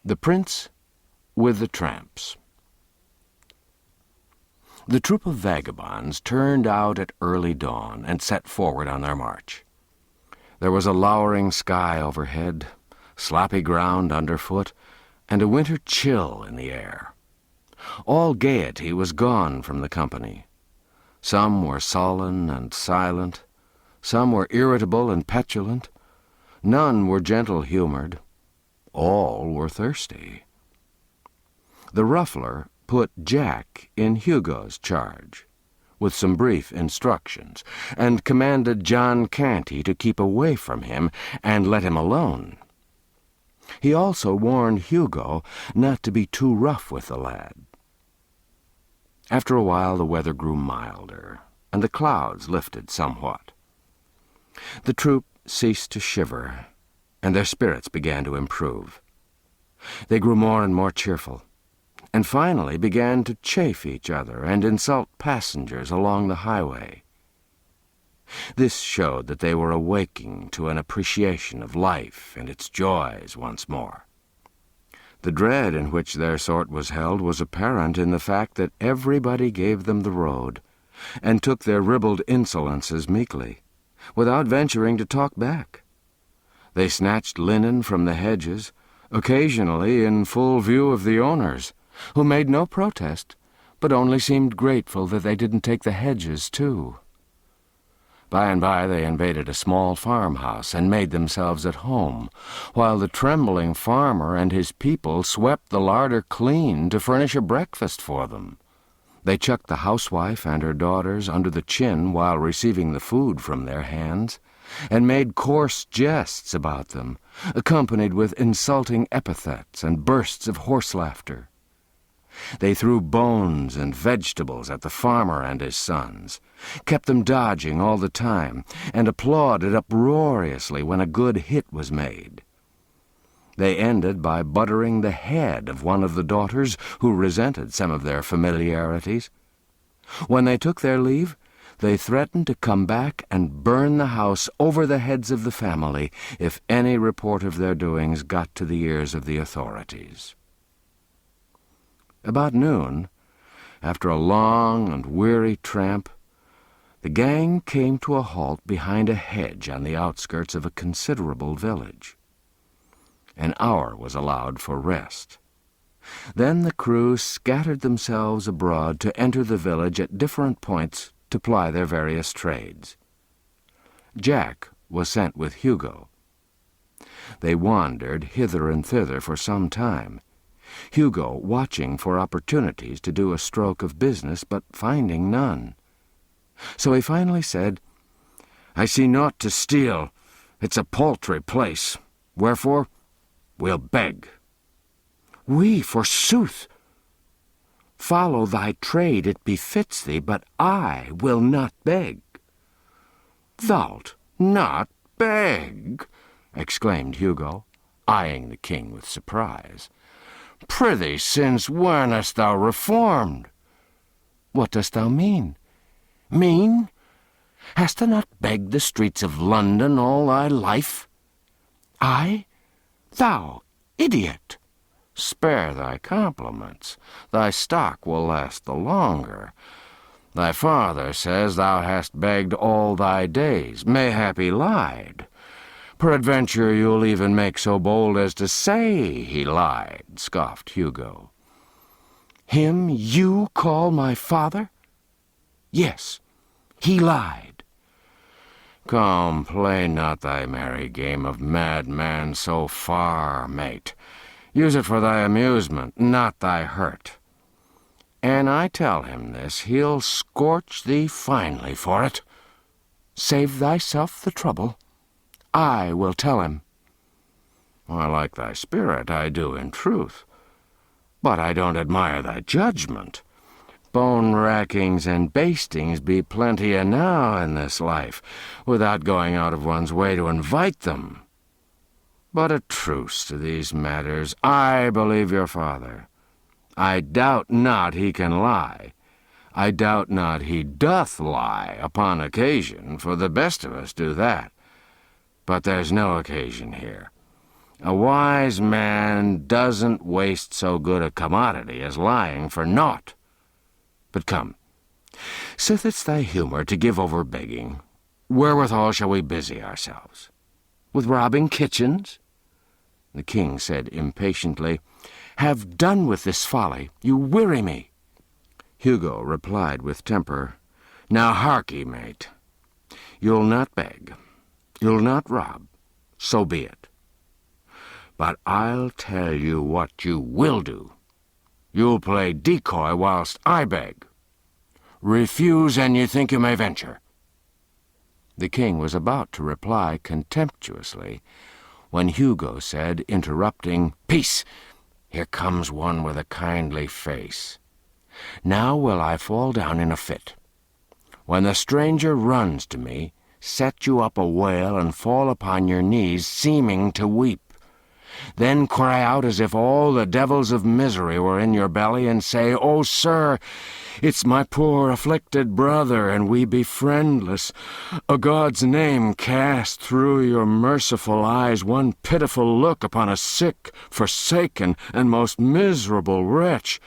A: The Prince with the Tramps. The troop of vagabonds turned out at early dawn and set forward on their march. There was a lowering sky overhead, sloppy ground underfoot, and a winter chill in the air. All gaiety was gone from the company. Some were sullen and silent, some were irritable and petulant, none were gentle-humored, all were thirsty. The ruffler put Jack in Hugo's charge, with some brief instructions, and commanded John Canty to keep away from him and let him alone. He also warned Hugo not to be too rough with the lad. After a while the weather grew milder, and the clouds lifted somewhat. The troop ceased to shiver, and their spirits began to improve. They grew more and more cheerful, and finally began to chaff each other and insult passengers along the highway. This showed that they were awaking to an appreciation of life and its joys once more. The dread in which their sort was held was apparent in the fact that everybody gave them the road, and took their ribald insolences meekly, without venturing to talk back. They snatched linen from the hedges, occasionally in full view of the owners, who made no protest, but only seemed grateful that they didn't take the hedges too. By and by they invaded a small farmhouse and made themselves at home, while the trembling farmer and his people swept the larder clean to furnish a breakfast for them. They chucked the housewife and her daughters under the chin while receiving the food from their hands, and made coarse jests about them, accompanied with insulting epithets and bursts of horse laughter. They threw bones and vegetables at the farmer and his sons, kept them dodging all the time, and applauded uproariously when a good hit was made. They ended by buttering the head of one of the daughters, who resented some of their familiarities. When they took their leave, they threatened to come back and burn the house over the heads of the family if any report of their doings got to the ears of the authorities. About noon, after a long and weary tramp, the gang came to a halt behind a hedge on the outskirts of a considerable village. An hour was allowed for rest. Then the crew scattered themselves abroad to enter the village at different points to ply their various trades. Jack was sent with Hugo. They wandered hither and thither for some time, Hugo watching for opportunities to do a stroke of business, but finding none. So he finally said, "I see naught to steal. It's a paltry place. Wherefore, we'll beg." "We, forsooth!" Follow thy trade, it befits thee, but I will not beg. Thou'lt not beg? Exclaimed Hugo, eyeing the king with surprise. Prithee, since when hast thou reformed? What dost thou mean? Mean? Hast thou not begged the streets of London all thy life? I? Thou idiot! Spare thy compliments. Thy stock will last the longer. Thy father says thou hast begged all thy days. Mayhap he lied. Peradventure you'll even make so bold as to say he lied, scoffed Hugo. Him you call my father? Yes, he lied. Come, play not thy merry game of madman so far, mate. Use it for thy amusement, not thy hurt. An I tell him this, he'll scorch thee finely for it. Save thyself the trouble. I will tell him. I like thy spirit, I do in truth. But I don't admire thy judgment. Bone-rackings and bastings be plenty enow in this life, without going out of one's way to invite them. But a truce to these matters. I believe your father. I doubt not he can lie. I doubt not he doth lie upon occasion, for the best of us do that. But there's no occasion here. A wise man doesn't waste so good a commodity as lying for naught. But come, sith it's thy humour to give over begging, wherewithal shall we busy ourselves? With robbing kitchens? The king said impatiently, Have done with this folly. You weary me. Hugo replied with temper, Now harkee, mate. You'll not beg. You'll not rob. So be it. But I'll tell you what you will do. You'll play decoy whilst I beg. Refuse, and you think you may venture. The king was about to reply contemptuously, when Hugo said, interrupting, Peace! Here comes one with a kindly face. Now will I fall down in a fit. When the stranger runs to me, set you up a wail and fall upon your knees, seeming to weep. Then cry out as if all the devils of misery were in your belly, and say, Oh, sir, it's my poor afflicted brother, and we be friendless. A God's name cast through your merciful eyes one pitiful look upon a sick, forsaken, and most miserable wretch.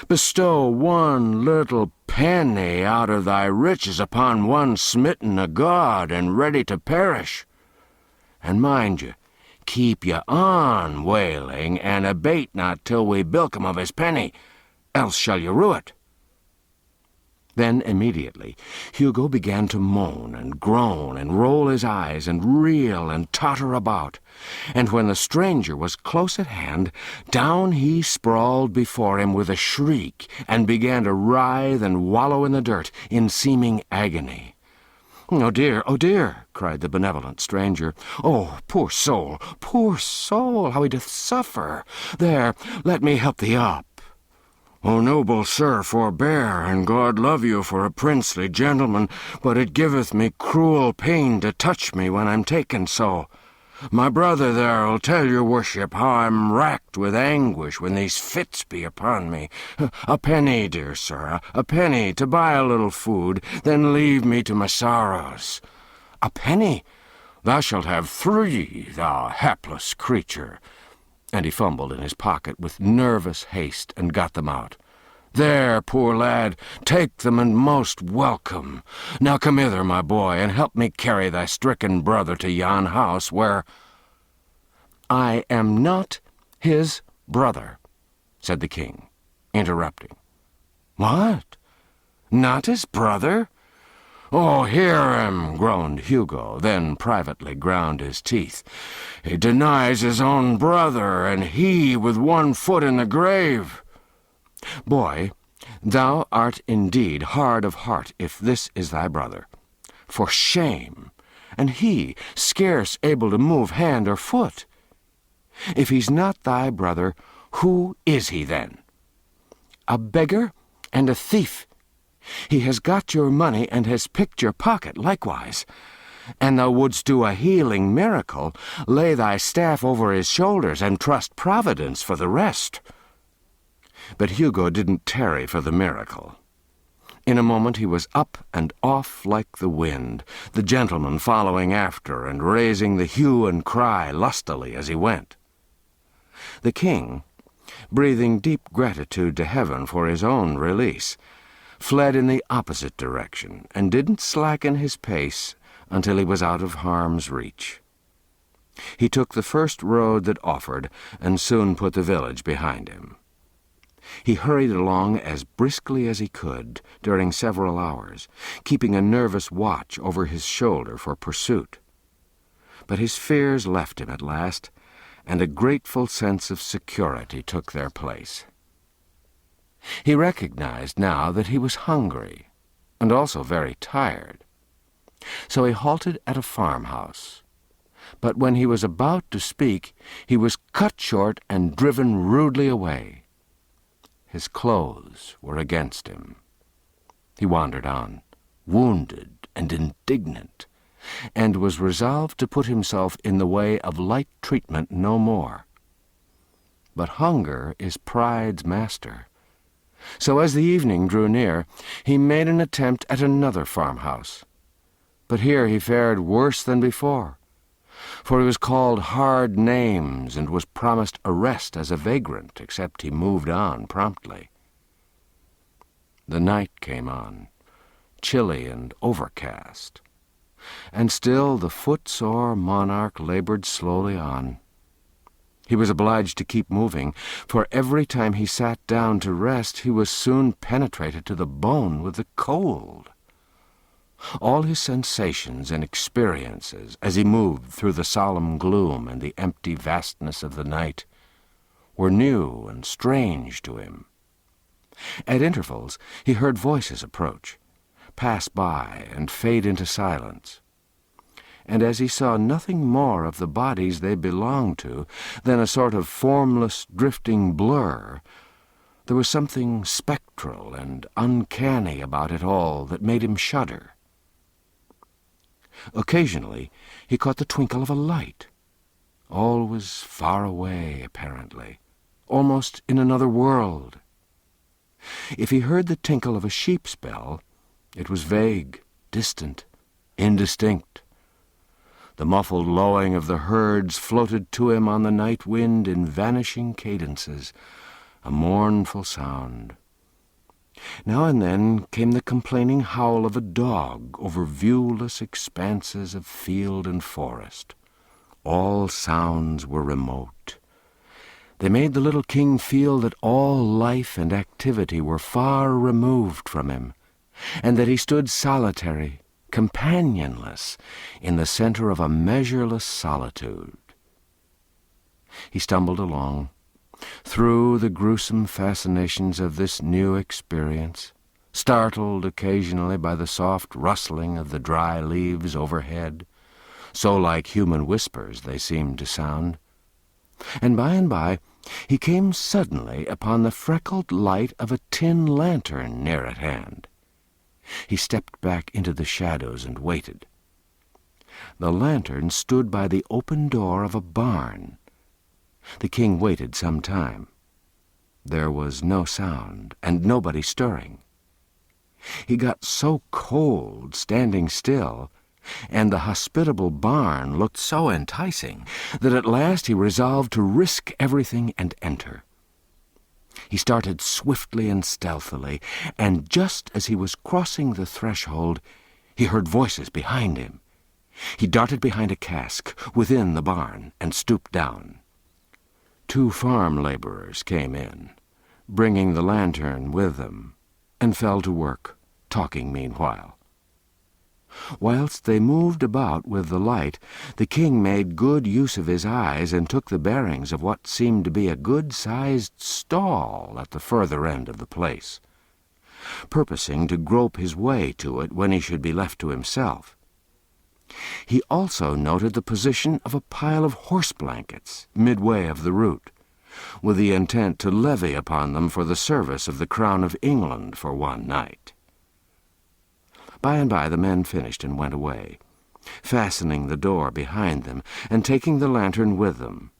A: Bestow one little penny out of thy riches upon one smitten a God and ready to perish. And mind you, keep ye on wailing, and abate not till we bilk him of his penny, else shall ye rue it. Then immediately Hugo began to moan and groan and roll his eyes and reel and totter about, and when the stranger was close at hand, down he sprawled before him with a shriek, and began to writhe and wallow in the dirt in seeming agony. Oh dear, cried the benevolent stranger. Oh, poor soul, how he doth suffer! There, let me help thee up. O noble sir, forbear, and God love you for a princely gentleman, but it giveth me cruel pain to touch me when I'm taken so. My brother there'll tell your worship how I'm racked with anguish when these fits be upon me. A penny, dear sir, a penny, to buy a little food, then leave me to my sorrows. A penny? Thou shalt have 3, thou hapless creature. And he fumbled in his pocket with nervous haste and got them out. There, poor lad, take them and most welcome. Now come hither, my boy, and help me carry thy stricken brother to yon house where— I am not his brother, said the king, interrupting. What? Not his brother? Oh, hear him, groaned Hugo, then privately ground his teeth. He denies his own brother, and he with one foot in the grave. Boy, thou art indeed hard of heart if this is thy brother. For shame, and he scarce able to move hand or foot. If he's not thy brother, who is he then? A beggar
B: and a thief. He has got your money and has picked your pocket likewise. An thou wouldst do a healing miracle, lay thy staff over his shoulders and trust Providence for the rest." But Hugo didn't tarry for the miracle. In a moment he was up and off like the wind, the gentleman following after and raising the hue and cry lustily as he went. The king, breathing deep gratitude to heaven for his own release, fled in the opposite direction and didn't slacken his pace until he was out of harm's reach. He took the first road that offered and soon put the village behind him. He hurried along as briskly as he could during several hours, keeping a nervous watch over his shoulder for pursuit. But his fears left him at last, and a grateful sense of security took their place. He recognized now that he was hungry, and also very tired. So he halted at a farmhouse. But when he was about to speak, he was cut short and driven rudely away. His clothes were against him. He wandered on, wounded and indignant, and was resolved to put himself in the way of light treatment no more. But hunger is pride's master. So as the evening drew near, he made an attempt at another farmhouse. But here he fared worse than before, for he was called hard names and was promised arrest as a vagrant, except he moved on promptly. The night came on, chilly and overcast, and still the footsore monarch labored slowly on. He was obliged to keep moving, for every time he sat down to rest he was soon penetrated to the bone with the cold. All his sensations and experiences, as he moved through the solemn gloom and the empty vastness of the night, were new and strange to him. At intervals he heard voices approach, pass by, and fade into silence. And as he saw nothing more of the bodies they belonged to than a sort of formless, drifting blur, there was something spectral and uncanny about it all that made him shudder. Occasionally he caught the twinkle of a light. All was far away, apparently, almost in another world. If he heard the tinkle of a sheep's bell, it was vague, distant, indistinct. The muffled lowing of the herds floated to him on the night wind in vanishing cadences, a mournful sound. Now and then came the complaining howl of a dog over viewless expanses of field and forest. All sounds were remote. They made the little king feel that all life and activity were far removed from him, and that he stood solitary, companionless, in the center of a measureless solitude. He stumbled along, through the gruesome fascinations of this new experience, startled occasionally by the soft rustling of the dry leaves overhead, so like human whispers they seemed to sound. And by he came suddenly upon the freckled light of a tin lantern near at hand. He stepped back into the shadows and waited. The lantern stood by the open door of a barn. The king waited some time. There was no sound, and nobody stirring. He got so cold standing still, and the hospitable barn looked so enticing, that at last he resolved to risk everything and enter. He started swiftly and stealthily, and just as he was crossing the threshold, he heard voices behind him. He darted behind a cask within the barn and stooped down. 2 farm laborers came in, bringing the lantern with them, and fell to work, talking meanwhile. Whilst they moved about with the light, the king made good use of his eyes and took the bearings of what seemed to be a good-sized stall at the further end of the place, purposing to grope his way to it when he should be left to himself. He also noted the position of a pile of horse blankets midway of the route,
A: with the intent to levy upon them for the service of the Crown of England for one night. By and by the men finished and went away, fastening the door behind them and taking the lantern with them.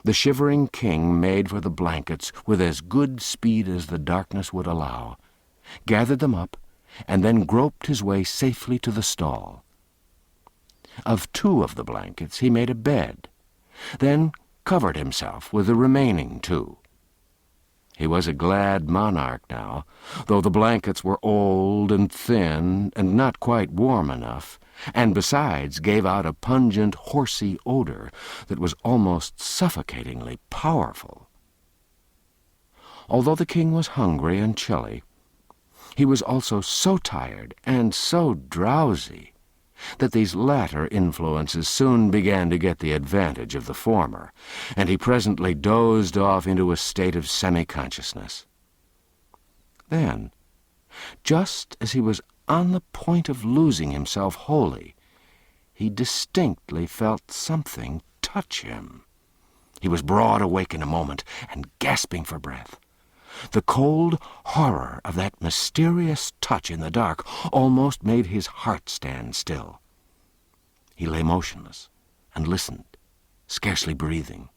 A: The shivering king made for the blankets with as good speed as the darkness would allow, gathered them up, and then groped his way safely to the stall. Of 2 of the blankets he made a bed, then covered himself with the remaining 2. He was a glad monarch now, though the blankets were old and thin and not quite warm enough, and besides gave out a pungent, horsey odor that was almost suffocatingly powerful. Although the king was hungry and chilly, he was also so tired and so drowsy that these latter influences soon began to get the advantage of the former, and he presently dozed off into a state of semi-consciousness. Then, just as he was on the point of losing himself wholly, he distinctly felt something touch him. He was broad awake in a moment and gasping for breath. The cold horror of that mysterious touch in the dark almost made his heart stand still. He lay motionless and listened, scarcely breathing.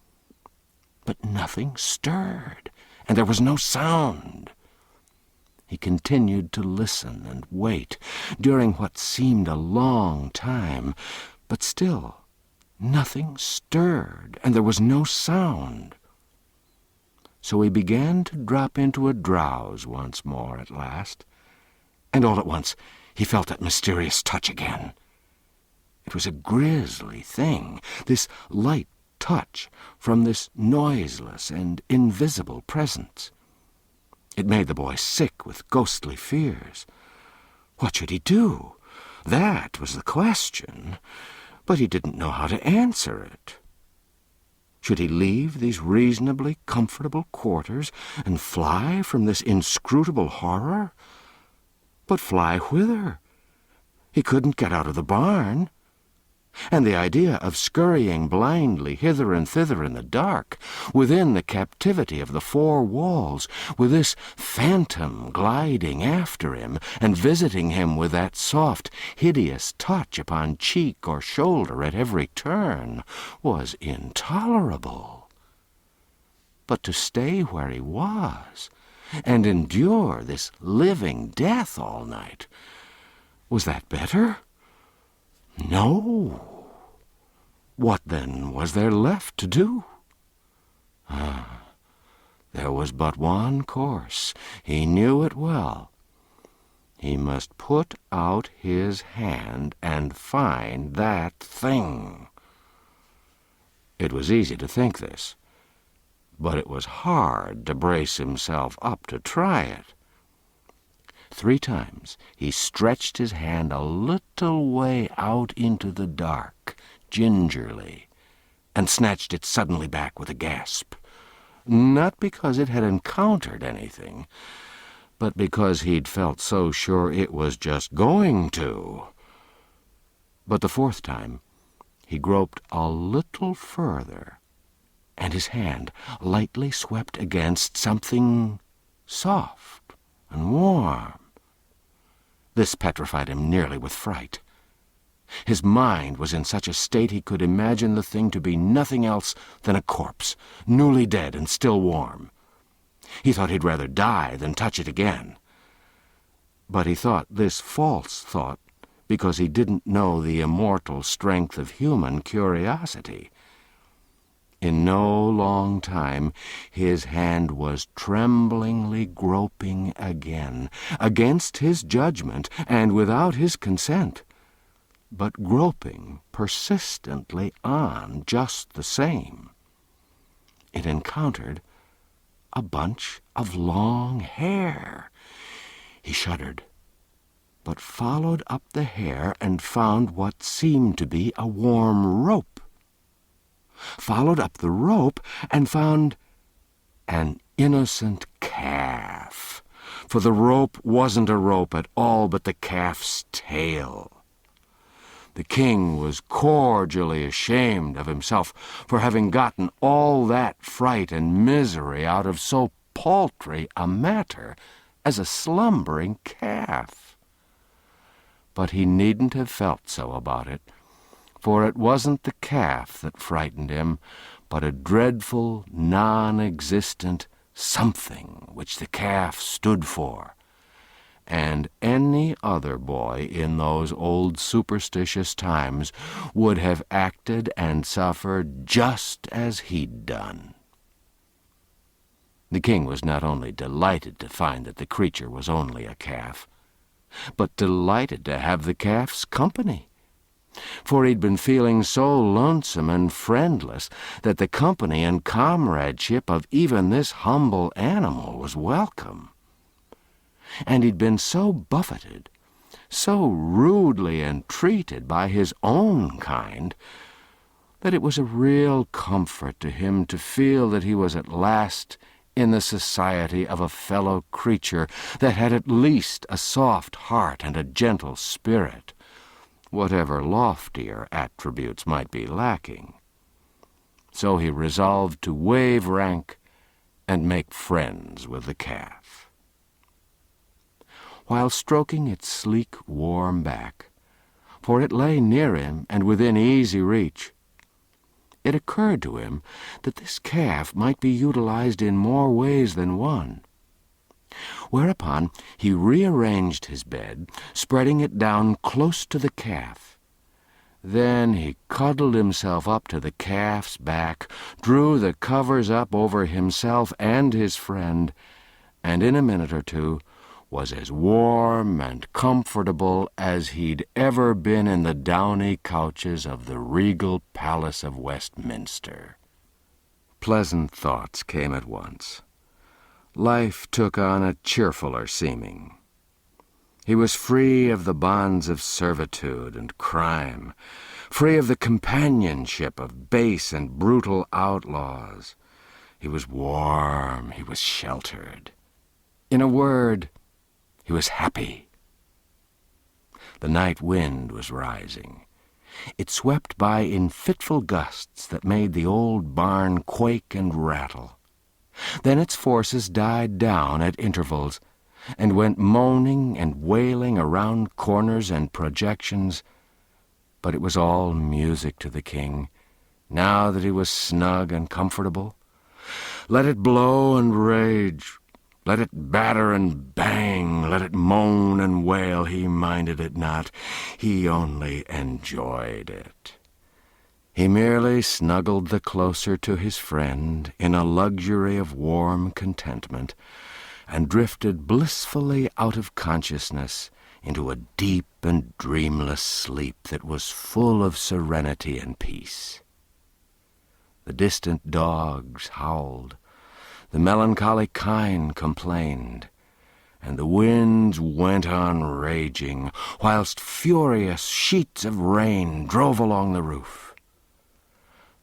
A: But nothing stirred, and there was no sound. He continued to listen and wait during what seemed a long time, but still nothing stirred, and there was no sound. So he began to drop into a drowse once more at last, and all at once he felt that mysterious touch again. It was a grisly thing, this light touch from this noiseless and invisible presence. It made the boy sick with ghostly fears. What should he do? That was the question, but he didn't know how to answer it. Should he leave these reasonably comfortable quarters and fly from this inscrutable horror? But fly whither? He couldn't get out of the barn. And the idea of scurrying blindly hither and thither in the dark, within the captivity of the 4 walls, with this phantom gliding after him and visiting him with that soft, hideous touch upon cheek or shoulder at every turn, was intolerable. But to stay where he was and endure this living death all night, was that better? No. What then was there left to do? There was but one course. He knew it well. He must put out his hand and find that thing. It was easy to think this, but it was hard to brace himself up to try it. 3 times he stretched his hand a little way out into the dark, gingerly, and snatched it suddenly back with a gasp. Not because it had encountered anything, but because he'd felt so sure it was just going to. But the 4th time he groped a little further, and his hand lightly swept against something soft and warm. This petrified him nearly with fright. His mind was in such a state he could imagine the thing to be nothing else than a corpse, newly dead and still warm. He thought he'd rather die than touch it again. But he thought this false thought because he didn't know the immortal strength of human curiosity. In no long time his hand was tremblingly groping again, against his judgment and without his consent, but groping persistently on just the same. It encountered a bunch of long hair. He shuddered, but followed up the hair and found what seemed to be a warm rope. Followed up the rope and found an innocent calf, for the rope wasn't a rope at all but the calf's tail.
B: The king was cordially ashamed of himself for having gotten all that fright and misery out of so paltry a matter as a slumbering calf. But he needn't have felt so about it, for it wasn't the calf that frightened him, but a dreadful, non-existent something which the calf stood for. And any other boy in those old superstitious times would have acted and suffered just as he'd done. The king was not only delighted to find that the creature was only a calf, but delighted to have the calf's company, for he'd been feeling so lonesome and friendless that the company and comradeship of even this humble animal was welcome. And he'd been so buffeted, so rudely entreated by his own kind, that it was a real comfort to him to feel that he was at last in the society of a fellow creature that had at least a soft heart and a gentle spirit, whatever loftier attributes might be lacking. So he resolved to waive rank and make friends with the calf. While stroking its sleek, warm back, for it lay near him and within easy reach, it occurred to him that this calf might be utilized in more ways than one. Whereupon he rearranged his bed, spreading it down close to the calf. Then he cuddled himself up to the calf's back, drew the covers up over himself and his friend, and in a minute or two was as warm and comfortable as he'd ever been in the downy couches of the regal palace of Westminster. Pleasant thoughts came at once. Life took on a cheerfuller seeming. He was free of the bonds of servitude and crime, free of the companionship of base and brutal outlaws. He was warm, he was sheltered. In a word, he was happy. The night wind was rising. It swept by in fitful gusts that made the old barn quake and rattle. Then its forces died down at intervals, and went moaning and wailing around corners and projections. But it was all music to the king, now that he was snug and comfortable. Let it blow and rage, let it batter and bang, let it moan and wail, he minded it not. He only enjoyed it. He merely snuggled the closer to his friend in a luxury of warm contentment, and drifted blissfully out of consciousness into a deep and dreamless sleep that was full of serenity and peace. The distant dogs howled, the melancholy kine complained, and the winds went on raging, whilst furious sheets of rain drove along the roof.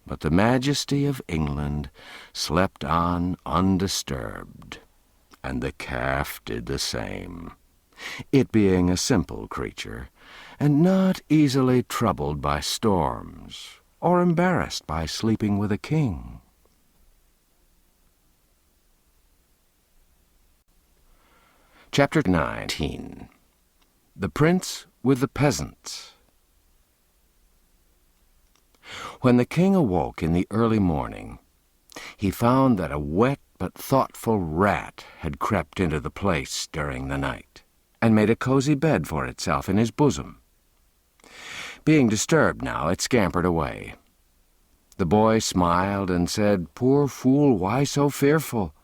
B: But the majesty of England slept on undisturbed, and the calf did the same, it being a simple creature, and not easily troubled by storms, or embarrassed by sleeping with a king. Chapter 19. The Prince with the Peasants. When the king awoke in the early morning, he found that a wet but thoughtful rat had crept into the place during the night, and made a cozy bed for itself in his bosom. Being disturbed now, it scampered away. The boy smiled and said, "Poor fool, why so fearful?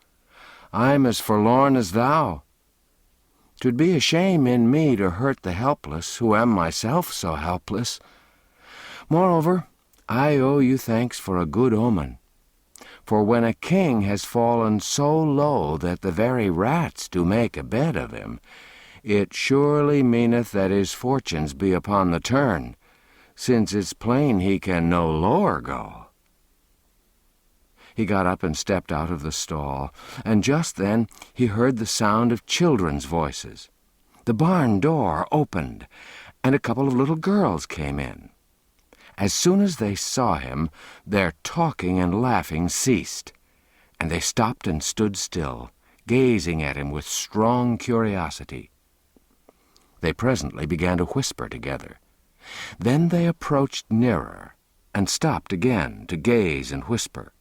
B: I'm as forlorn as thou. 'Twould be a shame in me to hurt the helpless, who am myself so helpless. Moreover, I owe you thanks for a good omen. For when a king has fallen so low that the very rats do make a bed of him, it surely meaneth that his fortunes be upon the turn, since it's plain he can no lower go." He got up and stepped out of the stall, and just then he heard the sound of children's voices. The barn door opened,
A: and a couple of little girls came in. As soon as they saw him, their talking and laughing ceased, and they stopped and stood still, gazing at him with strong curiosity. They presently began to whisper together. Then they approached nearer, and stopped again to gaze and whisper.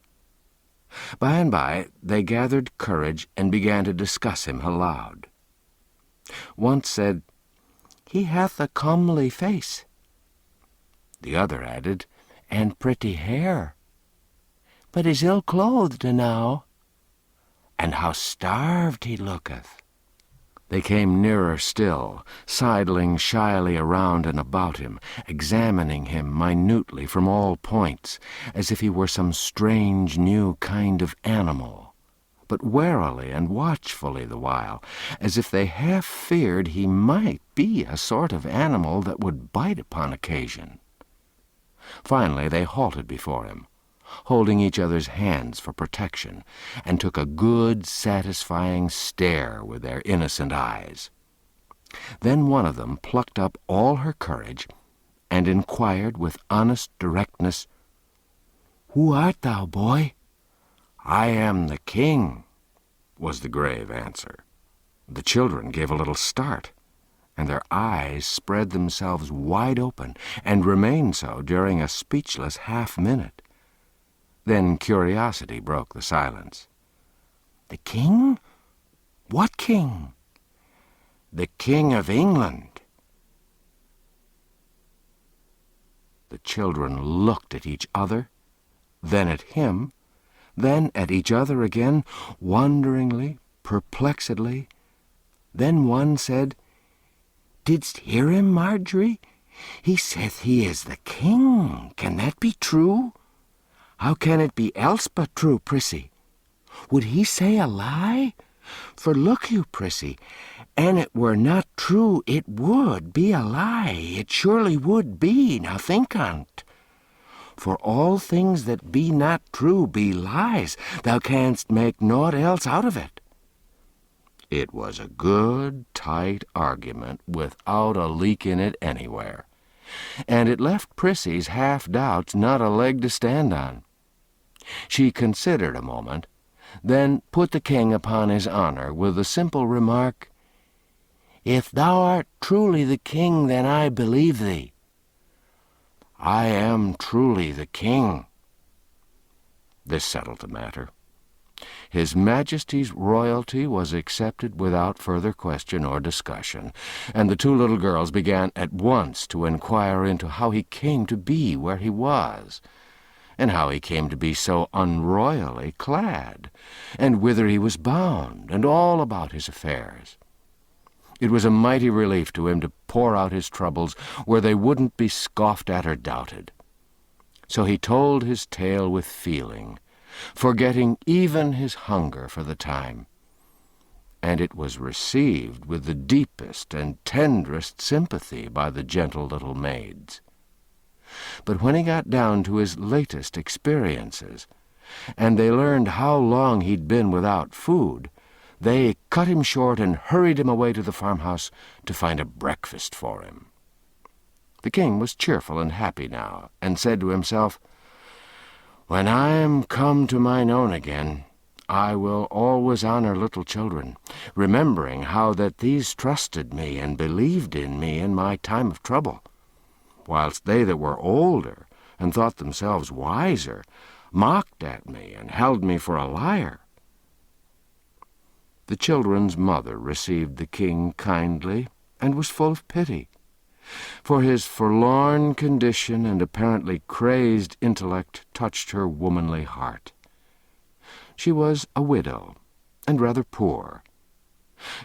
A: By and by they gathered courage and began to discuss him aloud. One said, "He hath a comely face." The other added, "And pretty hair. But is ill-clothed enow. And how starved he looketh." They came nearer still, sidling shyly around and about him, examining him minutely from all points, as if he were some strange new kind of animal, but warily and watchfully the while, as if they half feared he might be a sort of animal that would bite upon occasion. Finally they halted before him, holding each other's hands for protection, and took a good, satisfying stare with their innocent eyes. Then one of them plucked up all her courage and inquired with honest directness, "Who art thou, boy?" "I am the king," was the grave answer. The children gave a little start, and their eyes spread themselves wide open, and remained so during a speechless half-minute. Then curiosity broke the silence. "The king? What king?" "The King of England." The children looked at each other, then at him, then at each other again, wonderingly, perplexedly. Then one said, "Didst hear him, Marjorie? He saith he is the king. Can that be true?" "How can it be else but true, Prissy? Would he say a lie? For look you, Prissy, an it were not true, it would be a lie. It surely would be, now think on't. For all things that be not true be lies. Thou canst make naught else out of it." It was a good, tight argument without a leak in it anywhere, and it left Prissy's half-doubts not a leg to stand on. She considered a moment, then put the king upon his honor with the simple remark, "If thou art truly the king, then I believe thee." "I am truly the king." This settled the matter. His Majesty's royalty was accepted without further question or discussion, and the two little girls began at once to inquire into how he came to be where he was, and how he came to be so unroyally clad, and whither he was bound, and all about his affairs. It was a mighty relief to him to pour out his troubles where they wouldn't be scoffed at or doubted. So he told his tale with feeling, forgetting even his hunger for the time, and it was received with the deepest and tenderest sympathy by the gentle little maids. But when he got down to his latest experiences, and they learned how long he'd been without food, they cut him short and hurried him away to the farmhouse to find a breakfast for him. The king was cheerful and happy now, and said to himself, "When I am come to mine own again, I will always honor little children, remembering how that these trusted me and believed in me in my time of trouble, whilst they that were older and thought themselves wiser mocked at me and held me for a liar." The children's mother received the king kindly and was full of pity, for his forlorn condition and apparently crazed intellect touched her womanly heart. She was a widow and rather poor.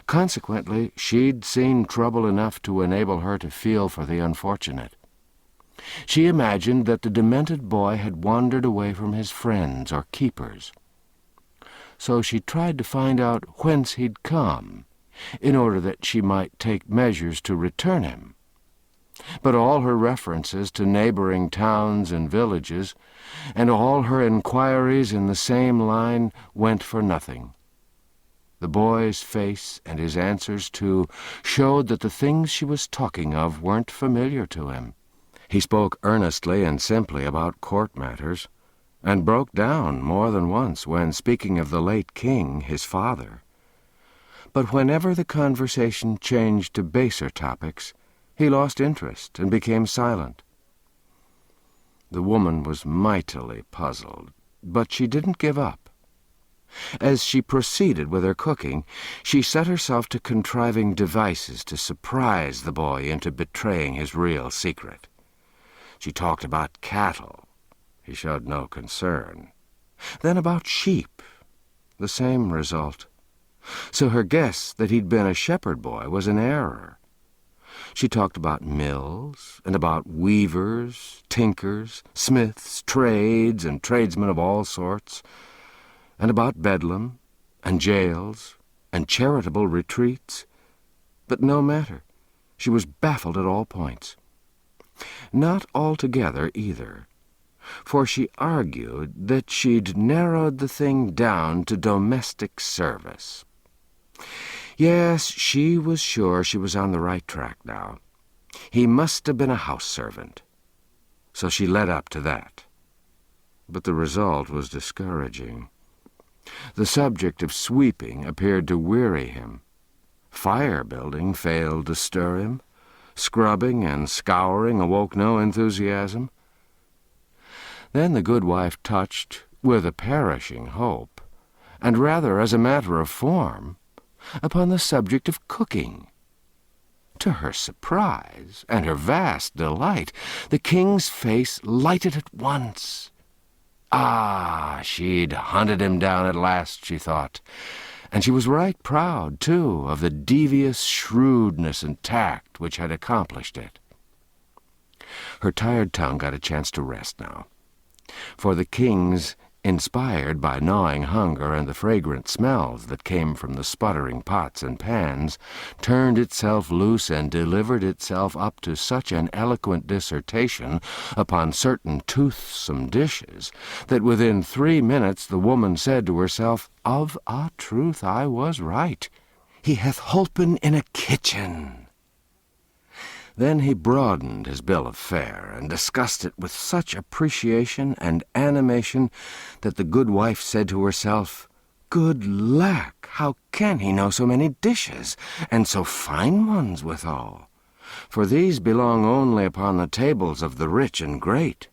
A: Consequently, she'd seen trouble enough to enable her to feel for the unfortunate. She imagined that the demented boy had wandered away from his friends or keepers. So she tried to find out whence he'd come, in order that she might take measures to return him. But all her references to neighboring towns and villages, and all her inquiries in the same line, went for nothing.
B: The boy's face and his answers, too, showed that the things she was talking of weren't familiar to him. He spoke earnestly and simply about court matters, and broke down more than once when speaking of the late king, his father. But whenever the conversation changed to baser topics, he lost interest and became silent. The woman was mightily puzzled, but she didn't give up. As she proceeded with her cooking, she set herself to contriving devices to surprise the boy into betraying his real secret. She talked about cattle. He showed no concern. Then about sheep. The same result. So her guess that he'd been a shepherd boy was an error. She talked about mills, and about weavers, tinkers, smiths, trades, and tradesmen of all sorts, and about Bedlam, and jails, and charitable retreats. But no matter. She was baffled at all points. Not altogether, either, for she argued that she'd narrowed the thing down to domestic service. Yes, she was sure she was on the right track now. He must have been a house servant. So she led up to that. But the result was discouraging. The subject of sweeping appeared to weary him. Fire-building failed to stir him. Scrubbing and scouring awoke no enthusiasm. Then the good wife touched, with a perishing hope, and rather as a matter of form, upon the subject of cooking. To her surprise and her vast delight, the king's face lighted at once. Ah, she'd hunted him down at last, she thought, and she was right proud, too, of the devious shrewdness and tact which had accomplished it. Her tired tongue got a chance to rest now, for the king's, inspired by gnawing hunger and the fragrant smells that came from the sputtering pots and pans, turned itself loose and delivered itself up to such an eloquent dissertation upon certain toothsome dishes that within 3 minutes the woman said to herself, "Of a truth I was right. He hath holpen in a kitchen." Then he broadened his bill of fare and discussed it with such appreciation and animation that the good wife said to herself, "Good lack, how can he know so many dishes, and so fine ones withal? For these belong only upon the tables of the rich and great."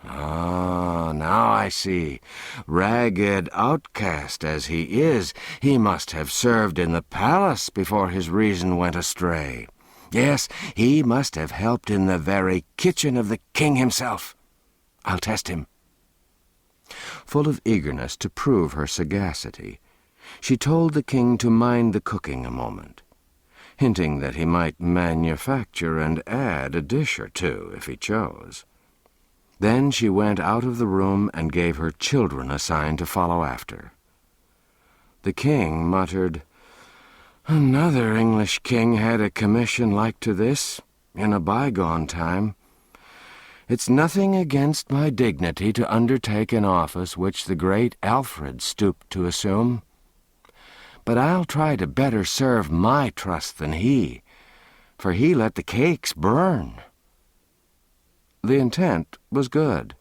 B: Ah, now I see. Ragged outcast as he is, he must have served in the palace before his reason went astray. Yes, he must have helped in the very kitchen of the king himself. I'll test him. Full of eagerness to prove her sagacity, she told the king to mind the cooking a moment, hinting that he might manufacture and add a dish or two if he chose. Then she went out of the room and gave her children a sign to follow after. The king muttered, "Another English king had a commission like to this, in a bygone time. It's nothing against my dignity to undertake an office which the great Alfred stooped to assume. But I'll try to better serve my trust than he, for he let the cakes burn." The intent was good,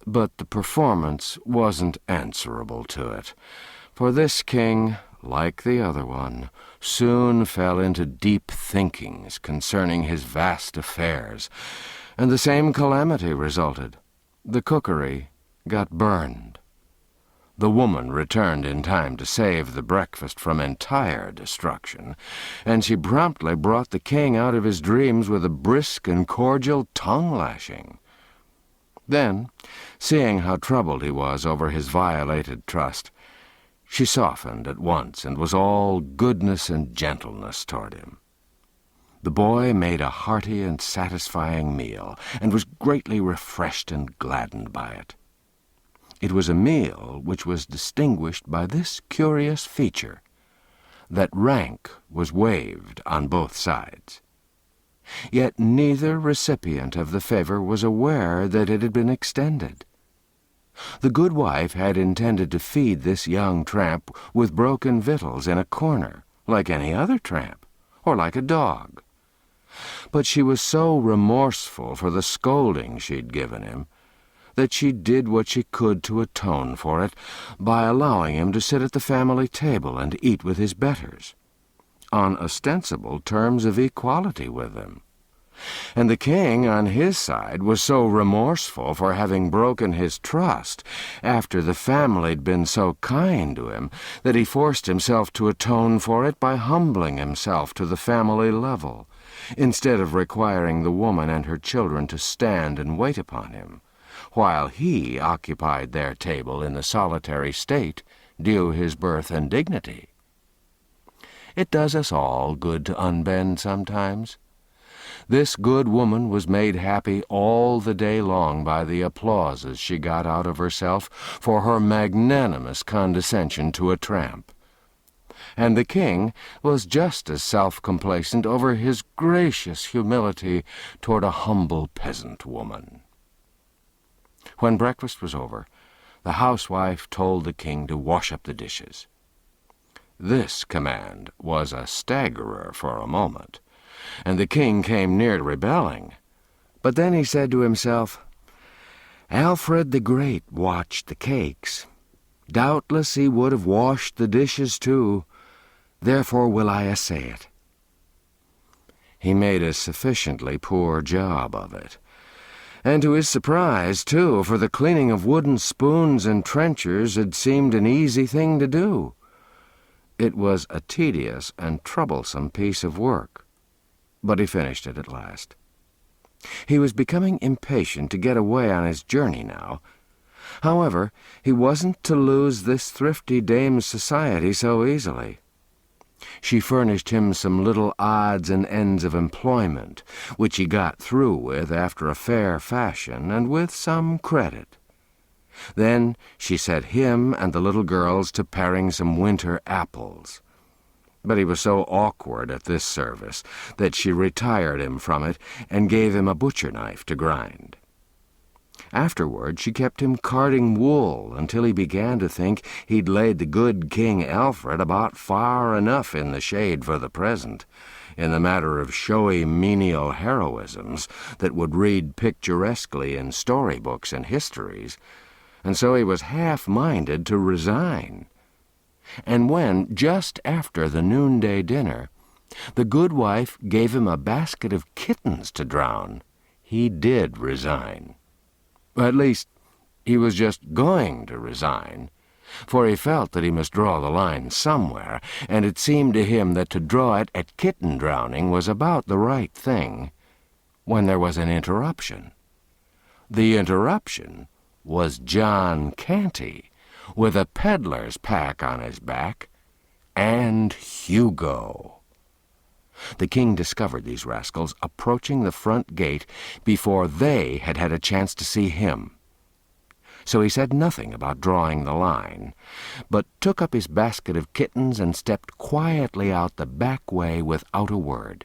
B: but the performance wasn't answerable to it, for this king, like the other one, soon fell into deep thinkings concerning his vast affairs, and the same calamity resulted. The cookery got burned. The woman returned in time to save the breakfast from entire destruction, and she promptly brought the king out of his dreams with a brisk and cordial tongue-lashing. Then, seeing how troubled he was over his violated trust, she softened at once and was all goodness and gentleness toward him. The boy made a hearty and satisfying meal, and was greatly refreshed and gladdened by it. It was a meal which was distinguished by this curious feature, that rank was waived on both sides. Yet neither recipient of the favor was aware that it had been extended. The good wife had intended to feed this young tramp with broken victuals in a corner, like any other tramp, or like a dog. But she was so remorseful for the scolding she'd given him that she did what she could to atone for it by allowing him to sit at the family table and eat with his betters, on ostensible terms of equality with them. And the king, on his side, was so remorseful for having broken his trust after the family'd been so kind to him that he forced himself to atone for it by humbling himself to the family level, instead of requiring the woman and her children to stand and wait upon him, while he occupied their table in the solitary state due his birth and dignity. It does us all good to unbend sometimes. This good woman was made happy all the day long by the applauses she got out of herself for her magnanimous condescension to a tramp. And the king was just as self-complacent over his gracious humility toward a humble peasant woman. When breakfast was over, the housewife told the king to wash up the dishes. This command was a staggerer for a moment, and the king came near to rebelling. But then he said to himself, "Alfred the Great watched the cakes. Doubtless he would have washed the dishes too. Therefore will I essay it." He made a sufficiently poor job of it, and to his surprise, too, for the cleaning of wooden spoons and trenchers had seemed an easy thing to do. It was a tedious and troublesome piece of work, but he finished it at last. He was becoming impatient to get away on his journey now. However, he wasn't to lose this thrifty dame's society so easily. She furnished him some little odds and ends of employment, which he got through with after a fair fashion and with some credit. Then she set him and the little girls to paring some winter apples. But he was so awkward at this service that she retired him from it and gave him a butcher knife to grind. Afterward she kept him carding wool until he began to think he'd laid the good King Alfred about far enough in the shade for the present, in the matter of showy menial heroisms that would read picturesquely in storybooks and histories, and so he was half-minded to resign. And when, just after the noonday dinner, the good wife gave him a basket of kittens to drown, he did resign. At least, he was just going to resign, for he felt that he must draw the line somewhere, and it seemed to him that to draw it at kitten drowning was about the right thing, when there was an interruption. The interruption was John Canty, with a peddler's pack on his back, and Hugo. The king discovered these rascals approaching the front gate before they had had a chance to see him. So he said nothing about drawing the line, but took up his basket of kittens and stepped quietly out the back way without a word.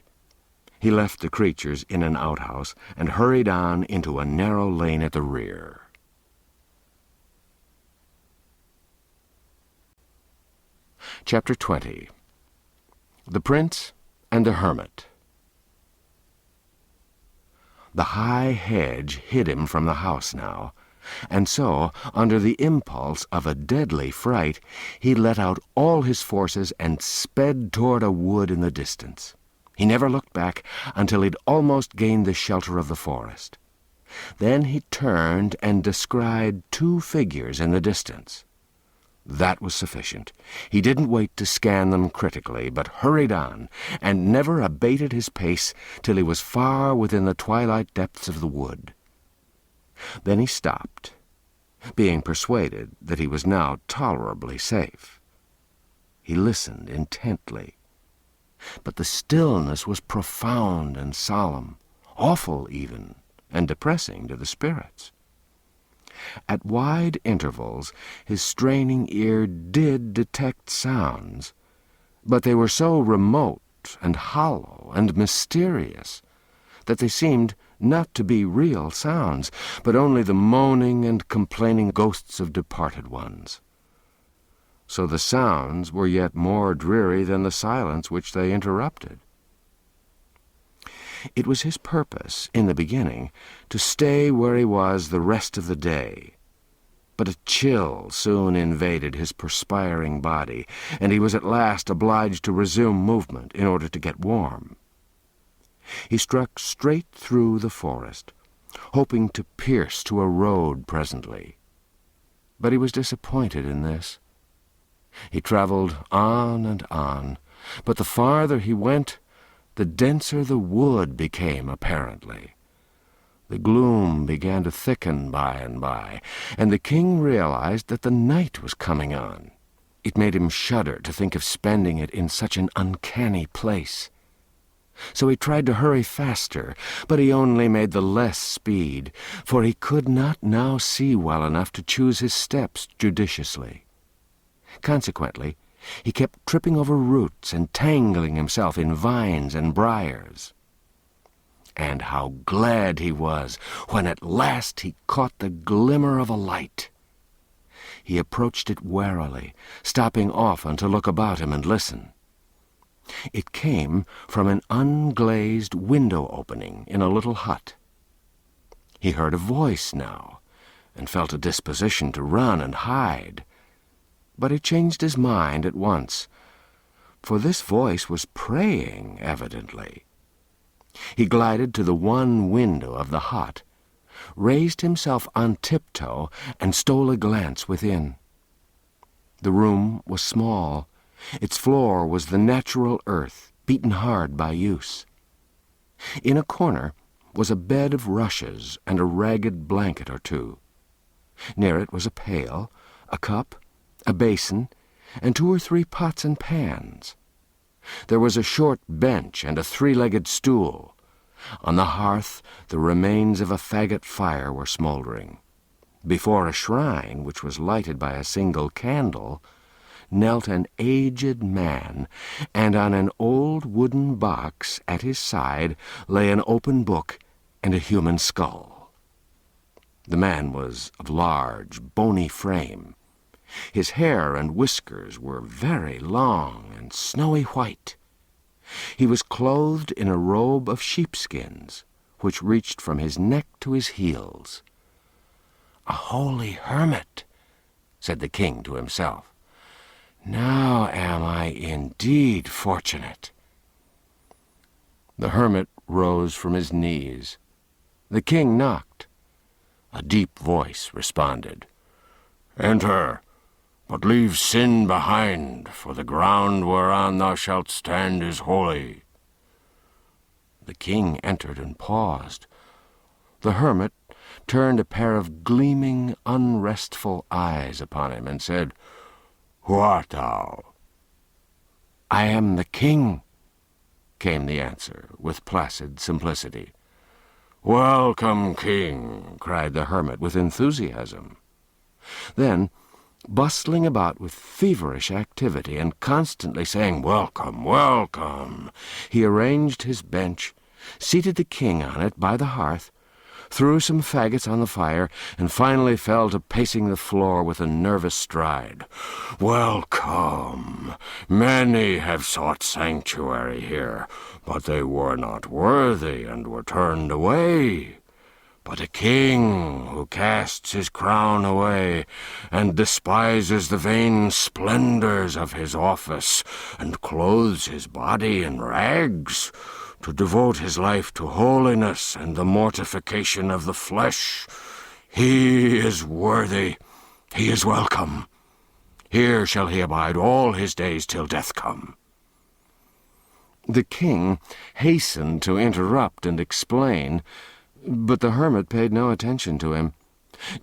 B: He left the creatures in an outhouse and hurried on into a narrow lane at the rear. Chapter 20. The Prince and the Hermit. The high hedge hid him from the house now, and so, under the impulse of a deadly fright, he let out all his forces and sped toward a wood in the distance. He never looked back until he'd almost gained the shelter of the forest. Then he turned and descried two figures in the distance. That was sufficient. He didn't wait to scan them critically, but hurried on, and never abated his pace till he was far within the twilight depths of the wood. Then he stopped, being persuaded that he was now tolerably safe. He listened intently, but the stillness was profound and solemn, awful even, and depressing to the spirits. At wide intervals his straining ear did detect sounds, but they were so remote and hollow and mysterious that they seemed not to be real sounds, but only the moaning and complaining ghosts of departed ones. So the sounds were yet more dreary than the silence which they interrupted. It was his purpose, in the beginning, to stay where he was the rest of the day. But a chill soon invaded his perspiring body, and he was at last obliged to resume movement in order to get warm. He struck straight through the forest, hoping to pierce to a road presently. But he was disappointed in this. He traveled on and on, but the farther he went, the denser the wood became apparently. The gloom began to thicken by and by, and the king realized that the night was coming on. It made him shudder to think of spending it in such an uncanny place. So he tried to hurry faster, but he only made the less speed, for he could not now see well enough to choose his steps judiciously. Consequently, he kept tripping over roots and tangling himself in vines and briars. And how glad he was when at last he caught the glimmer of a light. He approached it warily, stopping often to look about him and listen. It came from an unglazed window opening in a little hut. He heard a voice now, and felt a disposition to run and hide. But he changed his mind at once, for this voice was praying, evidently. He glided to the one window of the hut, raised himself on tiptoe, and stole a glance within. The room was small. Its floor was the natural earth, beaten hard by use. In a corner was a bed of rushes and a ragged blanket or two. Near it was a pail, a cup, a basin, and 2 or 3 pots and pans. There was a short bench and a 3-legged stool. On the hearth the remains of a faggot fire were smoldering. Before a shrine, which was lighted by a single candle, knelt an aged man, and on an old wooden box at his side lay an open book and a human skull. The man was of large, bony frame. His hair and whiskers were very long and snowy white. He was clothed in a robe of sheepskins, which reached from his neck to his heels. "A holy hermit," said the king to himself. "Now am I indeed fortunate." The hermit rose from his knees. The king knocked. A deep voice responded, "Enter, but leave sin behind, for the ground whereon thou shalt stand is holy." The king entered and paused. The hermit turned a pair of gleaming, unrestful eyes upon him and said, "Who art thou?" "I am the king," came the answer, with placid simplicity. "Welcome, king," cried the hermit with enthusiasm. Then, bustling about with feverish activity and constantly saying, "Welcome, welcome," he arranged his bench, seated the king on it by the hearth, threw some faggots on the fire, and finally fell to pacing the floor with a nervous stride. "Welcome. Many have sought sanctuary here, but they were not worthy and were turned away. But a king who casts his crown away and despises the vain splendors of his office and clothes his body in rags, to devote his life to holiness and the mortification of the flesh, he is worthy, he is welcome. Here shall he abide all his days till death come." The king hastened to interrupt and explain, but the hermit paid no attention to him,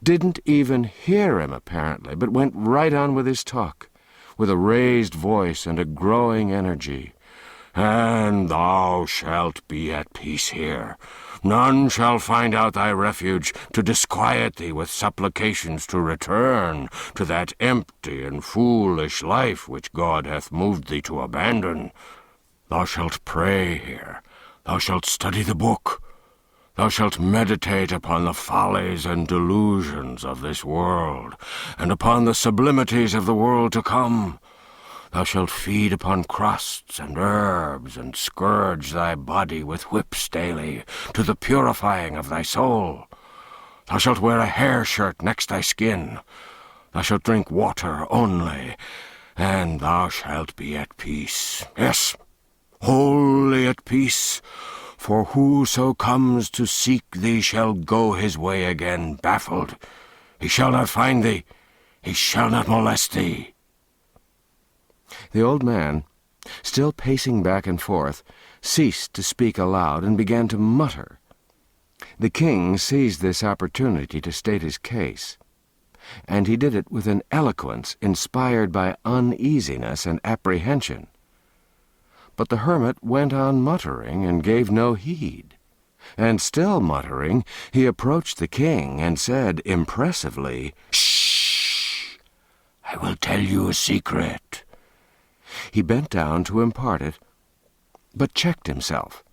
B: didn't even hear him apparently, but went right on with his talk, with a raised voice and a growing energy. "And thou shalt be at peace here. None shall find out thy refuge to disquiet thee with supplications to return to that empty and foolish life which God hath moved thee to abandon. Thou shalt pray here. Thou shalt study the book.
A: Thou shalt meditate upon the follies and delusions of this world, and upon the sublimities of the world to come. Thou shalt feed upon crusts and herbs, and scourge thy body with whips daily, to the purifying of thy soul. Thou shalt wear a hair shirt next thy skin. Thou shalt drink water only, and thou shalt be at peace. Yes, wholly at peace. For whoso comes to seek thee shall go his way again baffled. He shall not find thee. He shall not molest thee.
B: The old man, still pacing back and forth, ceased to speak aloud and began to mutter. The king seized this opportunity to state his case, and he did it with an eloquence inspired by uneasiness and apprehension. But the hermit went on muttering and gave no heed. And still muttering, he approached the king and said impressively, "Shh! I will tell you a secret." He bent down to impart it, but checked himself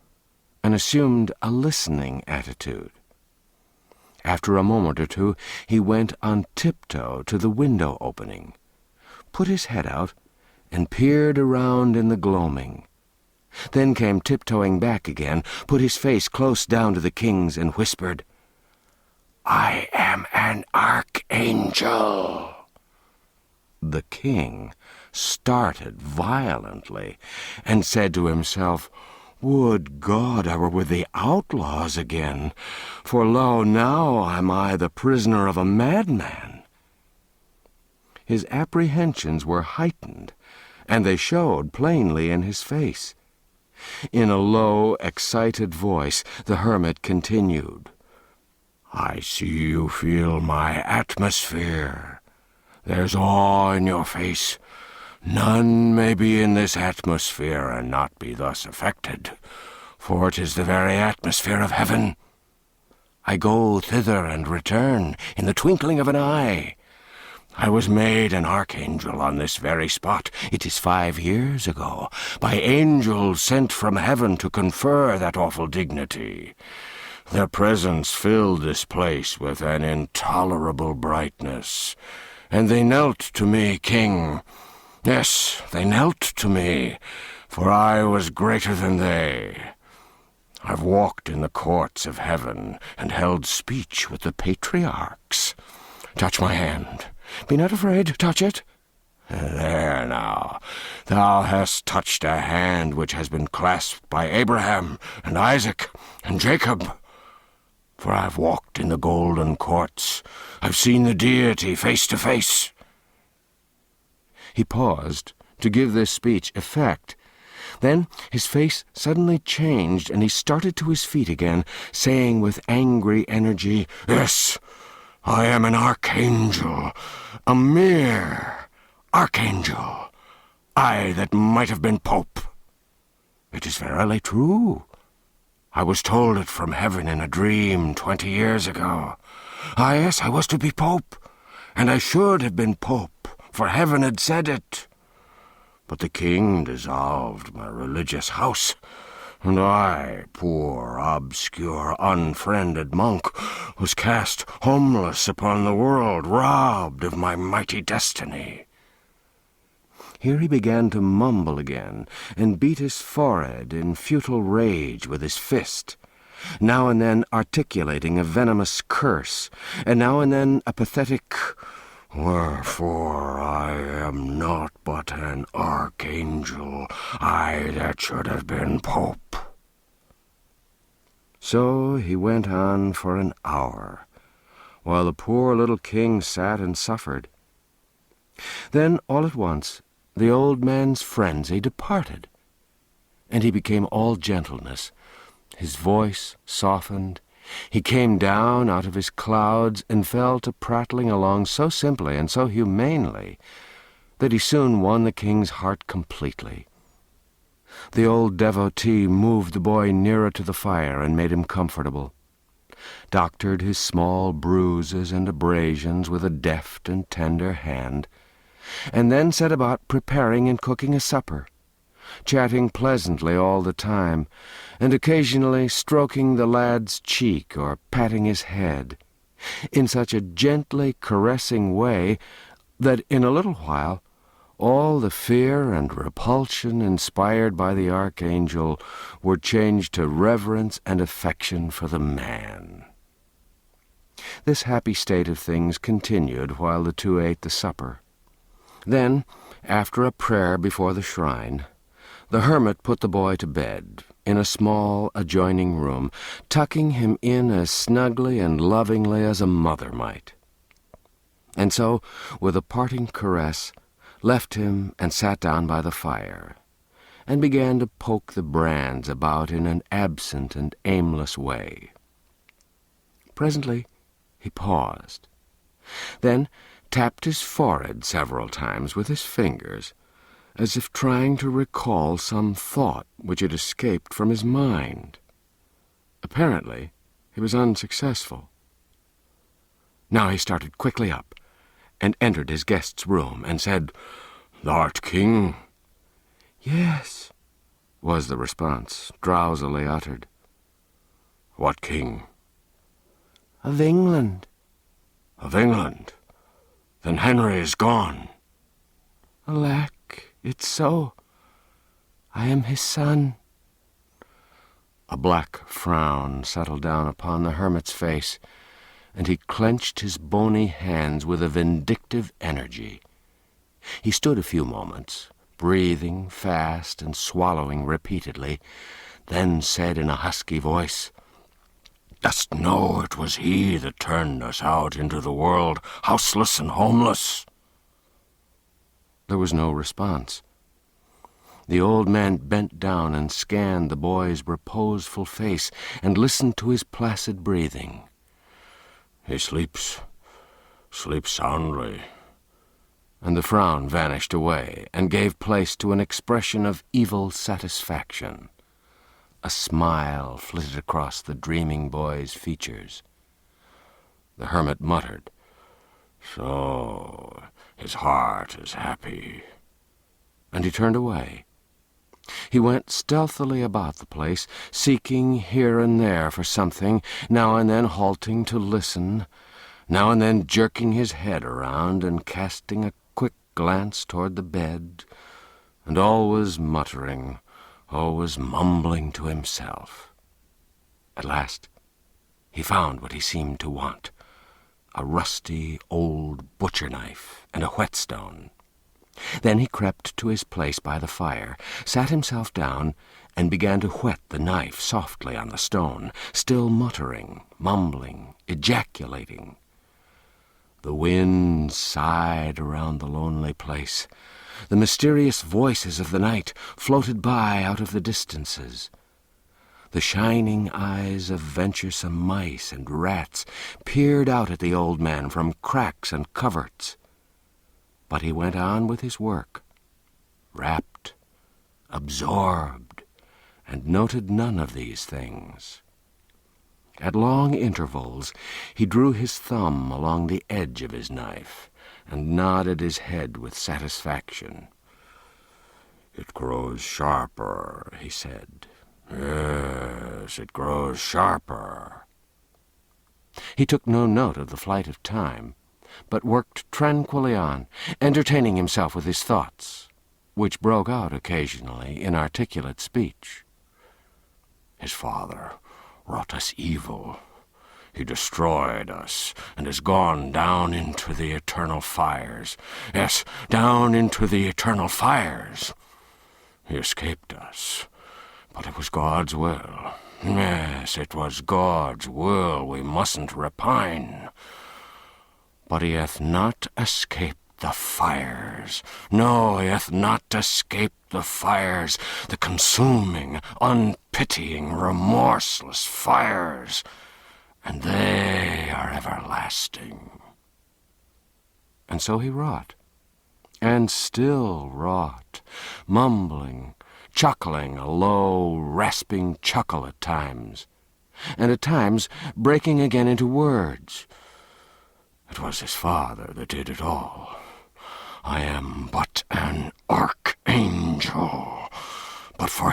B: and assumed a listening attitude. After a moment or two, he went on tiptoe to the window opening, put his head out, and peered around in the gloaming. Then came tiptoeing back again, put his face close down to the king's, and whispered, "I am an archangel." The king started violently, and said to himself, "Would God I were with the outlaws again, for lo, now am I the prisoner of a madman." His apprehensions were heightened, and they showed plainly in his face. In a low, excited voice, the hermit continued, "I see you feel my atmosphere. There's awe in your face. None may be in this atmosphere and not be thus affected, for it is the very atmosphere of heaven. I go thither and return in the twinkling of an eye. I was made an archangel on this very spot. It is 5 years ago, by angels sent from heaven to confer that awful dignity. Their presence filled this place with an intolerable brightness, and they knelt to me, king. Yes, they knelt to me, for I was greater than they. I've walked in the courts of heaven and held speech with the patriarchs. Touch my hand. Be not afraid, touch it. There now, thou hast touched a hand which has been clasped by Abraham and Isaac and Jacob. For I've walked in the golden courts. I've seen the deity face to face." He paused to give this speech effect. Then his face suddenly changed, and he started to his feet again, saying with angry energy, "Yes, I am an archangel, a mere archangel, I that might have been pope. It is verily true. I was told it from heaven in a dream 20 years ago. Ah, yes, I was to be pope, and I should have been pope, for heaven had said it. But the king dissolved my religious house, and I, poor, obscure, unfriended monk, was cast homeless upon the world, robbed of my mighty destiny." Here he began to mumble again, and beat his forehead in futile rage with his fist, now and then articulating a venomous curse, and now and then a pathetic, "Wherefore I am not but an archangel, I that should have been pope." So he went on for an hour, while the poor little king sat and suffered. Then, all at once, the old man's frenzy departed, and he became all gentleness. His voice softened. He came down out of his clouds and fell to prattling along so simply and so humanely that he soon won the king's heart completely. The old devotee moved the boy nearer to the fire and made him comfortable, doctored his small bruises and abrasions with a deft and tender hand, and then set about preparing and cooking a supper, chatting pleasantly all the time, and occasionally stroking the lad's cheek or patting his head, in such a gently caressing way that in a little while all the fear and repulsion inspired by the archangel were changed to reverence and affection for the man. This happy state of things continued while the two ate the supper. Then, after a prayer before the shrine, the hermit put the boy to bed in a small adjoining room, tucking him in as snugly and lovingly as a mother might. And so, with a parting caress, left him and sat down by the fire, and began to poke the brands about in an absent and aimless way. Presently he paused, then tapped his forehead several times with his fingers, as if trying to recall some thought which had escaped from his mind. Apparently he was unsuccessful. Now he started quickly up, and entered his guest's room, and said, "Thou'rt king?" "Yes," was the response, drowsily uttered. "What king?" "Of England." "Of England? Then Henry is gone." "Alack, it's so. I am his son." A black frown settled down upon the hermit's face, and he clenched his bony hands with a vindictive energy. He stood a few moments, breathing fast and swallowing repeatedly, then said in a husky voice, "Dost know it was he that turned us out into the world, houseless and homeless?" There was no response. The old man bent down and scanned the boy's reposeful face and listened to his placid breathing. "He sleeps soundly." And the frown vanished away and gave place to an expression of evil satisfaction. A smile flitted across the dreaming boy's features. The hermit muttered, "So his heart is happy." And he turned away. He went stealthily about the place, seeking here and there for something, now and then halting to listen, now and then jerking his head around and casting a quick glance toward the bed, and always muttering, always mumbling to himself. At last he found what he seemed to want, a rusty old butcher knife and a whetstone. Then he crept to his place by the fire, sat himself down, and began to whet the knife softly on the stone, still muttering, mumbling, ejaculating. The wind sighed around the lonely place. The mysterious voices of the night floated by out of the distances. The shining eyes of venturesome mice and rats peered out at the old man from cracks and coverts. But he went on with his work, rapt, absorbed, and noted none of these things. At long intervals he drew his thumb along the edge of his knife and nodded his head with satisfaction. "It grows sharper," he said. "Yes, it grows sharper." He took no note of the flight of time, but worked tranquilly on, entertaining himself with his thoughts, which broke out occasionally in articulate speech. "His father wrought us evil. He destroyed us, and is gone down into the eternal fires. Yes, down into the eternal fires. He escaped us, but it was God's will. Yes, it was God's will. We mustn't repine. But he hath not escaped the fires. No, he hath not escaped the fires, the consuming, unpitying, remorseless fires, and they are everlasting." And so he wrought, and still wrought, mumbling, chuckling a low, rasping chuckle at times, and at times breaking again into words. "It was his father that did it all. I am but an archangel.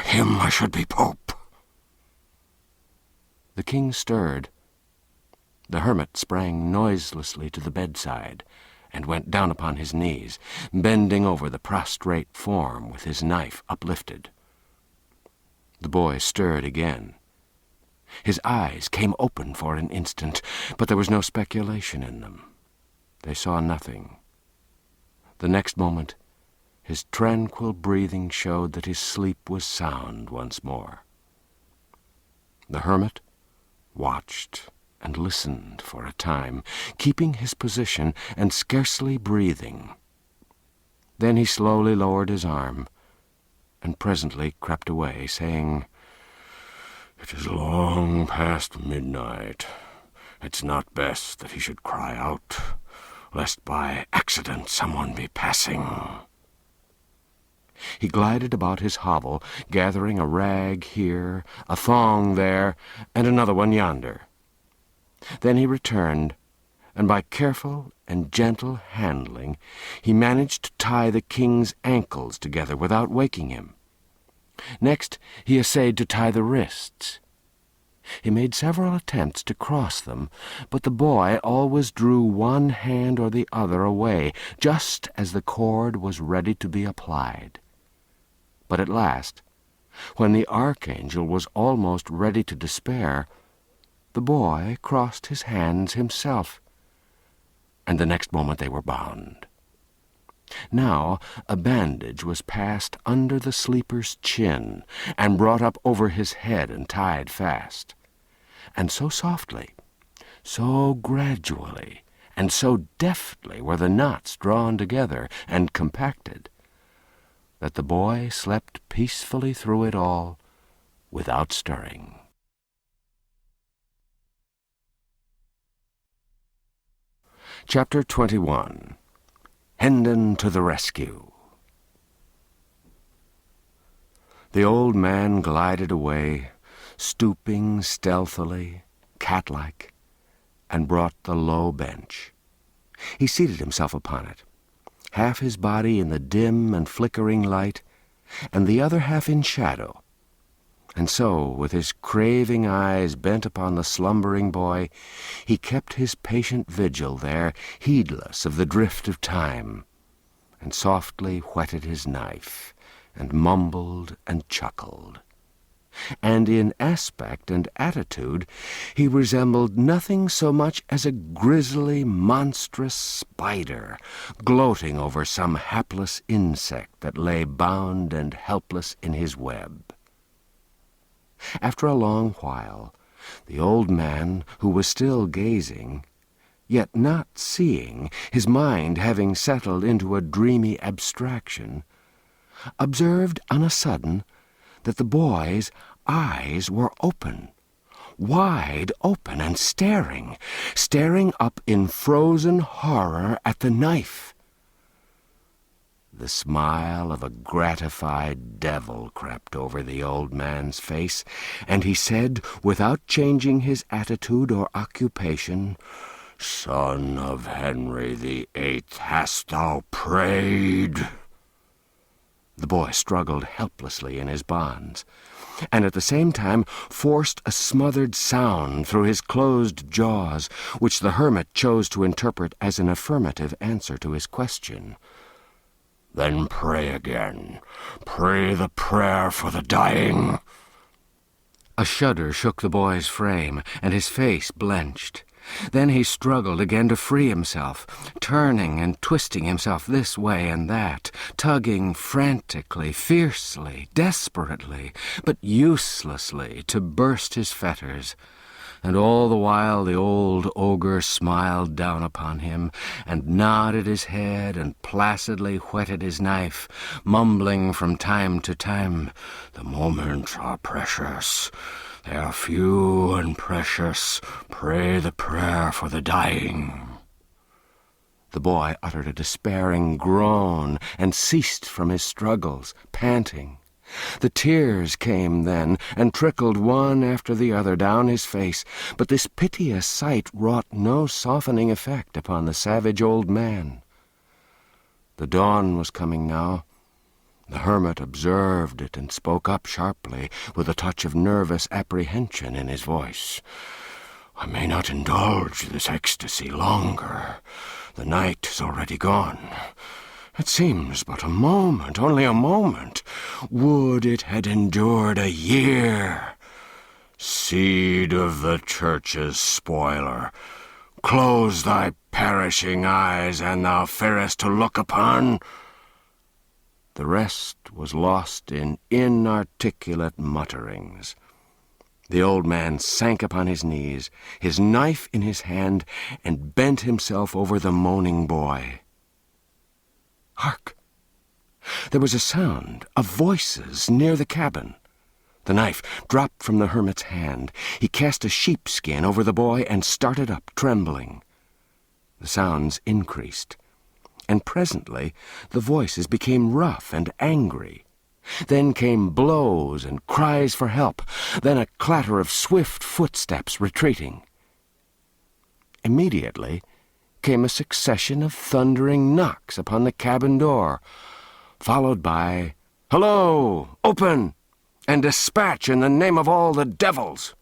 B: him I should be pope."
A: The king stirred. The hermit sprang noiselessly to the bedside and went down upon his knees, bending over the prostrate form with his knife uplifted. The boy stirred again. His eyes came open for an instant, but there was no speculation in them. They saw nothing. The next moment, his tranquil breathing showed that his sleep was sound once more. The hermit watched and listened for a time, keeping his position and scarcely breathing. Then he slowly lowered his arm and presently crept away, saying, "It is long past midnight. It's not best that he should cry out, lest by accident someone be passing." He glided about his hovel, gathering a rag here, a thong there, and another one yonder. Then he returned, and by careful and gentle handling he managed to tie the king's ankles together without waking him. Next he essayed to tie the wrists. He made several attempts to cross them, but the boy always drew one hand or the other away, just as the cord was ready to be applied. But at last, when the archangel was almost ready to despair, the boy crossed his hands himself, and the next moment they were bound. Now a bandage was passed under the sleeper's chin and brought up over his head and tied fast. And so softly, so gradually, and so deftly were the knots drawn together and compacted, that the boy slept peacefully through it all without stirring. Chapter 21. Hendon to the Rescue. The old man glided away, stooping stealthily, cat-like, and brought the low bench. He seated himself upon it, half his body in the dim and flickering light, and the other half in shadow. And so, with his craving eyes bent upon the slumbering boy, he kept his patient vigil there, heedless of the drift of time, and softly whetted his knife, and mumbled and chuckled. And in aspect and attitude he resembled nothing so much as a grisly, monstrous spider, gloating over some hapless insect that lay bound and helpless in his web. After a long while, the old man, who was still gazing, yet not seeing, his mind having settled into a dreamy abstraction, observed on a sudden that the boy's eyes were open, wide open, and staring up in frozen horror at the knife. The smile of a gratified devil crept over the old man's face, and he said, without changing his attitude or occupation, "Son of Henry the Eighth, hast thou prayed?" The boy struggled helplessly in his bonds, and at the same time forced a smothered sound through his closed jaws, which the hermit chose to interpret as an affirmative answer to his question. "Then pray again. Pray the prayer for the dying." A shudder shook the boy's frame, and his face blenched. Then he struggled again to free himself, turning and twisting himself this way and that, tugging frantically, fiercely, desperately, but uselessly to burst his fetters. And all the while the old ogre smiled down upon him, and nodded his head, and placidly whetted his knife, mumbling from time to time, "The moments are precious. They are few and precious. Pray the prayer for the dying." The boy uttered a despairing groan, and ceased from his struggles, panting. The tears came then, and trickled one after the other down his face, but this piteous sight wrought no softening effect upon the savage old man. The dawn was coming now.
B: The hermit observed it and spoke up sharply, with a touch of nervous apprehension in his voice. "I may not indulge this ecstasy longer. The night is already gone. It seems but a moment, only a moment. Would it had endured a year! Seed of the church's spoiler, close thy perishing eyes, an thou fearest to look upon." The rest was lost in inarticulate mutterings. The old man sank upon his knees, his knife in his hand, and bent himself over the moaning boy. Hark! There was a sound of voices near the cabin. The knife dropped from the hermit's hand. He cast a sheepskin over the boy and started up, trembling. The sounds increased, and presently the voices became rough and angry. Then came blows and cries for help, then a clatter of swift footsteps retreating. Immediately came a succession of thundering knocks upon the cabin door, followed by, "Hello! Open! And dispatch in the name of all the devils!"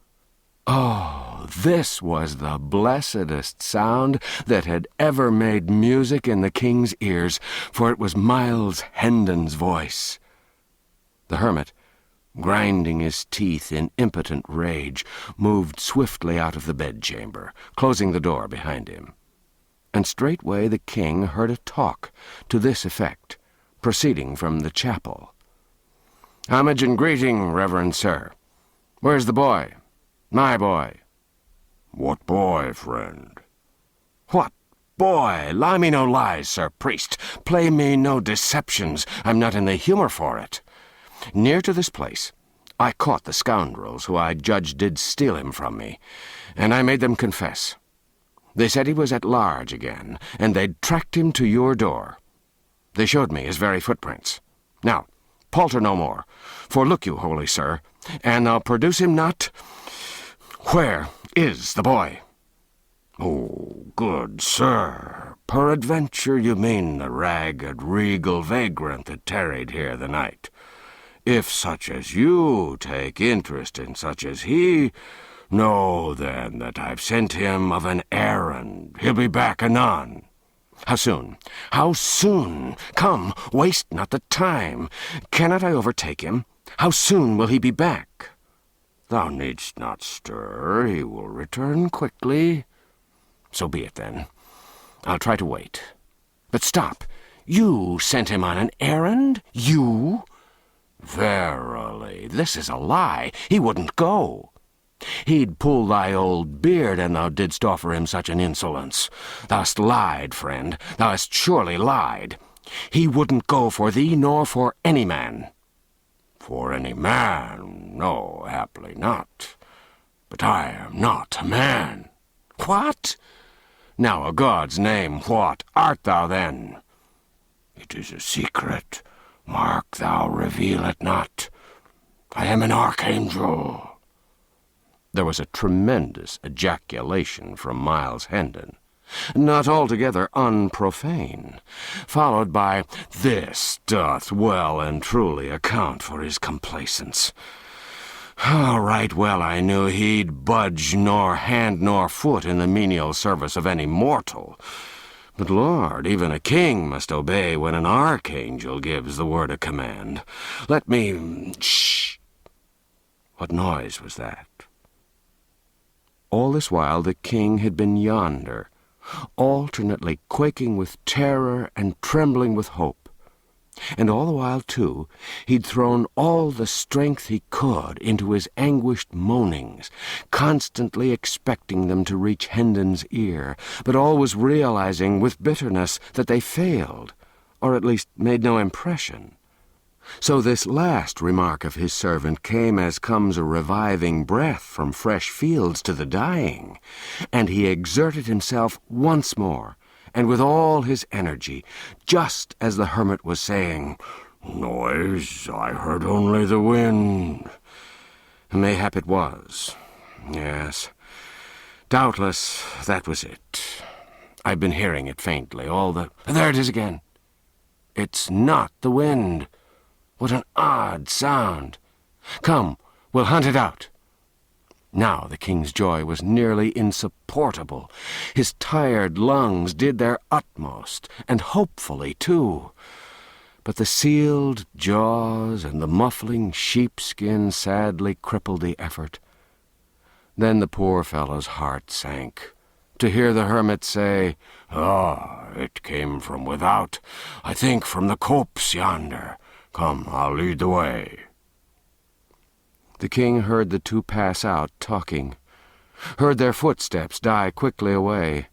B: Oh, this was the blessedest sound that had ever made music in the king's ears, for it was Miles Hendon's voice. The hermit, grinding his teeth in impotent rage, moved swiftly out of the bedchamber, closing the door behind him. And straightway the king heard a talk to this effect, proceeding from the chapel. "Homage and greeting, reverend sir. Where's the boy? My boy."
C: "What boy, friend?"
B: "What boy? Lie me no lies, sir priest. Play me no deceptions. I'm not in the humor for it. Near to this place, I caught the scoundrels who I judged did steal him from me, and I made them confess. They said he was at large again, and they'd tracked him to your door. They showed me his very footprints. Now, palter no more, for look you, holy sir, an thou produce him not, where is the boy?"
C: "Oh, good sir, peradventure you mean the ragged, regal vagrant that tarried here the night. If such as you take interest in such as he, know then that I've sent him of an errand. He'll be back anon."
B: "How soon? How soon? Come, waste not the time. Cannot I overtake him? How soon will he be back?"
C: "Thou needst not stir. He will return quickly."
B: "So be it, then. I'll try to wait. But stop. You sent him on an errand? You?" "Verily, this is a lie. He wouldn't go. He'd pull thy old beard, and thou didst offer him such an insolence. Thou hast lied, friend. Thou hast surely lied. He wouldn't go for thee, nor for any man."
C: "For any man? No, haply not. But I am not a man."
B: "What? Now, a God's name, what art thou then?"
C: "It is a secret. Mark, thou reveal it not. I am an archangel."
B: There was a tremendous ejaculation from Miles Hendon, not altogether unprofane, followed by, "This doth well and truly account for his complacence. Right well I knew he'd budge nor hand nor foot in the menial service of any mortal. But, Lord, even a king must obey when an archangel gives the word of command. Let me... Shh! What noise was that?" All this while the king had been yonder, alternately quaking with terror and trembling with hope. And all the while, too, he'd thrown all the strength he could into his anguished moanings, constantly expecting them to reach Hendon's ear, but always realizing with bitterness that they failed, or at least made no impression. So this last remark of his servant came as comes a reviving breath from fresh fields to the dying, and he exerted himself once more, and with all his energy, just as the hermit was saying,
C: "Noise? I heard only the wind."
B: Mayhap it was. Yes, doubtless that was it. I've been hearing it faintly all the... There it is again. It's not the wind.
A: What an odd sound! Come, we'll hunt it out. Now the king's joy was nearly insupportable. His tired lungs did their utmost, and hopefully too. But the sealed jaws and the muffling sheepskin sadly crippled the effort. Then the poor fellow's heart sank, to hear the hermit say,
C: "Ah, it came from without. I think from the copse yonder. Come, I'll lead the way."
A: The king heard the two pass out, talking, heard their footsteps die quickly away.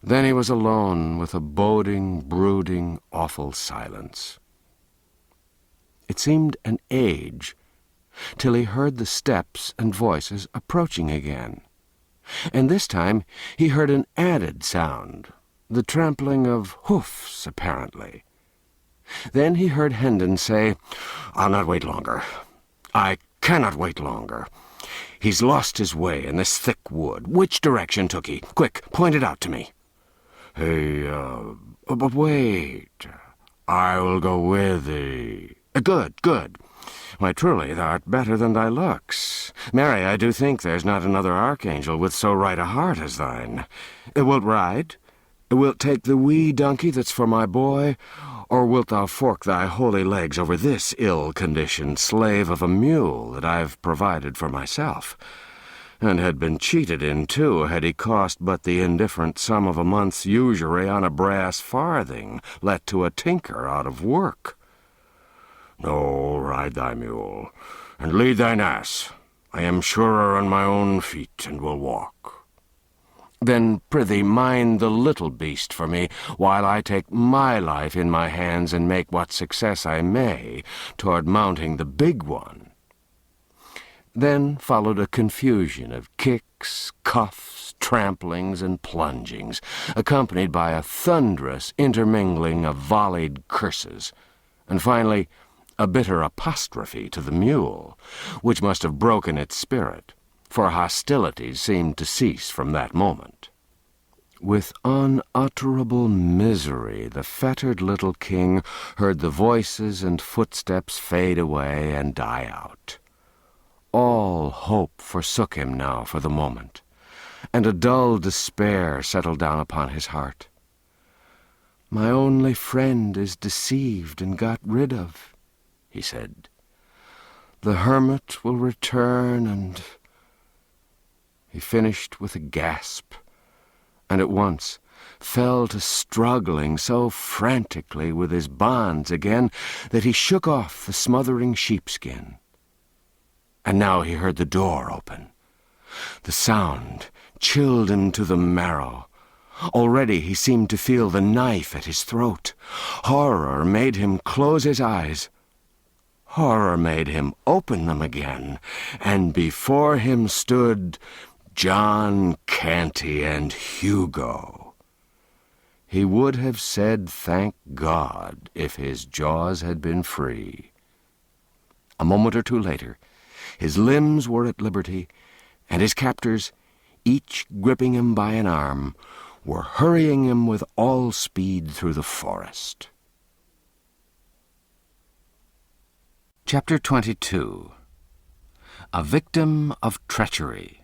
A: Then he was alone with a boding, brooding, awful silence. It seemed an age till he heard the steps and voices approaching again. And this time he heard an added sound, the trampling of hoofs, apparently. Then he heard Hendon say,
C: "I'll not wait longer. I cannot wait longer. He's lost his way in this thick wood. Which direction took he? Quick, point it out to me." But wait. I will go with thee." "Good, good. Why, truly, thou'rt better than thy looks. Marry, I do think there's not another archangel with so right a heart as thine. Wilt ride? Wilt take the wee donkey that's for my boy? Or wilt thou fork thy holy legs over this ill-conditioned slave of a mule that I've provided for myself, and had been cheated in, too, had he cost but the indifferent sum of a month's usury on a brass farthing let to a tinker out of work?" "No, ride thy mule, and lead thine ass. I am surer on my own feet, and will walk." "Then, prithee, mind the little beast for me, while I take my life in my hands and make what success I may toward mounting the big one." Then followed a confusion of kicks, cuffs, tramplings, and plungings, accompanied by a thunderous intermingling of volleyed curses, and finally a bitter apostrophe to the mule, which must have broken its spirit, for hostilities seemed to cease from that moment. With unutterable misery the fettered little king heard the voices and footsteps fade away and die out. All hope forsook him now for the moment, and a dull despair settled down upon his heart. "My only friend is deceived and got rid of," he said. "The hermit will return, and—" He finished with a gasp, and at once fell to struggling so frantically with his bonds again that he shook off the smothering sheepskin. And now he heard the door open. The sound chilled him to the marrow. Already he seemed to feel the knife at his throat. Horror made him close his eyes. Horror made him open them again, and before him stood John Canty and Hugo. He would have said thank God if his jaws had been free. A moment or two later, his limbs were at liberty, and his captors, each gripping him by an arm, were hurrying him with all speed through the forest. Chapter 22. A Victim of Treachery.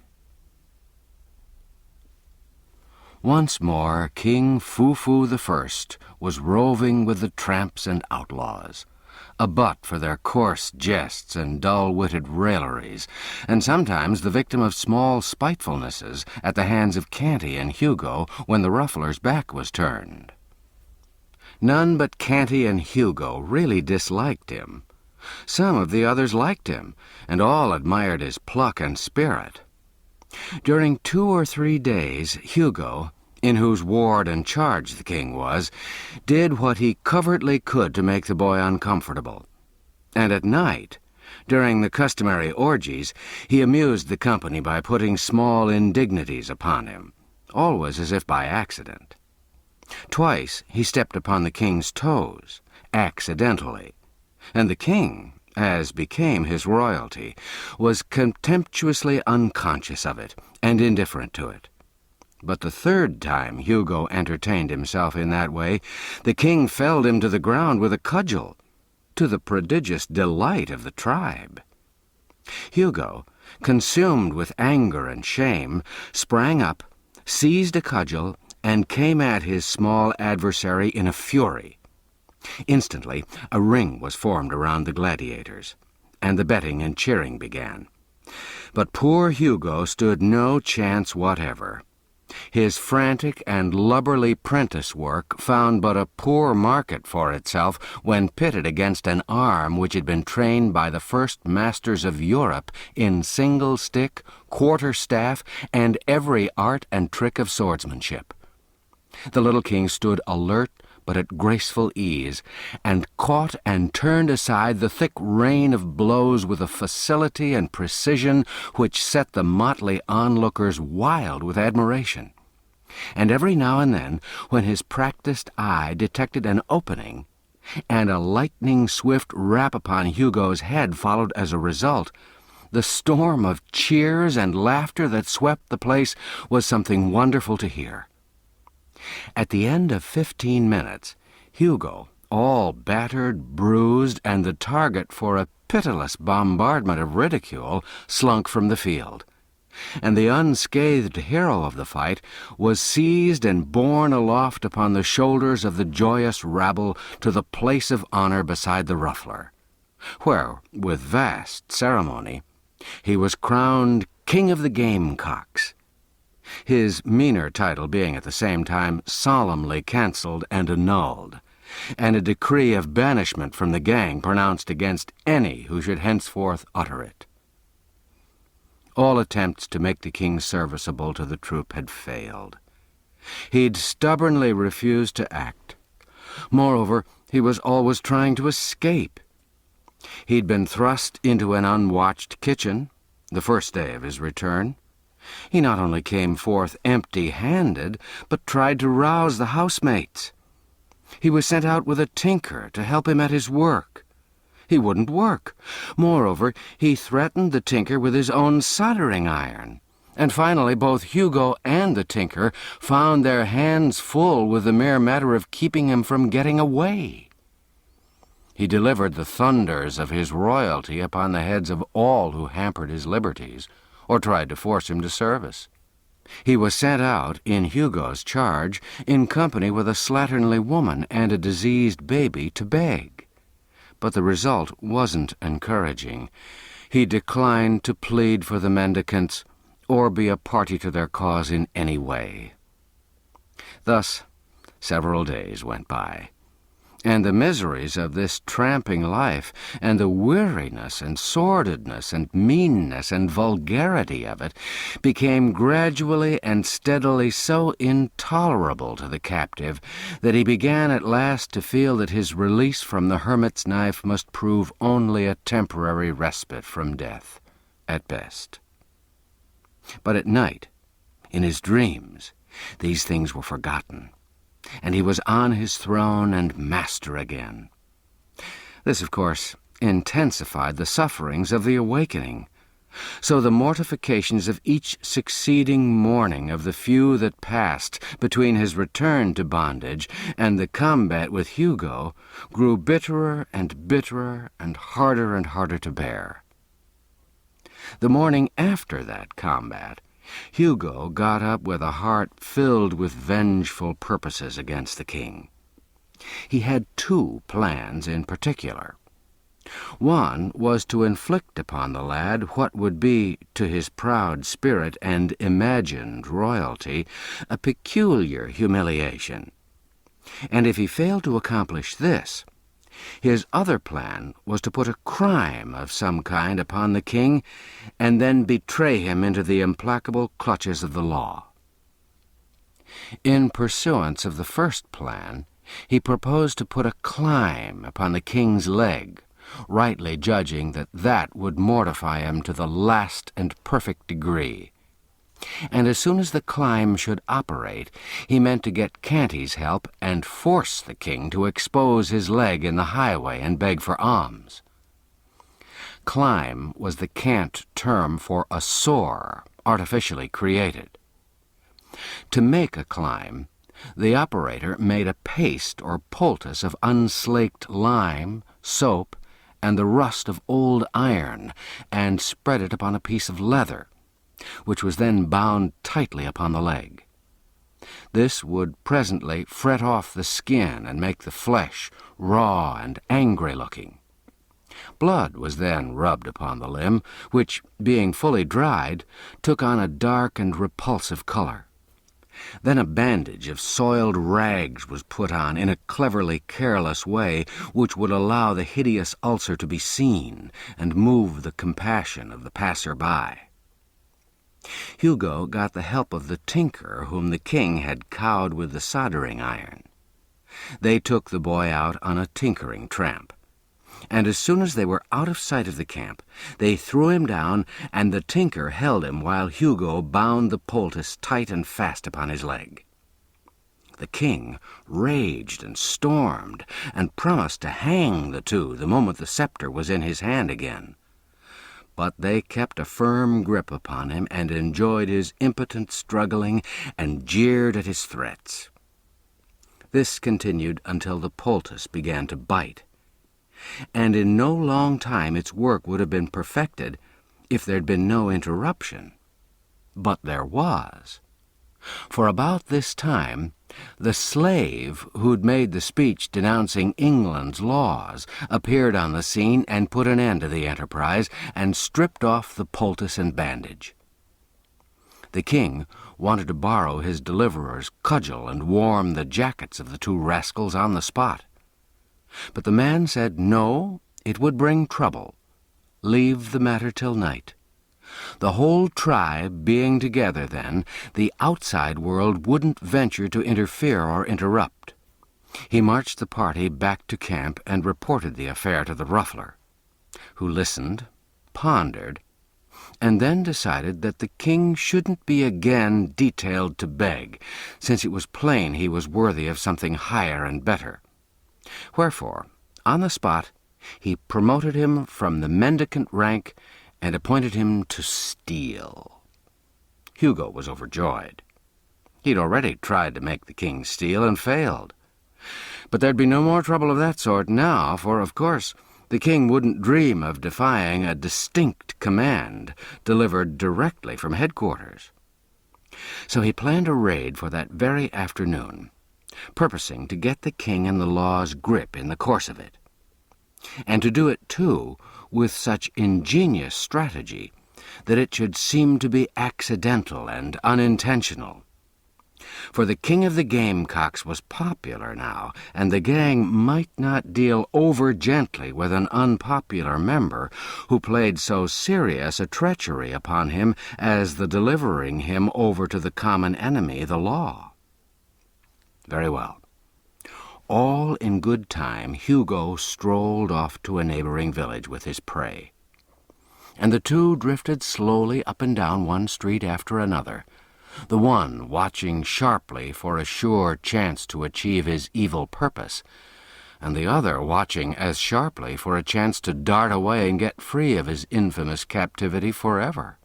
C: Once more King Fu-Fu I was roving with the tramps and outlaws, a butt for their coarse jests and dull-witted railleries, and sometimes the victim of small spitefulnesses at the hands of Canty and Hugo when the ruffler's back was turned. None but Canty and Hugo really disliked him. Some of the others liked him, and all admired his pluck and spirit. During 2 or 3 days, Hugo, in whose ward and charge the king was, did what he covertly could to make the boy uncomfortable. And at night, during the customary orgies, he amused the company by putting small indignities upon him, always as if by accident. Twice he stepped upon the king's toes, accidentally, and the king, as became his royalty, was contemptuously unconscious of it and indifferent to it. But the 3rd time Hugo entertained himself in that way, the king felled him to the ground with a cudgel,
A: to the prodigious delight of the tribe. Hugo, consumed with anger and shame, sprang up, seized a cudgel, and came at his small adversary in a fury. Instantly, a ring was formed around the gladiators, and the betting and cheering began. But poor Hugo stood no chance whatever. His frantic and lubberly prentice work found but a poor market for itself when pitted against an arm which had been trained by the first masters of Europe in single stick, quarter staff, and every art and trick of swordsmanship. The little king stood alert but at graceful ease, and caught and turned aside the thick rain of blows with a facility and precision which set the motley onlookers wild with admiration. And every now and then, when his practised eye detected an opening, and a lightning-swift rap upon Hugo's head followed as a result, the storm of cheers and laughter that swept the place was something wonderful to hear. At the end of 15 minutes, Hugo, all battered, bruised, and the target for a pitiless bombardment of ridicule, slunk from the field, and the unscathed hero of the fight was seized and borne aloft upon the shoulders of the joyous rabble to the place of honor beside the ruffler, where, with vast ceremony, he was crowned King of the Gamecocks, his meaner title being at the same time solemnly cancelled and annulled, and a decree of banishment from the gang pronounced against any who should henceforth utter it. All attempts to make the king serviceable to the troop had failed. He'd stubbornly refused to act. Moreover, he was always trying to escape. He'd been thrust into an unwatched kitchen the first day of his return. He not only came forth empty-handed, but tried to rouse the housemates. He was sent out with a tinker to help him at his work. He wouldn't work. Moreover, he threatened the tinker with his own soldering iron. And finally, both Hugo and the tinker found their hands full with the mere matter of keeping him from getting away. He delivered the thunders of his royalty upon the heads of all who hampered his liberties, or tried to force him to service. He was sent out, in Hugo's charge, in company with a slatternly woman and a diseased baby to beg. But the result wasn't encouraging. He declined to plead for the mendicants or be a party to their cause in any way. Thus, several days went by, and the miseries of this tramping life, and the weariness and sordidness and meanness and vulgarity of it, became gradually and steadily so intolerable to the captive that he began at last to feel that his release from the hermit's knife must prove only a temporary respite from death, at best. But at night, in his dreams, these things were forgotten, and he was on his throne and master again. This, of course, intensified the sufferings of the awakening. So the mortifications of each succeeding morning of the few that passed between his return to bondage and the combat with Hugo grew bitterer and harder to bear. The morning after that combat, Hugo got up with a heart filled with vengeful purposes against the king. He had two plans in particular. One was to inflict upon the lad what would be, to his proud spirit and imagined royalty, a peculiar humiliation. And if he failed to accomplish this, his other plan was to put a crime of some kind upon the king and then betray him into the implacable clutches of the law. In pursuance of the first plan, he proposed to put a clime upon the king's leg, rightly judging that that would mortify him to the last and perfect degree. And as soon as the clime should operate, he meant to get Canty's help and force the king to expose his leg in the highway and beg for alms. Clime was the cant term for a sore artificially created. To make a clime, the operator made a paste or poultice of unslaked lime,
B: soap, and the rust of old iron, and spread it upon a piece of leather, which was then bound tightly upon the leg. This would presently fret off the skin and make the flesh raw and angry-looking. Blood was then rubbed upon the limb, which, being fully dried, took on a dark and repulsive color. Then a bandage of soiled rags was put on in a cleverly careless way which would allow the hideous ulcer to be seen and move the compassion of the passer-by. Hugo got the help of the tinker whom the king had cowed with the soldering iron. They took the boy out on a tinkering tramp, and as soon as they were out of sight of the camp, they threw him down, and the tinker held him while Hugo bound the poultice tight and fast upon his leg. The king raged and stormed, and promised to hang the two the moment the scepter was in his hand again. But they kept a firm grip upon him, and enjoyed his impotent struggling, and jeered at his threats. This continued until the poultice began to bite, and in no long time its work would have been perfected if there'd been no interruption. But there was. For about this time, the slave who'd made the speech denouncing England's laws appeared on the scene and put an end to the enterprise and stripped off the poultice and bandage. The king wanted to borrow his deliverer's cudgel and warm the jackets of the two rascals on the spot. But the man said no, it would bring trouble. Leave the matter till night. The whole tribe being together then, the outside world wouldn't venture to interfere or interrupt. He marched the party back to camp and reported the affair to the ruffler, who listened, pondered, and then decided that the king shouldn't be again detailed to beg, since it was plain he was worthy of something higher and better. Wherefore, on the spot, he promoted him from the mendicant rank and appointed him to steal. Hugo was overjoyed. He'd already tried to make the king steal and failed. But there'd be no more trouble of that sort now, for, of course, the king wouldn't dream of defying a distinct command delivered directly from headquarters. So he planned a raid for that very afternoon, purposing to get the king and the law's grip in the course of it, and to do it, too, with such ingenious strategy that it should seem to be accidental and unintentional. For the king of the gamecocks was popular now, and the gang might not deal over-gently with an unpopular member who played so serious a treachery upon him as the delivering him over to the common enemy, the law. Very well. All in good time, Hugo strolled off to a neighboring village with his prey, and the two drifted slowly up and down one street after another, the one watching sharply for a sure chance to achieve his evil purpose, and the other watching as sharply for a chance to dart away and get free of his infamous captivity forever.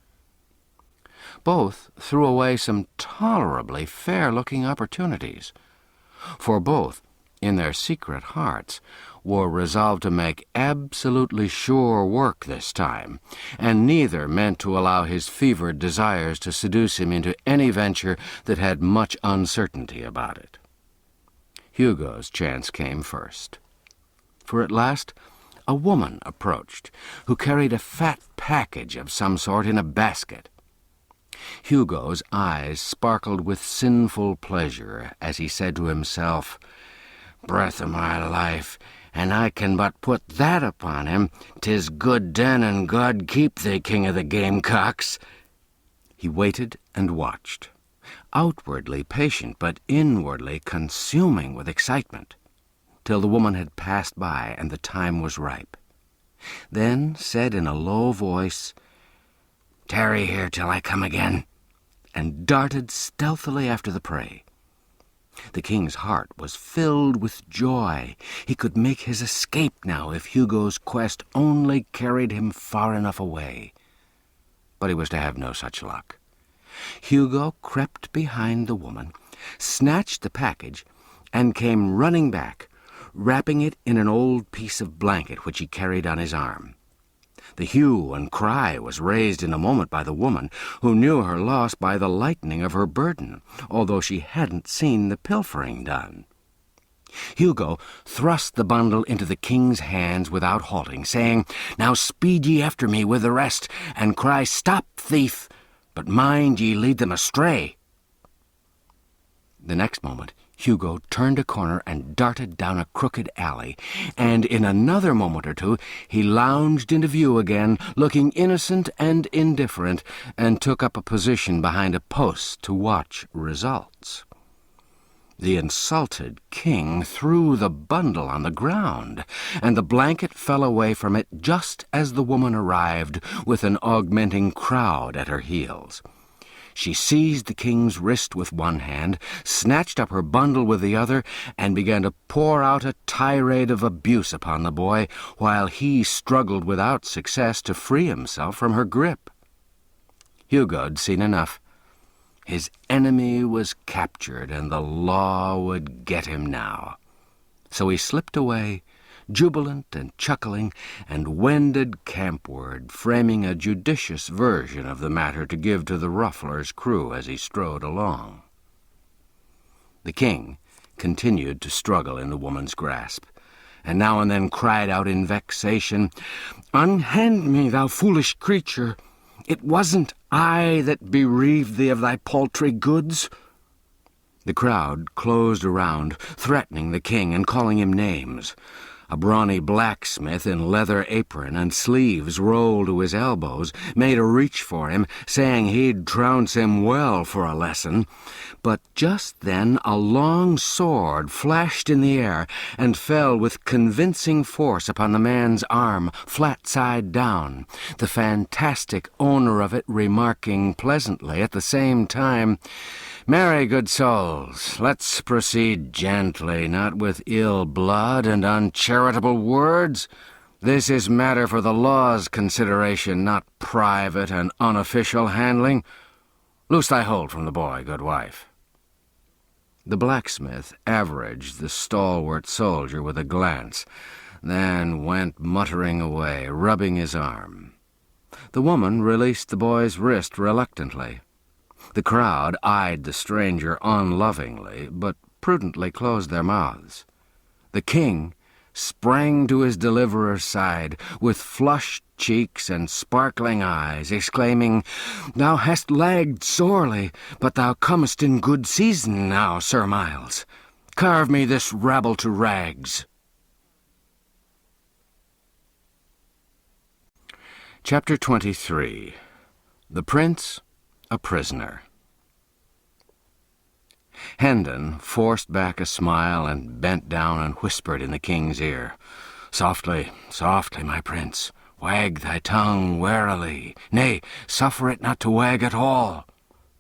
B: Both threw away some tolerably fair-looking opportunities, for both, in their secret hearts, were resolved to make absolutely sure work this time, and neither meant to allow his fevered desires to seduce him into any venture that had much uncertainty about it. Hugo's chance came first, for at last a woman approached, who carried a fat package of some sort in a basket. Hugo's eyes sparkled with sinful pleasure as he said to himself, "Breath of my life, and I can but put that upon him, 'tis good den and God keep thee, king of the gamecocks." He waited and watched, outwardly patient but inwardly consuming with excitement, till the woman had passed by and the time was ripe. Then said in a low voice, "Tarry here till I come again," and darted stealthily after the prey. The king's heart was filled with joy. He could make his escape now if Hugo's quest only carried him far enough away. But he was to have no such luck. Hugo crept behind the woman, snatched the package, and came running back,
A: wrapping it in an old piece of blanket which he carried on his arm. The hue and cry was raised in a moment by the woman, who knew her loss by the lightening of her burden, although she hadn't seen the pilfering done. Hugo thrust the bundle into the king's hands without halting, saying, "Now speed ye after me with the rest, and cry, 'Stop, thief!' but mind ye lead them astray." The next moment, Hugo turned a corner and darted down a crooked alley, and in another moment or two he lounged into view again, looking innocent and indifferent, and took up a position behind a post to watch results. The insulted king threw the bundle on the ground, and the blanket fell away from it just as the woman arrived, with an augmenting crowd at her heels. She seized the king's wrist with one hand, snatched up her bundle with the other, and began to pour out a tirade of abuse upon the boy, while he struggled without success to free himself from her grip. Hugo'd seen enough. His enemy was captured, and the law would get him now. So he slipped away, jubilant and chuckling, and wended campward, framing a judicious version of the matter to give to the ruffler's crew as he strode along. The king continued to struggle in the woman's grasp, and now and then cried out in vexation, "Unhand me, thou foolish creature! It wasn't I that bereaved thee of thy paltry goods." The crowd closed around, threatening the king and calling him names. A brawny blacksmith in leather apron and sleeves rolled to his elbows made a reach for him, saying he'd trounce him well for a lesson. But just then a long sword flashed in the air and fell with convincing force upon the man's arm, flat side down, the fantastic owner of it remarking pleasantly at the same time, "Marry, good souls, let's proceed gently, not with ill blood and uncharitable words. This is matter for the law's consideration, not private and unofficial handling. Loose thy hold from the boy, good wife." The blacksmith averaged the stalwart soldier with a glance, then went muttering away, rubbing his arm. The woman released the boy's wrist reluctantly. The crowd eyed the stranger unlovingly, but prudently closed their mouths. The king sprang to his deliverer's side with flushed cheeks and sparkling eyes, exclaiming, "Thou hast lagged sorely, but thou comest in good season now, Sir Miles. Carve me this rabble to rags." Chapter 23. The Prince a Prisoner. Hendon forced back a smile and bent down and whispered in the king's ear, "Softly, softly, my prince. Wag thy tongue warily. Nay, suffer it not to wag at all.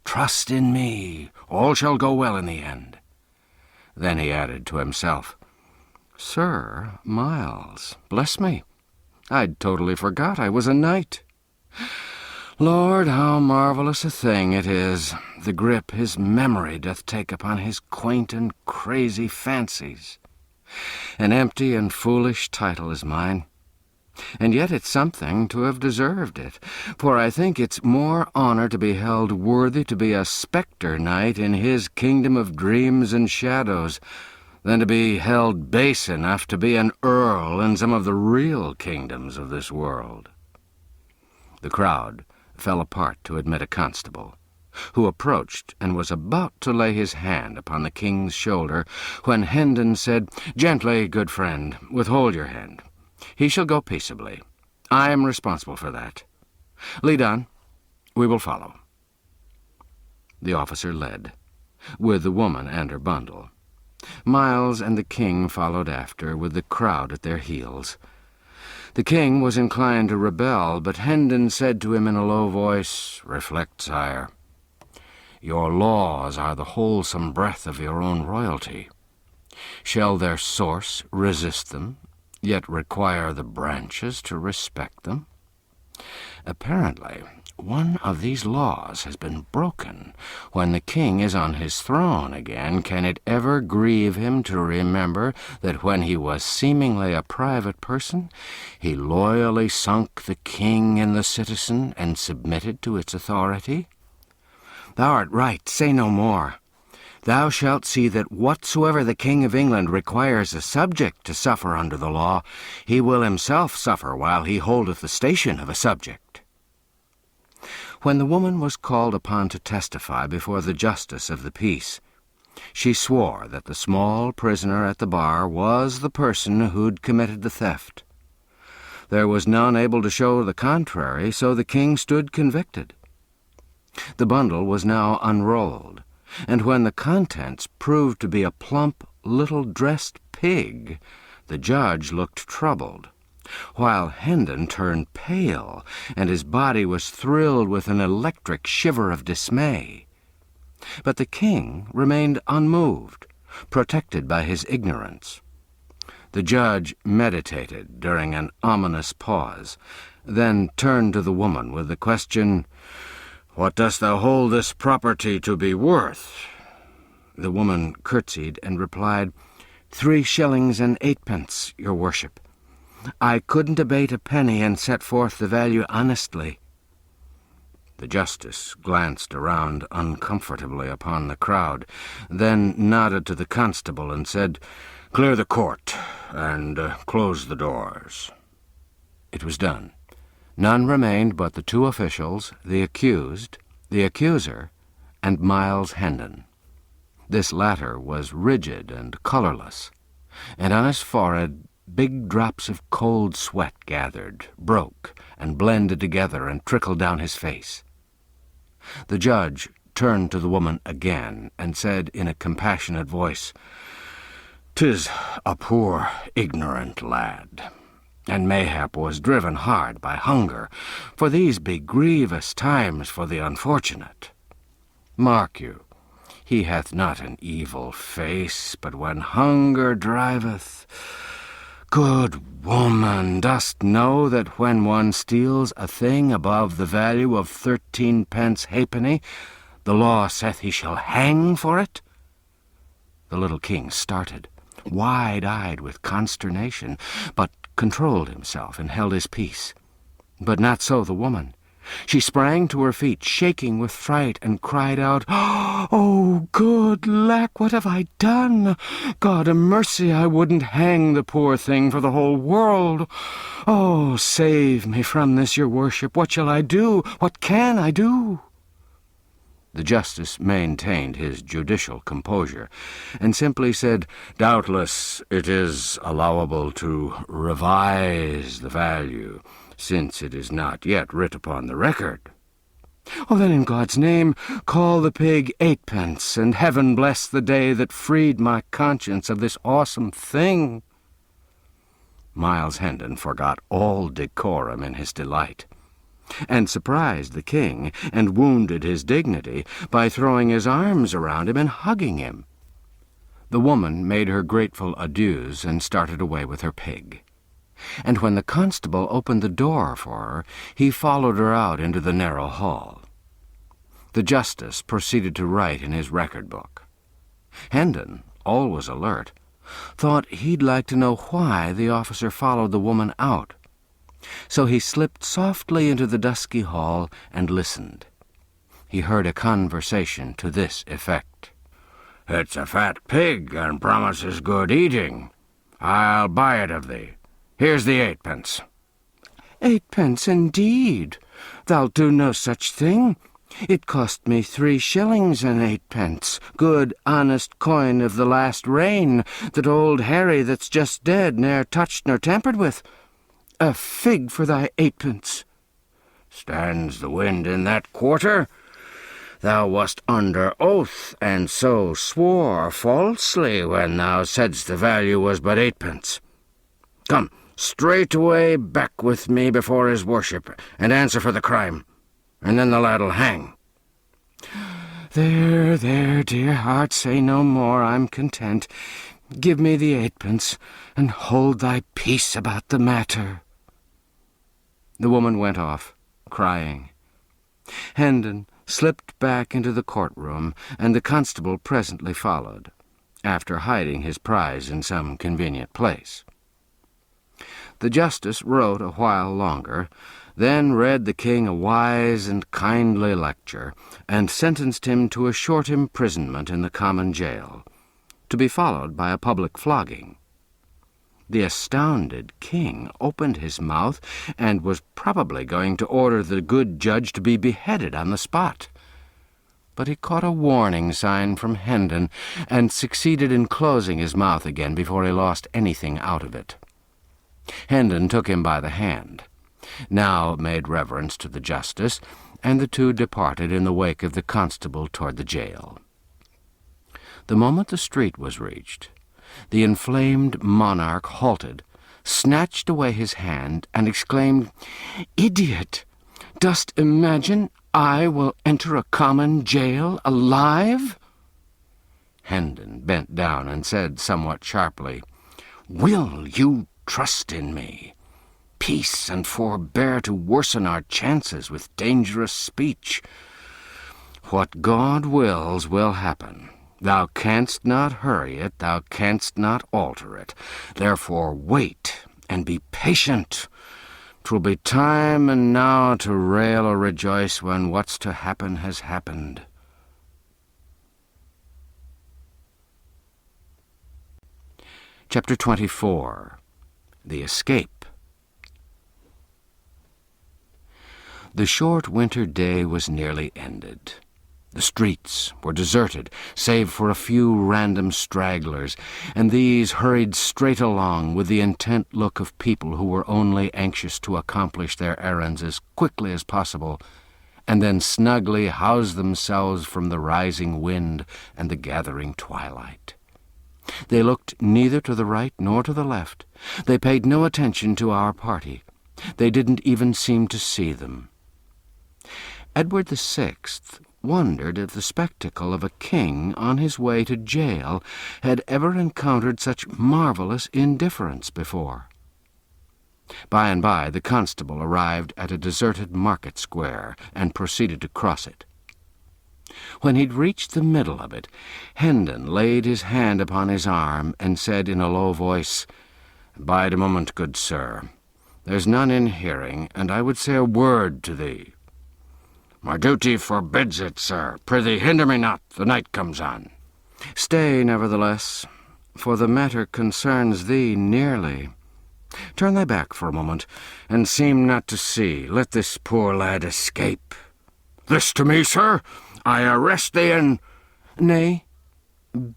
A: Trust in me. All shall go well in the end." Then he added to himself, "Sir Miles, bless me, I'd totally forgot I was a knight. Lord, how marvellous a thing it is, the grip his memory doth take upon his quaint and crazy fancies. An empty and foolish title is mine, and yet it's something to have deserved it, for I think it's more honour to be held worthy to be a spectre knight in his kingdom of dreams and shadows, than to be held base enough to be an earl in some of the real kingdoms of this world." The crowd fell apart to admit a constable, who approached and was about to lay his hand upon the king's shoulder, when Hendon said, "Gently, good friend, withhold your hand. He shall go peaceably. I am responsible for that. Lead on. We will follow." The officer led, with the woman and her bundle. Miles and the king followed after, with the crowd at their heels. The king was inclined to rebel, but Hendon said to him in a low voice, "Reflect, sire. Your laws are the wholesome breath of your own royalty. Shall their source resist them, yet require the branches to respect them? Apparently, One of these laws has been broken. When the king is on his throne again, can it ever grieve him to remember that when he was seemingly a private person, he loyally sunk the king in the citizen and submitted to its authority? Thou art right, say no more. Thou shalt see that whatsoever the King of England requires a subject to suffer under the law, he will himself suffer while he holdeth the station of a subject. When the woman was called upon to testify before the justice of the peace, she swore that the small prisoner at the bar was the person who'd committed the theft. There was none able to show the contrary, so the king stood convicted. The bundle was now unrolled, and when the contents proved to be a plump, little-dressed pig, the judge looked troubled, while Hendon turned pale, and his body was thrilled with an electric shiver of dismay. But the king remained unmoved, protected by his ignorance. The judge meditated during an ominous pause, then turned to the woman with the question, "What dost thou hold this property to be worth?" The woman curtsied and replied, 3 shillings and 8pence, your worship. I couldn't abate a penny and set forth the value honestly. The justice glanced around uncomfortably upon the crowd, then nodded to the constable and said, "Clear the court, and close the doors." It was done. None remained but the 2 officials, the accused, the accuser, and Miles Hendon. This latter was rigid and colorless, and on his forehead big drops of cold sweat gathered, broke, and blended together and trickled down his face. The judge turned to the woman again and said in a compassionate voice, "'Tis a poor, ignorant lad, and mayhap was driven hard by hunger, for these be grievous times for the unfortunate. Mark you, he hath not an evil face, but when hunger driveth... Good woman, dost know that when one steals a thing above the value of 13 pence halfpenny, the law saith he shall hang for it?" The little king started, wide-eyed with consternation, but controlled himself and held his peace. But not so the woman. She sprang to her feet, shaking with fright, and cried out, "Oh, good lack, what have I done? God a mercy, I wouldn't hang the poor thing for the whole world. Oh, save me from this, your worship. What shall I do? What can I do?" The justice maintained his judicial composure, and simply said, "Doubtless it is allowable to revise the value, since it is not yet writ upon the record." "Oh, then in God's name, call the pig 8pence, and heaven bless the day that freed my conscience of this awesome thing." Miles Hendon forgot all decorum in his delight, and surprised the king, and wounded his dignity by throwing his arms around him and hugging him. The woman made her grateful adieus and started away with her pig. And when the constable opened the door for her, he followed her out into the narrow hall. The justice proceeded to write in his record book. Hendon, always alert, thought he'd like to know why the officer followed the woman out. So he slipped softly into the dusky hall and listened. He heard a conversation to this effect:
C: "It's a fat pig and promises good eating. I'll buy it of thee. Here's the 8pence.
B: 8pence, indeed. Thou'lt do no such thing. It cost me 3 shillings and 8pence, good, honest coin of the last reign, that old Harry that's just dead ne'er touched nor tampered with. A fig for thy 8pence.
C: Stands the wind in that quarter? Thou wast under oath, and so swore falsely when thou saidst the value was but 8pence. Come, straightway back with me before his worship, and answer for the crime, and then the lad'll hang."
B: There, dear heart, say no more. I'm content. Give me the 8pence, and hold thy peace about the matter."
A: The woman went off, crying, Hendon slipped back into the courtroom, and the constable presently followed, after hiding his prize in some convenient place. The justice wrote a while longer, then read the king a wise and kindly lecture, and sentenced him to a short imprisonment in the common jail, to be followed by a public flogging. The astounded king opened his mouth and was probably going to order the good judge to be beheaded on the spot. But he caught a warning sign from Hendon and succeeded in closing his mouth again before he lost anything out of it. Hendon took him by the hand, now made reverence to the justice, and the two departed in the wake of the constable toward the jail. The moment the street was reached, the inflamed monarch halted, snatched away his hand, and exclaimed, "Idiot! Dost imagine I will enter a common jail alive?" Hendon bent down and said somewhat sharply, "Will you trust in me? Peace, and forbear to worsen our chances with dangerous speech. What God wills will happen. Thou canst not hurry it, thou canst not alter it. Therefore wait, and be patient. 'Twill be time and now to rail or rejoice when what's to happen has happened." Chapter 24. The Escape. The short winter day was nearly ended. The streets were deserted, save for a few random stragglers, and these hurried straight along with the intent look of people who were only anxious to accomplish their errands as quickly as possible, and then snugly house themselves from the rising wind and the gathering twilight. They looked neither to the right nor to the left. They paid no attention to our party. They didn't even seem to see them. Edward VI wondered if the spectacle of a king on his way to jail had ever encountered such marvelous indifference before. By and by the constable arrived at a deserted market square and proceeded to cross it. When he'd reached the middle of it, Hendon laid his hand upon his arm and said in a low voice, "Bide a moment, good sir. There's none in hearing, and I would say a word to thee." "My duty forbids it, sir. Prithee hinder me not, the night comes on." "Stay, nevertheless, for the matter concerns thee nearly. Turn thy back for a moment, and seem not to see. Let this poor lad escape."
C: "This to me, sir? I arrest thee and—"
A: "Nay,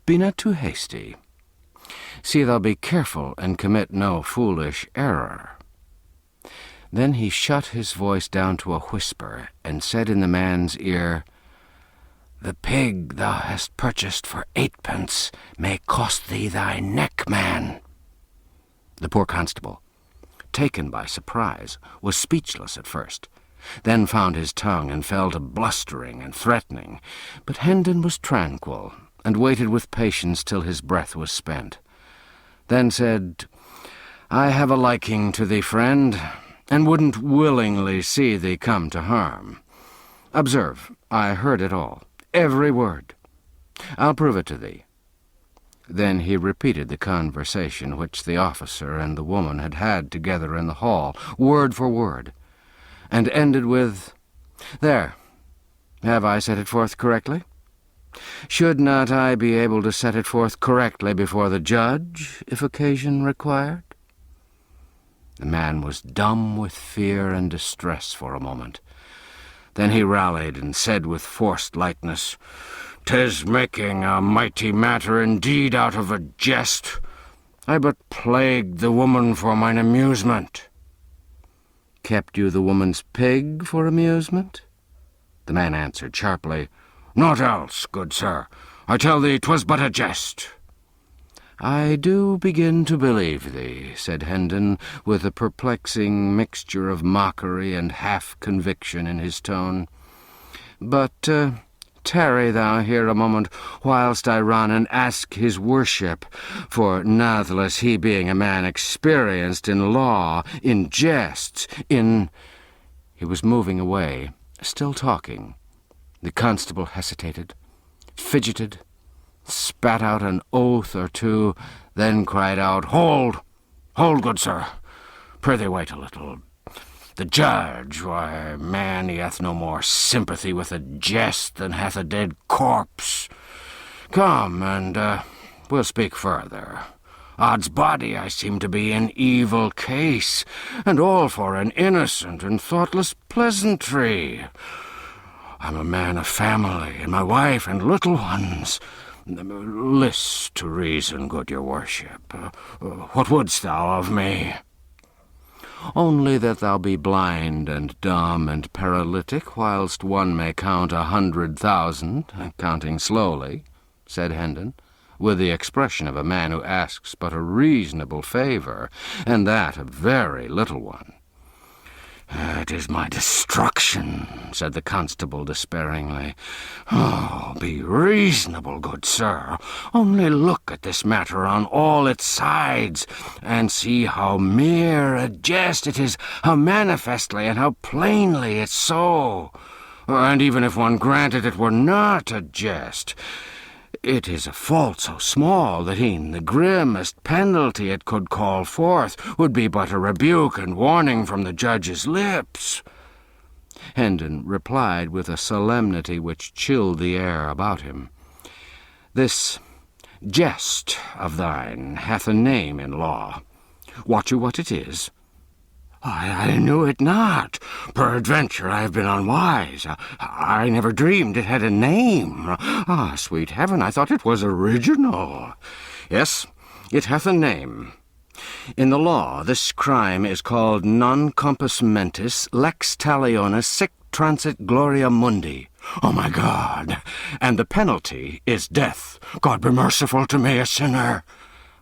A: be not too hasty. See thou be careful and commit no foolish error." Then he shut his voice down to a whisper and said in the man's ear, "The pig thou hast purchased for 8 pence may cost thee thy neck, man." The poor constable, taken by surprise, was speechless at first, then found his tongue and fell to blustering and threatening. But Hendon was tranquil, and waited with patience till his breath was spent, then said, "I have a liking to thee, friend, and wouldn't willingly see thee come to harm. Observe, I heard it all, every word. I'll prove it to thee." Then he repeated the conversation which the officer and the woman had had together in the hall, word for word, and ended with, "There, have I set it forth correctly? Should not I be able to set it forth correctly before the judge, if occasion required?" The man was dumb with fear and distress for a moment. Then he rallied and said with forced lightness, "'Tis making a mighty matter indeed out of a jest. I but plagued the woman for mine amusement." "Kept you the woman's pig for amusement?" The man answered sharply, "Naught else, good sir. I tell thee 'twas but a jest." "I do begin to believe thee," said Hendon, with a perplexing mixture of mockery and half-conviction in his tone. "But tarry thou here a moment, whilst I run and ask his worship, for nathless he being a man experienced in law, in jests, in—" He was moving away,
B: Still talking, the constable hesitated, fidgeted, spat out an oath or two, then cried out, "Hold! Hold, good sir! Prithee wait a little. The judge, why, man, he hath no more sympathy with a jest than hath a dead corpse. Come, and we'll speak further. Odds body, I seem to be in evil case, and all for an innocent and thoughtless pleasantry. I'm a man of family, and my wife and little ones. List to reason, good your worship. What wouldst thou of me?"
A: "Only that thou be blind and dumb and paralytic, whilst one may count 100,000, counting slowly," said Hendon, with the expression of a man who asks but a reasonable favour, and that a very little one.
C: "It is my destruction," said the constable despairingly. "Oh, be reasonable, good sir. Only look at this matter on all its sides, and see how mere a jest it is, how manifestly and how plainly it's so. And even if one granted it were not a jest, it is a fault so small that e'en the grimmest penalty it could call forth would be but a rebuke and warning from the judge's lips."
A: Hendon replied with a solemnity which chilled the air about him. "This jest of thine hath a name in law. Wot you what it is?"
C: I knew it not. Peradventure I have been unwise. I never dreamed it had a name.
A: Ah, sweet heaven, I thought it was original. Yes, it hath a name. In the law, this crime is called non compos mentis lex talionis sic transit gloria mundi.
C: Oh, my God!
A: And the penalty is death.
C: God be merciful to me, a sinner.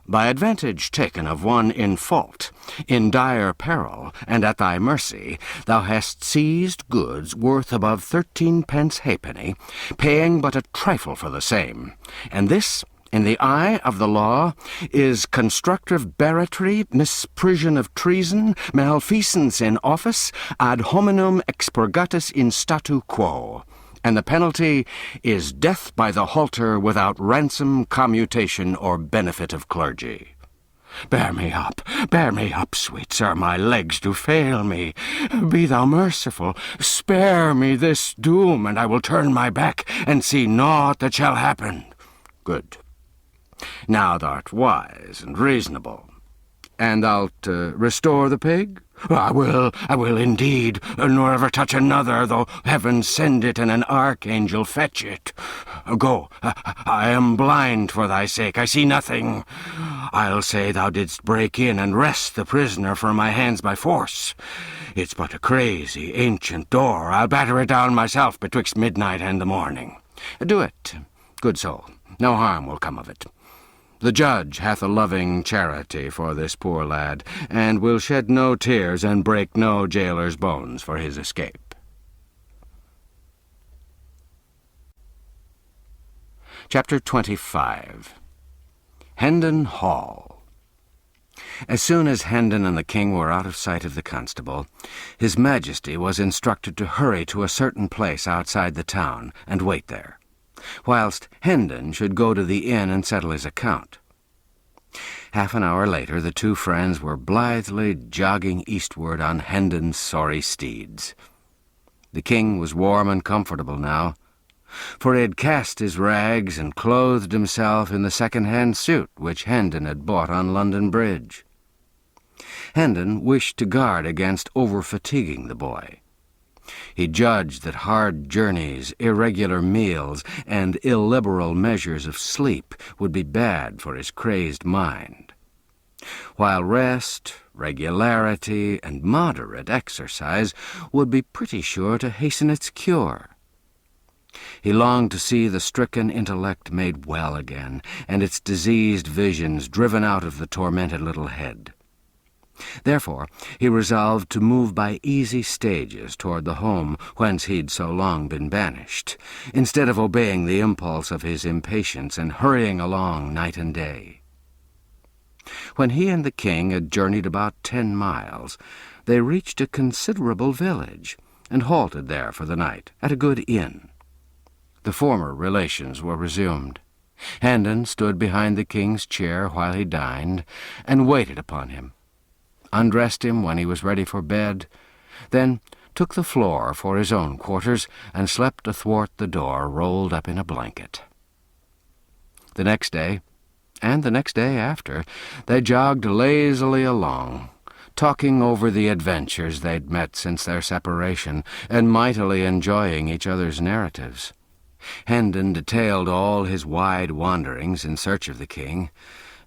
A: By advantage taken of one in fault, in dire peril, and at thy mercy, thou hast seized goods worth above 13 pence halfpenny, paying but a trifle for the same, and this, in the eye of the law, is constructive barratry, misprision of treason, malfeasance in office, ad hominem expurgatus in statu quo. And the penalty is death by the halter without ransom, commutation, or benefit of clergy.
C: Bear me up, sweet sir, my legs do fail me. Be thou merciful, spare me this doom, and I will turn my back and see naught that shall happen.
A: Good. Now thou'rt wise and reasonable. And thou'lt restore the pig?
C: I will indeed, nor ever touch another, though heaven send it and an archangel fetch it. Go, I am blind for thy sake, I see nothing. I'll say thou didst break in and wrest the prisoner from my hands by force. It's but a crazy, ancient door. I'll batter it down myself betwixt midnight and the morning.
A: Do it, good soul. No harm will come of it. The judge hath a loving charity for this poor lad, and will shed no tears and break no jailer's bones for his escape. Chapter 25. Hendon Hall. As soon as Hendon and the king were out of sight of the constable, his majesty was instructed to hurry to a certain place outside the town and wait there, whilst Hendon should go to the inn and settle his account. Half an hour later, the two friends were blithely jogging eastward on Hendon's sorry steeds. The king was warm and comfortable now, for he had cast his rags and clothed himself in the second-hand suit which Hendon had bought on London Bridge. Hendon wished to guard against over-fatiguing the boy. He judged that hard journeys, irregular meals, and illiberal measures of sleep would be bad for his crazed mind, while rest, regularity, and moderate exercise would be pretty sure to hasten its cure. He longed to see the stricken intellect made well again, and its diseased visions driven out of the tormented little head. Therefore, he resolved to move by easy stages toward the home whence he'd so long been banished, instead of obeying the impulse of his impatience and hurrying along night and day. When he and the king had journeyed about 10 miles, they reached a considerable village, and halted there for the night at a good inn. The former relations were resumed. Hendon stood behind the king's chair while he dined, and waited upon him, undressed him when he was ready for bed, then took the floor for his own quarters, and slept athwart the door rolled up in a blanket. The next day, and the next day after, they jogged lazily along, talking over the adventures they'd met since their separation, and mightily enjoying each other's narratives. Hendon detailed all his wide wanderings in search of the king,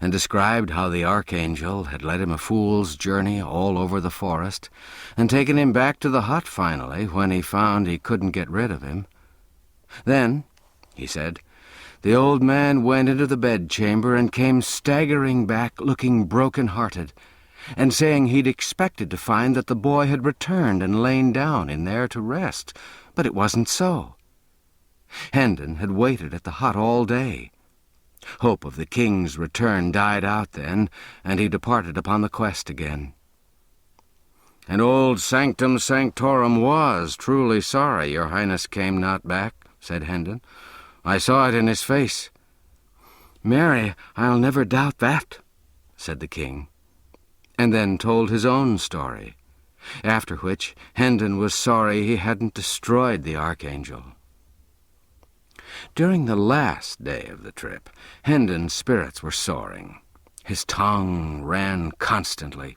A: and described how the archangel had led him a fool's journey all over the forest, and taken him back to the hut finally when he found he couldn't get rid of him. Then, he said, the old man went into the bedchamber and came staggering back looking broken-hearted, and saying he'd expected to find that the boy had returned and lain down in there to rest, but it wasn't so. Hendon had waited at the hut all day. Hope of the king's return died out then, and he departed upon the quest again. And old Sanctum Sanctorum was truly sorry your highness came not back, said Hendon. I saw it in his face. Marry, I'll never doubt that, said the king, and then told his own story, after which Hendon was sorry he hadn't destroyed the archangel. During the last day of the trip, Hendon's spirits were soaring. His tongue ran constantly.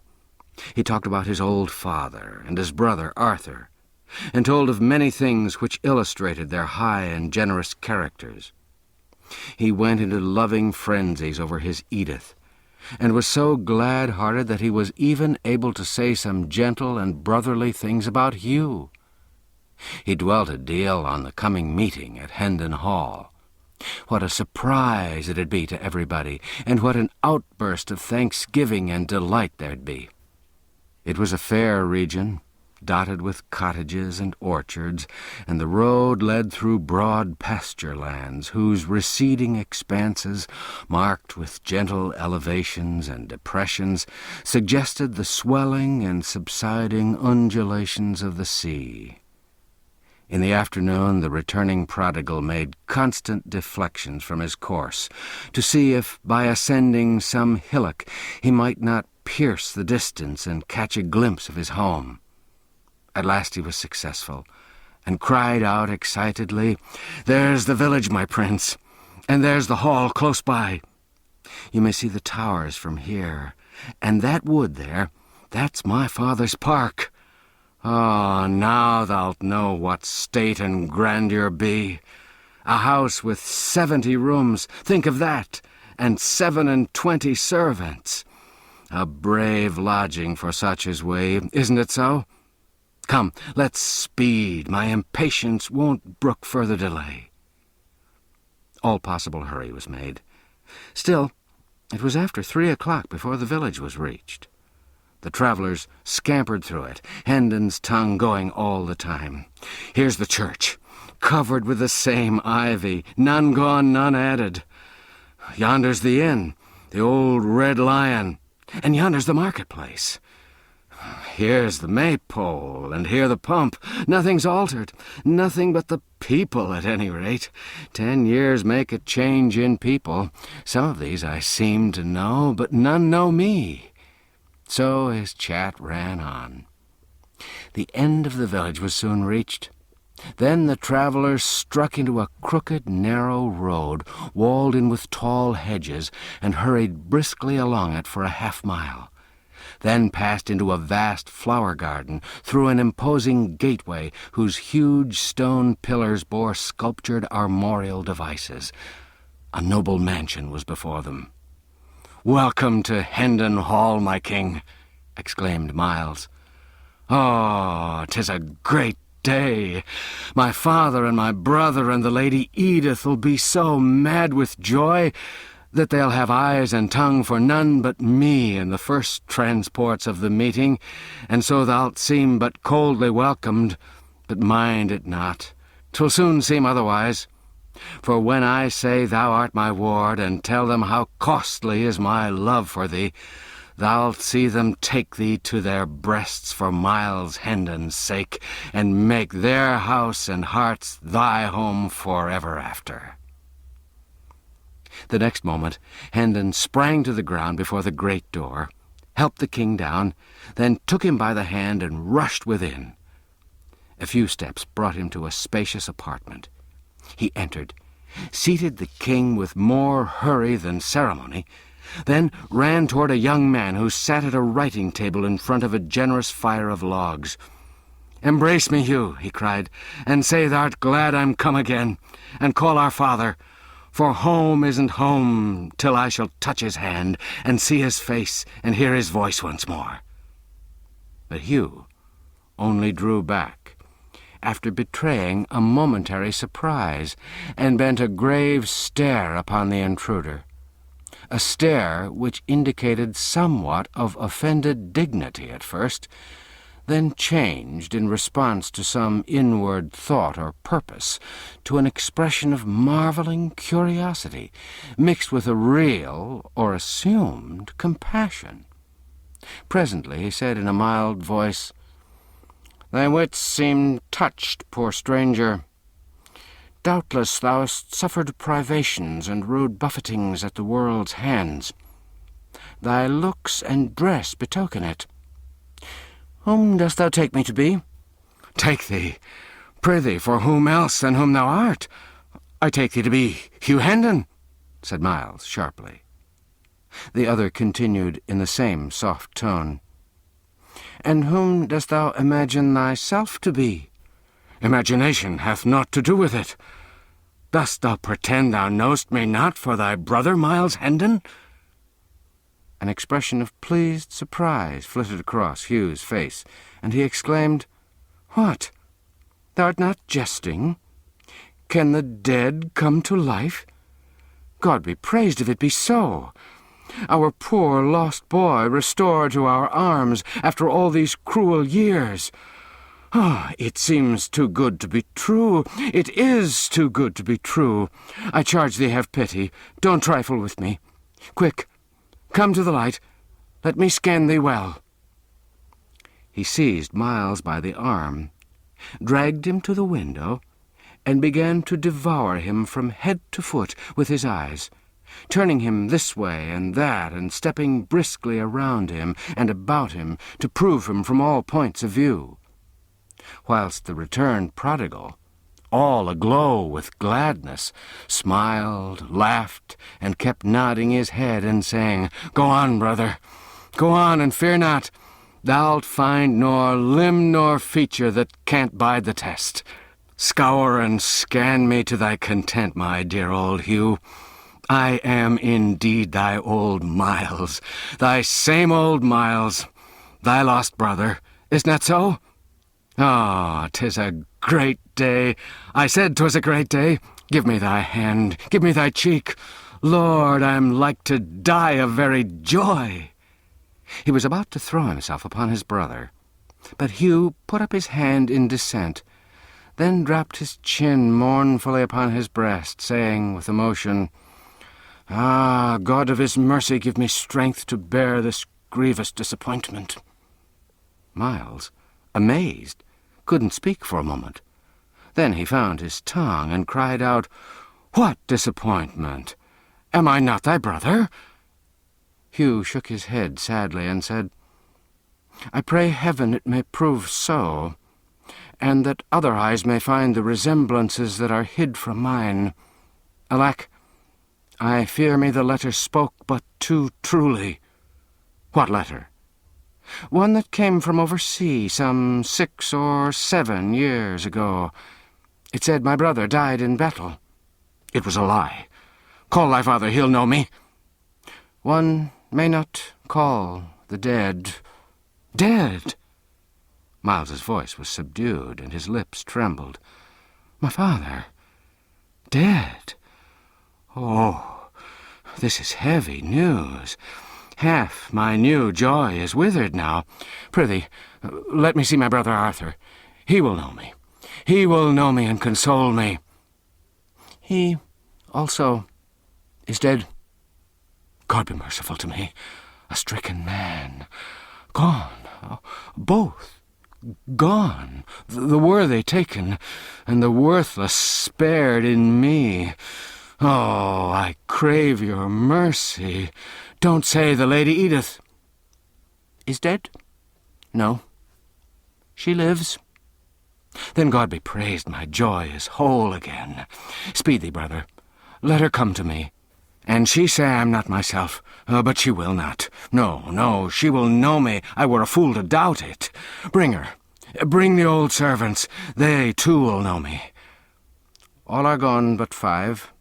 A: He talked about his old father and his brother Arthur, and told of many things which illustrated their high and generous characters. He went into loving frenzies over his Edith, and was so glad-hearted that he was even able to say some gentle and brotherly things about Hugh. He dwelt a deal on the coming meeting at Hendon Hall. What a surprise it'd be to everybody, and what an outburst of thanksgiving and delight there'd be. It was a fair region, dotted with cottages and orchards, and the road led through broad pasture lands whose receding expanses, marked with gentle elevations and depressions, suggested the swelling and subsiding undulations of the sea. In the afternoon, the returning prodigal made constant deflections from his course, to see if, by ascending some hillock, he might not pierce the distance and catch a glimpse of his home. At last he was successful, and cried out excitedly, "There's the village, my prince, and there's the hall close by. You may see the towers from here, and that wood there, that's my father's park. Ah, now thou'lt know what state and grandeur be. A house with 70 rooms, think of that, and 27 servants. A brave lodging for such as we, isn't it so? Come, let's speed. My impatience won't brook further delay." All possible hurry was made. Still, it was after 3 o'clock before the village was reached. The travellers scampered through it, Hendon's tongue going all the time. Here's the church, covered with the same ivy, none gone, none added. Yonder's the inn, the old Red Lion, and yonder's the marketplace. Here's the maypole, and here the pump. Nothing's altered, nothing but the people, at any rate. 10 years make a change in people. Some of these I seem to know, but none know me. So his chat ran on. The end of the village was soon reached. Then the travellers struck into a crooked, narrow road, walled in with tall hedges, and hurried briskly along it for a half-mile. Then passed into a vast flower garden, through an imposing gateway whose huge stone pillars bore sculptured armorial devices. A noble mansion was before them. "Welcome to Hendon Hall, my king," exclaimed Miles. "Oh, 'tis a great day. My father and my brother and the Lady Edith'll be so mad with joy that they'll have eyes and tongue for none but me in the first transports of the meeting, and so thou'lt seem but coldly welcomed. But mind it not. 'Twill soon seem otherwise. For when I say thou art my ward, and tell them how costly is my love for thee, Thou'lt see them take thee to their breasts for Miles Hendon's sake, and make their house and hearts thy home forever after." The next moment Hendon sprang to the ground before the great door, helped the king down, then took him by the hand and rushed within. A few steps brought him to a spacious apartment. He entered, seated the king with more hurry than ceremony, then ran toward a young man who sat at a writing table in front of a generous fire of logs. "Embrace me, Hugh," he cried, "and say thou'rt glad I'm come again, and call our father, for home isn't home till I shall touch his hand and see his face and hear his voice once more." But Hugh only drew back, after betraying a momentary surprise, and bent a grave stare upon the intruder, a stare which indicated somewhat of offended dignity at first, then changed in response to some inward thought or purpose to an expression of marveling curiosity, mixed with a real or assumed compassion. Presently he said in a mild voice, "Thy wits seem touched, poor stranger. Doubtless thou hast suffered privations and rude buffetings at the world's hands. Thy looks and dress betoken it. Whom dost thou take me to be?" "Take thee? Prithee, for whom else than whom thou art? I take thee to be Hugh Hendon," said Miles sharply. The other continued in the same soft tone, "And whom dost thou imagine thyself to be?" "Imagination hath naught to do with it. Dost thou pretend thou know'st me not for thy brother, Miles Hendon?" An expression of pleased surprise flitted across Hugh's face, and he exclaimed, "What? Thou'rt not jesting? Can the dead come to life? God be praised if it be so! Our poor lost boy restored to our arms after all these cruel years! Ah, it seems too good to be true. It is too good to be true. I charge thee have pity. Don't trifle with me. Quick, come to the light. Let me scan thee well." He seized Miles by the arm, dragged him to the window, and began to devour him from head to foot with his eyes, turning him this way and that, and stepping briskly around him and about him to prove him from all points of view, whilst the returned prodigal, all aglow with gladness, smiled, laughed, and kept nodding his head and saying, "Go on, brother, go on, and fear not. Thou'lt find nor limb nor feature that can't bide the test. Scour and scan me to thy content, my dear old Hugh. I am indeed thy old Miles, thy same old Miles, thy lost brother. Isn't that so? Ah, 'tis a great day. I said 'twas a great day. Give me thy hand, give me thy cheek. Lord, I'm like to die of very joy." He was about to throw himself upon his brother, but Hugh put up his hand in dissent, then dropped his chin mournfully upon his breast, saying with emotion, "Ah, God of his mercy, give me strength to bear this grievous disappointment." Miles, amazed, couldn't speak for a moment. Then he found his tongue and cried out, "What disappointment? Am I not thy brother?" Hugh shook his head sadly and said, "I pray heaven it may prove so, and that other eyes may find the resemblances that are hid from mine. Alack, I fear me the letter spoke but too truly." "What letter?" "One that came from oversea some 6 or 7 years ago. It said my brother died in battle." "It was a lie. Call thy father, he'll know me." "One may not call the dead." "Dead?" Miles's voice was subdued, and his lips trembled. "My father? Dead? Oh, this is heavy news. Half my new joy is withered now. Prithee, let me see my brother Arthur. He will know me. He will know me and console me." "He also is dead." "God be merciful to me.
B: a stricken man. Gone, both. Gone, the worthy taken, and the worthless spared in me. Oh, I crave your mercy. Don't say the Lady Edith is dead? No. She lives. Then God be praised, my joy is whole again. Speed thee, brother. Let her come to me. And she say I am not myself, but she will not. No, she will know me. I were a fool to doubt it. Bring her. Bring the old servants. They, too, will know me. All are gone but 5.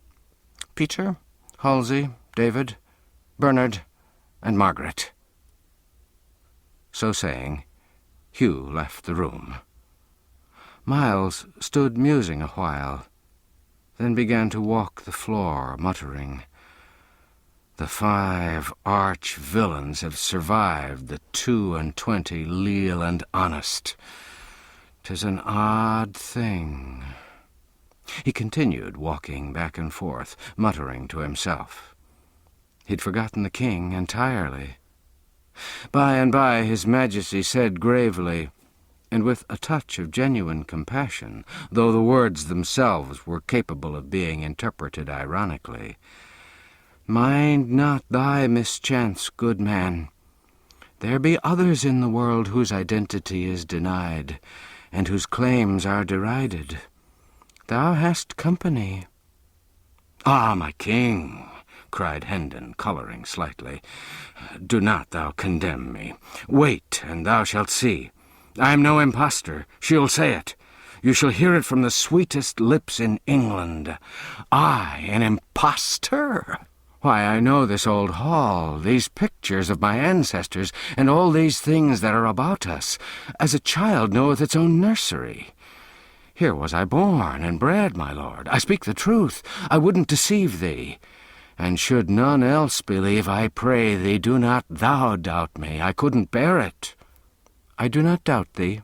B: Peter, Halsey, David, Bernard, and Margaret. So saying, Hugh left the room. Miles stood musing a while, then began to walk the floor, muttering, "The 5 arch villains have survived the 22 leal and honest. 'Tis an odd thing." He continued walking back and forth, muttering to himself. He'd forgotten the king entirely. By and by his Majesty said gravely, and with a touch of genuine compassion, though the words themselves were capable of being interpreted ironically, "Mind not thy mischance, good man. There be others in the world whose identity is denied, and whose claims are derided. Thou hast company." "Ah, my king," cried Hendon, colouring slightly, "do not thou condemn me. Wait, and thou shalt see. I am no impostor. She'll say it. You shall hear it from the sweetest lips in England. I, an impostor? Why, I know this old hall, these pictures of my ancestors, and all these things that are about us, as a child knoweth its own nursery. Here was I born and bred, my lord. I speak the truth. I wouldn't deceive thee. And should none else believe, I pray thee, do not thou doubt me. I couldn't bear it." "I do not doubt thee,"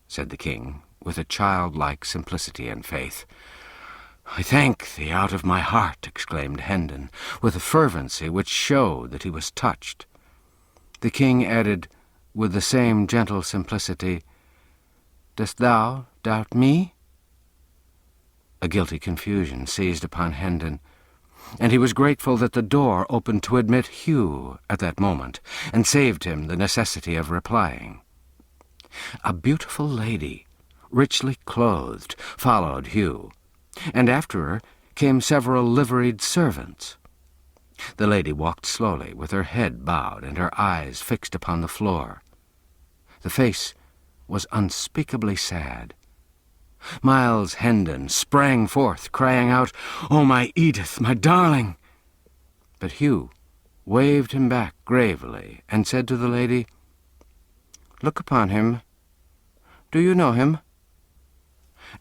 B: said the king, with a childlike simplicity and faith. "I thank thee out of my heart," exclaimed Hendon, with a fervency which showed that he was touched. The king added, with the same gentle simplicity, "Dost thou doubt me?" A guilty confusion seized upon Hendon, and he was grateful that the door opened to admit Hugh at that moment, and saved him the necessity of replying. A beautiful lady, richly clothed, followed Hugh, and after her came several liveried servants. The lady walked slowly, with her head bowed and her eyes fixed upon the floor. The face was unspeakably sad. Miles Hendon sprang forth, crying out, "Oh, my Edith, my darling!" But Hugh waved him back gravely and said to the lady, "Look upon him. Do you know him?"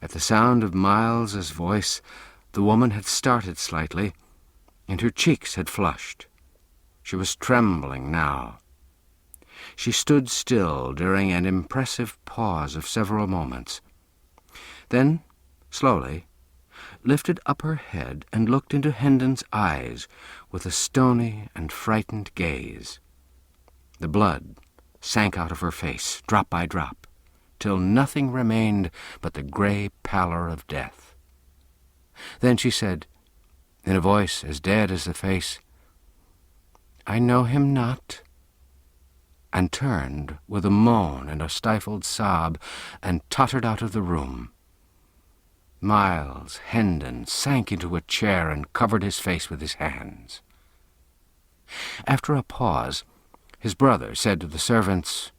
B: At the sound of Miles's voice, the woman had started slightly, and her cheeks had flushed. She was trembling now. She stood still during an impressive pause of several moments. Then, slowly, lifted up her head and looked into Hendon's eyes with a stony and frightened gaze. The blood sank out of her face, drop by drop, till nothing remained but the grey pallor of death. Then she said, in a voice as dead as the face, "I know him not," and turned with a moan and a stifled sob, and tottered out of the room. Miles Hendon sank into a chair and covered his face with his hands. After a pause, his brother said to the servants,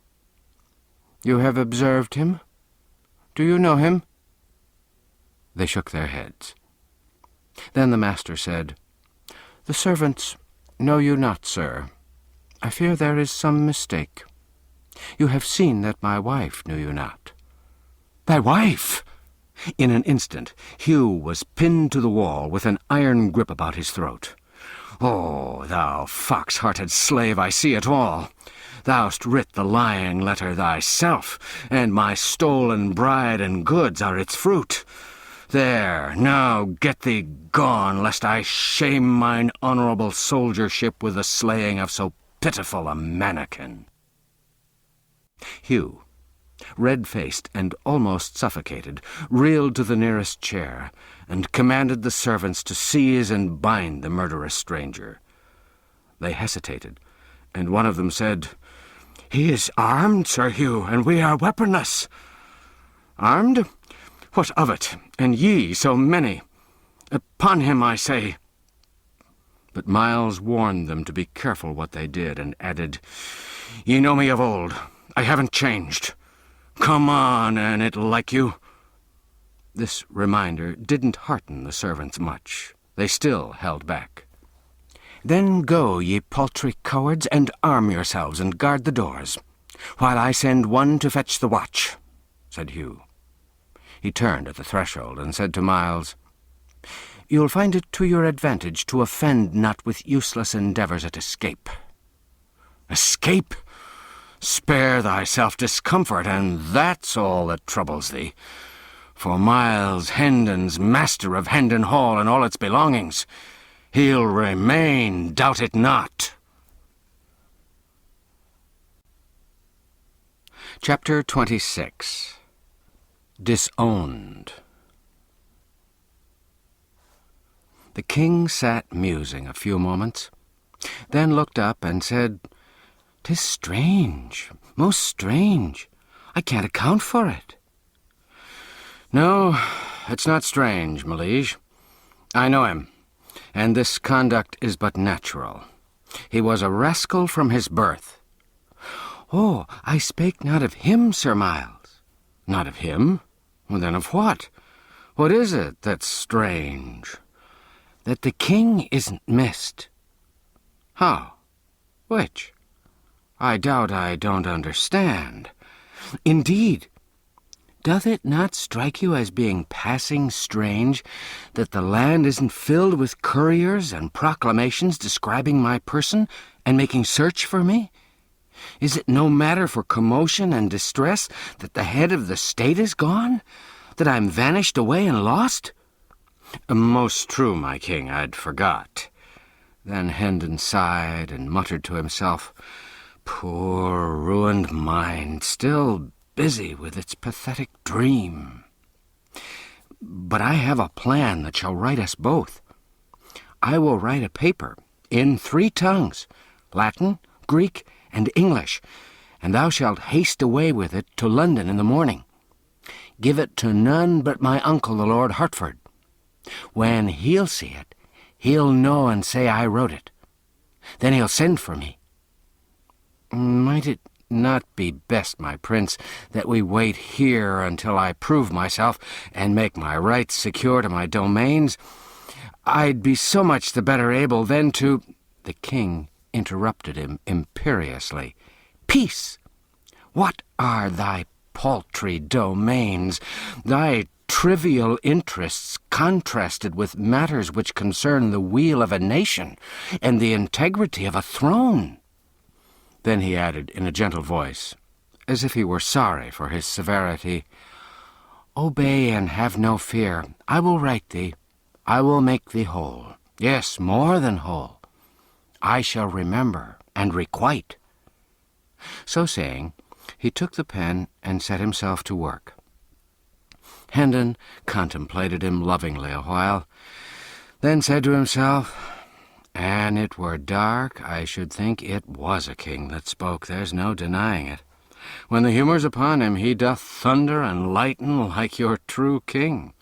B: "You have observed him? Do you know him?" They shook their heads. Then the master said, "The servants know you not, sir. I fear there is some mistake. You have seen that my wife knew you not." "Thy wife!" In an instant, Hugh was pinned to the wall with an iron grip about his throat. "Oh, thou fox-hearted slave, I see it all. Thou'st writ the lying letter thyself, and my stolen bride and goods are its fruit. There, now get thee gone, lest I shame mine honourable soldiership with the slaying of so
C: pitiful a mannikin."
A: Hugh, red-faced and almost suffocated, reeled to the nearest chair and commanded the servants to seize and bind the murderous stranger. They hesitated, and one of them said,
C: "He is armed, Sir Hugh, and we are weaponless."
A: "Armed? What of it, and ye so many? Upon him, I say." But Miles warned them to be careful what they did, and added, "Ye know me of old. I haven't changed. Come on, an it like you." This reminder didn't hearten the servants much. They still held back. "Then go, ye paltry cowards, and arm yourselves and guard the doors, while I send one to fetch the watch," said Hugh. He turned at the threshold and said to Miles, "You'll find it to your advantage to offend not with useless endeavours at escape."
C: "Escape? Spare thyself discomfort, and that's all that troubles thee. For Miles Hendon's master of Hendon Hall and all its belongings. He'll remain, doubt it not."
A: Chapter 26. Disowned. The king sat musing a few moments, then looked up and said, "'Tis strange, most strange. I can't account for it." "No, it's not strange, my liege. I know him, and this conduct is but natural. He was a rascal from his birth." "Oh, I spake not of him, Sir Miles." "Not of him? Well, then of what? What is it that's strange?" "That the king isn't missed." "How? Which? I doubt I don't understand." "Indeed, doth it not strike you as being passing strange that the land isn't filled with couriers and proclamations describing my person and making search for me? Is it no matter for commotion and distress that the head of the state is gone, that I'm vanished away and lost?" "Most true, my king, I'd forgot." Then Hendon sighed and muttered to himself, "Poor ruined mind, still busy with its pathetic dream. But I have a plan that shall right us both. I will write a paper in 3 tongues, Latin, Greek, and English, and thou shalt haste away with it to London in the morning. Give it to none but my uncle, the Lord Hertford. When he'll see it, he'll know and say I wrote it. Then he'll send for me. Might it not be best, my prince, that we wait here until I prove myself and make my rights secure to my domains? I'd be so much the better able then to—" The king interrupted him imperiously. "Peace! What are thy paltry domains, thy trivial interests contrasted with matters which concern the weal of a nation and the integrity of a throne?" Then he added in a gentle voice, as if he were sorry for his severity, "Obey and have no fear. I will right thee. I will make thee whole. Yes, more than whole. I shall remember and requite." So saying, he took the pen and set himself to work. Hendon contemplated him lovingly a while, then said to himself, "An it were dark, I should think it was a king that spoke, there's no denying it. When the humour's upon him, he doth thunder and lighten like your true king.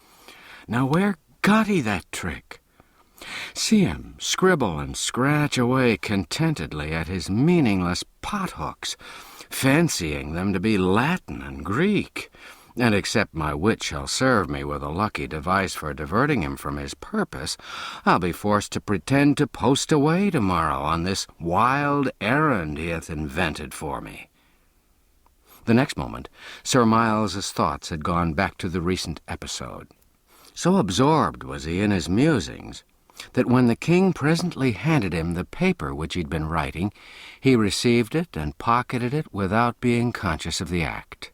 A: Now where got he that trick? See him scribble and scratch away contentedly at his meaningless pothooks, fancying them to be Latin and Greek, and except my wit shall serve me with a lucky device for diverting him from his purpose, I'll be forced to pretend to post away tomorrow on this wild errand he hath invented for me." The next moment, Sir Miles's thoughts had gone back to the recent episode. So absorbed was he in his musings that when the king presently handed him the paper which he'd been writing, he received it and pocketed it without being conscious of the act.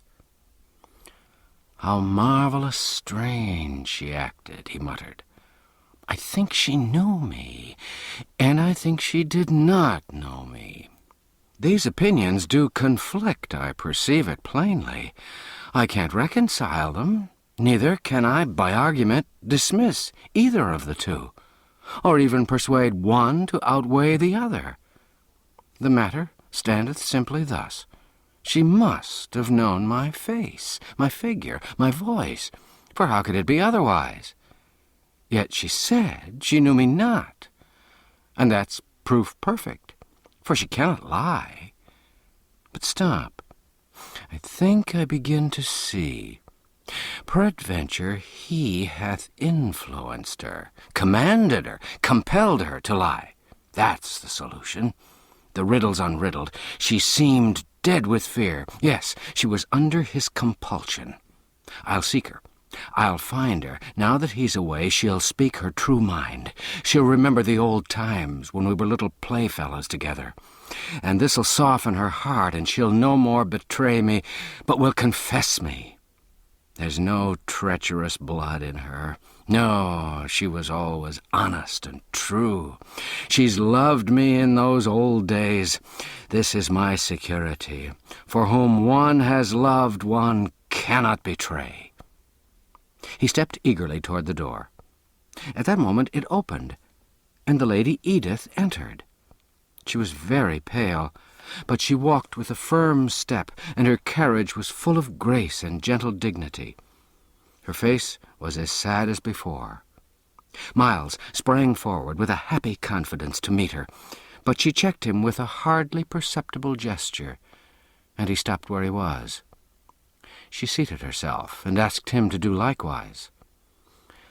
A: "How marvellous strange she acted," he muttered. "I think she knew me, and I think she did not know me.
B: These opinions do conflict, I perceive it plainly. I can't reconcile them, neither can I, by argument, dismiss either of the two, or even persuade one to outweigh the other. The matter standeth simply thus. She must have known my face, my figure, my voice, for how could it be otherwise? Yet she said she knew me not, and that's proof perfect, for she cannot lie. But stop, I think I begin to see. Peradventure he hath influenced her, commanded her, compelled her to lie. That's the solution. The riddle's unriddled. She seemed dead with fear. Yes, she was under his compulsion. I'll seek her. I'll find her. Now that he's away, she'll speak her true mind. She'll remember the old times when we were little playfellows together. And this'll soften her heart, and she'll no more betray me, but will confess me. There's no treacherous blood in her. No, she was always honest and true. She's loved me in those old days. This is my security. For whom one has loved, one cannot betray. He stepped eagerly toward the door. At that moment it opened, and the Lady Edith entered. She was very pale, but she walked with a firm step, and her carriage was full of grace and gentle dignity. Her face was as sad as before. Miles sprang forward with a happy confidence to meet her, but she checked him with a hardly perceptible gesture, and he stopped where he was. She seated herself and asked him to do likewise.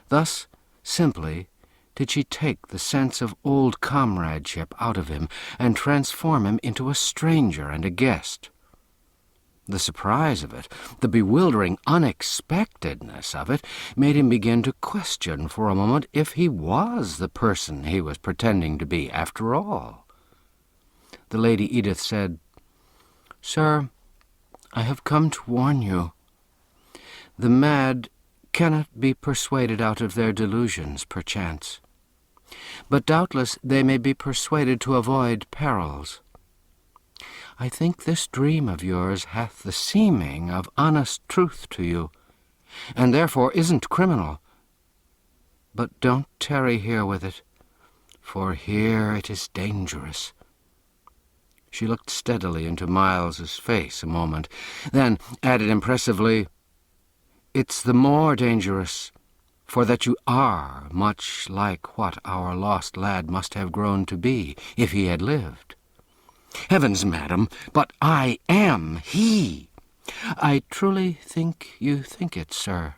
B: Thus simply did she take the sense of old comradeship out of him and transform him into a stranger and a guest. The surprise of it, the bewildering unexpectedness of it, made him begin to question for a moment if he was the person he was pretending to be after all. The Lady Edith said, "Sir, I have come to warn you. The mad cannot be persuaded out of their delusions, perchance. But doubtless they may be persuaded to avoid perils. I think this dream of yours hath the seeming of honest truth to you, and therefore isn't criminal. But don't tarry here with it, for here it is dangerous." She looked steadily into Miles's face a moment, then added impressively, "It's the more dangerous, for that you are much like what our lost lad must have grown to be if he had lived." "Heavens, madam, but I am he." "I truly think you think it, sir.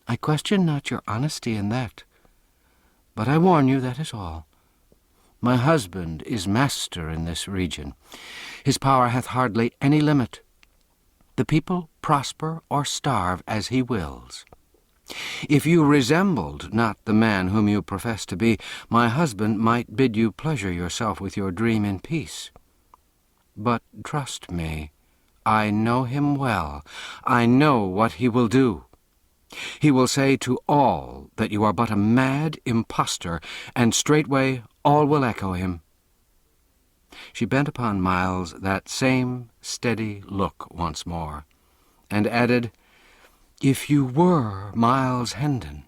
B: I question not your honesty in that, but I warn you, that is all. My husband is master in this region. His power hath hardly any limit. The people prosper or starve as he wills. If you resembled not the man whom you profess to be, my husband might bid you pleasure yourself with your dream in peace. But trust me, I know him well. I know what he will do. He will say to all that you are but a mad impostor, and straightway all will echo him." She bent upon Miles that same steady look once more, and added, "If you were Miles Hendon,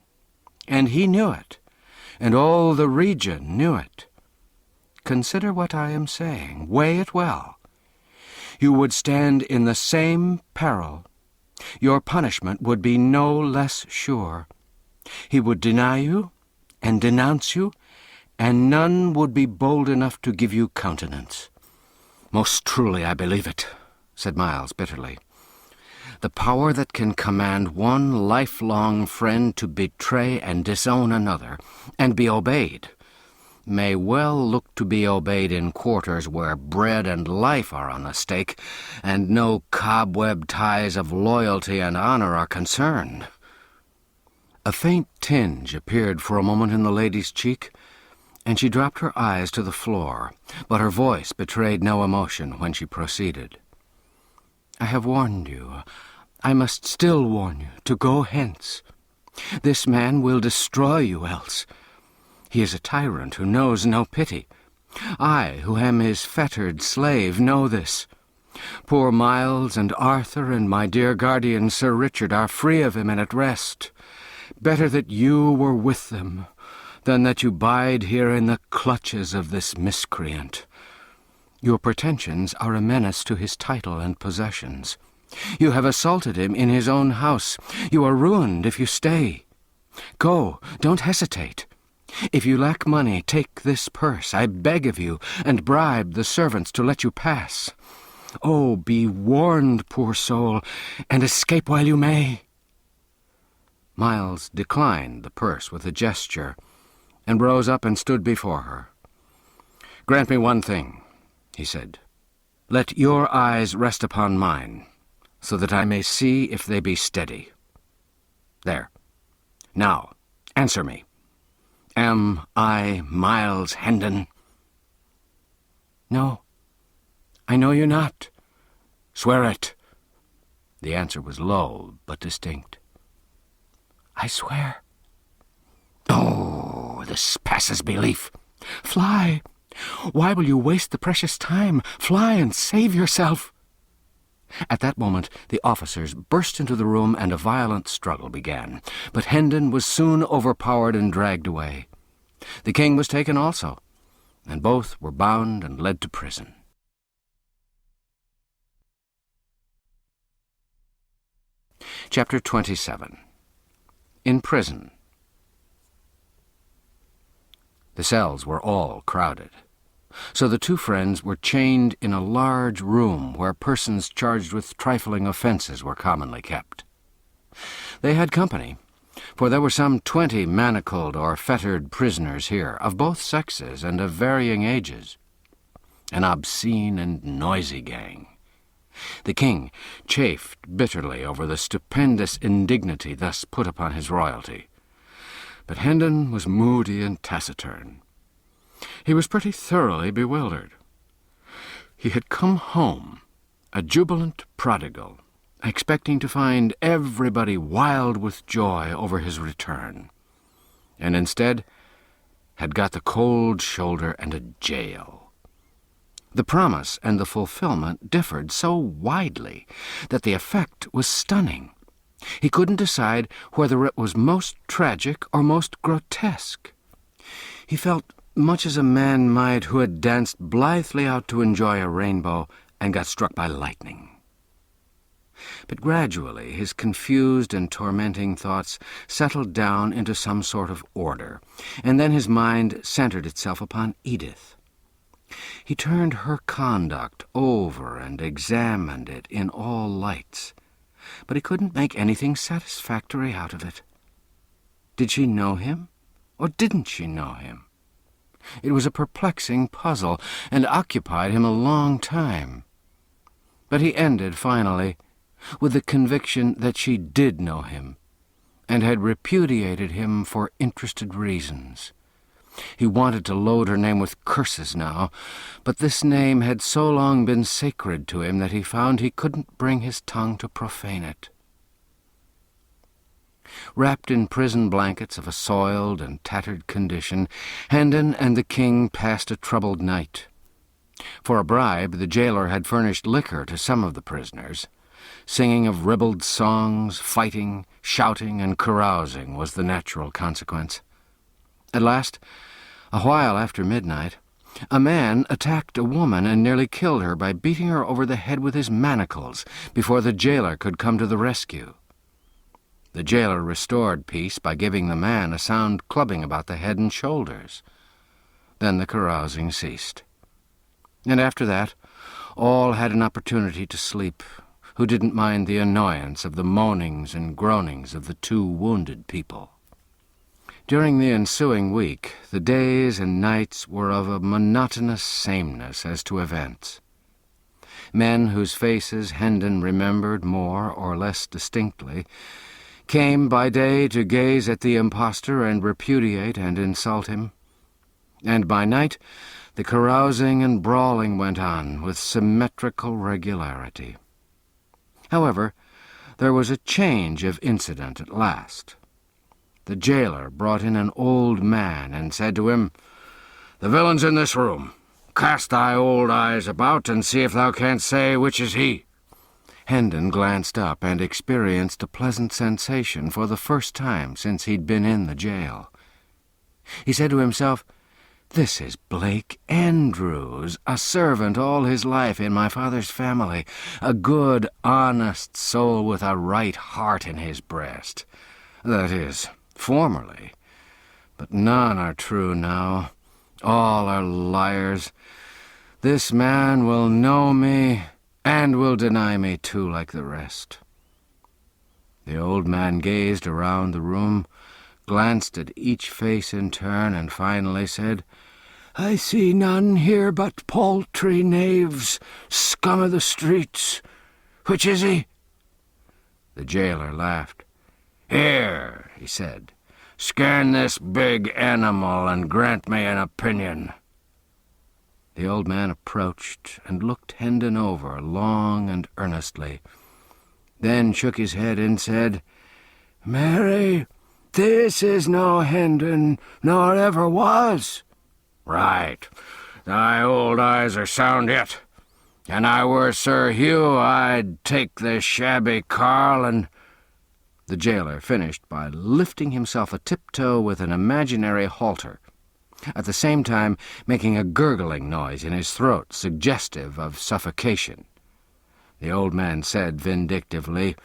B: and he knew it, and all the region knew it, consider what I am saying, weigh it well. You would stand in the same peril. Your punishment would be no less sure. He would deny you and denounce you, and none would be bold enough to give you countenance." "Most truly I believe it," said Miles bitterly. "The power that can command one lifelong friend to betray and disown another, and be obeyed, may well look to be obeyed in quarters where bread and life are on the stake, and no cobweb ties of loyalty and honor are concerned." A faint tinge appeared for a moment in the lady's cheek, and she dropped her eyes to the floor, but her voice betrayed no emotion when she proceeded. "I have warned you. I must still warn you to go hence. This man will destroy you else. He is a tyrant who knows no pity.
A: I, who am his fettered slave, know this. Poor Miles and Arthur and my dear guardian Sir Richard are free of him and at rest. Better that you were with them than that you bide here in the clutches of this miscreant. Your pretensions are a menace to his title and possessions. You have assaulted him in his own house. You are ruined if you stay. Go, don't hesitate. If you lack money, take this purse, I beg of you, and bribe the servants to let you pass. Oh, be warned, poor soul, and escape while you may." Miles declined the purse with a gesture, and rose up and stood before her. "Grant me one thing," he said. "Let your eyes rest upon mine, so that I may see if they be steady. There. Now, answer me. Am I Miles Hendon?" "No, I know you not." "Swear it." The answer was low but distinct. "I swear." "Oh, this passes belief." "Fly! Why will you waste the precious time? Fly and save yourself." At that moment the officers burst into the room and a violent struggle began. But Hendon was soon overpowered and dragged away. The king was taken also, and both were bound and led to prison. Chapter 27. In Prison. The cells were all crowded, so the two friends were chained in a large room where persons charged with trifling offences were commonly kept. They had company, for there were some 20 manacled or fettered prisoners here, of both sexes and of varying ages, an obscene and noisy gang. The king chafed bitterly over the stupendous indignity thus put upon his royalty, but Hendon was moody and taciturn. He was pretty thoroughly bewildered. He had come home, a jubilant prodigal, expecting to find everybody wild with joy over his return, and instead had got the cold shoulder and a jail. The promise and the fulfillment differed so widely that the effect was stunning. He couldn't decide whether it was most tragic or most grotesque. He felt much as a man might who had danced blithely out to enjoy a rainbow and got struck by lightning. But gradually his confused and tormenting thoughts settled down into some sort of order, and then his mind centered itself upon Edith. He turned her conduct over and examined it in all lights, but he couldn't make anything satisfactory out of it. Did she know him, or didn't she know him? It was a perplexing puzzle, and occupied him a long time. But he ended, finally, with the conviction that she did know him, and had repudiated him for interested reasons. He wanted to load her name with curses now, but this name had so long been sacred to him that he found he couldn't bring his tongue to profane it. Wrapped in prison blankets of a soiled and tattered condition, Hendon and the king passed a troubled night. For a bribe, the jailer had furnished liquor to some of the prisoners. Singing of ribald songs, fighting, shouting, and carousing was the natural consequence. At last, a while after midnight, a man attacked a woman and nearly killed her by beating her over the head with his manacles before the jailer could come to the rescue. The jailer restored peace by giving the man a sound clubbing about the head and shoulders. Then the carousing ceased. And after that, all had an opportunity to sleep, who didn't mind the annoyance of the moanings and groanings of the two wounded people. During the ensuing week, the days and nights were of a monotonous sameness as to events. Men whose faces Hendon remembered more or less distinctly came by day to gaze at the impostor and repudiate and insult him, and by night the carousing and brawling went on with symmetrical regularity. However, there was a change of incident at last. The jailer brought in an old man and said to him, "The villain's in this room.
C: Cast thy old eyes about, and see if thou canst say which is he.
B: Hendon glanced up and experienced a pleasant sensation for the first time since he'd been in the jail. He said to himself, "This is Blake Andrews, a servant all his life in my father's family, a good, honest soul with a right heart in his breast. That is, formerly. But none are true now. All are liars. This man will know me, and will deny me too, like the rest." The old man gazed around the room, glanced at each face in turn, and finally said, "I see none here but paltry knaves, scum of the streets. Which is he?" The jailer laughed.
C: "Here," he said, "scan this big animal and grant me an opinion."
B: The old man approached and looked Hendon over long and earnestly, then shook his head and said, "Mary, this is no Hendon, nor ever was."
C: "Right. Thy old eyes are sound yet. An I were Sir Hugh, I'd take this shabby carl and—"
B: The jailer finished by lifting himself a tiptoe with an imaginary halter, at the same time making a gurgling noise in his throat suggestive of suffocation. The old man said vindictively,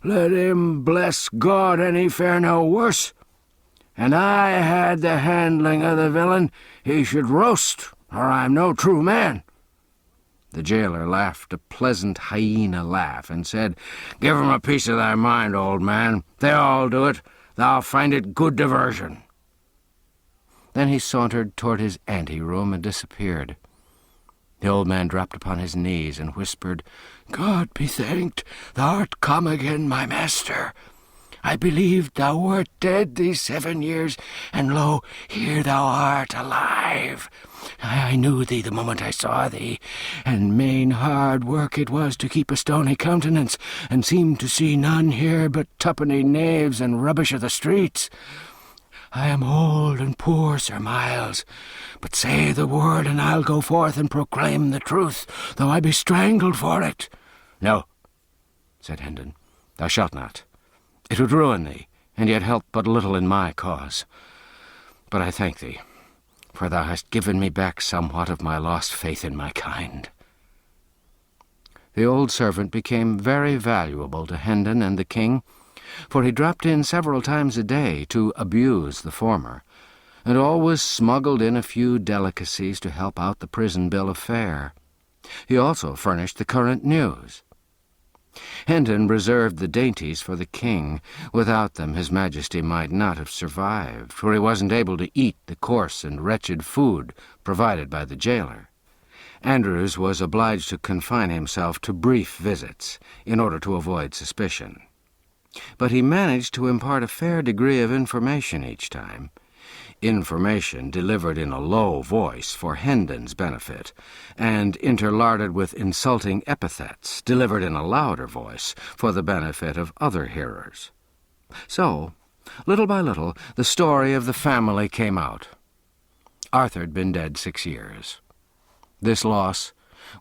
B: "Let him bless God and he fare no worse. And I had the handling of the villain, he should roast, or I'm no true man." The jailer laughed a pleasant hyena laugh and said, "Give him a piece of thy mind, old man. They all do it. Thou'll find it good diversion." Then he sauntered toward his ante-room and disappeared. The old man dropped upon his knees and whispered, "God be thanked, thou art come again, my master. I believed thou wert dead these 7 years, and lo, here thou art alive. I knew thee the moment I saw thee, and main hard work it was to keep a stony countenance, and seem to see none here but tuppenny knaves and rubbish of the streets. I am old and poor, Sir Miles, but say the word, and I'll go forth and proclaim the truth, though I be strangled for it." "No," said Hendon, "thou shalt not. It would ruin thee, and yet help but little in my cause. But I thank thee, for thou hast given me back somewhat of my lost faith in my kind." The old servant became very valuable to Hendon and the king, for he dropped in several times a day to abuse the former, and always smuggled in a few delicacies to help out the prison bill of fare. He also furnished the current news. Hendon reserved the dainties for the king. Without them his majesty might not have survived, for he wasn't able to eat the coarse and wretched food provided by the jailer. Andrews was obliged to confine himself to brief visits in order to avoid suspicion. But he managed to impart a fair degree of information each time, information delivered in a low voice for Hendon's benefit, and interlarded with insulting epithets delivered in a louder voice for the benefit of other hearers. So, little by little, the story of the family came out. Arthur had been dead 6 years. This loss,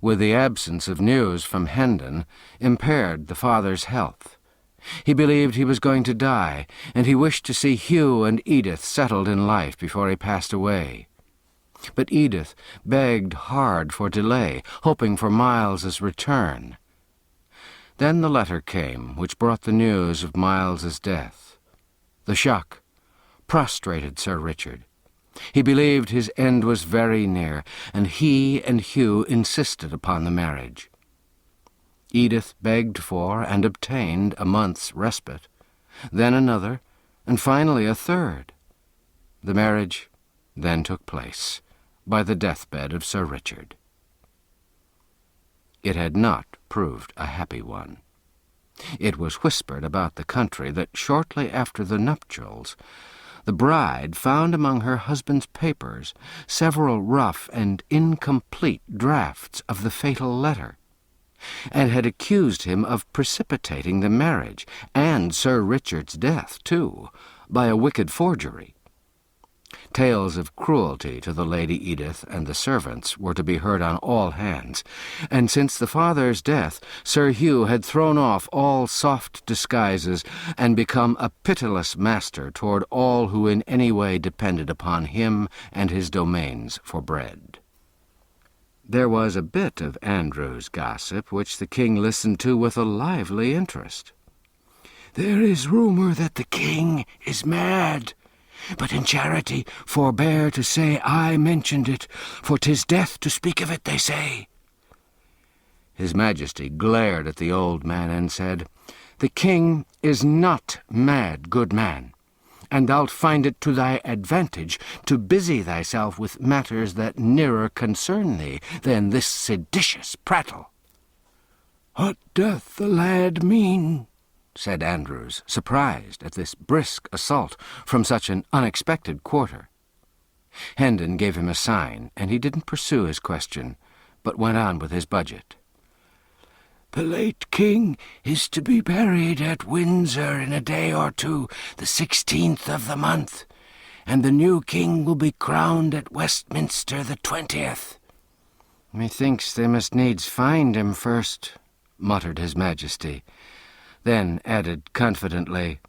B: with the absence of news from Hendon, impaired the father's health. He believed he was going to die, and he wished to see Hugh and Edith settled in life before he passed away. But Edith begged hard for delay, hoping for Miles's return. Then the letter came, which brought the news of Miles's death. The shock prostrated Sir Richard. He believed his end was very near, and he and Hugh insisted upon the marriage. Edith begged for and obtained a month's respite, then another, and finally a third. The marriage then took place by the deathbed of Sir Richard. It had not proved a happy one. It was whispered about the country that shortly after the nuptials, the bride found among her husband's papers several rough and incomplete drafts of the fatal letter, and had accused him of precipitating the marriage, and Sir Richard's death, too, by a wicked forgery.
A: Tales of cruelty to the Lady Edith and the servants were to be heard on all hands, and since the father's death, Sir Hugh had thrown off all soft disguises and become a pitiless master toward all who in any way depended upon him and his domains for bread. There was a bit of Andrew's gossip which the king listened to with a lively interest.
B: "There is rumour that the king is mad. But in charity forbear to say I mentioned it, for 'tis death to speak of it, they say."
A: His Majesty glared at the old man and said, "The king is not mad, good man, and thou'lt find it to thy advantage to busy thyself with matters that nearer concern thee than this seditious prattle."
B: "What doth the lad mean?"
A: said Andrews, surprised at this brisk assault from such an unexpected quarter. Hendon gave him a sign, and he didn't pursue his question, but went on with his budget.
B: "The late king is to be buried at Windsor in a day or two, the 16th of the month, and the new king will be crowned at Westminster the 20th.
A: "Methinks they must needs find him first," muttered his Majesty, then added confidently,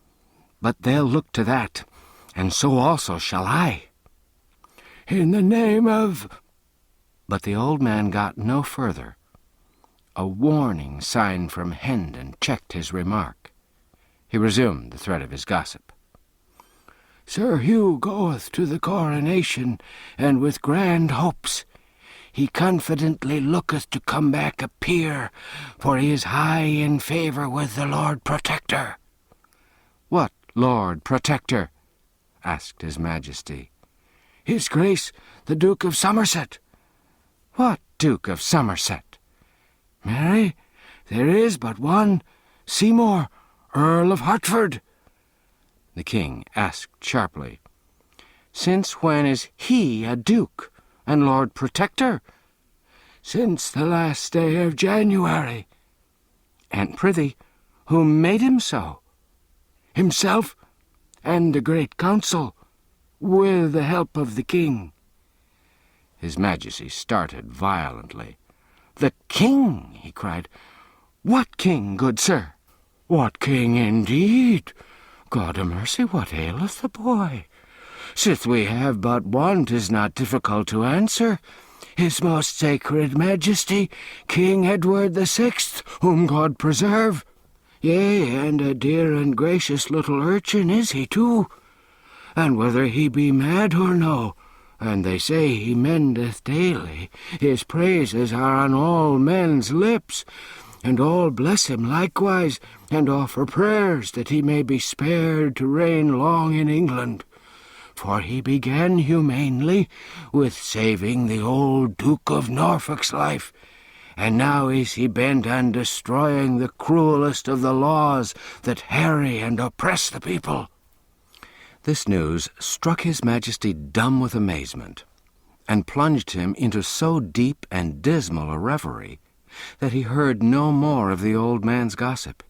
A: "But they'll look to that, and so also shall I."
B: "In the name of—"
A: But the old man got no further. A warning sign from Hendon checked his remark. He resumed the thread of his gossip.
B: "Sir Hugh goeth to the coronation, and with grand hopes. He confidently looketh to come back a peer, for he is high in favour with the Lord Protector."
A: "What Lord Protector?" asked his Majesty.
B: "His Grace the Duke of Somerset."
A: "What Duke of Somerset?"
B: "Marry, there is but one, Seymour, Earl of Hertford."
A: The king asked sharply, "Since when is he a duke and Lord Protector?"
B: "Since the last day of January."
A: "And prithee, who made him so?"
B: "Himself and the great council, with the help of the king."
A: His Majesty started violently. "The king!" he cried. "What king, good sir?"
B: "What king, indeed? God a mercy, what aileth the boy? Sith we have but one, 'tis not difficult to answer. His most sacred Majesty, King Edward the 6th, whom God preserve. Yea, and a dear and gracious little urchin is he too. And whether he be mad or no, and they say he mendeth daily, his praises are on all men's lips, and all bless him likewise, and offer prayers that he may be spared to reign long in England. For he began humanely with saving the old Duke of Norfolk's life, and now is he bent on destroying the cruelest of the laws that harry and oppress the people."
A: This news struck his Majesty dumb with amazement, and plunged him into so deep and dismal a reverie that he heard no more of the old man's gossip.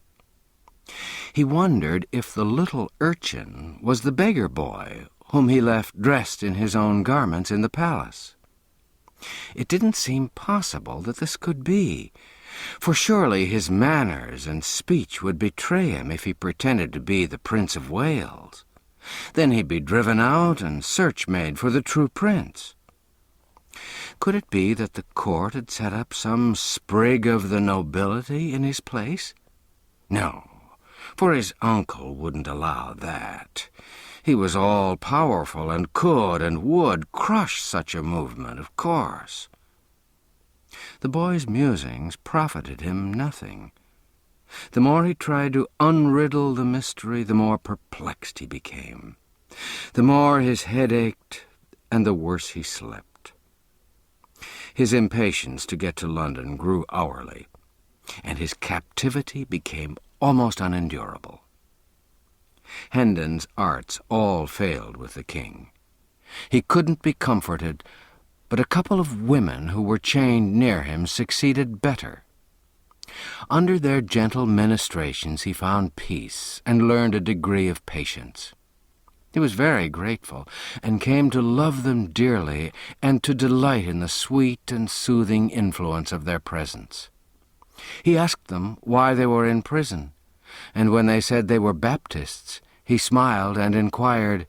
A: He wondered if the little urchin was the beggar boy whom he left dressed in his own garments in the palace. It didn't seem possible that this could be, for surely his manners and speech would betray him if he pretended to be the Prince of Wales. Then he'd be driven out and search made for the true prince. Could it be that the court had set up some sprig of the nobility in his place? No, for his uncle wouldn't allow that. He was all-powerful and could and would crush such a movement, of course. The boy's musings profited him nothing. The more he tried to unriddle the mystery, the more perplexed he became. The more his head ached, and the worse he slept. His impatience to get to London grew hourly, and his captivity became almost unendurable. Hendon's arts all failed with the king. He couldn't be comforted, but a couple of women who were chained near him succeeded better. Under their gentle ministrations he found peace and learned a degree of patience.
B: He was very grateful, and came to love them dearly and to delight in the sweet and soothing influence of their presence. He asked them why they were in prison, and when they said they were Baptists, he smiled and inquired,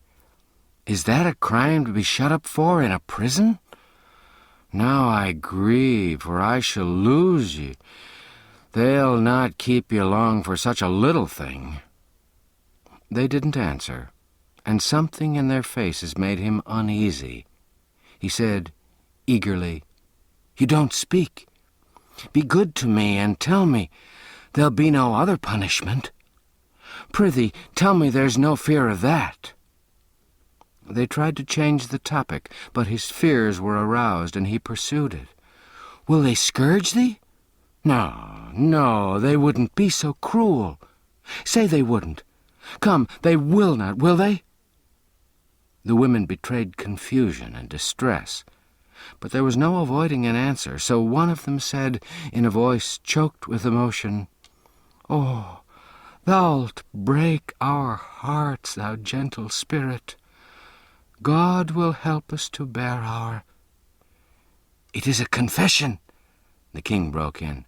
B: "Is that a crime to be shut up for in a prison? Now I grieve, for I shall lose ye. They'll not keep ye long for such a little thing." They didn't answer, and something in their faces made him uneasy. He said eagerly, "You don't speak. Be good to me and tell me there'll be no other punishment. Prithee, tell me there's no fear of that." They tried to change the topic, but his fears were aroused, and he pursued it. "Will they scourge thee?" "No, no, they wouldn't be so cruel. Say they wouldn't. Come, they will not, will they?" The women betrayed confusion and distress, but there was no avoiding an answer, so one of them said, in a voice choked with emotion, "Oh, thou'lt break our hearts, thou gentle spirit. God will help us to bear our—" "It is a confession," the king broke in.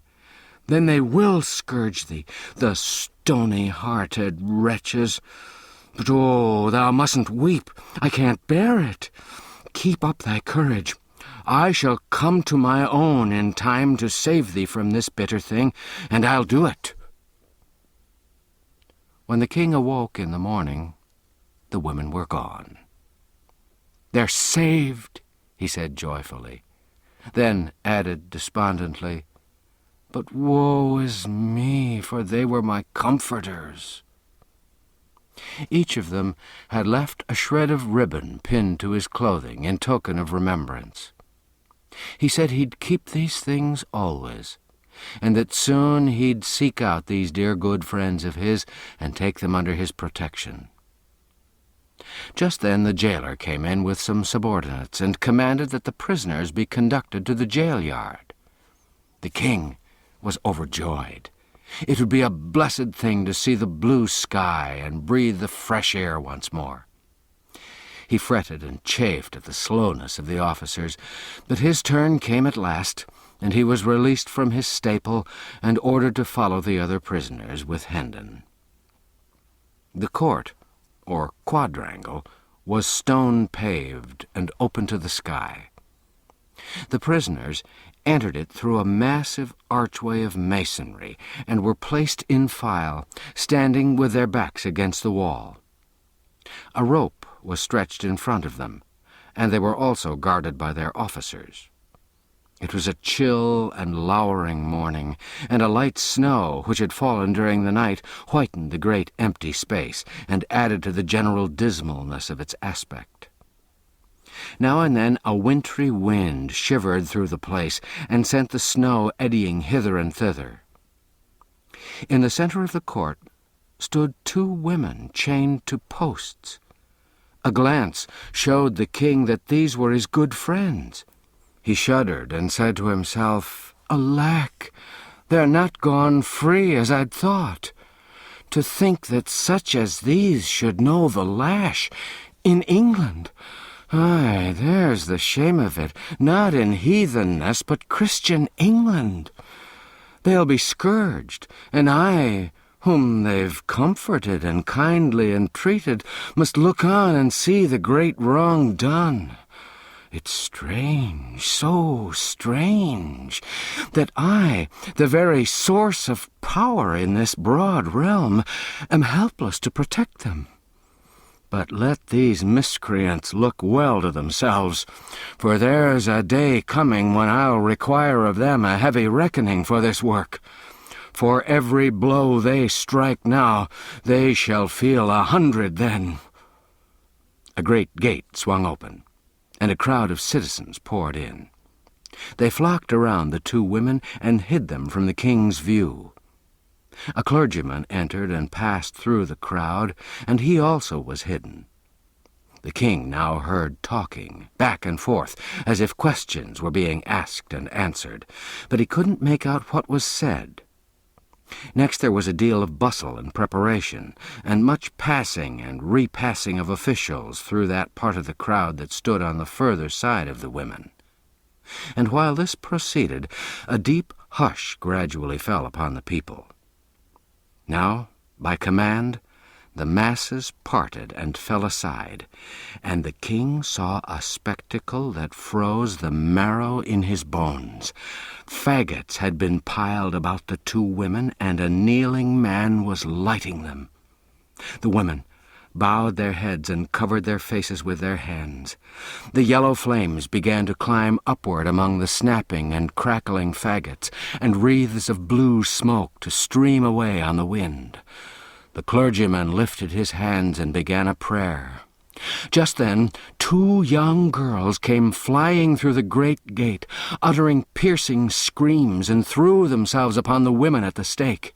B: "Then they will scourge thee, the stony-hearted wretches. But, oh, thou mustn't weep. I can't bear it. Keep up thy courage. I shall come to my own in time to save thee from this bitter thing, and I'll do it." When the king awoke in the morning, the women were gone. "They're saved," he said joyfully, then added despondently, "But woe is me, for they were my comforters." Each of them had left a shred of ribbon pinned to his clothing in token of remembrance. He said he'd keep these things always, and that soon he'd seek out these dear good friends of his and take them under his protection. Just then the jailer came in with some subordinates and commanded that the prisoners be conducted to the jail yard. The king was overjoyed. It would be a blessed thing to see the blue sky and breathe the fresh air once more. He fretted and chafed at the slowness of the officers, but his turn came at last, and he was released from his staple and ordered to follow the other prisoners with Hendon. The court, or quadrangle, was stone-paved and open to the sky. The prisoners entered it through a massive archway of masonry and were placed in file, standing with their backs against the wall. A rope was stretched in front of them, and they were also guarded by their officers. It was a chill and lowering morning, and a light snow, which had fallen during the night, whitened the great empty space and added to the general dismalness of its aspect. Now and then a wintry wind shivered through the place and sent the snow eddying hither and thither. In the center of the court stood two women chained to posts. A glance showed the king that these were his good friends. He shuddered and said to himself, "Alack, they're not gone free as I'd thought. To think that such as these should know the lash in England. Aye, there's the shame of it, not in heathenness, but Christian England. They'll be scourged, and I, whom they've comforted and kindly entreated, must look on and see the great wrong done. It's strange, so strange, that I, the very source of power in this broad realm, am helpless to protect them. But let these miscreants look well to themselves, for there's a day coming when I'll require of them a heavy reckoning for this work. For every blow they strike now, they shall feel 100 then." A great gate swung open, and a crowd of citizens poured in. They flocked around the two women and hid them from the king's view. A clergyman entered and passed through the crowd, and he also was hidden. The king now heard talking, back and forth, as if questions were being asked and answered, but he couldn't make out what was said.
A: Next there was a deal of bustle and preparation, and much passing and repassing of officials through that part of the crowd that stood on the further side of the women. And while this proceeded, a deep hush gradually fell upon the people. Now, by command, the masses parted and fell aside, and the king saw a spectacle that froze the marrow in his bones. Faggots had been piled about the two women, and a kneeling man was lighting them. The women bowed their heads and covered their faces with their hands. The yellow flames began to climb upward among the snapping and crackling faggots, and wreaths of blue smoke to stream away on the wind. The clergyman lifted his hands and began a prayer. Just then, two young girls came flying through the great gate, uttering piercing screams, and threw themselves upon the women at the stake.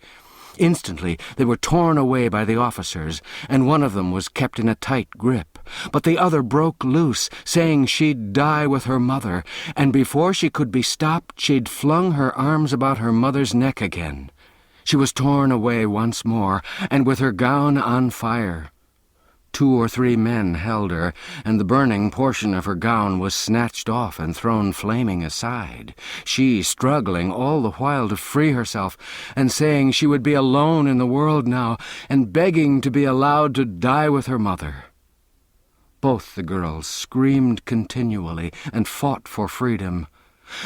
A: Instantly they were torn away by the officers, and one of them was kept in a tight grip. But the other broke loose, saying she'd die with her mother, and before she could be stopped, she'd flung her arms about her mother's neck again. She was torn away once more, and with her gown on fire. 2 or 3 men held her, and the burning portion of her gown was snatched off and thrown flaming aside, she struggling all the while to free herself, and saying she would be alone in the world now, and begging to be allowed to die with her mother. Both the girls screamed continually and fought for freedom.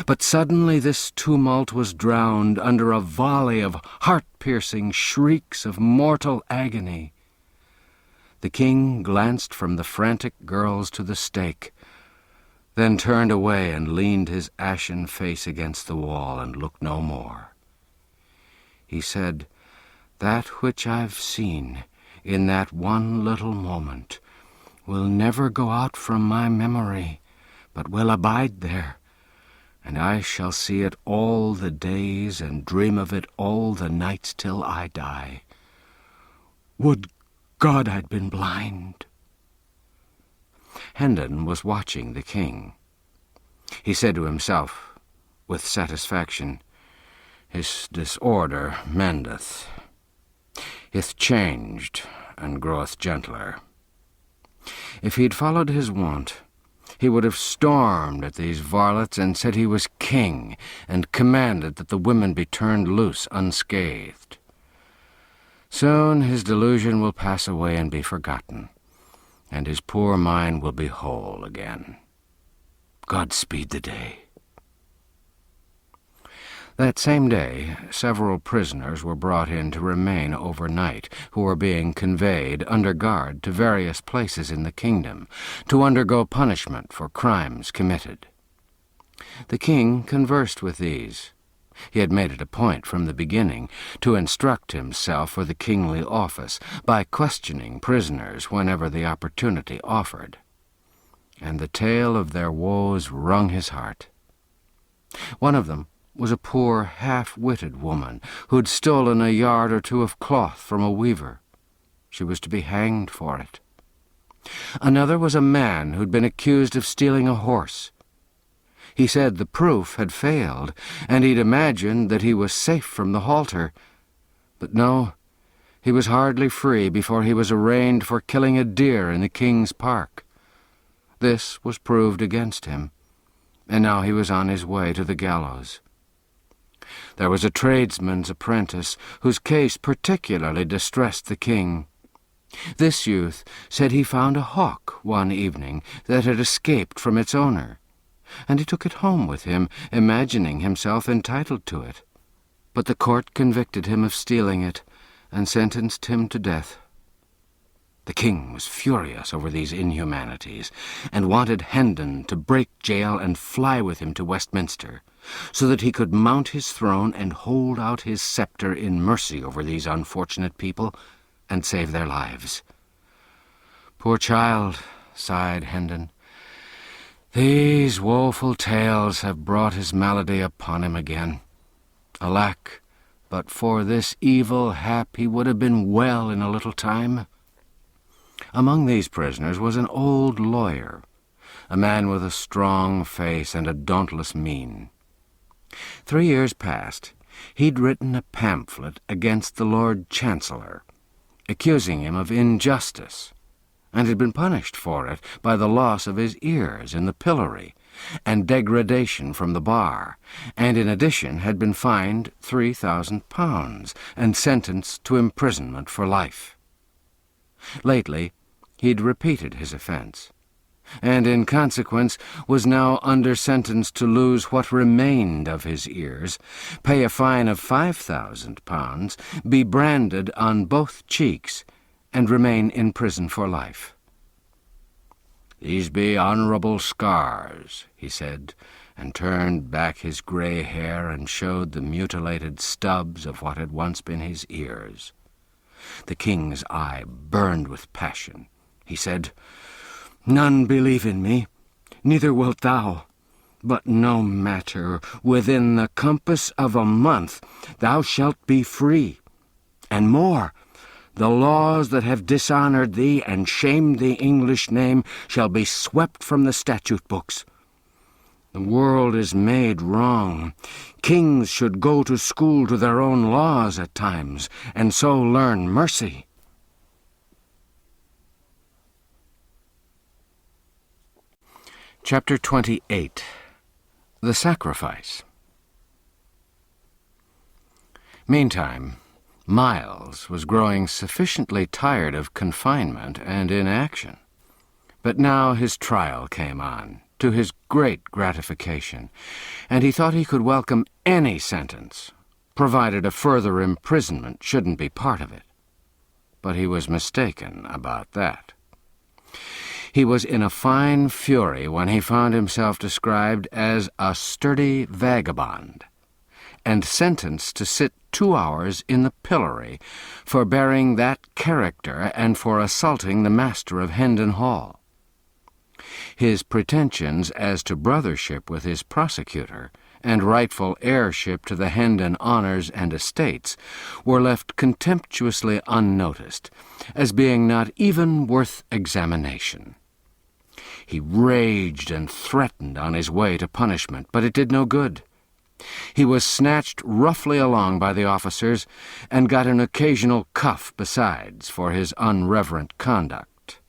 A: But suddenly this tumult was drowned under a volley of heart-piercing shrieks of mortal agony. The king glanced from the frantic girls to the stake, then turned away and leaned his ashen face against the wall and looked no more. He said, "That which I've seen in that one little moment will never go out from my memory, but will abide there, and I shall see it all the days and dream of it all the nights till I die. Would God I'd been blind." Hendon was watching the king. He said to himself, with satisfaction, "His disorder mendeth. Ith changed, and groweth gentler." If he'd followed his wont, he would have stormed at these varlets and said he was king, and commanded that the women be turned loose unscathed. Soon his delusion will pass away and be forgotten, and his poor mind will be whole again. God speed the day. That same day, several prisoners were brought in to remain overnight, who were being conveyed under guard to various places in the kingdom, to undergo punishment for crimes committed. The king conversed with these. He had made it a point from the beginning to instruct himself for the kingly office by questioning prisoners whenever the opportunity offered. And the tale of their woes wrung his heart. One of them was a poor, half-witted woman who'd stolen a yard or 2 of cloth from a weaver. She was to be hanged for it. Another was a man who'd been accused of stealing a horse. He said the proof had failed, and he'd imagined that he was safe from the halter. But no, he was hardly free before he was arraigned for killing a deer in the king's park. This was proved against him, and now he was on his way to the gallows. There was a tradesman's apprentice whose case particularly distressed the king. This youth said he found a hawk one evening that had escaped from its owner, and he took it home with him, imagining himself entitled to it. But the court convicted him of stealing it, and sentenced him to death. The king was furious over these inhumanities, and wanted Hendon to break jail and fly with him to Westminster, so that he could mount his throne and hold out his scepter in mercy over these unfortunate people and save their lives. "Poor child," sighed Hendon, "these woeful tales have brought his malady upon him again. Alack, but for this evil hap he would have been well in a little time." Among these prisoners was an old lawyer, a man with a strong face and a dauntless mien. 3 years past, He'd written a pamphlet against the Lord Chancellor, accusing him of injustice, and had been punished for it by the loss of his ears in the pillory and degradation from the bar, and in addition had been fined £3,000 and sentenced to imprisonment for life. Lately, he'd repeated his offence, and in consequence was now under sentence to lose what remained of his ears, pay a fine of £5,000, be branded on both cheeks, and remain in prison for life. "These be honourable scars," he said, and turned back his grey hair and showed the mutilated stubs of what had once been his ears. The king's eye burned with passion. He said, "None believe in me, neither wilt thou. But no matter, within the compass of a month thou shalt be free. And more, the laws that have dishonoured thee and shamed the English name shall be swept from the statute books. The world is made wrong. Kings should go to school to their own laws at times, and so learn mercy." Chapter 28. The Sacrifice. Meantime, Miles was growing sufficiently tired of confinement and inaction. But now his trial came on, to his great gratification, and he thought he could welcome any sentence, provided a further imprisonment shouldn't be part of it. But he was mistaken about that. He was in a fine fury when he found himself described as a sturdy vagabond, and sentenced to sit 2 hours in the pillory for bearing that character and for assaulting the master of Hendon Hall. His pretensions as to brothership with his prosecutor and rightful heirship to the Hendon honours and estates were left contemptuously unnoticed, as being not even worth examination. He raged and threatened on his way to punishment, but it did no good. He was snatched roughly along by the officers and got an occasional cuff besides for his unreverent conduct.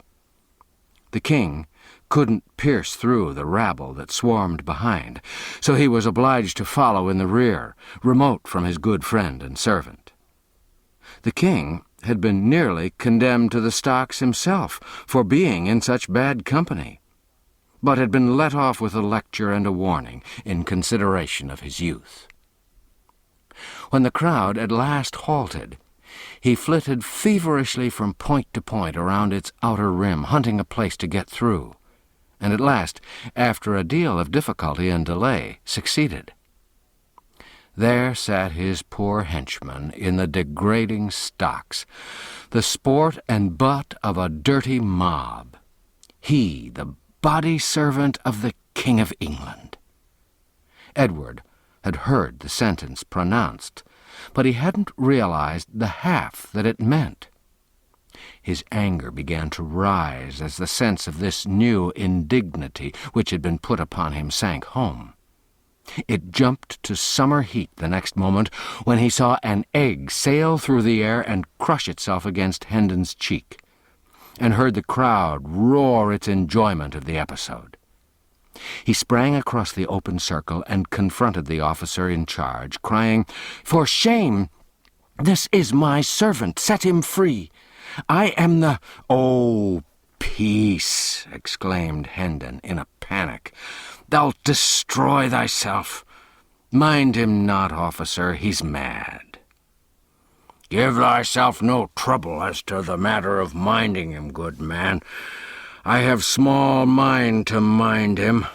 A: The king couldn't pierce through the rabble that swarmed behind, so he was obliged to follow in the rear, remote from his good friend and servant. The king had been nearly condemned to the stocks himself for being in such bad company, but had been let off with a lecture and a warning in consideration of his youth. When the crowd at last halted, he flitted feverishly from point to point around its outer rim, hunting a place to get through, and at last, after a deal of difficulty and delay, succeeded. There sat his poor henchman in the degrading stocks, the sport and butt of a dirty mob. He, the body servant of the King of England. Edward had heard the sentence pronounced, but he hadn't realized the half that it meant. His anger began to rise as the sense of this new indignity which had been put upon him sank home. It jumped to summer heat the next moment when he saw an egg sail through the air and crush itself against Hendon's cheek, and heard the crowd roar its enjoyment of the episode. He sprang across the open circle and confronted the officer in charge, crying, "For shame! This is my servant. Set him free. I am the—" "Oh, peace!" exclaimed Hendon in a panic. "Thou'lt destroy thyself. Mind him not, officer, he's mad." "Give thyself no trouble as to the matter of minding him, good man. I have small mind to mind him,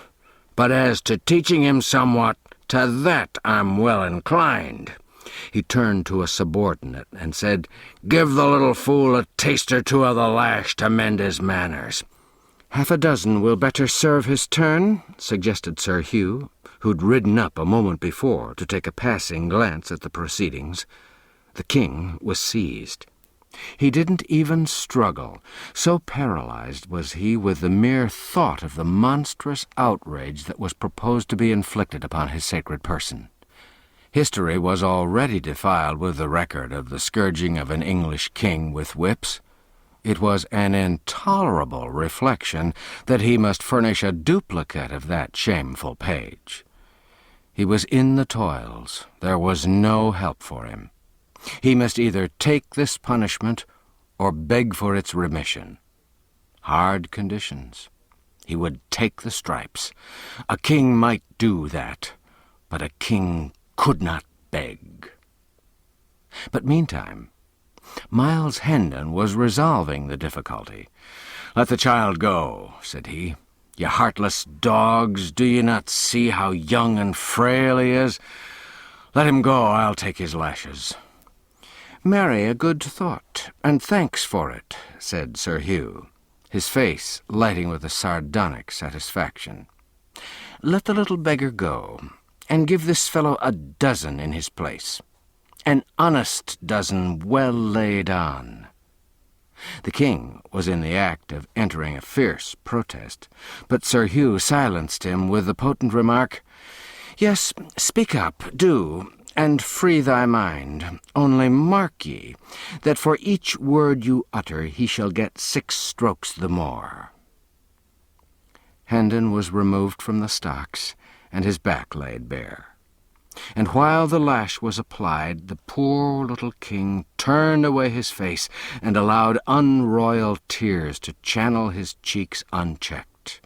A: but as to teaching him somewhat, to that I'm well inclined." He turned to a subordinate and said, "Give the little fool a taste or two of the lash to mend his manners." "Half a dozen will better serve his turn," suggested Sir Hugh, who'd ridden up a moment before to take a passing glance at the proceedings. The king was seized. He didn't even struggle, so paralyzed was he with the mere thought of the monstrous outrage that was proposed to be inflicted upon his sacred person.
B: History was already defiled with the record of the scourging of an English king with whips. It was an intolerable reflection that he must furnish a duplicate of that shameful page. He was in the toils. There was no help for him. He must either take this punishment or beg for its remission. Hard conditions. He would take the stripes. A king might do that, but a king could not beg. But meantime, Miles Hendon was resolving the difficulty. "Let the child go," said he. "You heartless dogs, do you not see how young and frail he is? Let him go, I'll take his lashes." "Marry, a good thought, and thanks for it," said Sir Hugh, his face lighting with a sardonic satisfaction. "Let the little beggar go, and give this fellow a dozen in his place. An honest dozen well laid on." The king was in the act of entering a fierce protest, but Sir Hugh silenced him with the potent remark, "Yes, speak up, do, and free thy mind. Only mark ye, that for each word you utter he shall get 6 strokes the more." Hendon was removed from the stocks, and his back laid bare. And while the lash was applied, the poor little king turned away his face and allowed unroyal tears to channel his cheeks unchecked.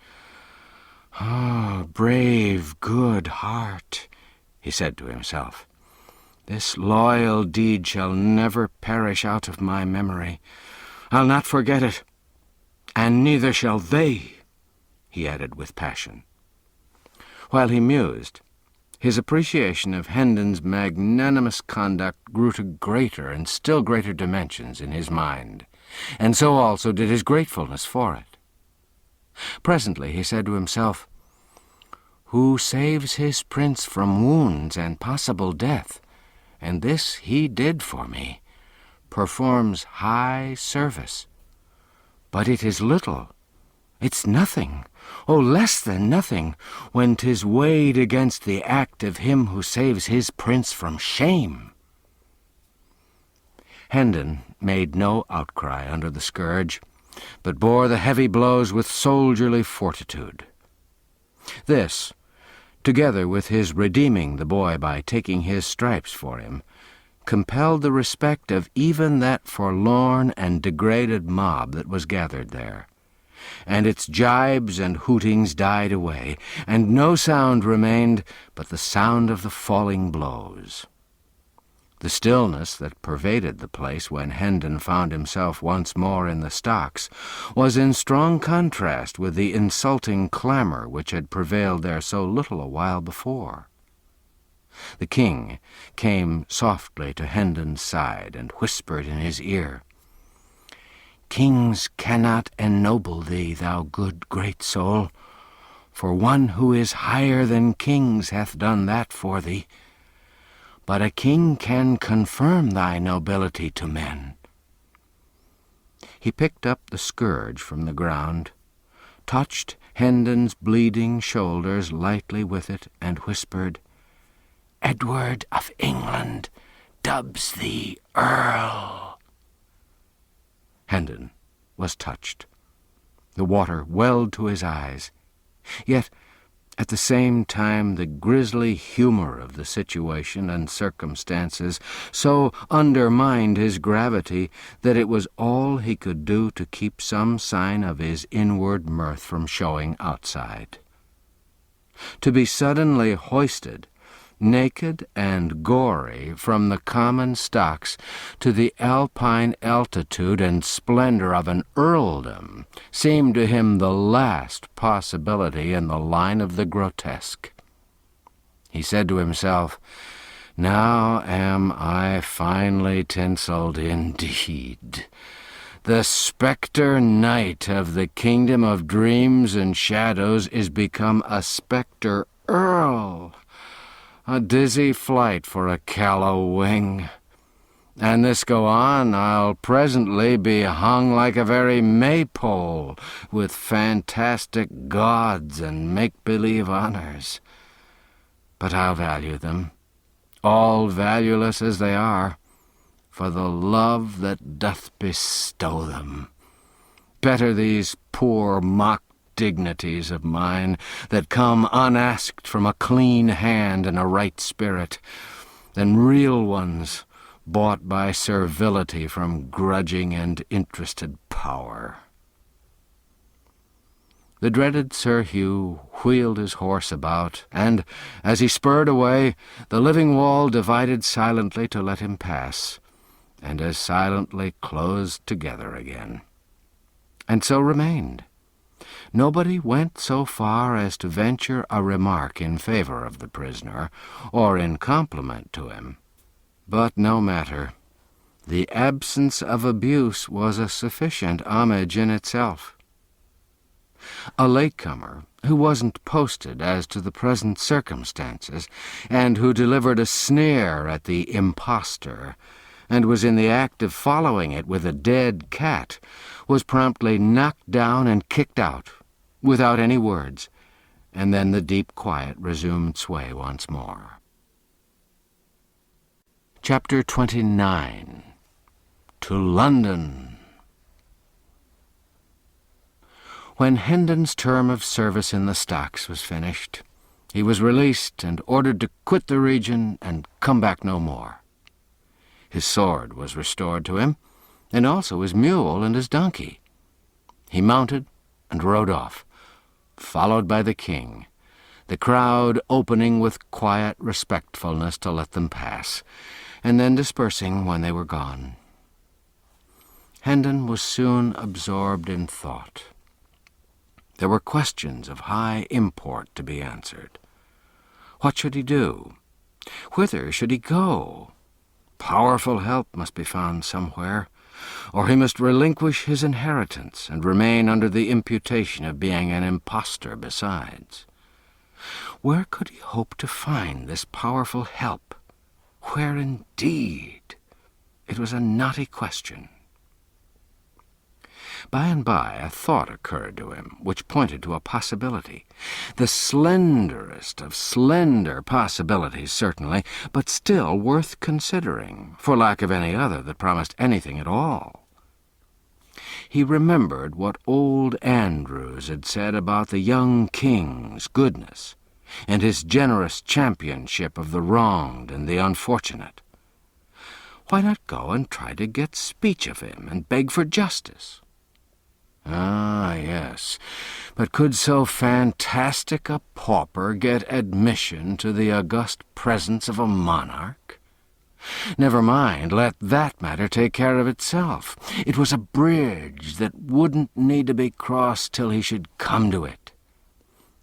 B: "Ah, brave, good heart," he said to himself. "This loyal deed shall never perish out of my memory. I'll not forget it, and neither shall they," he added with passion. While he mused, his appreciation of Hendon's magnanimous conduct grew to greater and still greater dimensions in his mind, and so also did his gratefulness for it. Presently he said to himself, "Who saves his prince from wounds and possible death, and this he did for me, performs high service. But it is little, it's nothing, less than nothing, when 'tis weighed against the act of him who saves his prince from shame." Hendon made no outcry under the scourge, but bore the heavy blows with soldierly fortitude. This, together with his redeeming the boy by taking his stripes for him, compelled the respect of even that forlorn and degraded mob that was gathered there, and its gibes and hootings died away, and no sound remained but the sound of the falling blows. The stillness that pervaded the place when Hendon found himself once more in the stocks was in strong contrast with the insulting clamor which had prevailed there so little a while before. The king came softly to Hendon's side and whispered in his ear, "Kings cannot ennoble thee, thou good great soul, for one who is higher than kings hath done that for thee. But a king can confirm thy nobility to men." He picked up the scourge from the ground, touched Hendon's bleeding shoulders lightly with it, and whispered, "Edward of England dubs thee Earl." Hendon was touched. The water welled to his eyes, yet at the same time the grisly humor of the situation and circumstances so undermined his gravity that it was all he could do to keep some sign of his inward mirth from showing outside. To be suddenly hoisted, naked and gory, from the common stocks to the alpine altitude and splendor of an earldom seemed to him the last possibility in the line of the grotesque. He said to himself, "Now am I finely tinselled indeed. The spectre knight of the kingdom of dreams and shadows is become a spectre earl. A dizzy flight for a callow wing. And this go on, I'll presently be hung like a very maypole, with fantastic gods and make-believe honors. But I'll value them.
A: all valueless as they are, for the love that doth bestow them. Better these poor mock dignities of mine that come unasked from a clean hand and a right spirit, than real ones bought by servility from grudging and interested power. The dreaded Sir Hugh wheeled his horse about, and, as he spurred away, the living wall divided silently to let him pass, and as silently closed together again. And so remained. Nobody went so far as to venture a remark in favor of the prisoner, or in compliment to him. But no matter. The absence of abuse was a sufficient homage in itself. A latecomer, who wasn't posted as to the present circumstances, and who delivered a sneer at the impostor, and was in the act of following it with a dead cat, was promptly knocked down and kicked out, without any words, and then the deep quiet resumed sway once more. Chapter 29. To London. When Hendon's term of service in the stocks was finished, he was released and ordered to quit the region and come back no more. His sword was restored to him, and also his mule and his donkey. He mounted and rode off, followed by the king, the crowd opening with quiet respectfulness to let them pass, and then dispersing when they were gone. Hendon was soon absorbed in thought. There were questions of high import to be answered. What should he do? Whither should he go? Powerful help must be found somewhere, or he must relinquish his inheritance and remain under the imputation of being an impostor besides. Where could he hope to find this powerful help? Where indeed? It was a knotty question. By and by a thought occurred to him, which pointed to a possibility. The slenderest of slender possibilities, certainly, but still worth considering, for lack of any other that promised anything at all. He remembered what old Andrews had said about the young king's goodness, and his generous championship of the wronged and the unfortunate. Why not go and try to get speech of him and beg for justice? Ah, yes, but could so fantastic a pauper get admission to the august presence of a monarch? Never mind, let that matter take care of itself. It was a bridge that wouldn't need to be crossed till he should come to it.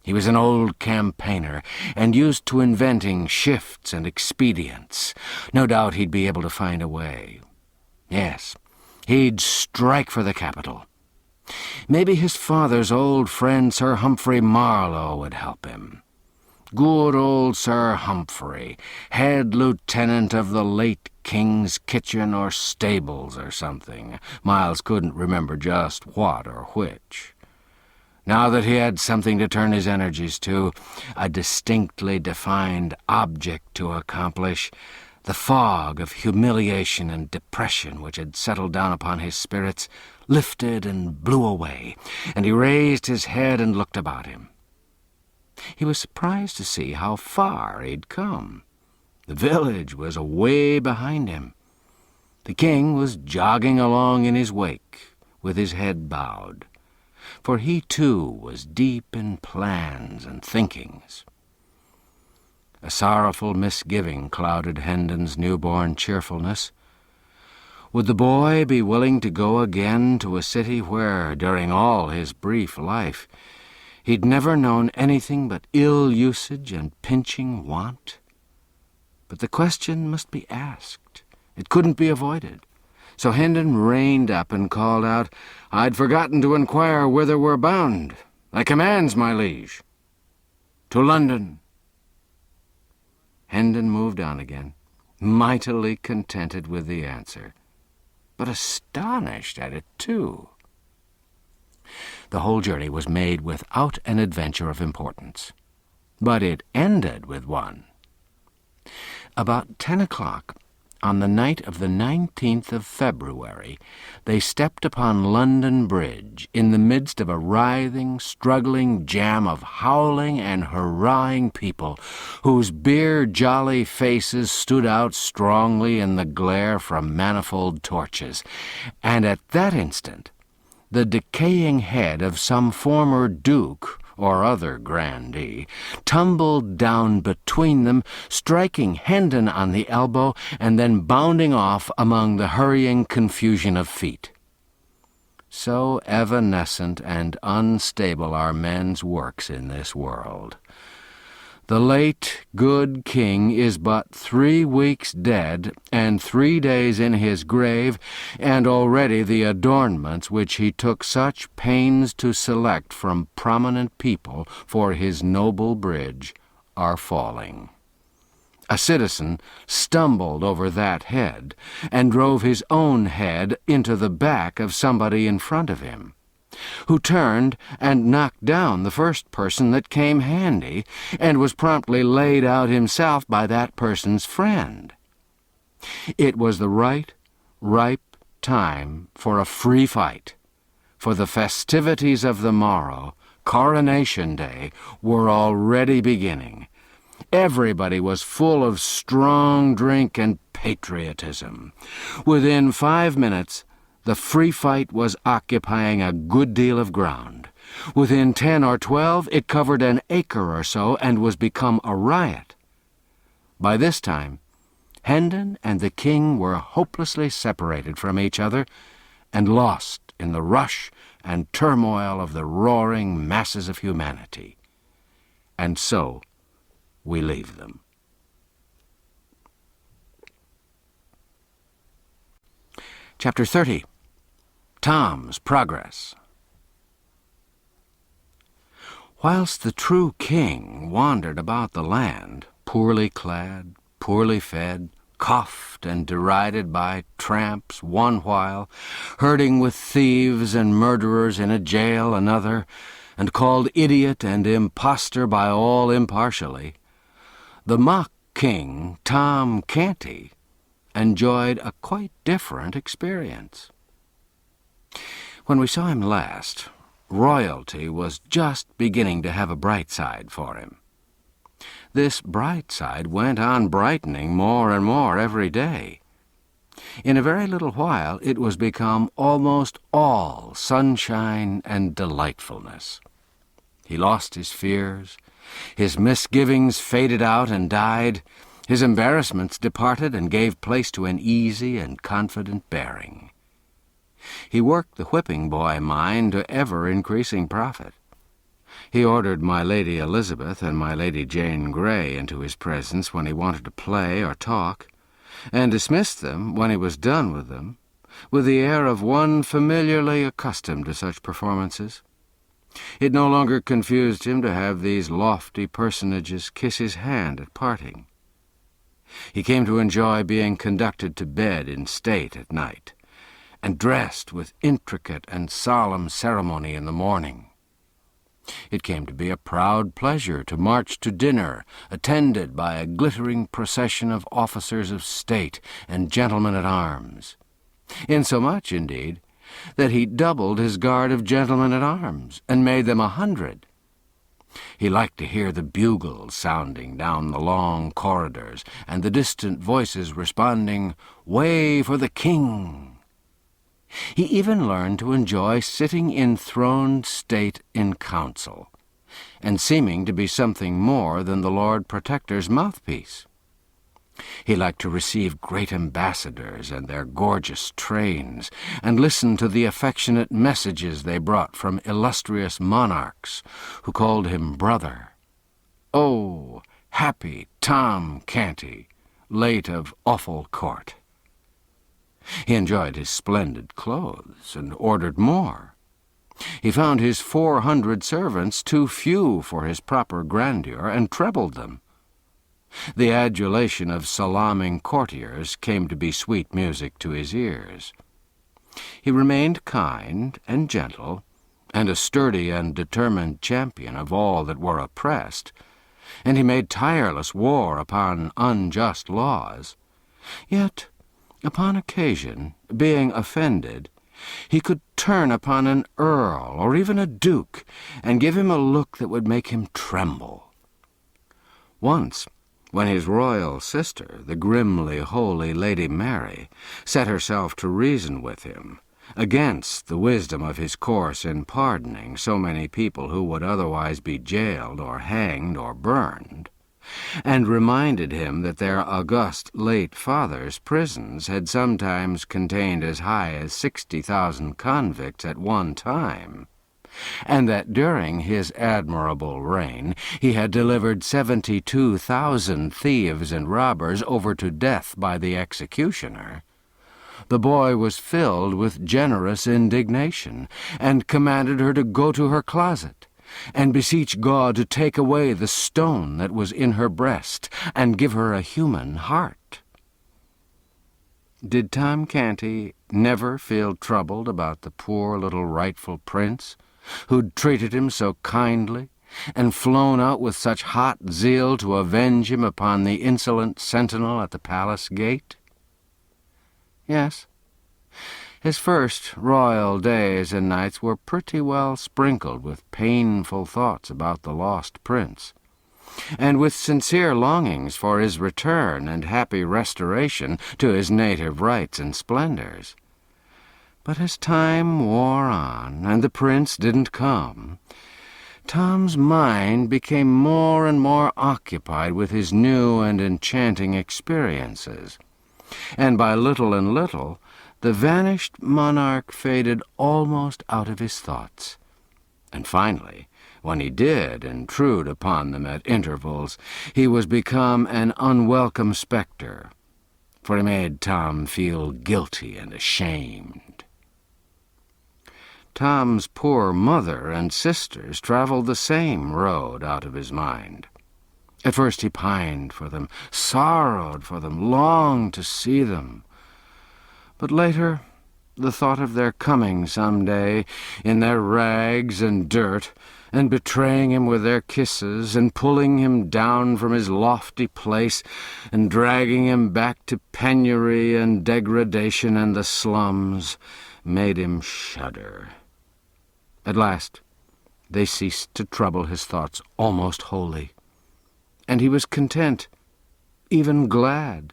A: He was an old campaigner, and used to inventing shifts and expedients. No doubt he'd be able to find a way. Yes, he'd strike for the capital. Maybe his father's old friend Sir Humphrey Marlowe would help him. Good old Sir Humphrey, head lieutenant of the late King's kitchen or stables or something. Miles couldn't remember just what or which. Now that he had something to turn his energies to, a distinctly defined object to accomplish, the fog of humiliation and depression which had settled down upon his spirits lifted and blew away, and he raised his head and looked about him. He was surprised to see how far he'd come. The village was away behind him. The king was jogging along in his wake, with his head bowed, for he too was deep in plans and thinkings. A sorrowful misgiving clouded Hendon's newborn cheerfulness. Would the boy be willing to go again to a city where, during all his brief life, he'd never known anything but ill usage and pinching want? But the question must be asked. It couldn't be avoided. So Hendon reined up and called out, "I'd forgotten to inquire whither we're bound. Thy commands, my liege." "To London." Hendon moved on again, mightily contented with the answer, but astonished at it too. The whole journey was made without an adventure of importance, but it ended with one.
B: About 10 o'clock, on the night of the 19th of February, they stepped upon London Bridge in the midst of a writhing, struggling jam of howling and hurrahing people, whose beer-jolly faces stood out strongly in the glare from manifold torches. And at that instant, the decaying head of some former duke or other grandee tumbled down between them, striking Hendon on the elbow and then bounding off among the hurrying confusion of feet. So evanescent and unstable are men's works in this world. The late good king is but 3 weeks dead, and 3 days in his grave, and already the adornments which he took such pains to select from prominent people for his noble bridge are falling. A citizen stumbled over that head, and drove his own head into the back of somebody in front of him, who turned and knocked down the first person that came handy, and was promptly laid out himself by that person's friend. It was the right, ripe time for a free fight, for the festivities of the morrow, Coronation Day, were already beginning. Everybody was full of strong drink and patriotism. Within 5 minutes, the free fight was occupying a good deal of ground. Within 10 or 12, it covered an acre or so and was become a riot. By this time, Hendon and the king were hopelessly separated from each other and lost in the rush and turmoil of the roaring masses of humanity. And so we leave them. Chapter 30. Tom's Progress. Whilst the true king wandered about the land, poorly clad, poorly fed, coughed and derided by tramps one while, herding with thieves and murderers in a jail another, and called idiot and impostor by all impartially, the mock king, Tom Canty, enjoyed a quite different experience. When we saw him last, royalty was just beginning to have a bright side for him. This bright side went on brightening more and more every day. In a very little while it was become almost all sunshine and delightfulness. He lost his fears, his misgivings faded out and died, his embarrassments departed and gave place to an easy and confident bearing. He worked the whipping boy mind to ever-increasing profit. He ordered my Lady Elizabeth and my Lady Jane Grey into his presence when he wanted to play or talk, and dismissed them when he was done with them, with the air of one familiarly accustomed to such performances. It no longer confused him to have these lofty personages kiss his hand at parting. He came to enjoy being conducted to bed in state at night, and dressed with intricate and solemn ceremony in the morning. It came to be a proud pleasure to march to dinner, attended by a glittering procession of officers of state and gentlemen-at-arms, insomuch, indeed, that he doubled his guard of gentlemen-at-arms, and made them 100. He liked to hear the bugles sounding down the long corridors, and the distant voices responding, "Way for the king!" He even learned to enjoy sitting in throned state in council, and seeming to be something more than the Lord Protector's mouthpiece. He liked to receive great ambassadors and their gorgeous trains, and listen to the affectionate messages they brought from illustrious monarchs, who called him brother. Oh, happy Tom Canty, late of awful court! He enjoyed his splendid clothes, and ordered more. He found his 400 servants too few for his proper grandeur, and trebled them. The adulation of salaaming courtiers came to be sweet music to his ears. He remained kind and gentle, and a sturdy and determined champion of all that were oppressed, and he made tireless war upon unjust laws. Yet, upon occasion, being offended, he could turn upon an earl or even a duke and give him a look that would make him tremble. Once, when his royal sister, the grimly holy Lady Mary, set herself to reason with him, against the wisdom of his course in pardoning so many people who would otherwise be jailed or hanged or burned, and reminded him that their august late father's prisons had sometimes contained as high as 60,000 convicts at one time, and that during his admirable reign he had delivered 72,000 thieves and robbers over to death by the executioner, the boy was filled with generous indignation, and commanded her to go to her closet, and beseech God to take away the stone that was in her breast, and give her a human heart. Did Tom Canty never feel troubled about the poor little rightful prince, who'd treated him so kindly, and flown out with such hot zeal to avenge him upon the insolent sentinel at the palace gate? Yes, his first royal days and nights were pretty well sprinkled with painful thoughts about the lost prince, and with sincere longings for his return and happy restoration to his native rights and splendors. But as time wore on, and the prince didn't come, Tom's mind became more and more occupied with his new and enchanting experiences, and by little and little the vanished monarch faded almost out of his thoughts. And finally, when he did intrude upon them at intervals, he was become an unwelcome spectre, for he made Tom feel guilty and ashamed. Tom's poor mother and sisters traveled the same road out of his mind. At first he pined for them, sorrowed for them, longed to see them. But later, the thought of their coming some day, in their rags and dirt, and betraying him with their kisses, and pulling him down from his lofty place, and dragging him back to penury and degradation and the slums, made him shudder. At last, they ceased to trouble his thoughts almost wholly, and he was content, even glad,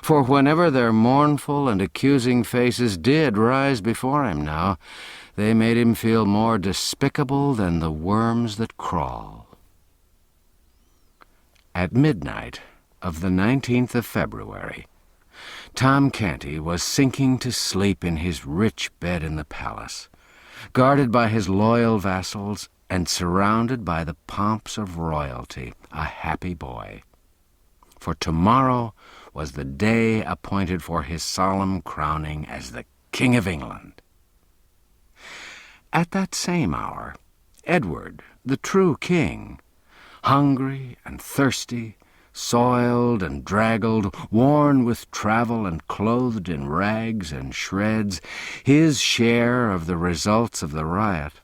B: for whenever their mournful and accusing faces did rise before him now, they made him feel more despicable than the worms that crawl. At midnight of the 19th of February, Tom Canty was sinking to sleep in his rich bed in the palace, guarded by his loyal vassals and surrounded by the pomps of royalty, a happy boy. For tomorrow was the day appointed for his solemn crowning as the King of England. At that same hour, Edward, the true king, hungry and thirsty, soiled and draggled, worn with travel and clothed in rags and shreds, his share of the results of the riot,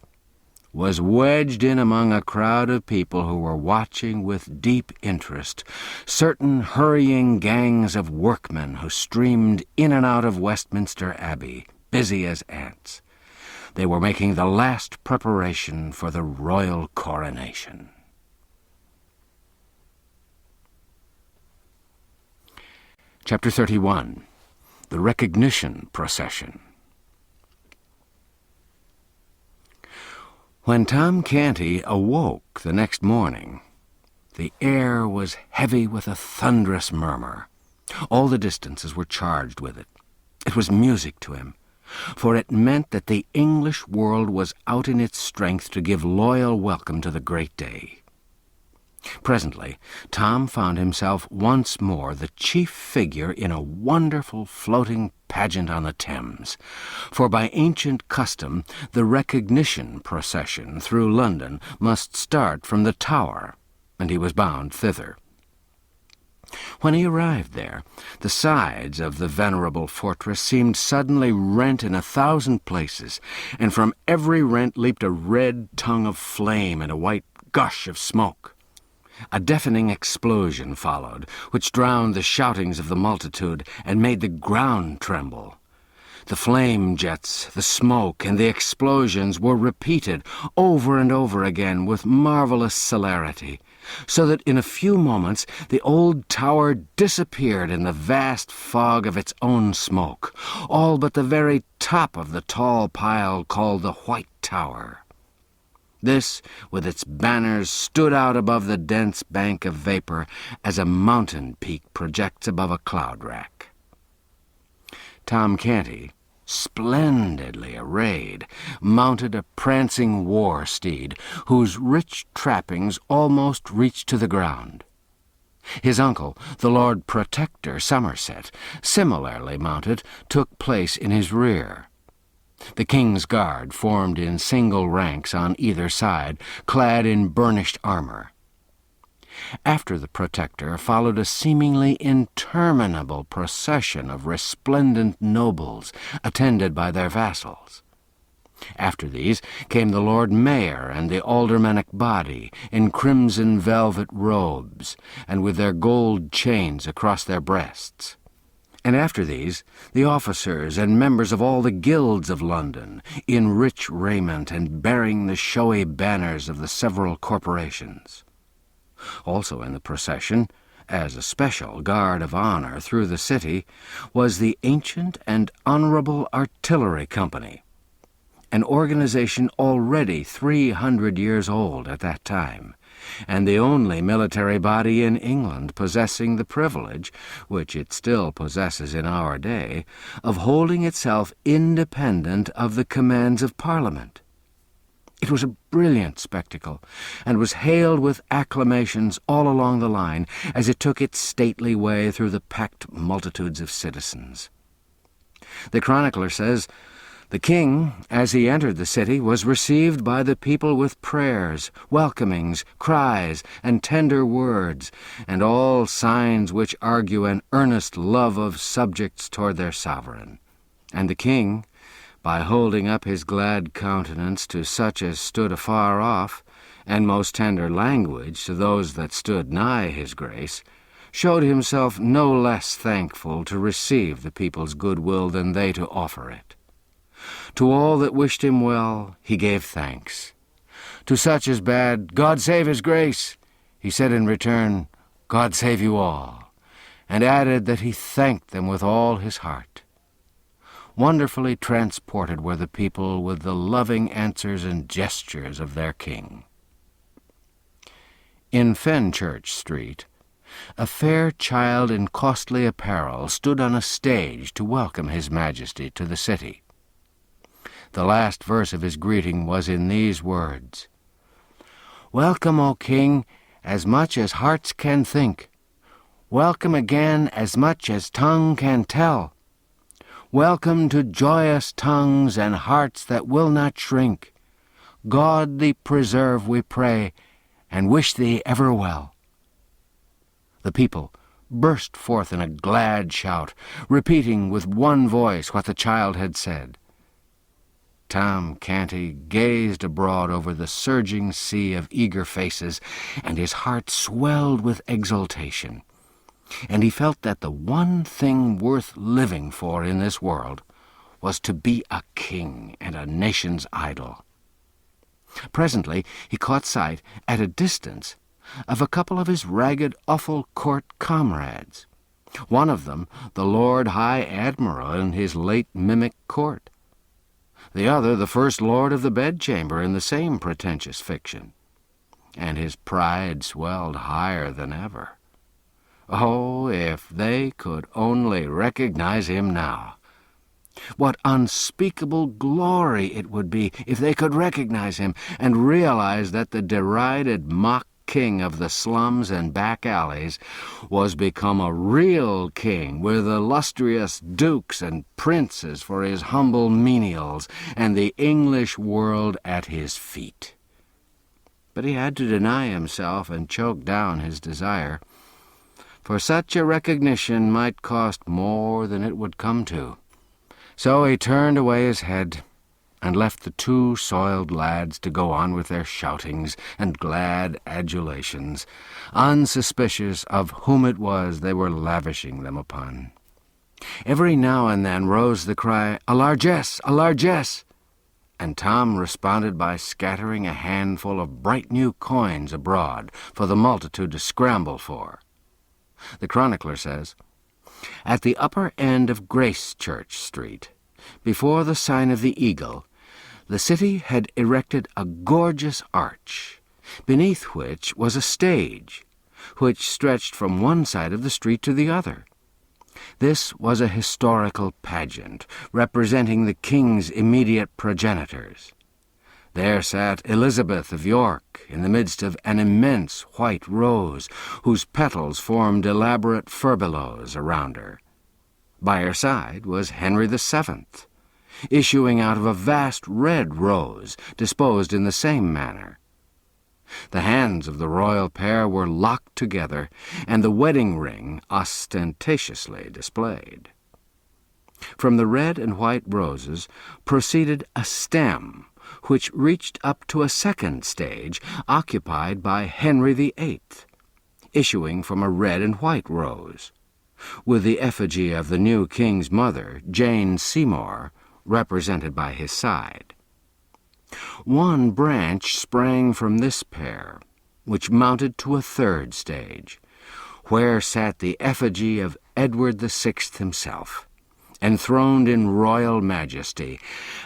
B: was wedged in among a crowd of people who were watching with deep interest certain hurrying gangs of workmen who streamed in and out of Westminster Abbey, busy as ants. They were making the last preparation for the royal coronation. Chapter 31. The Recognition Procession. When Tom Canty awoke the next morning, the air was heavy with a thunderous murmur. All the distances were charged with it. It was music to him, for it meant that the English world was out in its strength to give loyal welcome to the great day. Presently, Tom found himself once more the chief figure in a wonderful floating pageant on the Thames, for by ancient custom the recognition procession through London must start from the Tower, and he was bound thither. When he arrived there, the sides of the venerable fortress seemed suddenly rent in 1,000 places, and from every rent leaped a red tongue of flame and a white gush of smoke.
A: A deafening explosion followed, which drowned the shoutings of the multitude and made the ground tremble. The flame jets, the smoke, and the explosions were repeated over and over again with marvelous celerity, so that in a few moments the old tower disappeared in the vast fog of its own smoke, all but the very top of the tall pile called the White Tower. This, with its banners, stood out above the dense bank of vapor as a mountain peak projects above a cloud rack. Tom Canty, splendidly arrayed, mounted a prancing war steed, whose rich trappings almost reached to the ground. His uncle, the Lord Protector Somerset, similarly mounted, took place in his rear. The king's guard formed in single ranks on either side, clad in burnished armor. After the Protector followed a seemingly interminable procession of resplendent nobles, attended by their vassals. After these came the Lord Mayor and the aldermanic body, in crimson velvet robes, and with their gold chains across their breasts. And after these, the officers and members of all the guilds of London, in rich raiment and bearing the showy banners of the several corporations. Also in the procession, as a special guard of honor through the city, was the Ancient and Honorable Artillery Company, an organization already 300 years old at that time, and the only military body in England possessing the privilege, which it still possesses in our day, of holding itself independent of the commands of Parliament. It was a brilliant spectacle, and was hailed with acclamations all along the line as it took its stately way through the packed multitudes of citizens. The chronicler says, "The king, as he entered the city, was received by the people with prayers, welcomings, cries, and tender words, and all signs which argue an earnest love of subjects toward their sovereign. And the king, by holding up his glad countenance to such as stood afar off, and most tender language to those that stood nigh his grace, showed himself no less thankful to receive the people's goodwill than they to offer it. To all that wished him well, he gave thanks. To such as bade, God save his grace, he said in return, God save you all, and added that he thanked them with all his heart. Wonderfully transported were the people with the loving answers and gestures of their king." In Fenchurch Street, a fair child in costly apparel stood on a stage to welcome his Majesty to the city. The last verse of his greeting was in these words, "Welcome, O King, as much as hearts can think. Welcome again as much as tongue can tell. Welcome to joyous tongues and hearts that will not shrink. God thee preserve, we pray, and wish thee ever well." The people burst forth in a glad shout, repeating with one voice what the child had said. Tom Canty gazed abroad over the surging sea of eager faces, and his heart swelled with exultation. And he felt that the one thing worth living for in this world was to be a king and a nation's idol. Presently he caught sight, at a distance, of a couple of his ragged Offal Court comrades, one of them the Lord High Admiral in his late mimic court, the other the First Lord of the Bedchamber in the same pretentious fiction, and his pride swelled higher than ever. Oh, if they could only recognize him now! What unspeakable glory it would be if they could recognize him and realize that the derided mock king of the slums and back alleys was become a real king with illustrious dukes and princes for his humble menials and the English world at his feet. But he had to deny himself and choke down his desire, for such a recognition might cost more than it would come to. So he turned away his head and left the two soiled lads to go on with their shoutings and glad adulations, unsuspicious of whom it was they were lavishing them upon. Every now and then rose the cry, "A largesse! A largesse!" and Tom responded by scattering a handful of bright new coins abroad for the multitude to scramble for. The chronicler says, "At the upper end of Grace Church Street, before the sign of the Eagle, the city had erected a gorgeous arch, beneath which was a stage, which stretched from one side of the street to the other. This was a historical pageant, representing the king's immediate progenitors. There sat Elizabeth of York in the midst of an immense white rose, whose petals formed elaborate furbelows around her. By her side was Henry VII, issuing out of a vast red rose, disposed in the same manner. The hands of the royal pair were locked together, and the wedding ring ostentatiously displayed. From the red and white roses proceeded a stem, which reached up to a second stage occupied by Henry VIII, issuing from a red and white rose, with the effigy of the new king's mother, Jane Seymour, represented by his side. One branch sprang from this pair, which mounted to a third stage, where sat the effigy of Edward VI himself, enthroned in royal majesty,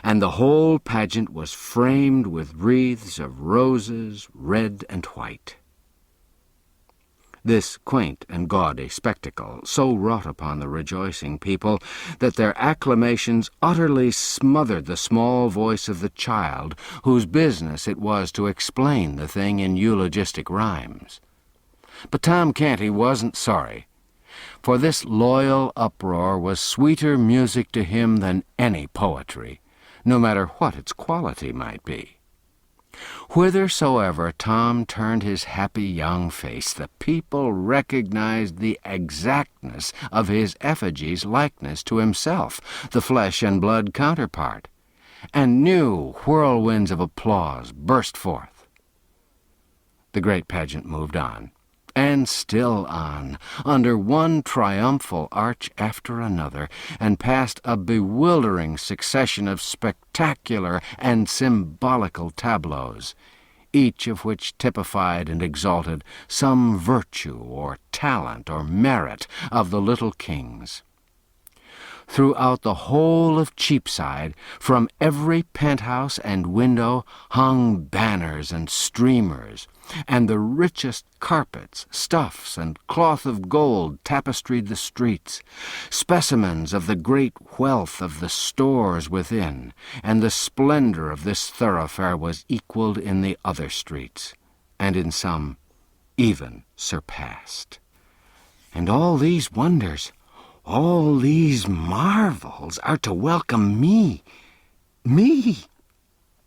A: and the whole pageant was framed with wreaths of roses, red and white. This quaint and gaudy spectacle so wrought upon the rejoicing people that their acclamations utterly smothered the small voice of the child, whose business it was to explain the thing in eulogistic rhymes. But Tom Canty wasn't sorry, for this loyal uproar was sweeter music to him than any poetry, no matter what its quality might be. Whithersoever Tom turned his happy young face, the people recognized the exactness of his effigy's likeness to himself, the flesh and blood counterpart, and new whirlwinds of applause burst forth. The great pageant moved on, and still on, under one triumphal arch after another, and past a bewildering succession of spectacular and symbolical tableaus, each of which typified and exalted some virtue or talent or merit of the little kings. Throughout the whole of Cheapside, from every penthouse and window, hung banners and streamers, and the richest carpets, stuffs, and cloth of gold tapestried the streets, specimens of the great wealth of the stores within, and the splendor of this thoroughfare was equaled in the other streets, and in some even surpassed. And all these wonders, all these marvels are to welcome me,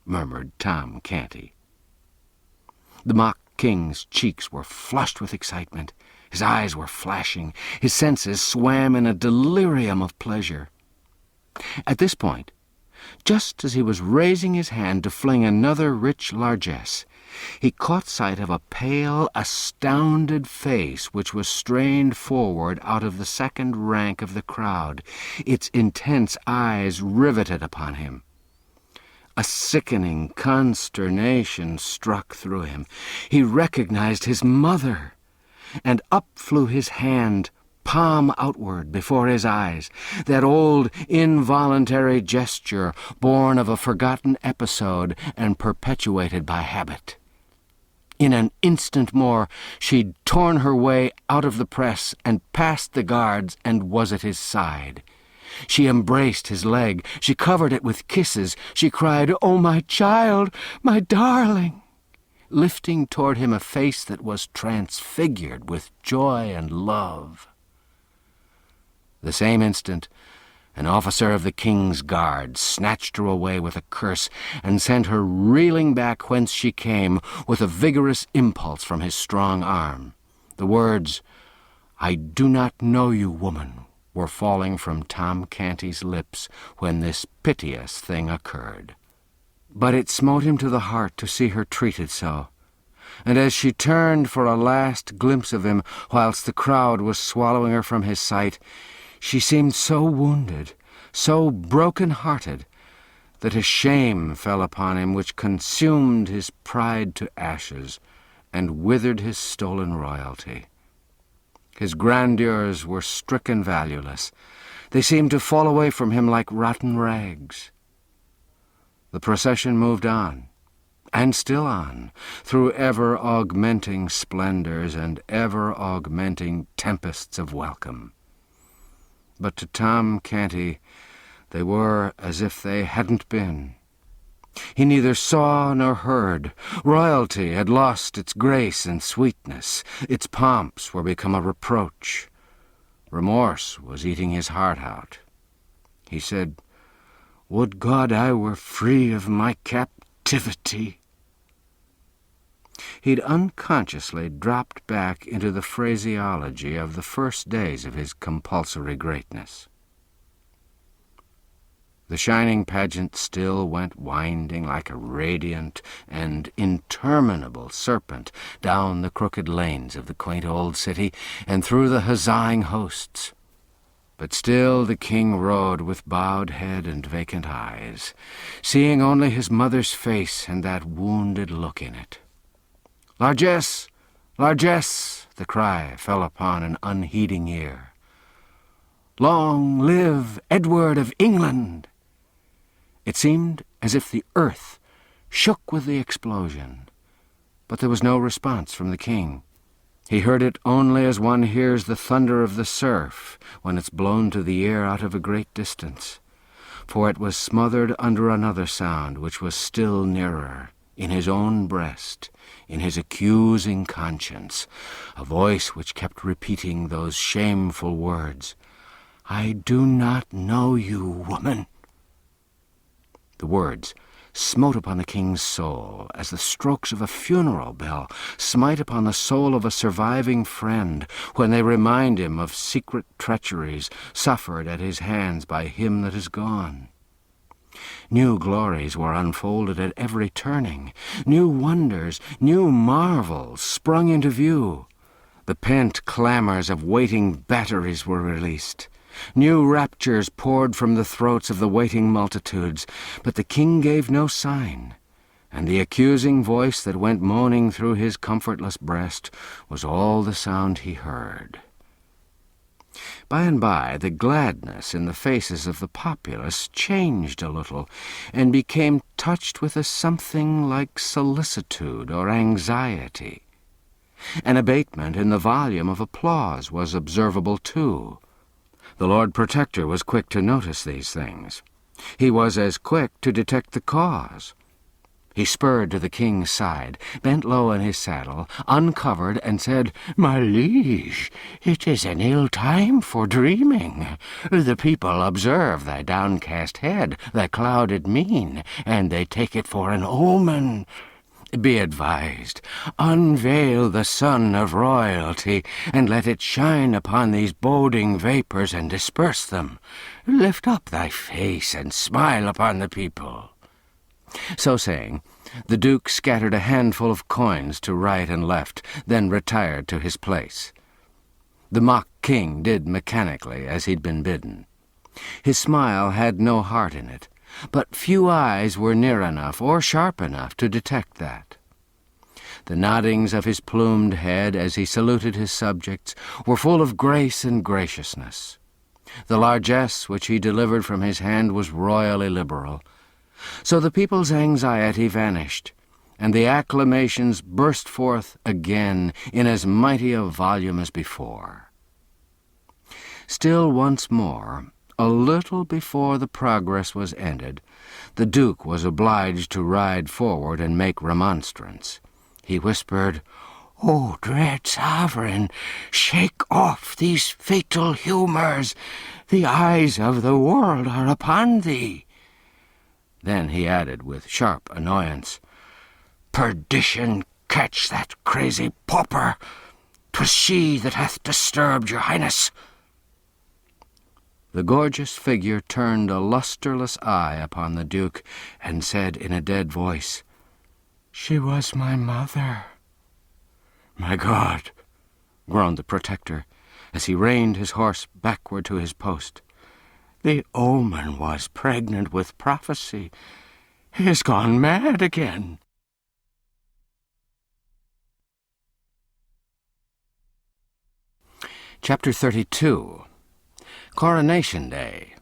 A: murmured Tom Canty. The mock king's cheeks were flushed with excitement, his eyes were flashing, his senses swam in a delirium of pleasure. At this point, just as he was raising his hand to fling another rich largesse, he caught sight of a pale, astounded face which was strained forward out of the second rank of the crowd, its intense eyes riveted upon him. A sickening consternation struck through him. He recognized his mother, and up flew his hand, palm outward, before his eyes, that old involuntary gesture born of a forgotten episode and perpetuated by habit. In an instant more, she'd torn her way out of the press and past the guards and was at his side. She embraced his leg. She covered it with kisses. She cried, "Oh, my child, my darling," lifting toward him a face that was transfigured with joy and love. The same instant, an officer of the king's guard snatched her away with a curse and sent her reeling back whence she came with a vigorous impulse from his strong arm. The words, "I do not know you, woman," were falling from Tom Canty's lips when this piteous thing occurred.
B: But it smote him to the heart to see her treated so, and as she turned for a last glimpse of him whilst the crowd was swallowing her from his sight, she seemed so wounded, so broken-hearted, that a shame fell upon him which consumed his pride to ashes and withered his stolen royalty. His grandeurs were stricken valueless. They seemed to fall away from him like rotten rags. The procession moved on, and still on, through ever-augmenting splendors and ever-augmenting tempests of welcome. But to Tom Canty they were as if they hadn't been. He neither saw nor heard. Royalty had lost its grace and sweetness. Its pomps were become a reproach. Remorse was eating his heart out. He said, "Would God I were free of my captivity." He'd unconsciously dropped back into the phraseology of the first days of his compulsory greatness. The shining pageant still went winding like a radiant and interminable serpent down the crooked lanes of the quaint old city and through the huzzaing hosts. But still the king rode with bowed head and vacant eyes, seeing only his mother's face and that wounded look in it. "Largesse! Largesse!" the cry fell upon an unheeding ear. "Long live Edward of England!" It seemed as if the earth shook with the explosion, but there was no response from the king. He heard it only as one hears the thunder of the surf when it's blown to the ear out of a great distance, for it was smothered under another sound which was still nearer, in his own breast, in his accusing conscience, a voice which kept repeating those shameful words, "I do not know you, woman." The words smote upon the king's soul as the strokes of a funeral bell smite upon the soul of a surviving friend when they remind him of secret treacheries suffered at his hands by him that is gone. New glories were unfolded at every turning. New wonders, new marvels sprung into view. The pent clamors of waiting batteries were released. New raptures poured from the throats of the waiting multitudes, but the king gave no sign, and the accusing voice that went moaning through his comfortless breast was all the sound he heard. By and by the gladness in the faces of the populace changed a little, and became touched with a something like solicitude or anxiety. An abatement in the volume of applause was observable too. The Lord Protector was quick to notice these things. He was as quick to detect the cause. He spurred to the king's side, bent low in his saddle, uncovered, and said, "My liege, it is an ill time for dreaming. The people observe thy downcast head, thy clouded mien, and they take it for an omen. Be advised, unveil the sun of royalty, and let it shine upon these boding vapours and disperse them. Lift up thy face and smile upon the people." So saying, the duke scattered a handful of coins to right and left, then retired to his place. The mock king did mechanically as he'd been bidden. His smile had no heart in it, but few eyes were near enough or sharp enough to detect that. The noddings of his plumed head as he saluted his subjects were full of grace and graciousness. The largesse which he delivered from his hand was royally liberal. So the people's anxiety vanished, and the acclamations burst forth again in as mighty a volume as before. Still once more, a little before the progress was ended, the Duke was obliged to ride forward and make remonstrance. He whispered, "O dread sovereign, shake off these fatal humours. The eyes of the world are upon thee." Then he added with sharp annoyance, "Perdition catch that crazy Pauper! 'Twas she that hath disturbed your highness." The gorgeous figure turned a lustreless eye upon the Duke and said in a dead voice, "She was my mother."
C: "My God!" groaned the Protector, as he reined his horse backward to his post. "The omen was pregnant with prophecy. He has gone mad again."
B: Chapter 32. Coronation Day.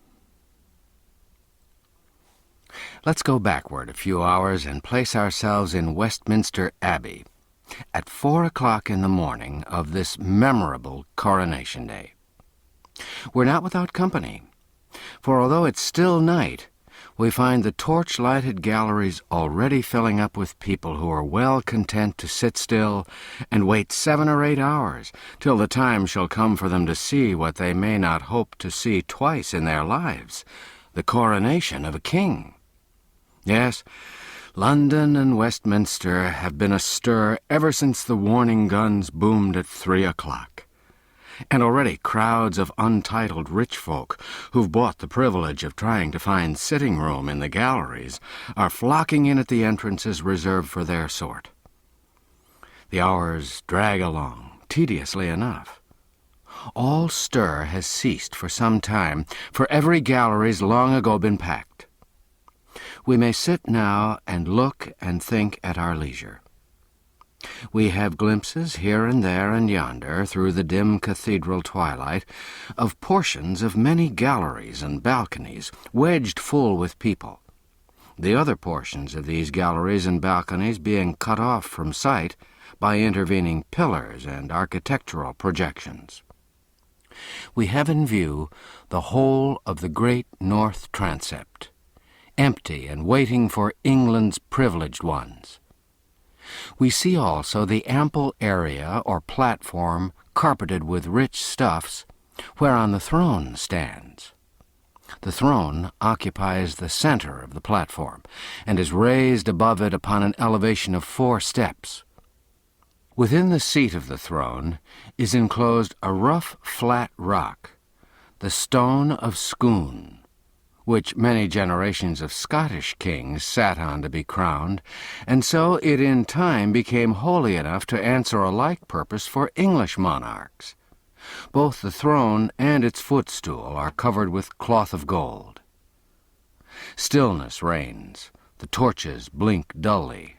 B: Let's go backward a few hours and place ourselves in Westminster Abbey at 4 o'clock in the morning of this memorable Coronation Day. We're not without company, for although it's still night, we find the torch-lighted galleries already filling up with people who are well content to sit still and wait 7 or 8 hours till the time shall come for them to see what they may not hope to see twice in their lives, the coronation of a king. Yes, London and Westminster have been astir ever since the warning guns boomed at 3 o'clock. And already crowds of untitled rich folk who've bought the privilege of trying to find sitting room in the galleries are flocking in at the entrances reserved for their sort. The hours drag along, tediously enough. All stir has ceased for some time, for every gallery's long ago been packed. We may sit now and look and think at our leisure. We have glimpses here and there and yonder, through the dim cathedral twilight, of portions of many galleries and balconies wedged full with people, the other portions of these galleries and balconies being cut off from sight by intervening pillars and architectural projections. We have in view the whole of the great north transept, empty and waiting for England's privileged ones. We see also the ample area or platform carpeted with rich stuffs, whereon the throne stands. The throne occupies the center of the platform, and is raised above it upon an elevation of 4 steps. Within the seat of the throne is enclosed a rough, flat rock, the stone of Scone, which many generations of Scottish kings sat on to be crowned, and so it in time became holy enough to answer a like purpose for English monarchs. Both the throne and its footstool are covered with cloth of gold. Stillness reigns, the torches blink dully,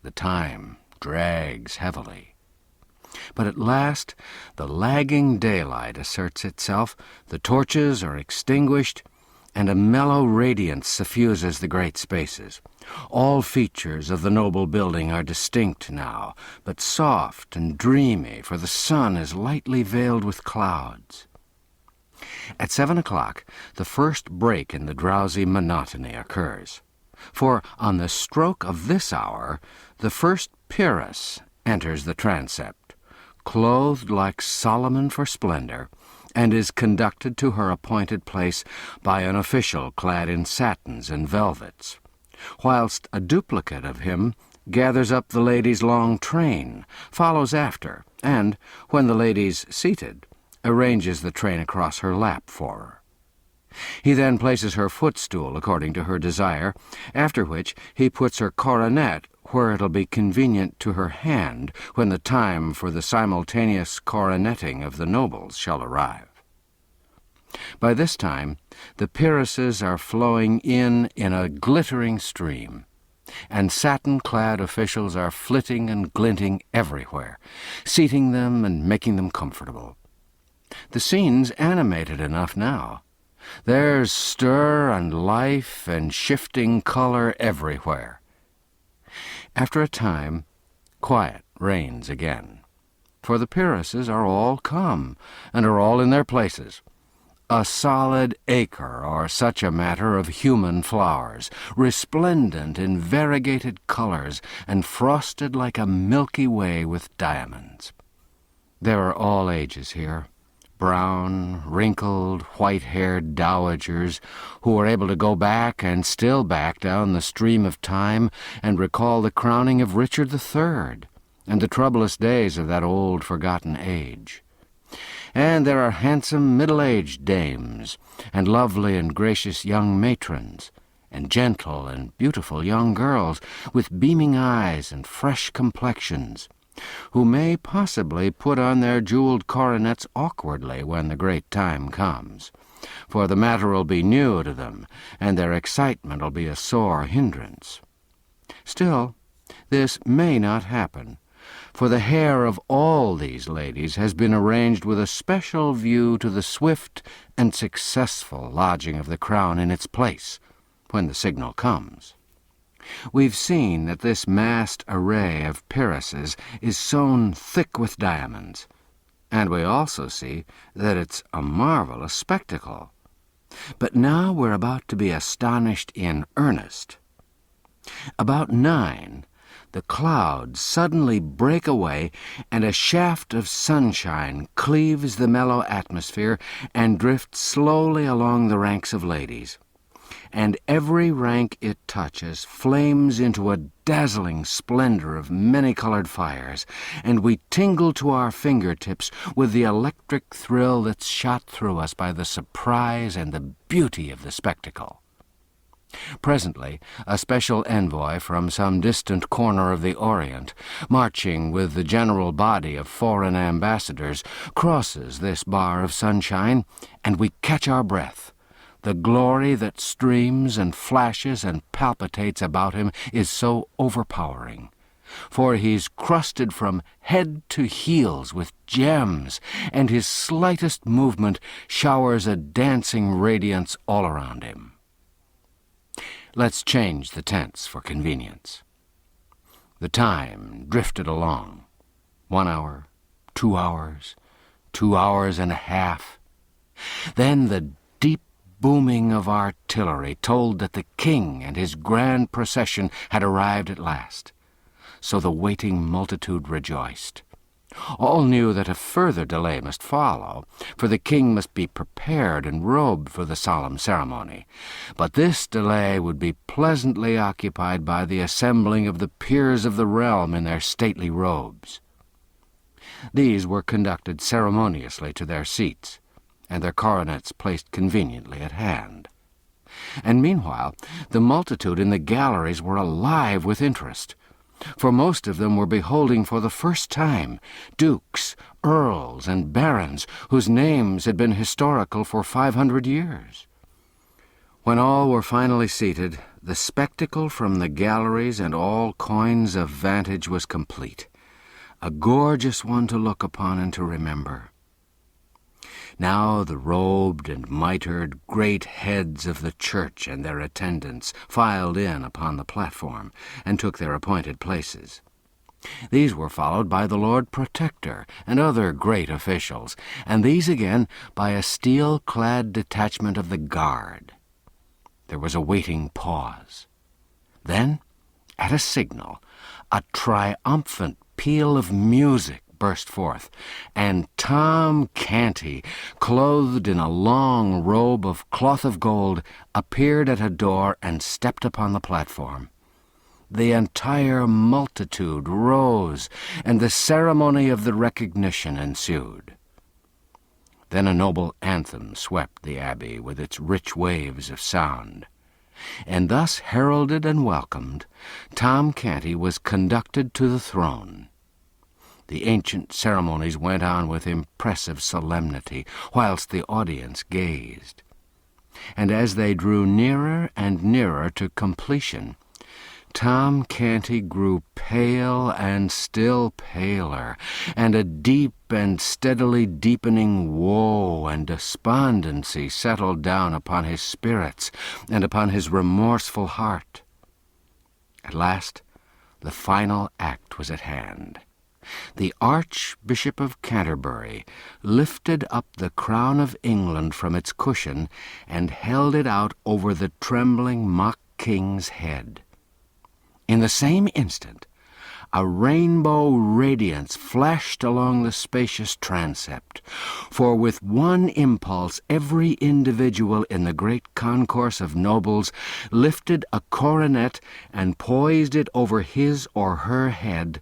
B: the time drags heavily. But at last the lagging daylight asserts itself, the torches are extinguished, and a mellow radiance suffuses the great spaces. All features of the noble building are distinct now, but soft and dreamy, for the sun is lightly veiled with clouds. At 7 o'clock, the first break in the drowsy monotony occurs, for on the stroke of this hour, the first peeress enters the transept, clothed like Solomon for splendor, and is conducted to her appointed place by an official clad in satins and velvets, whilst a duplicate of him gathers up the lady's long train, follows after, and, when the lady's seated, arranges the train across her lap for her. He then places her footstool according to her desire, after which he puts her coronet where it'll be convenient to her hand when the time for the simultaneous coroneting of the nobles shall arrive. By this time, the peeresses are flowing in a glittering stream, and satin-clad officials are flitting and glinting everywhere, seating them and making them comfortable. The scene's animated enough now. There's stir and life and shifting color everywhere. After a time, quiet reigns again, for the peeresses are all come, and are all in their places. A solid acre or such a matter of human flowers, resplendent in variegated colors, and frosted like a Milky Way with diamonds. There are all ages here, brown, wrinkled, white-haired dowagers who are able to go back and still back down the stream of time and recall the crowning of Richard III and the troublous days of that old forgotten age. And there are handsome middle-aged dames, and lovely and gracious young matrons, and gentle and beautiful young girls with beaming eyes and fresh complexions, who may possibly put on their jeweled coronets awkwardly when the great time comes, for the matter'll be new to them, and their excitement'll be a sore hindrance. Still, this may not happen, for the hair of all these ladies has been arranged with a special view to the swift and successful lodging of the crown in its place, when the signal comes. We've seen that this massed array of peeresses is sewn thick with diamonds, and we also see that it's a marvelous spectacle. But now we're about to be astonished in earnest. About 9, the clouds suddenly break away, and a shaft of sunshine cleaves the mellow atmosphere and drifts slowly along the ranks of ladies. And every rank it touches flames into a dazzling splendor of many-colored fires, and we tingle to our fingertips with the electric thrill that's shot through us by the surprise and the beauty of the spectacle. Presently, a special envoy from some distant corner of the Orient, marching with the general body of foreign ambassadors, crosses this bar of sunshine, and we catch our breath. The glory that streams and flashes and palpitates about him is so overpowering, for he's crusted from head to heels with gems, and his slightest movement showers a dancing radiance all around him. Let's change the tense for convenience. The time drifted along. 1 hour, 2 hours, 2 hours and a half. Then the deep booming of artillery told that the king and his grand procession had arrived at last. So the waiting multitude rejoiced. All knew that a further delay must follow, for the king must be prepared and robed for the solemn ceremony. But this delay would be pleasantly occupied by the assembling of the peers of the realm in their stately robes. These were conducted ceremoniously to their seats, and their coronets placed conveniently at hand. And meanwhile the multitude in the galleries were alive with interest, for most of them were beholding for the first time dukes, earls, and barons whose names had been historical for 500 years. When all were finally seated, the spectacle from the galleries and all coigns of vantage was complete, a gorgeous one to look upon and to remember. Now the robed and mitred great heads of the church and their attendants filed in upon the platform and took their appointed places. These were followed by the Lord Protector and other great officials, and these again by a steel-clad detachment of the guard. There was a waiting pause. Then, at a signal, a triumphant peal of music burst forth, and Tom Canty, clothed in a long robe of cloth of gold, appeared at a door and stepped upon the platform. The entire multitude rose, and the ceremony of the recognition ensued. Then a noble anthem swept the abbey with its rich waves of sound. And thus heralded and welcomed, Tom Canty was conducted to the throne. The ancient ceremonies went on with impressive solemnity, whilst the audience gazed. And as they drew nearer and nearer to completion, Tom Canty grew pale and still paler, and a deep and steadily deepening woe and despondency settled down upon his spirits and upon his remorseful heart. At last, the final act was at hand. The Archbishop of Canterbury lifted up the crown of England from its cushion and held it out over the trembling mock king's head. In the same instant, a rainbow radiance flashed along the spacious transept, for with one impulse every individual in the great concourse of nobles lifted a coronet and poised it over his or her head,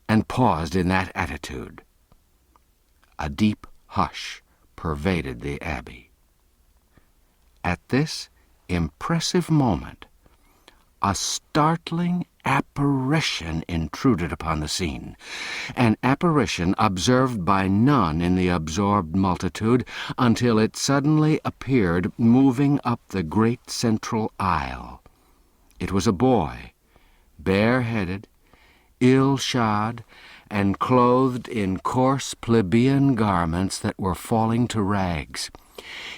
B: and paused in that attitude. A deep hush pervaded the abbey. At this impressive moment, a startling apparition intruded upon the scene, an apparition observed by none in the absorbed multitude until it suddenly appeared moving up the great central aisle. It was a boy, bareheaded, ill-shod, and clothed in coarse plebeian garments that were falling to rags.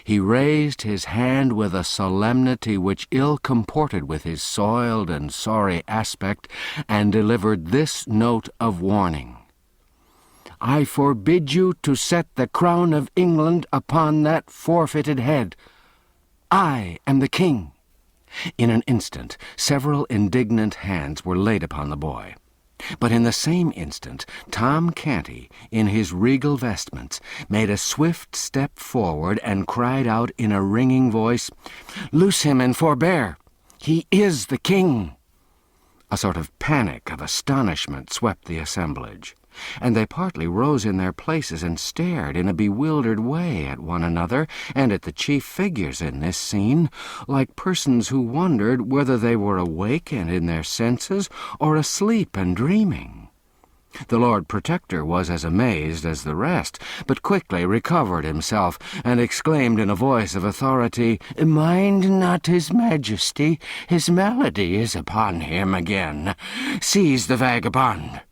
B: He raised his hand with a solemnity which ill comported with his soiled and sorry aspect, and delivered this note of warning: "I forbid you to set the crown of England upon that forfeited head. I am the king." In an instant, several indignant hands were laid upon the boy. But in the same instant, Tom Canty, in his regal vestments, made a swift step forward and cried out in a ringing voice, "Loose him and forbear! He is the king!" A sort of panic of astonishment swept the assemblage, and they partly rose in their places and stared in a bewildered way at one another and at the chief figures in this scene, like persons who wondered whether they were awake and in their senses or asleep and dreaming. The Lord Protector was as amazed as the rest, but quickly recovered himself, and exclaimed in a voice of authority, "Mind not his Majesty, his malady is upon him again. Seize the vagabond."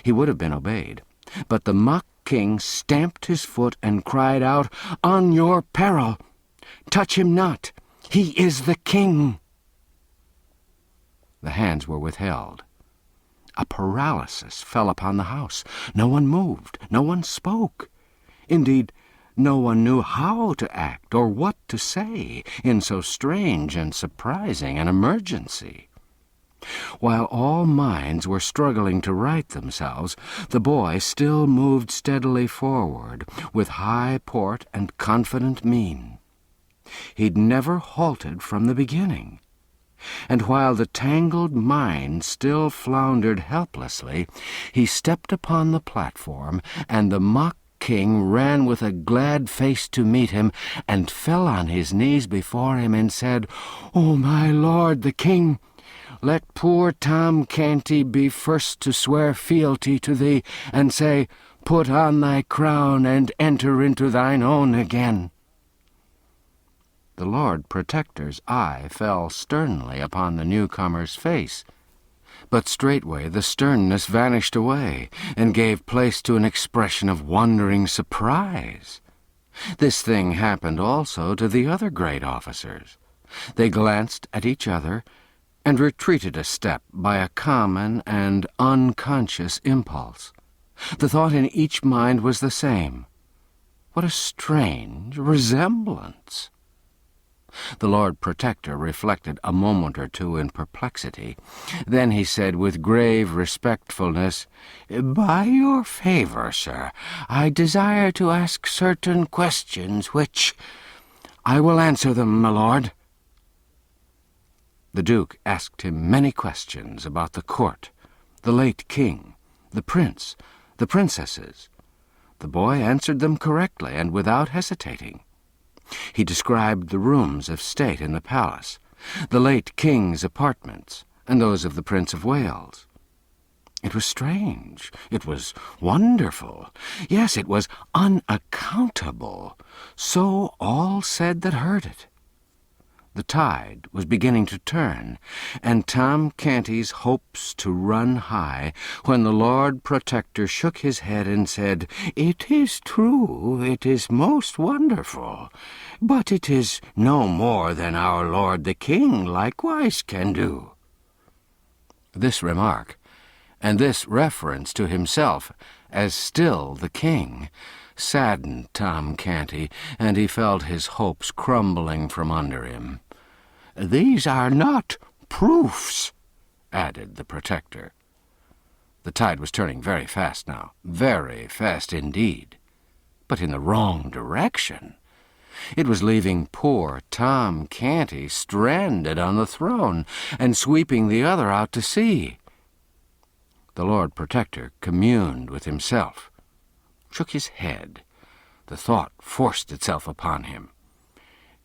B: He would have been obeyed, but the mock king stamped his foot and cried out, "On your peril! Touch him not! He is the king!" The hands were withheld. A paralysis fell upon the house. No one moved, no one spoke. Indeed, no one knew how to act or what to say in so strange and surprising an emergency. While all minds were struggling to right themselves, the boy still moved steadily forward, with high port and confident mien. He'd never halted from the beginning. And while the tangled mind still floundered helplessly, he stepped upon the platform, and the mock king ran with a glad face to meet him, and fell on his knees before him, and said, "O my lord the king, let poor Tom Canty be first to swear fealty to thee, and say, Put on thy crown, and enter into thine own again." The Lord Protector's eye fell sternly upon the newcomer's face, but straightway the sternness vanished away, and gave place to an expression of wondering surprise. This thing happened also to the other great officers. They glanced at each other, and retreated a step by a common and unconscious impulse. The thought in each mind was the same. What a strange resemblance! The Lord Protector reflected a moment or two in perplexity. Then he said with grave respectfulness, "By your favor, sir, I desire to ask certain questions which—" "I will answer them, my lord." The Duke asked him many questions about the court, the late king, the prince, the princesses. The boy answered them correctly and without hesitating. He described the rooms of state in the palace, the late king's apartments, and those of the Prince of Wales. It was strange, it was wonderful, yes, it was unaccountable, so all said that heard it. The tide was beginning to turn, and Tom Canty's hopes to run high, when the Lord Protector shook his head and said, "It is true, it is most wonderful, but it is no more than our Lord the King likewise can do." This remark, and this reference to himself as still the king, saddened Tom Canty, and he felt his hopes crumbling from under him. "These are not proofs," added the Protector. The tide was turning very fast now, very fast indeed, but in the wrong direction. It was leaving poor Tom Canty stranded on the throne, and sweeping the other out to sea. The Lord Protector communed with himself, shook his head, The thought forced itself upon him.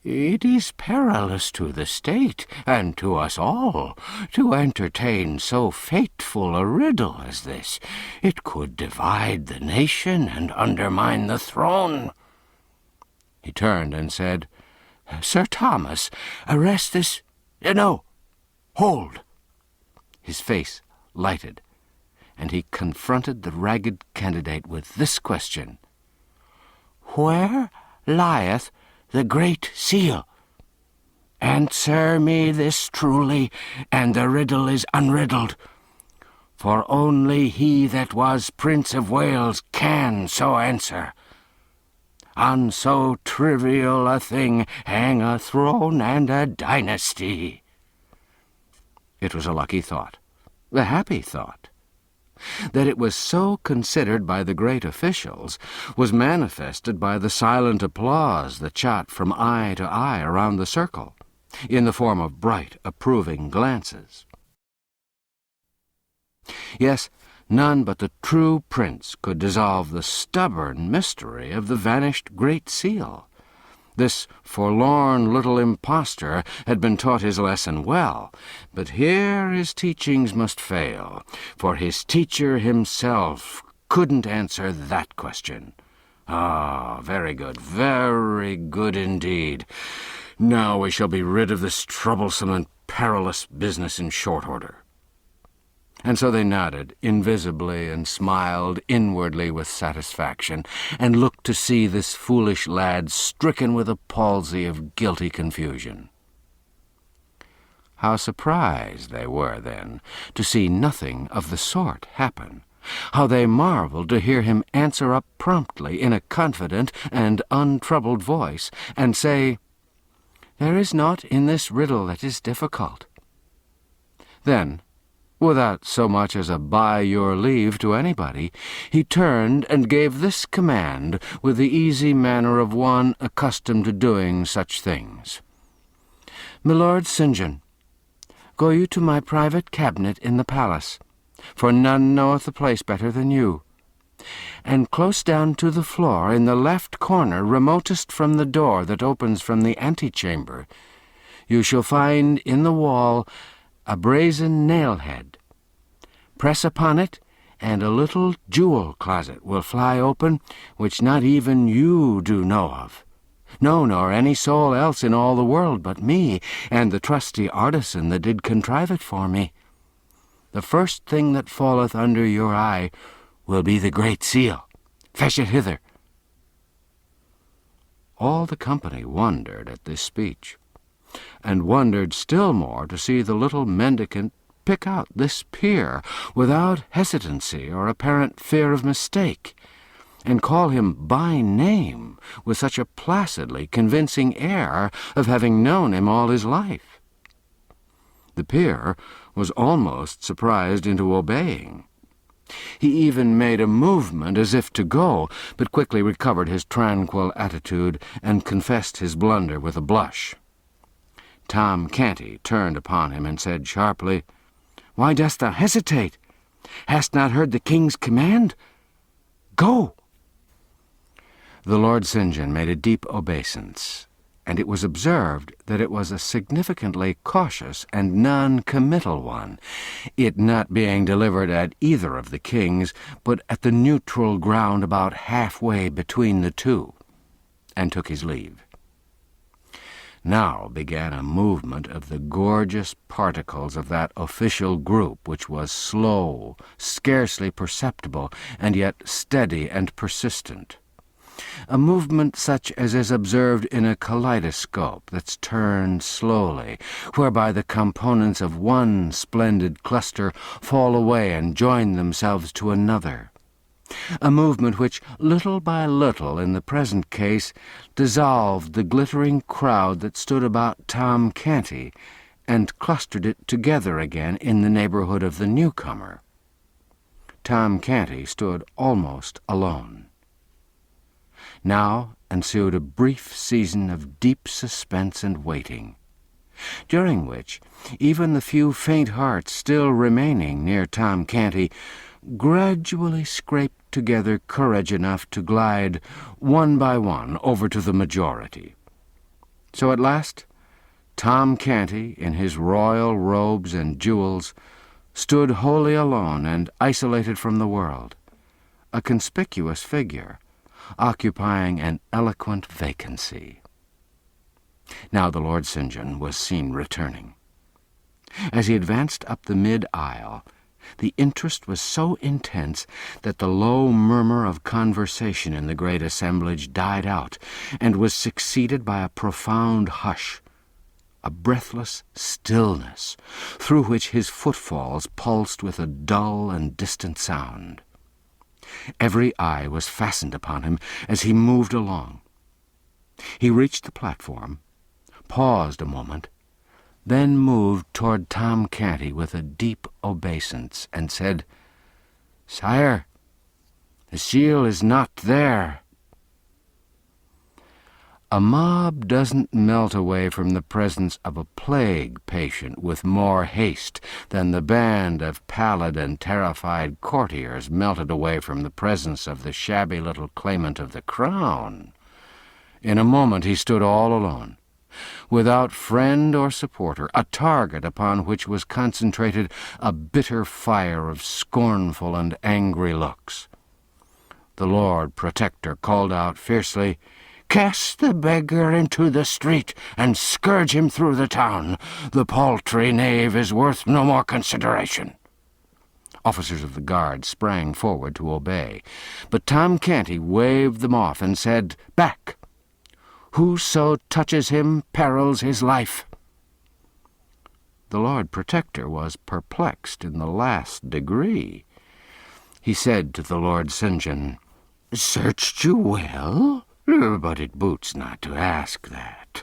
B: "It is perilous to the state, and to us all, to entertain so fateful a riddle as this. It could divide the nation and undermine the throne." He turned and said, "Sir Thomas, arrest this— No, hold!" His face lighted, and he confronted the ragged candidate with this question: "Where lieth the Great Seal? Answer me this truly, and the riddle is unriddled, for only he that was Prince of Wales can so answer. On so trivial a thing hang a throne and a dynasty." It was a lucky thought, a happy thought. That it was so considered by the great officials was manifested by the silent applause that shot from eye to eye around the circle, in the form of bright, approving glances. Yes, none but the true prince could dissolve the stubborn mystery of the vanished Great Seal. This forlorn little impostor had been taught his lesson well, but here his teachings must fail, for his teacher himself couldn't answer that question. Ah, very good indeed. Now we shall be rid of this troublesome and perilous business in short order. And so they nodded invisibly and smiled inwardly with satisfaction, and looked to see this foolish lad stricken with a palsy of guilty confusion. How surprised they were, then, to see nothing of the sort happen. How they marveled to hear him answer up promptly in a confident and untroubled voice, and say, "There is naught in this riddle that is difficult." Then, without so much as a "by your leave" to anybody, he turned and gave this command with the easy manner of one accustomed to doing such things: "Milord St. John, go you to my private cabinet in the palace, for none knoweth the place better than you, and close down to the floor in the left corner remotest from the door that opens from the antechamber, you shall find in the wall a brazen nail-head. Press upon it, and a little jewel closet will fly open, which not even you do know of. No, nor any soul else in all the world but me, and the trusty artisan that did contrive it for me. The first thing that falleth under your eye will be the Great Seal. Fetch it hither." All the company wondered at this speech, and wondered still more to see the little mendicant pick out this peer without hesitancy or apparent fear of mistake, and call him by name with such a placidly convincing air of having known him all his life. The peer was almost surprised into obeying. He even made a movement as if to go, but quickly recovered his tranquil attitude and confessed his blunder with a blush. Tom Canty turned upon him and said sharply, "Why dost thou hesitate? Hast not heard the king's command? Go!" The Lord St. John made a deep obeisance, and it was observed that it was a significantly cautious and non-committal one, it not being delivered at either of the kings, but at the neutral ground about halfway between the two, and took his leave. Now began a movement of the gorgeous particles of that official group which was slow, scarcely perceptible, and yet steady and persistent. A movement such as is observed in a kaleidoscope that's turned slowly, whereby the components of one splendid cluster fall away and join themselves to another. A movement which, little by little in the present case, dissolved the glittering crowd that stood about Tom Canty, and clustered it together again in the neighborhood of the newcomer. Tom Canty stood almost alone. Now ensued a brief season of deep suspense and waiting. during which even the few faint hearts still remaining near Tom Canty gradually scraped together courage enough to glide one by one over to the majority. So at last Tom Canty, in his royal robes and jewels, stood wholly alone and isolated from the world, a conspicuous figure, occupying an eloquent vacancy. Now the Lord St. John was seen returning. As he advanced up the mid-aisle, the interest was so intense that the low murmur of conversation in the great assemblage died out and was succeeded by a profound hush, a breathless stillness, through which his footfalls pulsed with a dull and distant sound. Every eye was fastened upon him as he moved along. He reached the platform, paused a moment, then moved toward Tom Canty with a deep obeisance, and said, "Sire, the seal is not there." A mob doesn't melt away from the presence of a plague patient with more haste than the band of pallid and terrified courtiers melted away from the presence of the shabby little claimant of the crown. In a moment he stood all alone, without friend or supporter, a target upon which was concentrated a bitter fire of scornful and angry looks. The Lord Protector called out fiercely, "Cast the beggar into the street, and scourge him through the town. The paltry knave is worth no more consideration." Officers of the guard sprang forward to obey, but Tom Canty waved them off and said, "Back! Whoso touches him perils his life." The Lord Protector was perplexed in the last degree. He said to the Lord St. John, "Searched you well? But it boots not to ask that.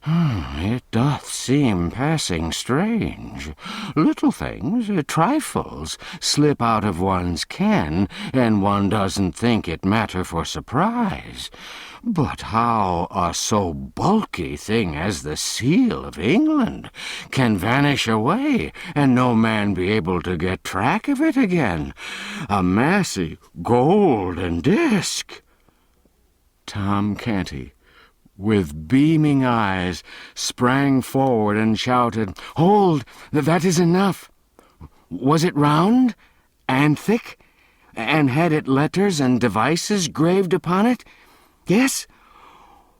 B: It doth seem passing strange. Little things, trifles, slip out of one's ken, and one doesn't think it matter for surprise. But how a so bulky thing as the seal of England can vanish away, and no man be able to get track of it again, a massy golden disk." Tom Canty, with beaming eyes, sprang forward and shouted, "Hold! That is enough! Was it round and thick, and had it letters and devices graved upon it? Yes?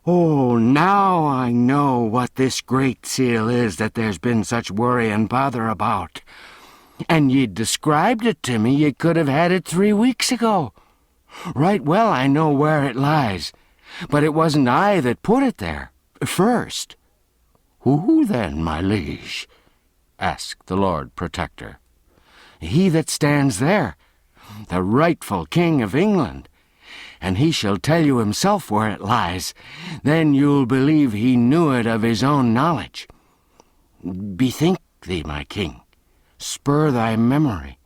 B: Oh, now I know what this great seal is that there's been such worry and bother about. And ye'd described it to me, ye could have had it 3 weeks ago. Right well I know where it lies, but it wasn't I that put it there first." "Who then, my liege?" asked the Lord Protector. "He that stands there, the rightful King of England, and he shall tell you himself where it lies. Then you'll believe he knew it of his own knowledge. Bethink thee, my king, spur thy memory.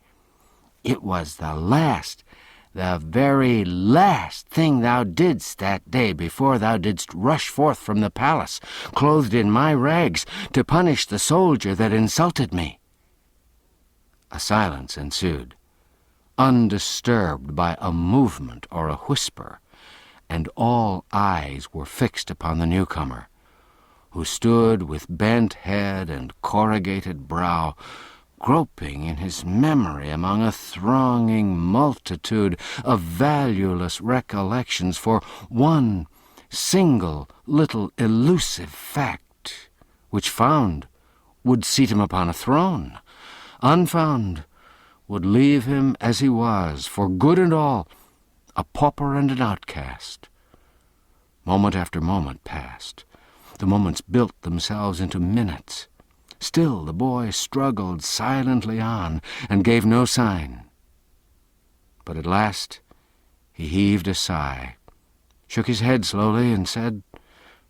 B: It was the very last thing thou didst that day before thou didst rush forth from the palace, clothed in my rags, to punish the soldier that insulted me." A silence ensued, undisturbed by a movement or a whisper, and all eyes were fixed upon the newcomer, who stood with bent head and corrugated brow, groping in his memory among a thronging multitude of valueless recollections for one single little elusive fact, which found would seat him upon a throne, unfound would leave him as he was, for good and all, a pauper and an outcast. Moment after moment passed. The moments built themselves into minutes. Still the boy struggled silently on and gave no sign. But at last he heaved a sigh, shook his head slowly, and said,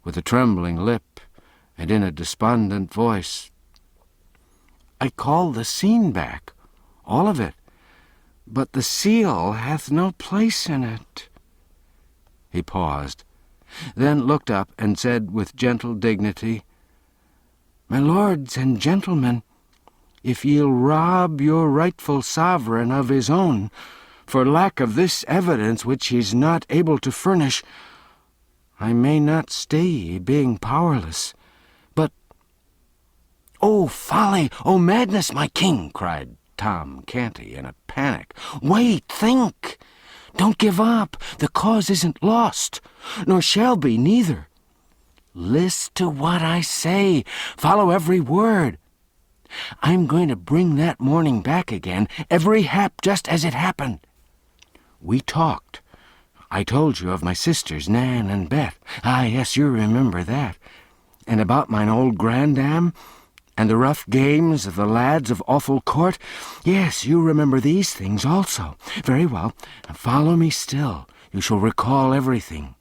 B: with a trembling lip and in a despondent voice, "I call the scene back, all of it, but the seal hath no place in it." He paused, then looked up and said with gentle dignity, My lords and gentlemen, if ye'll rob your rightful sovereign of his own, for lack of this evidence which he's not able to furnish, I may not stay ye, being powerless, but—" "Oh, folly! Oh, madness, my king!" cried Tom Canty in a panic. "Wait, think! Don't give up! The cause isn't lost, nor shall be, neither. List to what I say. Follow every word. I'm going to bring that morning back again, every hap just as it happened. We talked. I told you of my sisters, Nan and Bet. Ah, yes, you remember that. And about mine old grandam, and the rough games of the lads of Awful Court. Yes, you remember these things also. Very well. Follow me still. You shall recall everything.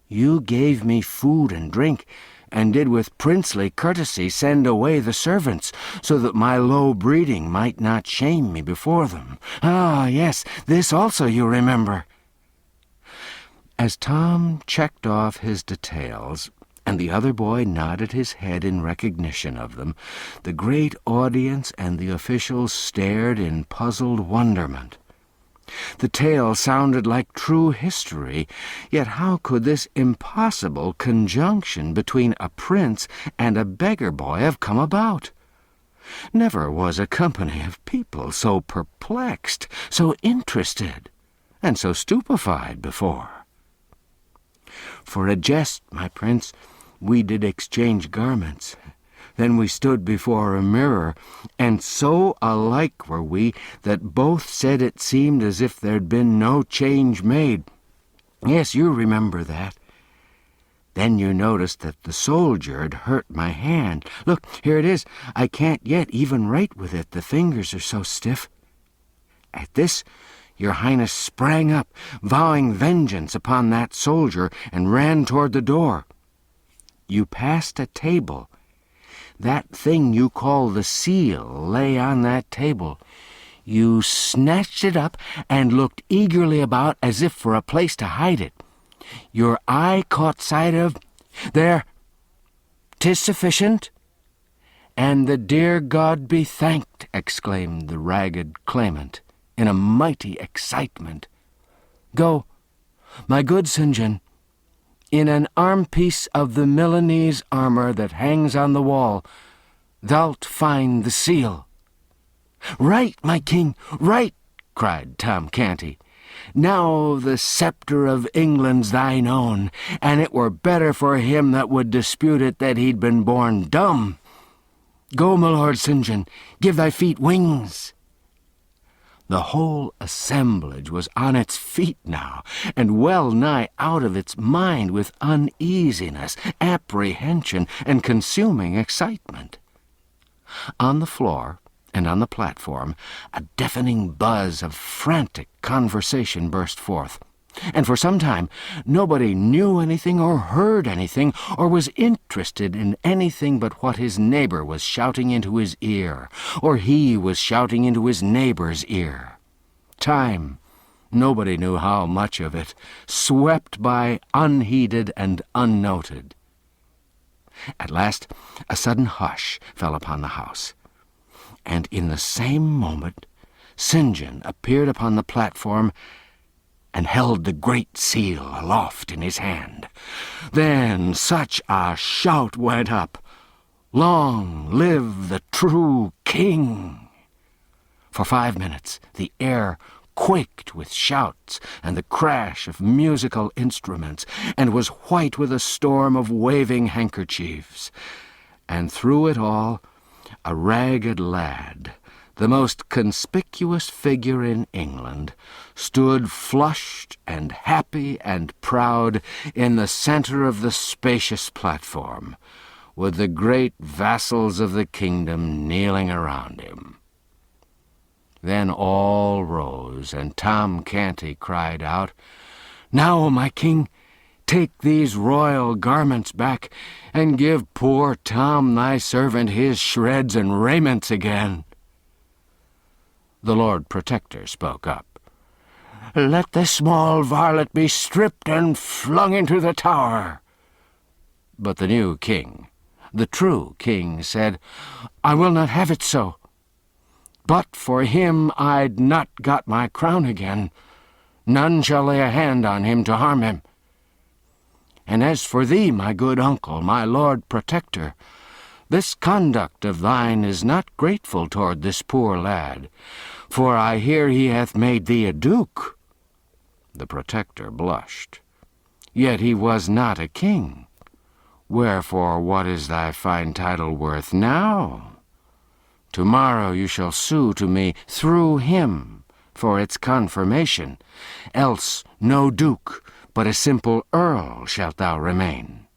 B: You gave me food and drink, and did with princely courtesy send away the servants, so that my low breeding might not shame me before them. Ah, yes, this also you remember." As Tom checked off his details, and the other boy nodded his head in recognition of them, the great audience and the officials stared in puzzled wonderment. The tale sounded like true history, yet how could this impossible conjunction between a prince and a beggar boy have come about? Never was a company of people so perplexed, so interested, and so stupefied before. For a jest, my prince, we did exchange garments. Then we stood before a mirror, and so alike were we that both said it seemed as if there'd been no change made. Yes, you remember that. Then you noticed that the soldier'd hurt my hand. Look, here it is. I can't yet even write with it. The fingers are so stiff. At this, your Highness sprang up, vowing vengeance upon that soldier, and ran toward the door. You passed a table. That thing you call the seal lay on that table. You snatched it up and looked eagerly about as if for a place to hide it. Your eye caught sight of— There, 'tis sufficient. And the dear God be thanked, exclaimed the ragged claimant in a mighty excitement. Go, my good St. John, in an arm-piece of the Milanese armor that hangs on the wall, thou'lt find the seal. Right, my king, right, cried Tom Canty. Now the sceptre of England's thine own, and it were better for him that would dispute it that he'd been born dumb. Go, my lord St. John, give thy feet wings. The whole assemblage was on its feet now, and well nigh out of its mind with uneasiness, apprehension, and consuming excitement. On the floor and on the platform, a deafening buzz of frantic conversation burst forth, and for some time nobody knew anything or heard anything or was interested in anything but what his neighbor was shouting into his ear, or he was shouting into his neighbor's ear. Time, nobody knew how much of it, swept by unheeded and unnoted. At last a sudden hush fell upon the house, and in the same moment St. John appeared upon the platform and held the great seal aloft in his hand. Then such a shout went up, "Long live the true king!" For 5 minutes the air quaked with shouts and the crash of musical instruments, and was white with a storm of waving handkerchiefs. And through it all, a ragged lad, the most conspicuous figure in England, stood flushed and happy and proud in the center of the spacious platform, with the great vassals of the kingdom kneeling around him. Then all rose, and Tom Canty cried out, "Now, my king, take these royal garments back, and give poor Tom thy servant his shreds and raiments again." The Lord Protector spoke up. "Let the small varlet be stripped and flung into the tower." But the new king, The true king said, "I will not have it so. But for him I'd not got my crown again. None shall lay a hand on him to harm him. And as for thee, my good uncle, my lord protector, this conduct of thine is not grateful toward this poor lad, for I hear he hath made thee a duke." The protector blushed. "Yet he was not a king. Wherefore, what is thy fine title worth now? Tomorrow you shall sue to me through him for its confirmation, else no duke, but a simple earl shalt thou remain."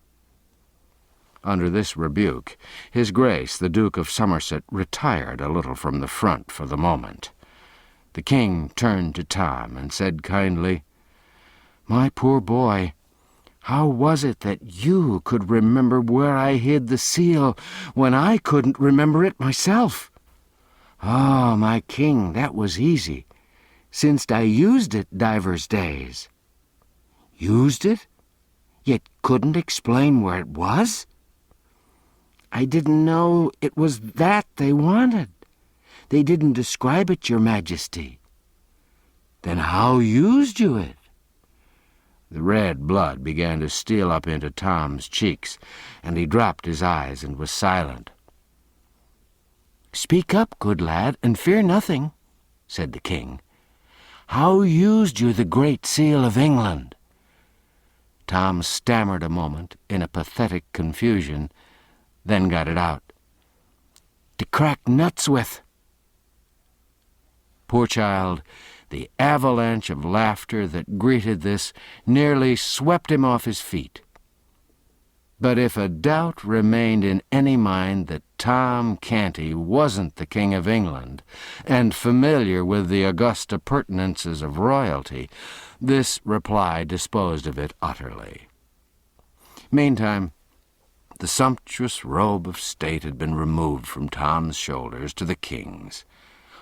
B: Under this rebuke, his Grace, the Duke of Somerset, retired a little from the front for the moment. The king turned to Tom and said kindly, "My poor boy, how was it that you could remember where I hid the seal when I couldn't remember it myself?" "Ah, my king, that was easy, since I used it divers days." "Used it? Yet couldn't explain where it was?" "I didn't know it was that they wanted. They didn't describe it, your majesty." "Then how used you it?" The red blood began to steal up into Tom's cheeks, and he dropped his eyes and was silent. "Speak up, good lad, and fear nothing," said the king. "How used you the Great Seal of England?" Tom stammered a moment in a pathetic confusion, then got it out. "To crack nuts with." Poor child, the avalanche of laughter that greeted this nearly swept him off his feet. But if a doubt remained in any mind that Tom Canty wasn't the King of England and familiar with the august appurtenances of royalty, this reply disposed of it utterly. Meantime, the sumptuous robe of state had been removed from Tom's shoulders to the king's,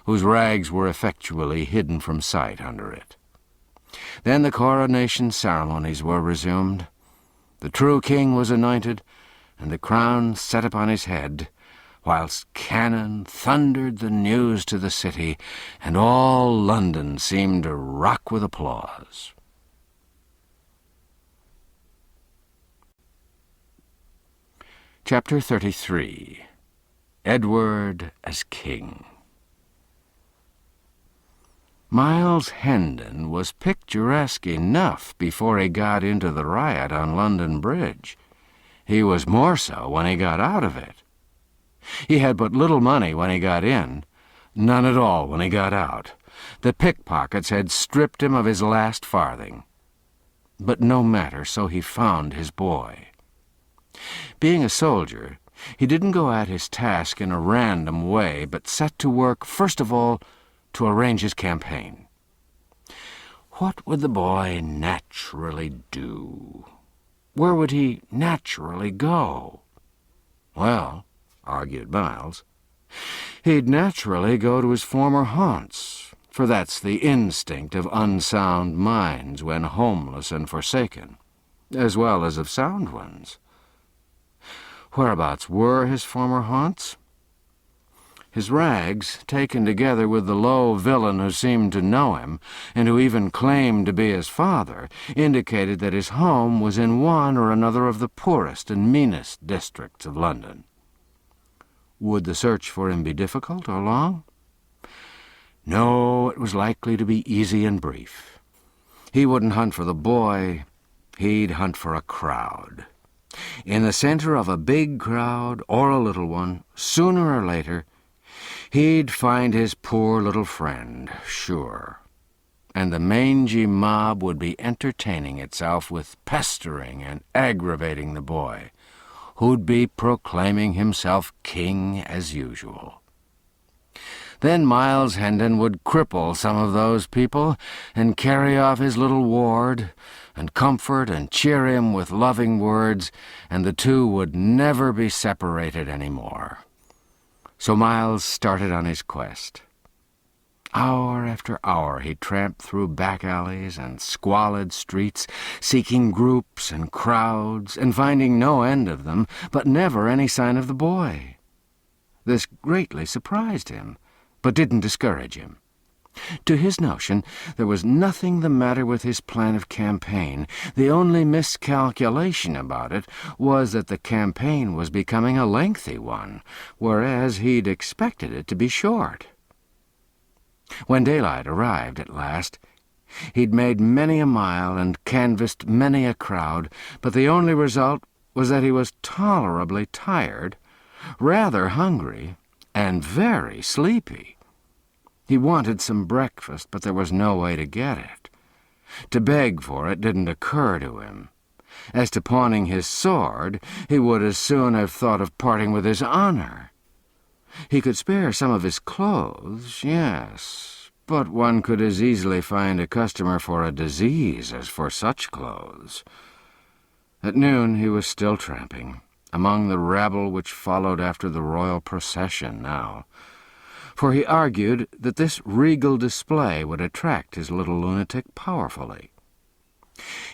B: whose rags were effectually hidden from sight under it. Then the coronation ceremonies were resumed. The true king was anointed, and the crown set upon his head, whilst cannon thundered the news to the city, and all London seemed to rock with applause. Chapter 33. Edward as King. Miles Hendon was picturesque enough before he got into the riot on London Bridge. He was more so when he got out of it. He had but little money when he got in, none at all when he got out. The pickpockets had stripped him of his last farthing. But no matter, so he found his boy. Being a soldier, he didn't go at his task in a random way, but set to work, first of all, to arrange his campaign. What would the boy naturally do? Where would he naturally go? Well, argued Miles, he'd naturally go to his former haunts, for that's the instinct of unsound minds when homeless and forsaken, as well as of sound ones. Whereabouts were his former haunts? His rags, taken together with the low villain who seemed to know him, and who even claimed to be his father, indicated that his home was in one or another of the poorest and meanest districts of London. Would the search for him be difficult or long? No, it was likely to be easy and brief. He wouldn't hunt for the boy, he'd hunt for a crowd. In the center of a big crowd, or a little one, sooner or later, he'd find his poor little friend, sure. And the mangy mob would be entertaining itself with pestering and aggravating the boy, who'd be proclaiming himself king as usual. Then Miles Hendon would cripple some of those people and carry off his little ward and comfort and cheer him with loving words, and the two would never be separated any more. So Miles started on his quest.
A: Hour after hour he tramped through back alleys and squalid streets, seeking groups and crowds, and finding no end of them, but never any sign of the boy. This greatly surprised him, but didn't discourage him. To his notion, there was nothing the matter with his plan of campaign. The only miscalculation about it was that the campaign was becoming a lengthy one, whereas he'd expected it to be short. When daylight arrived at last, he'd made many a mile and canvassed many a crowd, but the only result was that he was tolerably tired, rather hungry, and very sleepy. He wanted some breakfast, but there was no way to get it. To beg for it didn't occur to him. As to pawning his sword, he would as soon have thought of parting with his honor. He could spare some of his clothes, yes, but one could as easily find a customer for a disease as for such clothes. At noon he was still tramping, among the rabble which followed after the royal procession now, for he argued that this regal display would attract his little lunatic powerfully.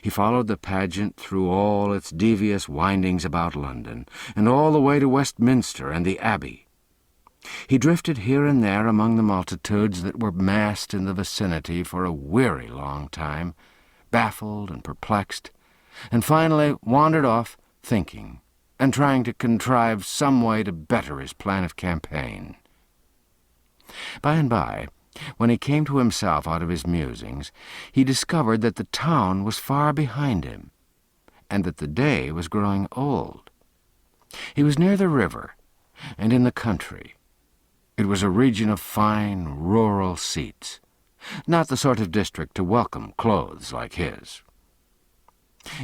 A: He followed the pageant through all its devious windings about London, and all the way to Westminster and the Abbey. He drifted here and there among the multitudes that were massed in the vicinity for a weary long time, baffled and perplexed, and finally wandered off thinking and trying to contrive some way to better his plan of campaign. By and by, when he came to himself out of his musings, he discovered that the town was far behind him, and that the day was growing old. He was near the river, and in the country. It was a region of fine, rural seats, not the sort of district to welcome clothes like his.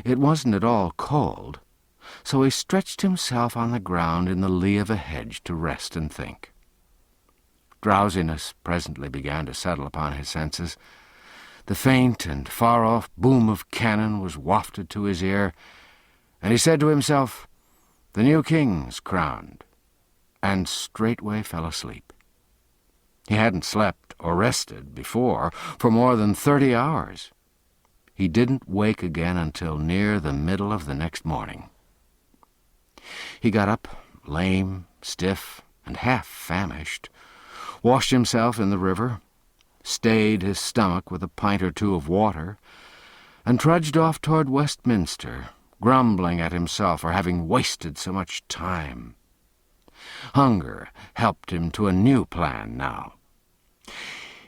A: It wasn't at all cold, so he stretched himself on the ground in the lee of a hedge to rest and think. Drowsiness presently began to settle upon his senses. The faint and far-off boom of cannon was wafted to his ear, and he said to himself, "The new king's crowned," and straightway fell asleep. He hadn't slept or rested before for more than 30 hours. He didn't wake again until near the middle of the next morning. He got up, lame, stiff, and half famished, washed himself in the river, stayed his stomach with a pint or two of water, and trudged off toward Westminster, grumbling at himself for having wasted so much time. Hunger helped him to a new plan now.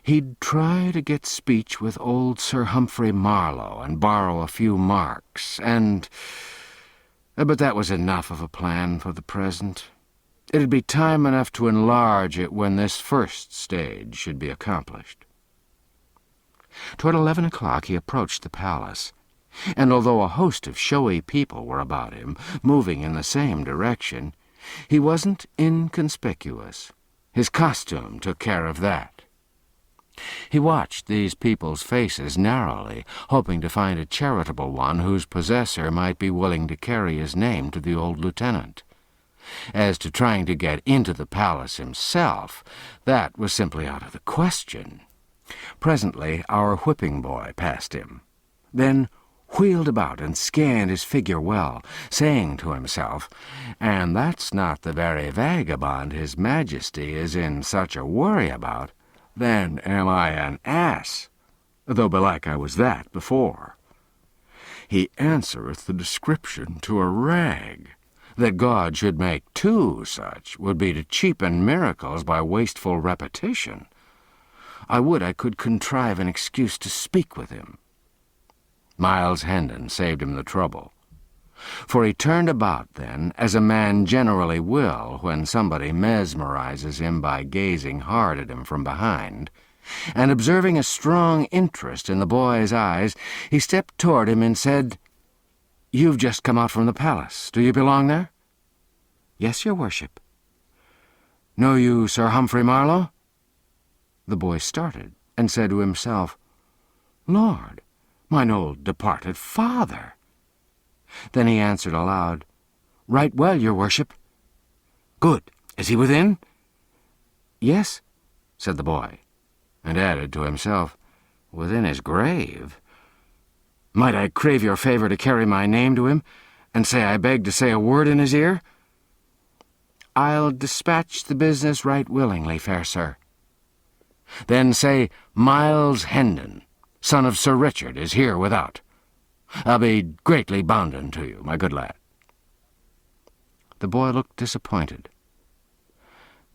A: He'd try to get speech with old Sir Humphrey Marlowe and borrow a few marks, but that was enough of a plan for the present. It'd be time enough to enlarge it when this first stage should be accomplished. Toward 11 o'clock he approached the palace, and although a host of showy people were about him, moving in the same direction, he wasn't inconspicuous. His costume took care of that. He watched these people's faces narrowly, hoping to find a charitable one whose possessor might be willing to carry his name to the old lieutenant. As to trying to get into the palace himself, that was simply out of the question. Presently our whipping boy passed him, then wheeled about and scanned his figure well, saying to himself, "And that's not the very vagabond His Majesty is in such a worry about. Then am I an ass, though belike I was that before. He answereth the description to a rag. That God should make two such would be to cheapen miracles by wasteful repetition. I would I could contrive an excuse to speak with him." Miles Hendon saved him the trouble, for he turned about then, as a man generally will when somebody mesmerizes him by gazing hard at him from behind, and observing a strong interest in the boy's eyes, he stepped toward him and said, "You've just come out from the palace. Do you belong there?" "Yes, your worship." "Know you Sir Humphrey Marlowe?" The boy started and said to himself, "Lord, mine old departed father." Then he answered aloud, "Right well, your worship." "Good. Is he within?" "Yes," said the boy.
B: and added to himself, "Within his grave? Might I crave your favor to carry my name to him, and say I beg to say a word in his ear?" "I'll dispatch the business right willingly, fair sir." "Then say Miles Hendon, son of Sir Richard, is here without. I'll be greatly bounden to you, my good lad." The boy looked disappointed.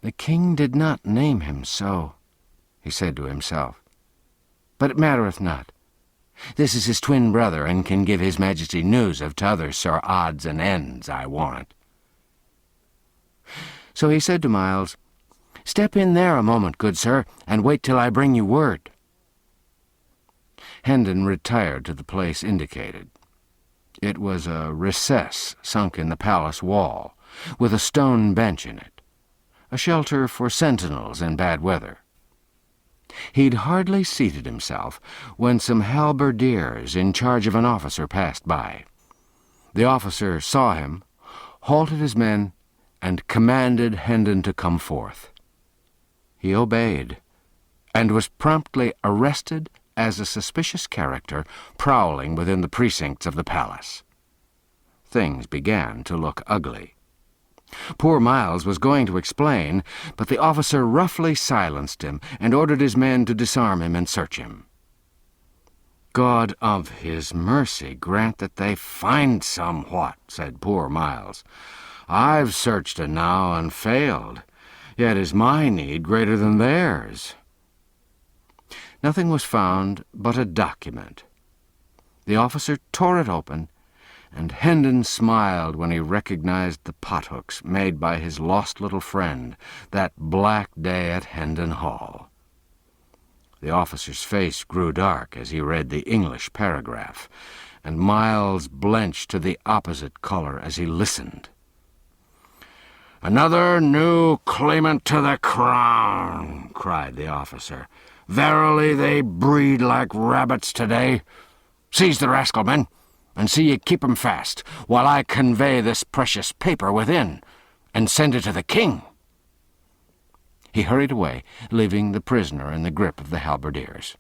B: "The king did not name him so," he said to himself. "But it mattereth not. This is his twin brother, and can give his majesty news of t'other Sir Odds and Ends, I warrant." So he said to Miles, "Step in there a moment, good sir, and wait till I bring you word." Hendon retired to the place indicated. It was a recess sunk in the palace wall, with a stone bench in it, a shelter for sentinels in bad weather. He'd hardly seated himself when some halberdiers in charge of an officer passed by. The officer saw him, halted his men, and commanded Hendon to come forth. He obeyed, and was promptly arrested as a suspicious character prowling within the precincts of the palace. Things began to look ugly. Poor Miles was going to explain, but the officer roughly silenced him and ordered his men to disarm him and search him. "God of his mercy grant that they find somewhat," said poor Miles. "I've searched enow and failed, yet is my need greater than theirs." Nothing was found but a document. The officer tore it open, and Hendon smiled when he recognized the pothooks made by his lost little friend that black day at Hendon Hall. The officer's face grew dark as he read the English paragraph, and Miles blenched to the opposite color as he listened. "Another new claimant to the crown," cried the officer. "Verily they breed like rabbits today. Seize the rascal, men, and see ye keep him fast, while I convey this precious paper within, and send it to the king." He hurried away, leaving the prisoner in the grip of the halberdiers.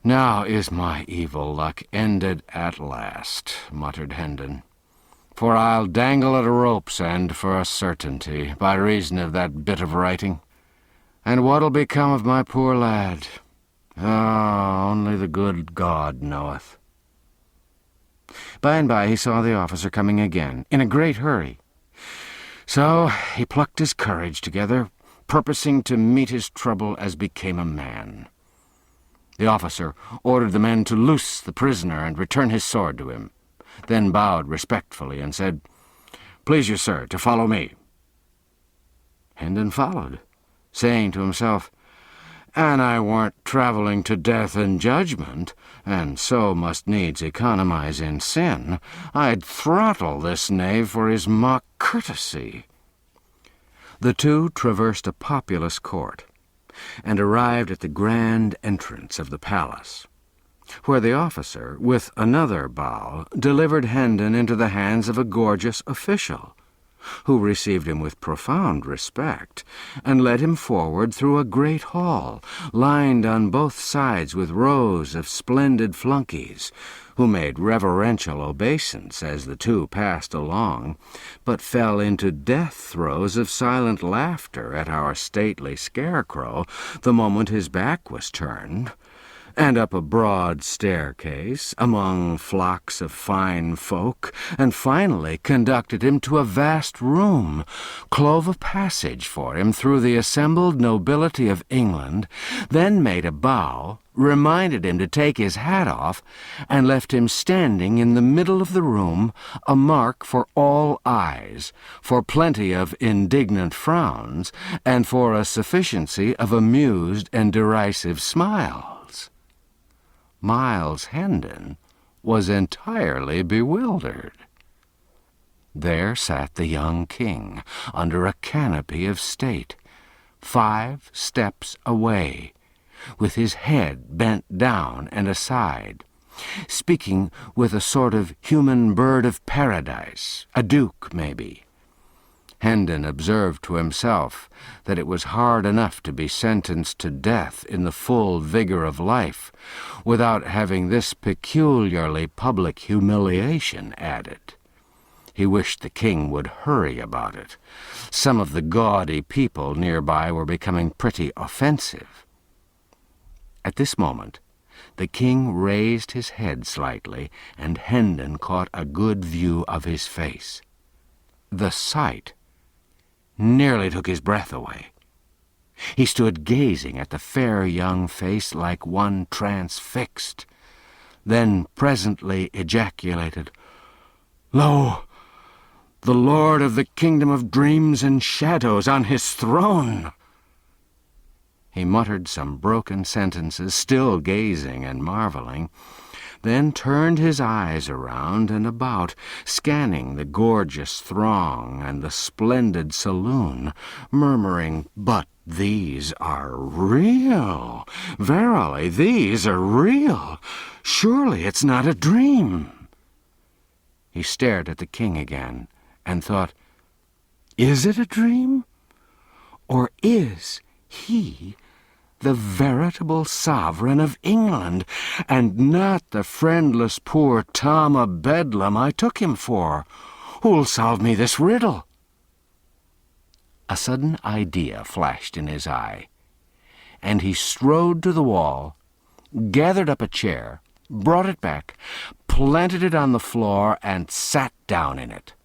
B: "Now is my evil luck ended at last," muttered Hendon, "for I'll dangle at a rope's end for a certainty, by reason of that bit of writing. And what'll become of my poor lad? Only the good God knoweth." By and by he saw the officer coming again, in a great hurry. So he plucked his courage together, purposing to meet his trouble as became a man. The officer ordered the men to loose the prisoner and return his sword to him, then bowed respectfully and said, "Please you, sir, to follow me." Hendon followed, saying to himself, "An I weren't travelling to death and judgment, and so must needs economize in sin, I'd throttle this knave for his mock courtesy." The two traversed a populous court, and arrived at the grand entrance of the palace, where the officer, with another bow, delivered Hendon into the hands of a gorgeous official, who received him with profound respect, and led him forward through a great hall, lined on both sides with rows of splendid flunkies, who made reverential obeisance as the two passed along, but fell into death throes of silent laughter at our stately scarecrow the moment his back was turned, and up a broad staircase, among flocks of fine folk, and finally conducted him to a vast room, clove a passage for him through the assembled nobility of England, then made a bow, reminded him to take his hat off, and left him standing in the middle of the room, a mark for all eyes, for plenty of indignant frowns, and for a sufficiency of amused and derisive smiles. Miles Hendon was entirely bewildered. There sat the young king under a canopy of state, 5 steps away, with his head bent down and aside, speaking with a sort of human bird of paradise, a duke maybe.
A: Hendon observed to himself that it was hard enough to be sentenced to death in the full vigor of life without having this peculiarly public humiliation added. He wished the king would hurry about it. Some of the gaudy people nearby were becoming pretty offensive. At this moment, the king raised his head slightly, and Hendon caught a good view of his face. The sight nearly took his breath away. He stood gazing at the fair young face like one transfixed, then presently ejaculated, "Lo, the lord of the kingdom of dreams and shadows on his throne!" He muttered some broken sentences, still gazing and marveling, then turned his eyes around and about, scanning the gorgeous throng and the splendid saloon, murmuring, "But these are real! Verily, these are real! Surely it's not a dream!" He stared at the king again and thought, "Is it a dream? Or is he the veritable sovereign of England, and not the friendless poor Tom of Bedlam I took him for? Who'll solve me this riddle?" A sudden idea flashed in his eye, and he strode to the wall, gathered up a chair, brought it back, planted it on the floor, and sat down in it.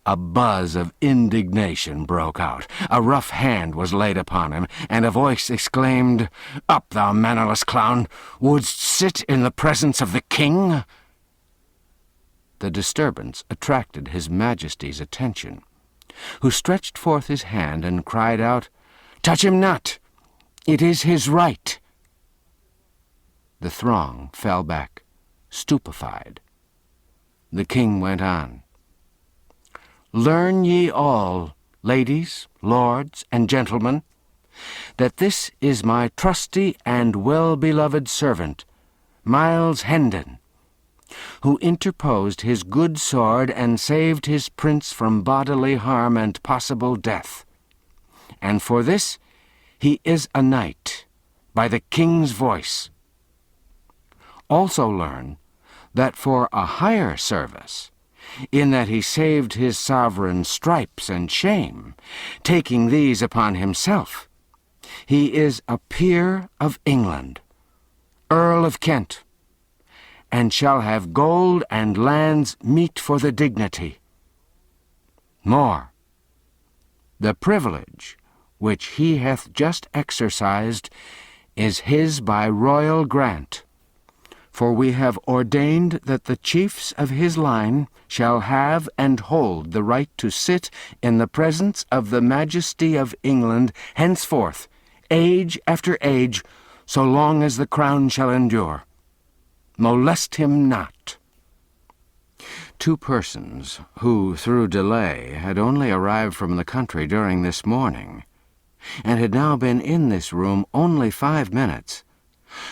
A: A buzz of indignation broke out. A rough hand was laid upon him, and a voice exclaimed, "Up, thou mannerless clown! Wouldst sit in the presence of the king?" The disturbance attracted his Majesty's attention, who stretched forth his hand and cried out, "Touch him not! It is his right!" The throng fell back, stupefied. The king went on, "Learn ye all, ladies, lords, and gentlemen, that this is my trusty and well-beloved servant, Miles Hendon, who interposed his good sword and saved his prince from bodily harm and possible death. And for this he is a knight, by the king's voice. Also learn that for a higher service, in that he saved his sovereign stripes and shame, taking these upon himself, he is a peer of England, Earl of Kent, and shall have gold and lands meet for the dignity. More, the privilege which he hath just exercised is his by royal grant, for we have ordained that the chiefs of his line shall have and hold the right to sit in the presence of the Majesty of England henceforth, age after age, so long as the crown shall endure. Molest him not." Two persons, who, through delay, had only arrived from the country during this morning, and had now been in this room only 5 minutes,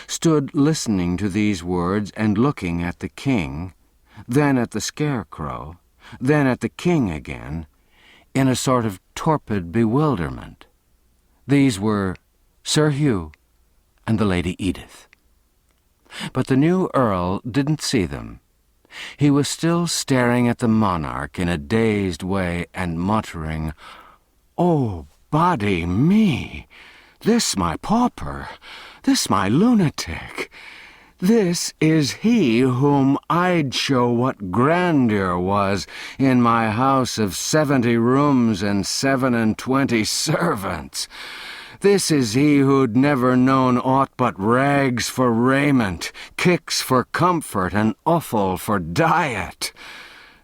A: stood listening to these words and looking at the king, then at the scarecrow, then at the king again, in a sort of torpid bewilderment. These were Sir Hugh and the Lady Edith. But the new earl didn't see them. He was still staring at the monarch in a dazed way and muttering, "Oh, body me! This my pauper! This my lunatic! This is he whom I'd show what grandeur was in my house of 70 rooms and 27 servants! This is he who'd never known aught but rags for raiment, kicks for comfort, and offal for diet!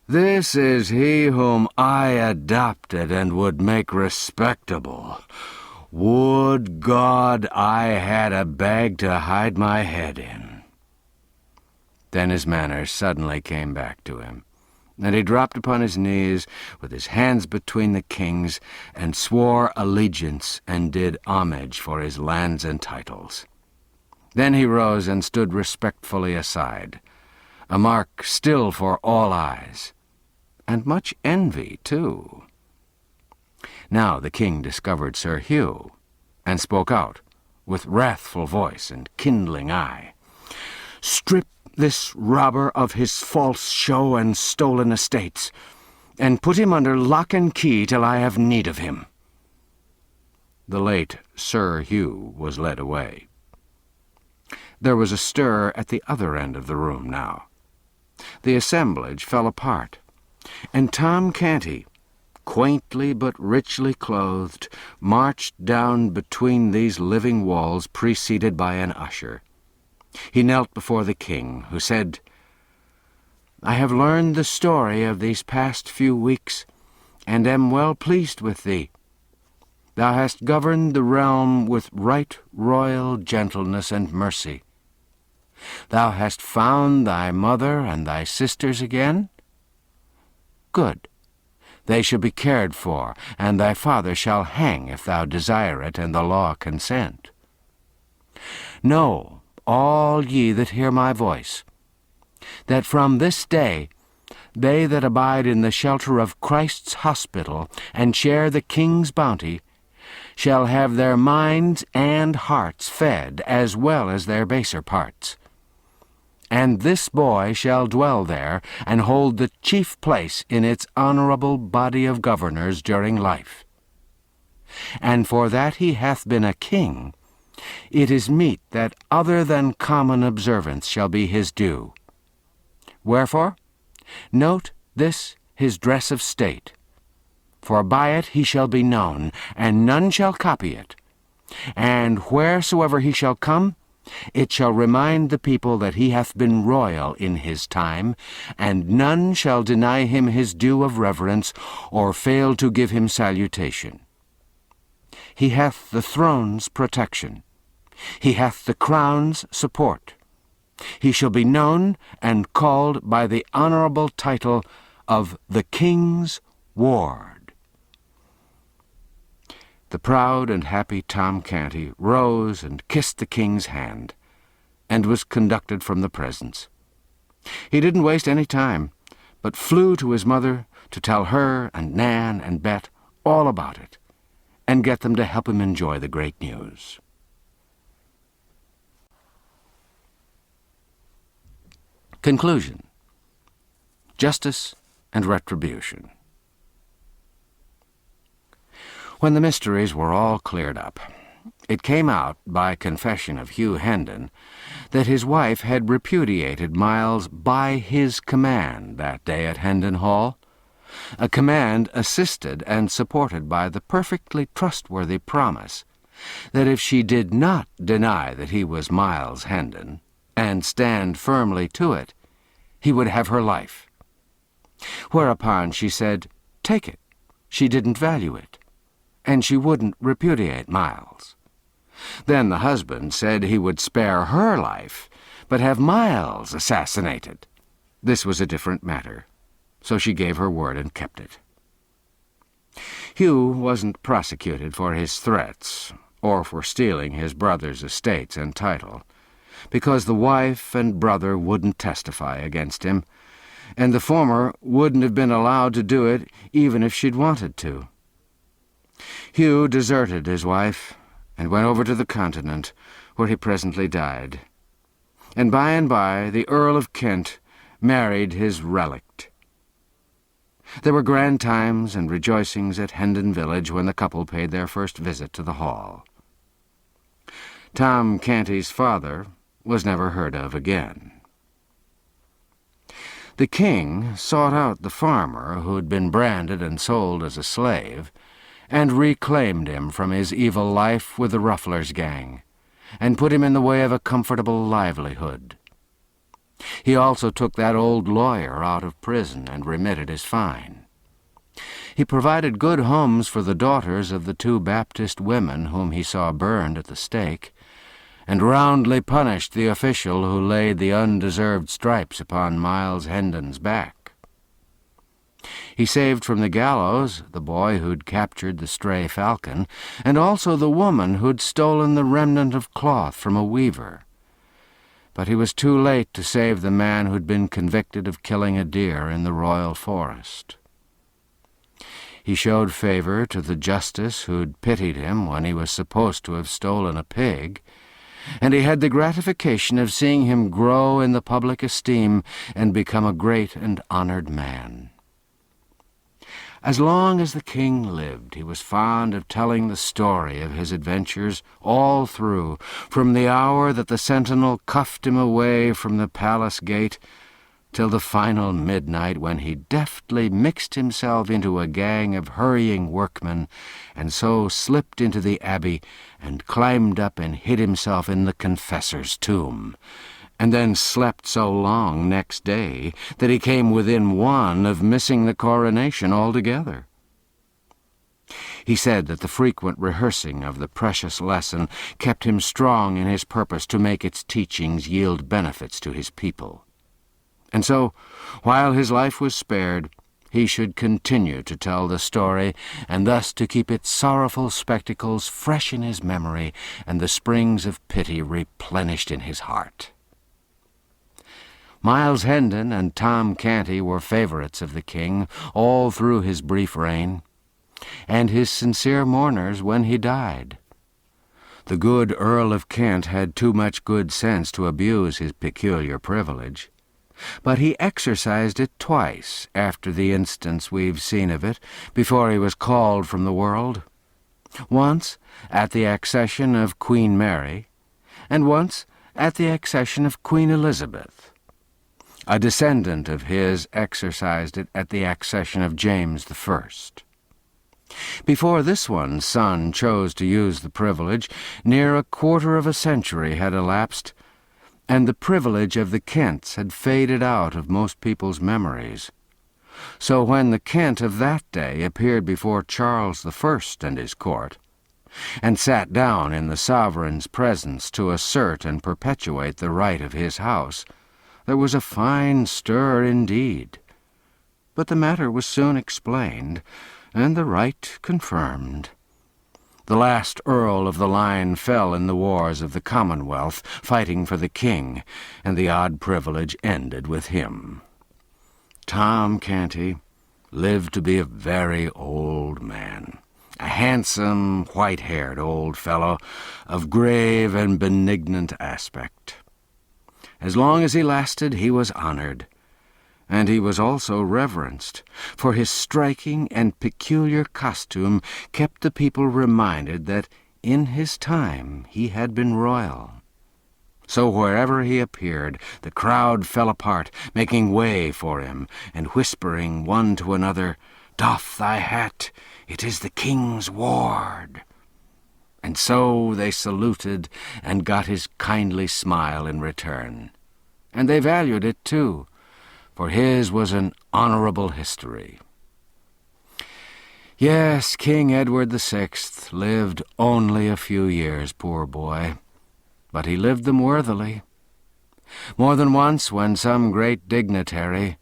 A: This is he whom I adopted and would make respectable! Would God I had a bag to hide my head in!" Then his manners suddenly came back to him, and he dropped upon his knees with his hands between the king's and swore allegiance and did homage for his lands and titles. Then he rose and stood respectfully aside, a mark still for all eyes, and much envy, too. Now the king discovered Sir Hugh, and spoke out with wrathful voice and kindling eye. "Strip this robber of his false show and stolen estates, and put him under lock and key till I have need of him." The late Sir Hugh was led away. There was a stir at the other end of the room now. The assemblage fell apart, and Tom Canty, quaintly but richly clothed, marched down between these living walls preceded by an usher. He knelt before the king, who said, "I have learned the story of these past few weeks, and am well pleased with thee. Thou hast governed the realm with right royal gentleness and mercy. Thou hast found thy mother and thy sisters again? Good. They shall be cared for, and thy father shall hang if thou desire it, and the law consent. Know, all ye that hear my voice, that from this day they that abide in the shelter of Christ's hospital and share the king's bounty shall have their minds and hearts fed as well as their baser parts. And this boy shall dwell there and hold the chief place in its honorable body of governors during life. And for that he hath been a king, it is meet that other than common observance shall be his due. Wherefore, note this his dress of state, for by it he shall be known, and none shall copy it. And wheresoever he shall come, it shall remind the people that he hath been royal in his time, and none shall deny him his due of reverence, or fail to give him salutation. He hath the throne's protection. He hath the crown's support. He shall be known and called by the honorable title of the King's Ward." The proud and happy Tom Canty rose and kissed the king's hand, and was conducted from the presence. He didn't waste any time, but flew to his mother to tell her and Nan and Bet all about it, and get them to help him enjoy the great news. Conclusion. Justice and retribution. When the mysteries were all cleared up, it came out by confession of Hugh Hendon that his wife had repudiated Miles by his command that day at Hendon Hall, a command assisted and supported by the perfectly trustworthy promise that if she did not deny that he was Miles Hendon, and stand firmly to it, he would have her life. Whereupon she said, take it, she didn't value it, and she wouldn't repudiate Miles. Then the husband said he would spare her life, but have Miles assassinated. This was a different matter, so she gave her word and kept it. Hugh wasn't prosecuted for his threats, or for stealing his brother's estates and title, because the wife and brother wouldn't testify against him, and the former wouldn't have been allowed to do it even if she'd wanted to. Hugh deserted his wife and went over to the continent, where he presently died. And by the Earl of Kent married his relict. There were grand times and rejoicings at Hendon village when the couple paid their first visit to the hall. Tom Canty's father was never heard of again. The king sought out the farmer who'd been branded and sold as a slave, and reclaimed him from his evil life with the Ruffler's gang, and put him in the way of a comfortable livelihood. He also took that old lawyer out of prison and remitted his fine. He provided good homes for the daughters of the 2 Baptist women whom he saw burned at the stake, and roundly punished the official who laid the undeserved stripes upon Miles Hendon's back. He saved from the gallows the boy who'd captured the stray falcon, and also the woman who'd stolen the remnant of cloth from a weaver. But he was too late to save the man who'd been convicted of killing a deer in the royal forest.
B: He showed favor to the justice who'd pitied him when he was supposed to have stolen a pig, and he had the gratification of seeing him grow in the public esteem and become a great and honored man. As long as the king lived, he was fond of telling the story of his adventures all through, from the hour that the sentinel cuffed him away from the palace gate till the final midnight, when he deftly mixed himself into a gang of hurrying workmen, and so slipped into the abbey and climbed up and hid himself in the confessor's tomb, and then slept so long next day that he came within one of missing the coronation altogether. He said that the frequent rehearsing of the precious lesson kept him strong in his purpose to make its teachings yield benefits to his people. And so, while his life was spared, he should continue to tell the story, and thus to keep its sorrowful spectacles fresh in his memory and the springs of pity replenished in his heart. Miles Hendon and Tom Canty were favorites of the king all through his brief reign, and his sincere mourners when he died. The good Earl of Kent had too much good sense to abuse his peculiar privilege, but he exercised it twice after the instance we've seen of it before he was called from the world. Once at the accession of Queen Mary, and once at the accession of Queen Elizabeth. A descendant of his exercised it at the accession of James I. Before this one's son chose to use the privilege, near a quarter of a century had elapsed, and the privilege of the Kents had faded out of most people's memories. So when the Kent of that day appeared before Charles I and his court, and sat down in the sovereign's presence to assert and perpetuate the right of his house, there was a fine stir indeed. But the matter was soon explained, and the right confirmed. The last earl of the line fell in the wars of the Commonwealth, fighting for the king, and the odd privilege ended with him. Tom Canty lived to be a very old man, a handsome, white-haired old fellow of grave and benignant aspect. As long as he lasted, he was honored, and he was also reverenced, for his striking and peculiar costume kept the people reminded that in his time he had been royal. So wherever he appeared, the crowd fell apart, making way for him, and whispering one to another, "Doff thy hat, it is the king's ward." And so they saluted and got his kindly smile in return. And they valued it, too, for his was an honorable history. Yes, King Edward VI lived only a few years, poor boy, but he lived them worthily. More than once, when some great dignitary,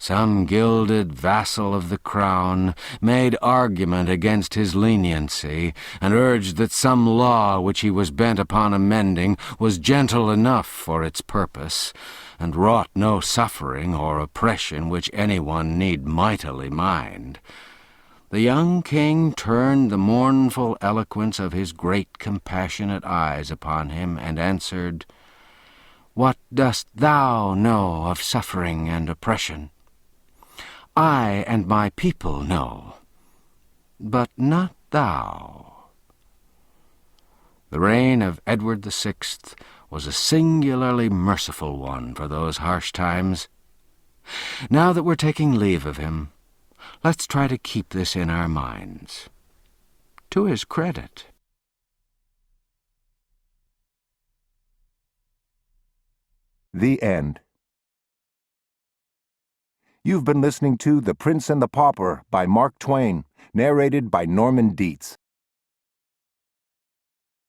B: some gilded vassal of the crown, made argument against his leniency, and urged that some law which he was bent upon amending was gentle enough for its purpose, and wrought no suffering or oppression which anyone need mightily mind, the young king turned the mournful eloquence of his great compassionate eyes upon him, and answered, "What dost thou know of suffering and oppression? I and my people know, but not thou." The reign of Edward VI was a singularly merciful one for those harsh times. Now that we're taking leave of him, let's try to keep this in our minds. To his credit.
D: The End. You've been listening to The Prince and the Pauper by Mark Twain, narrated by Norman Dietz.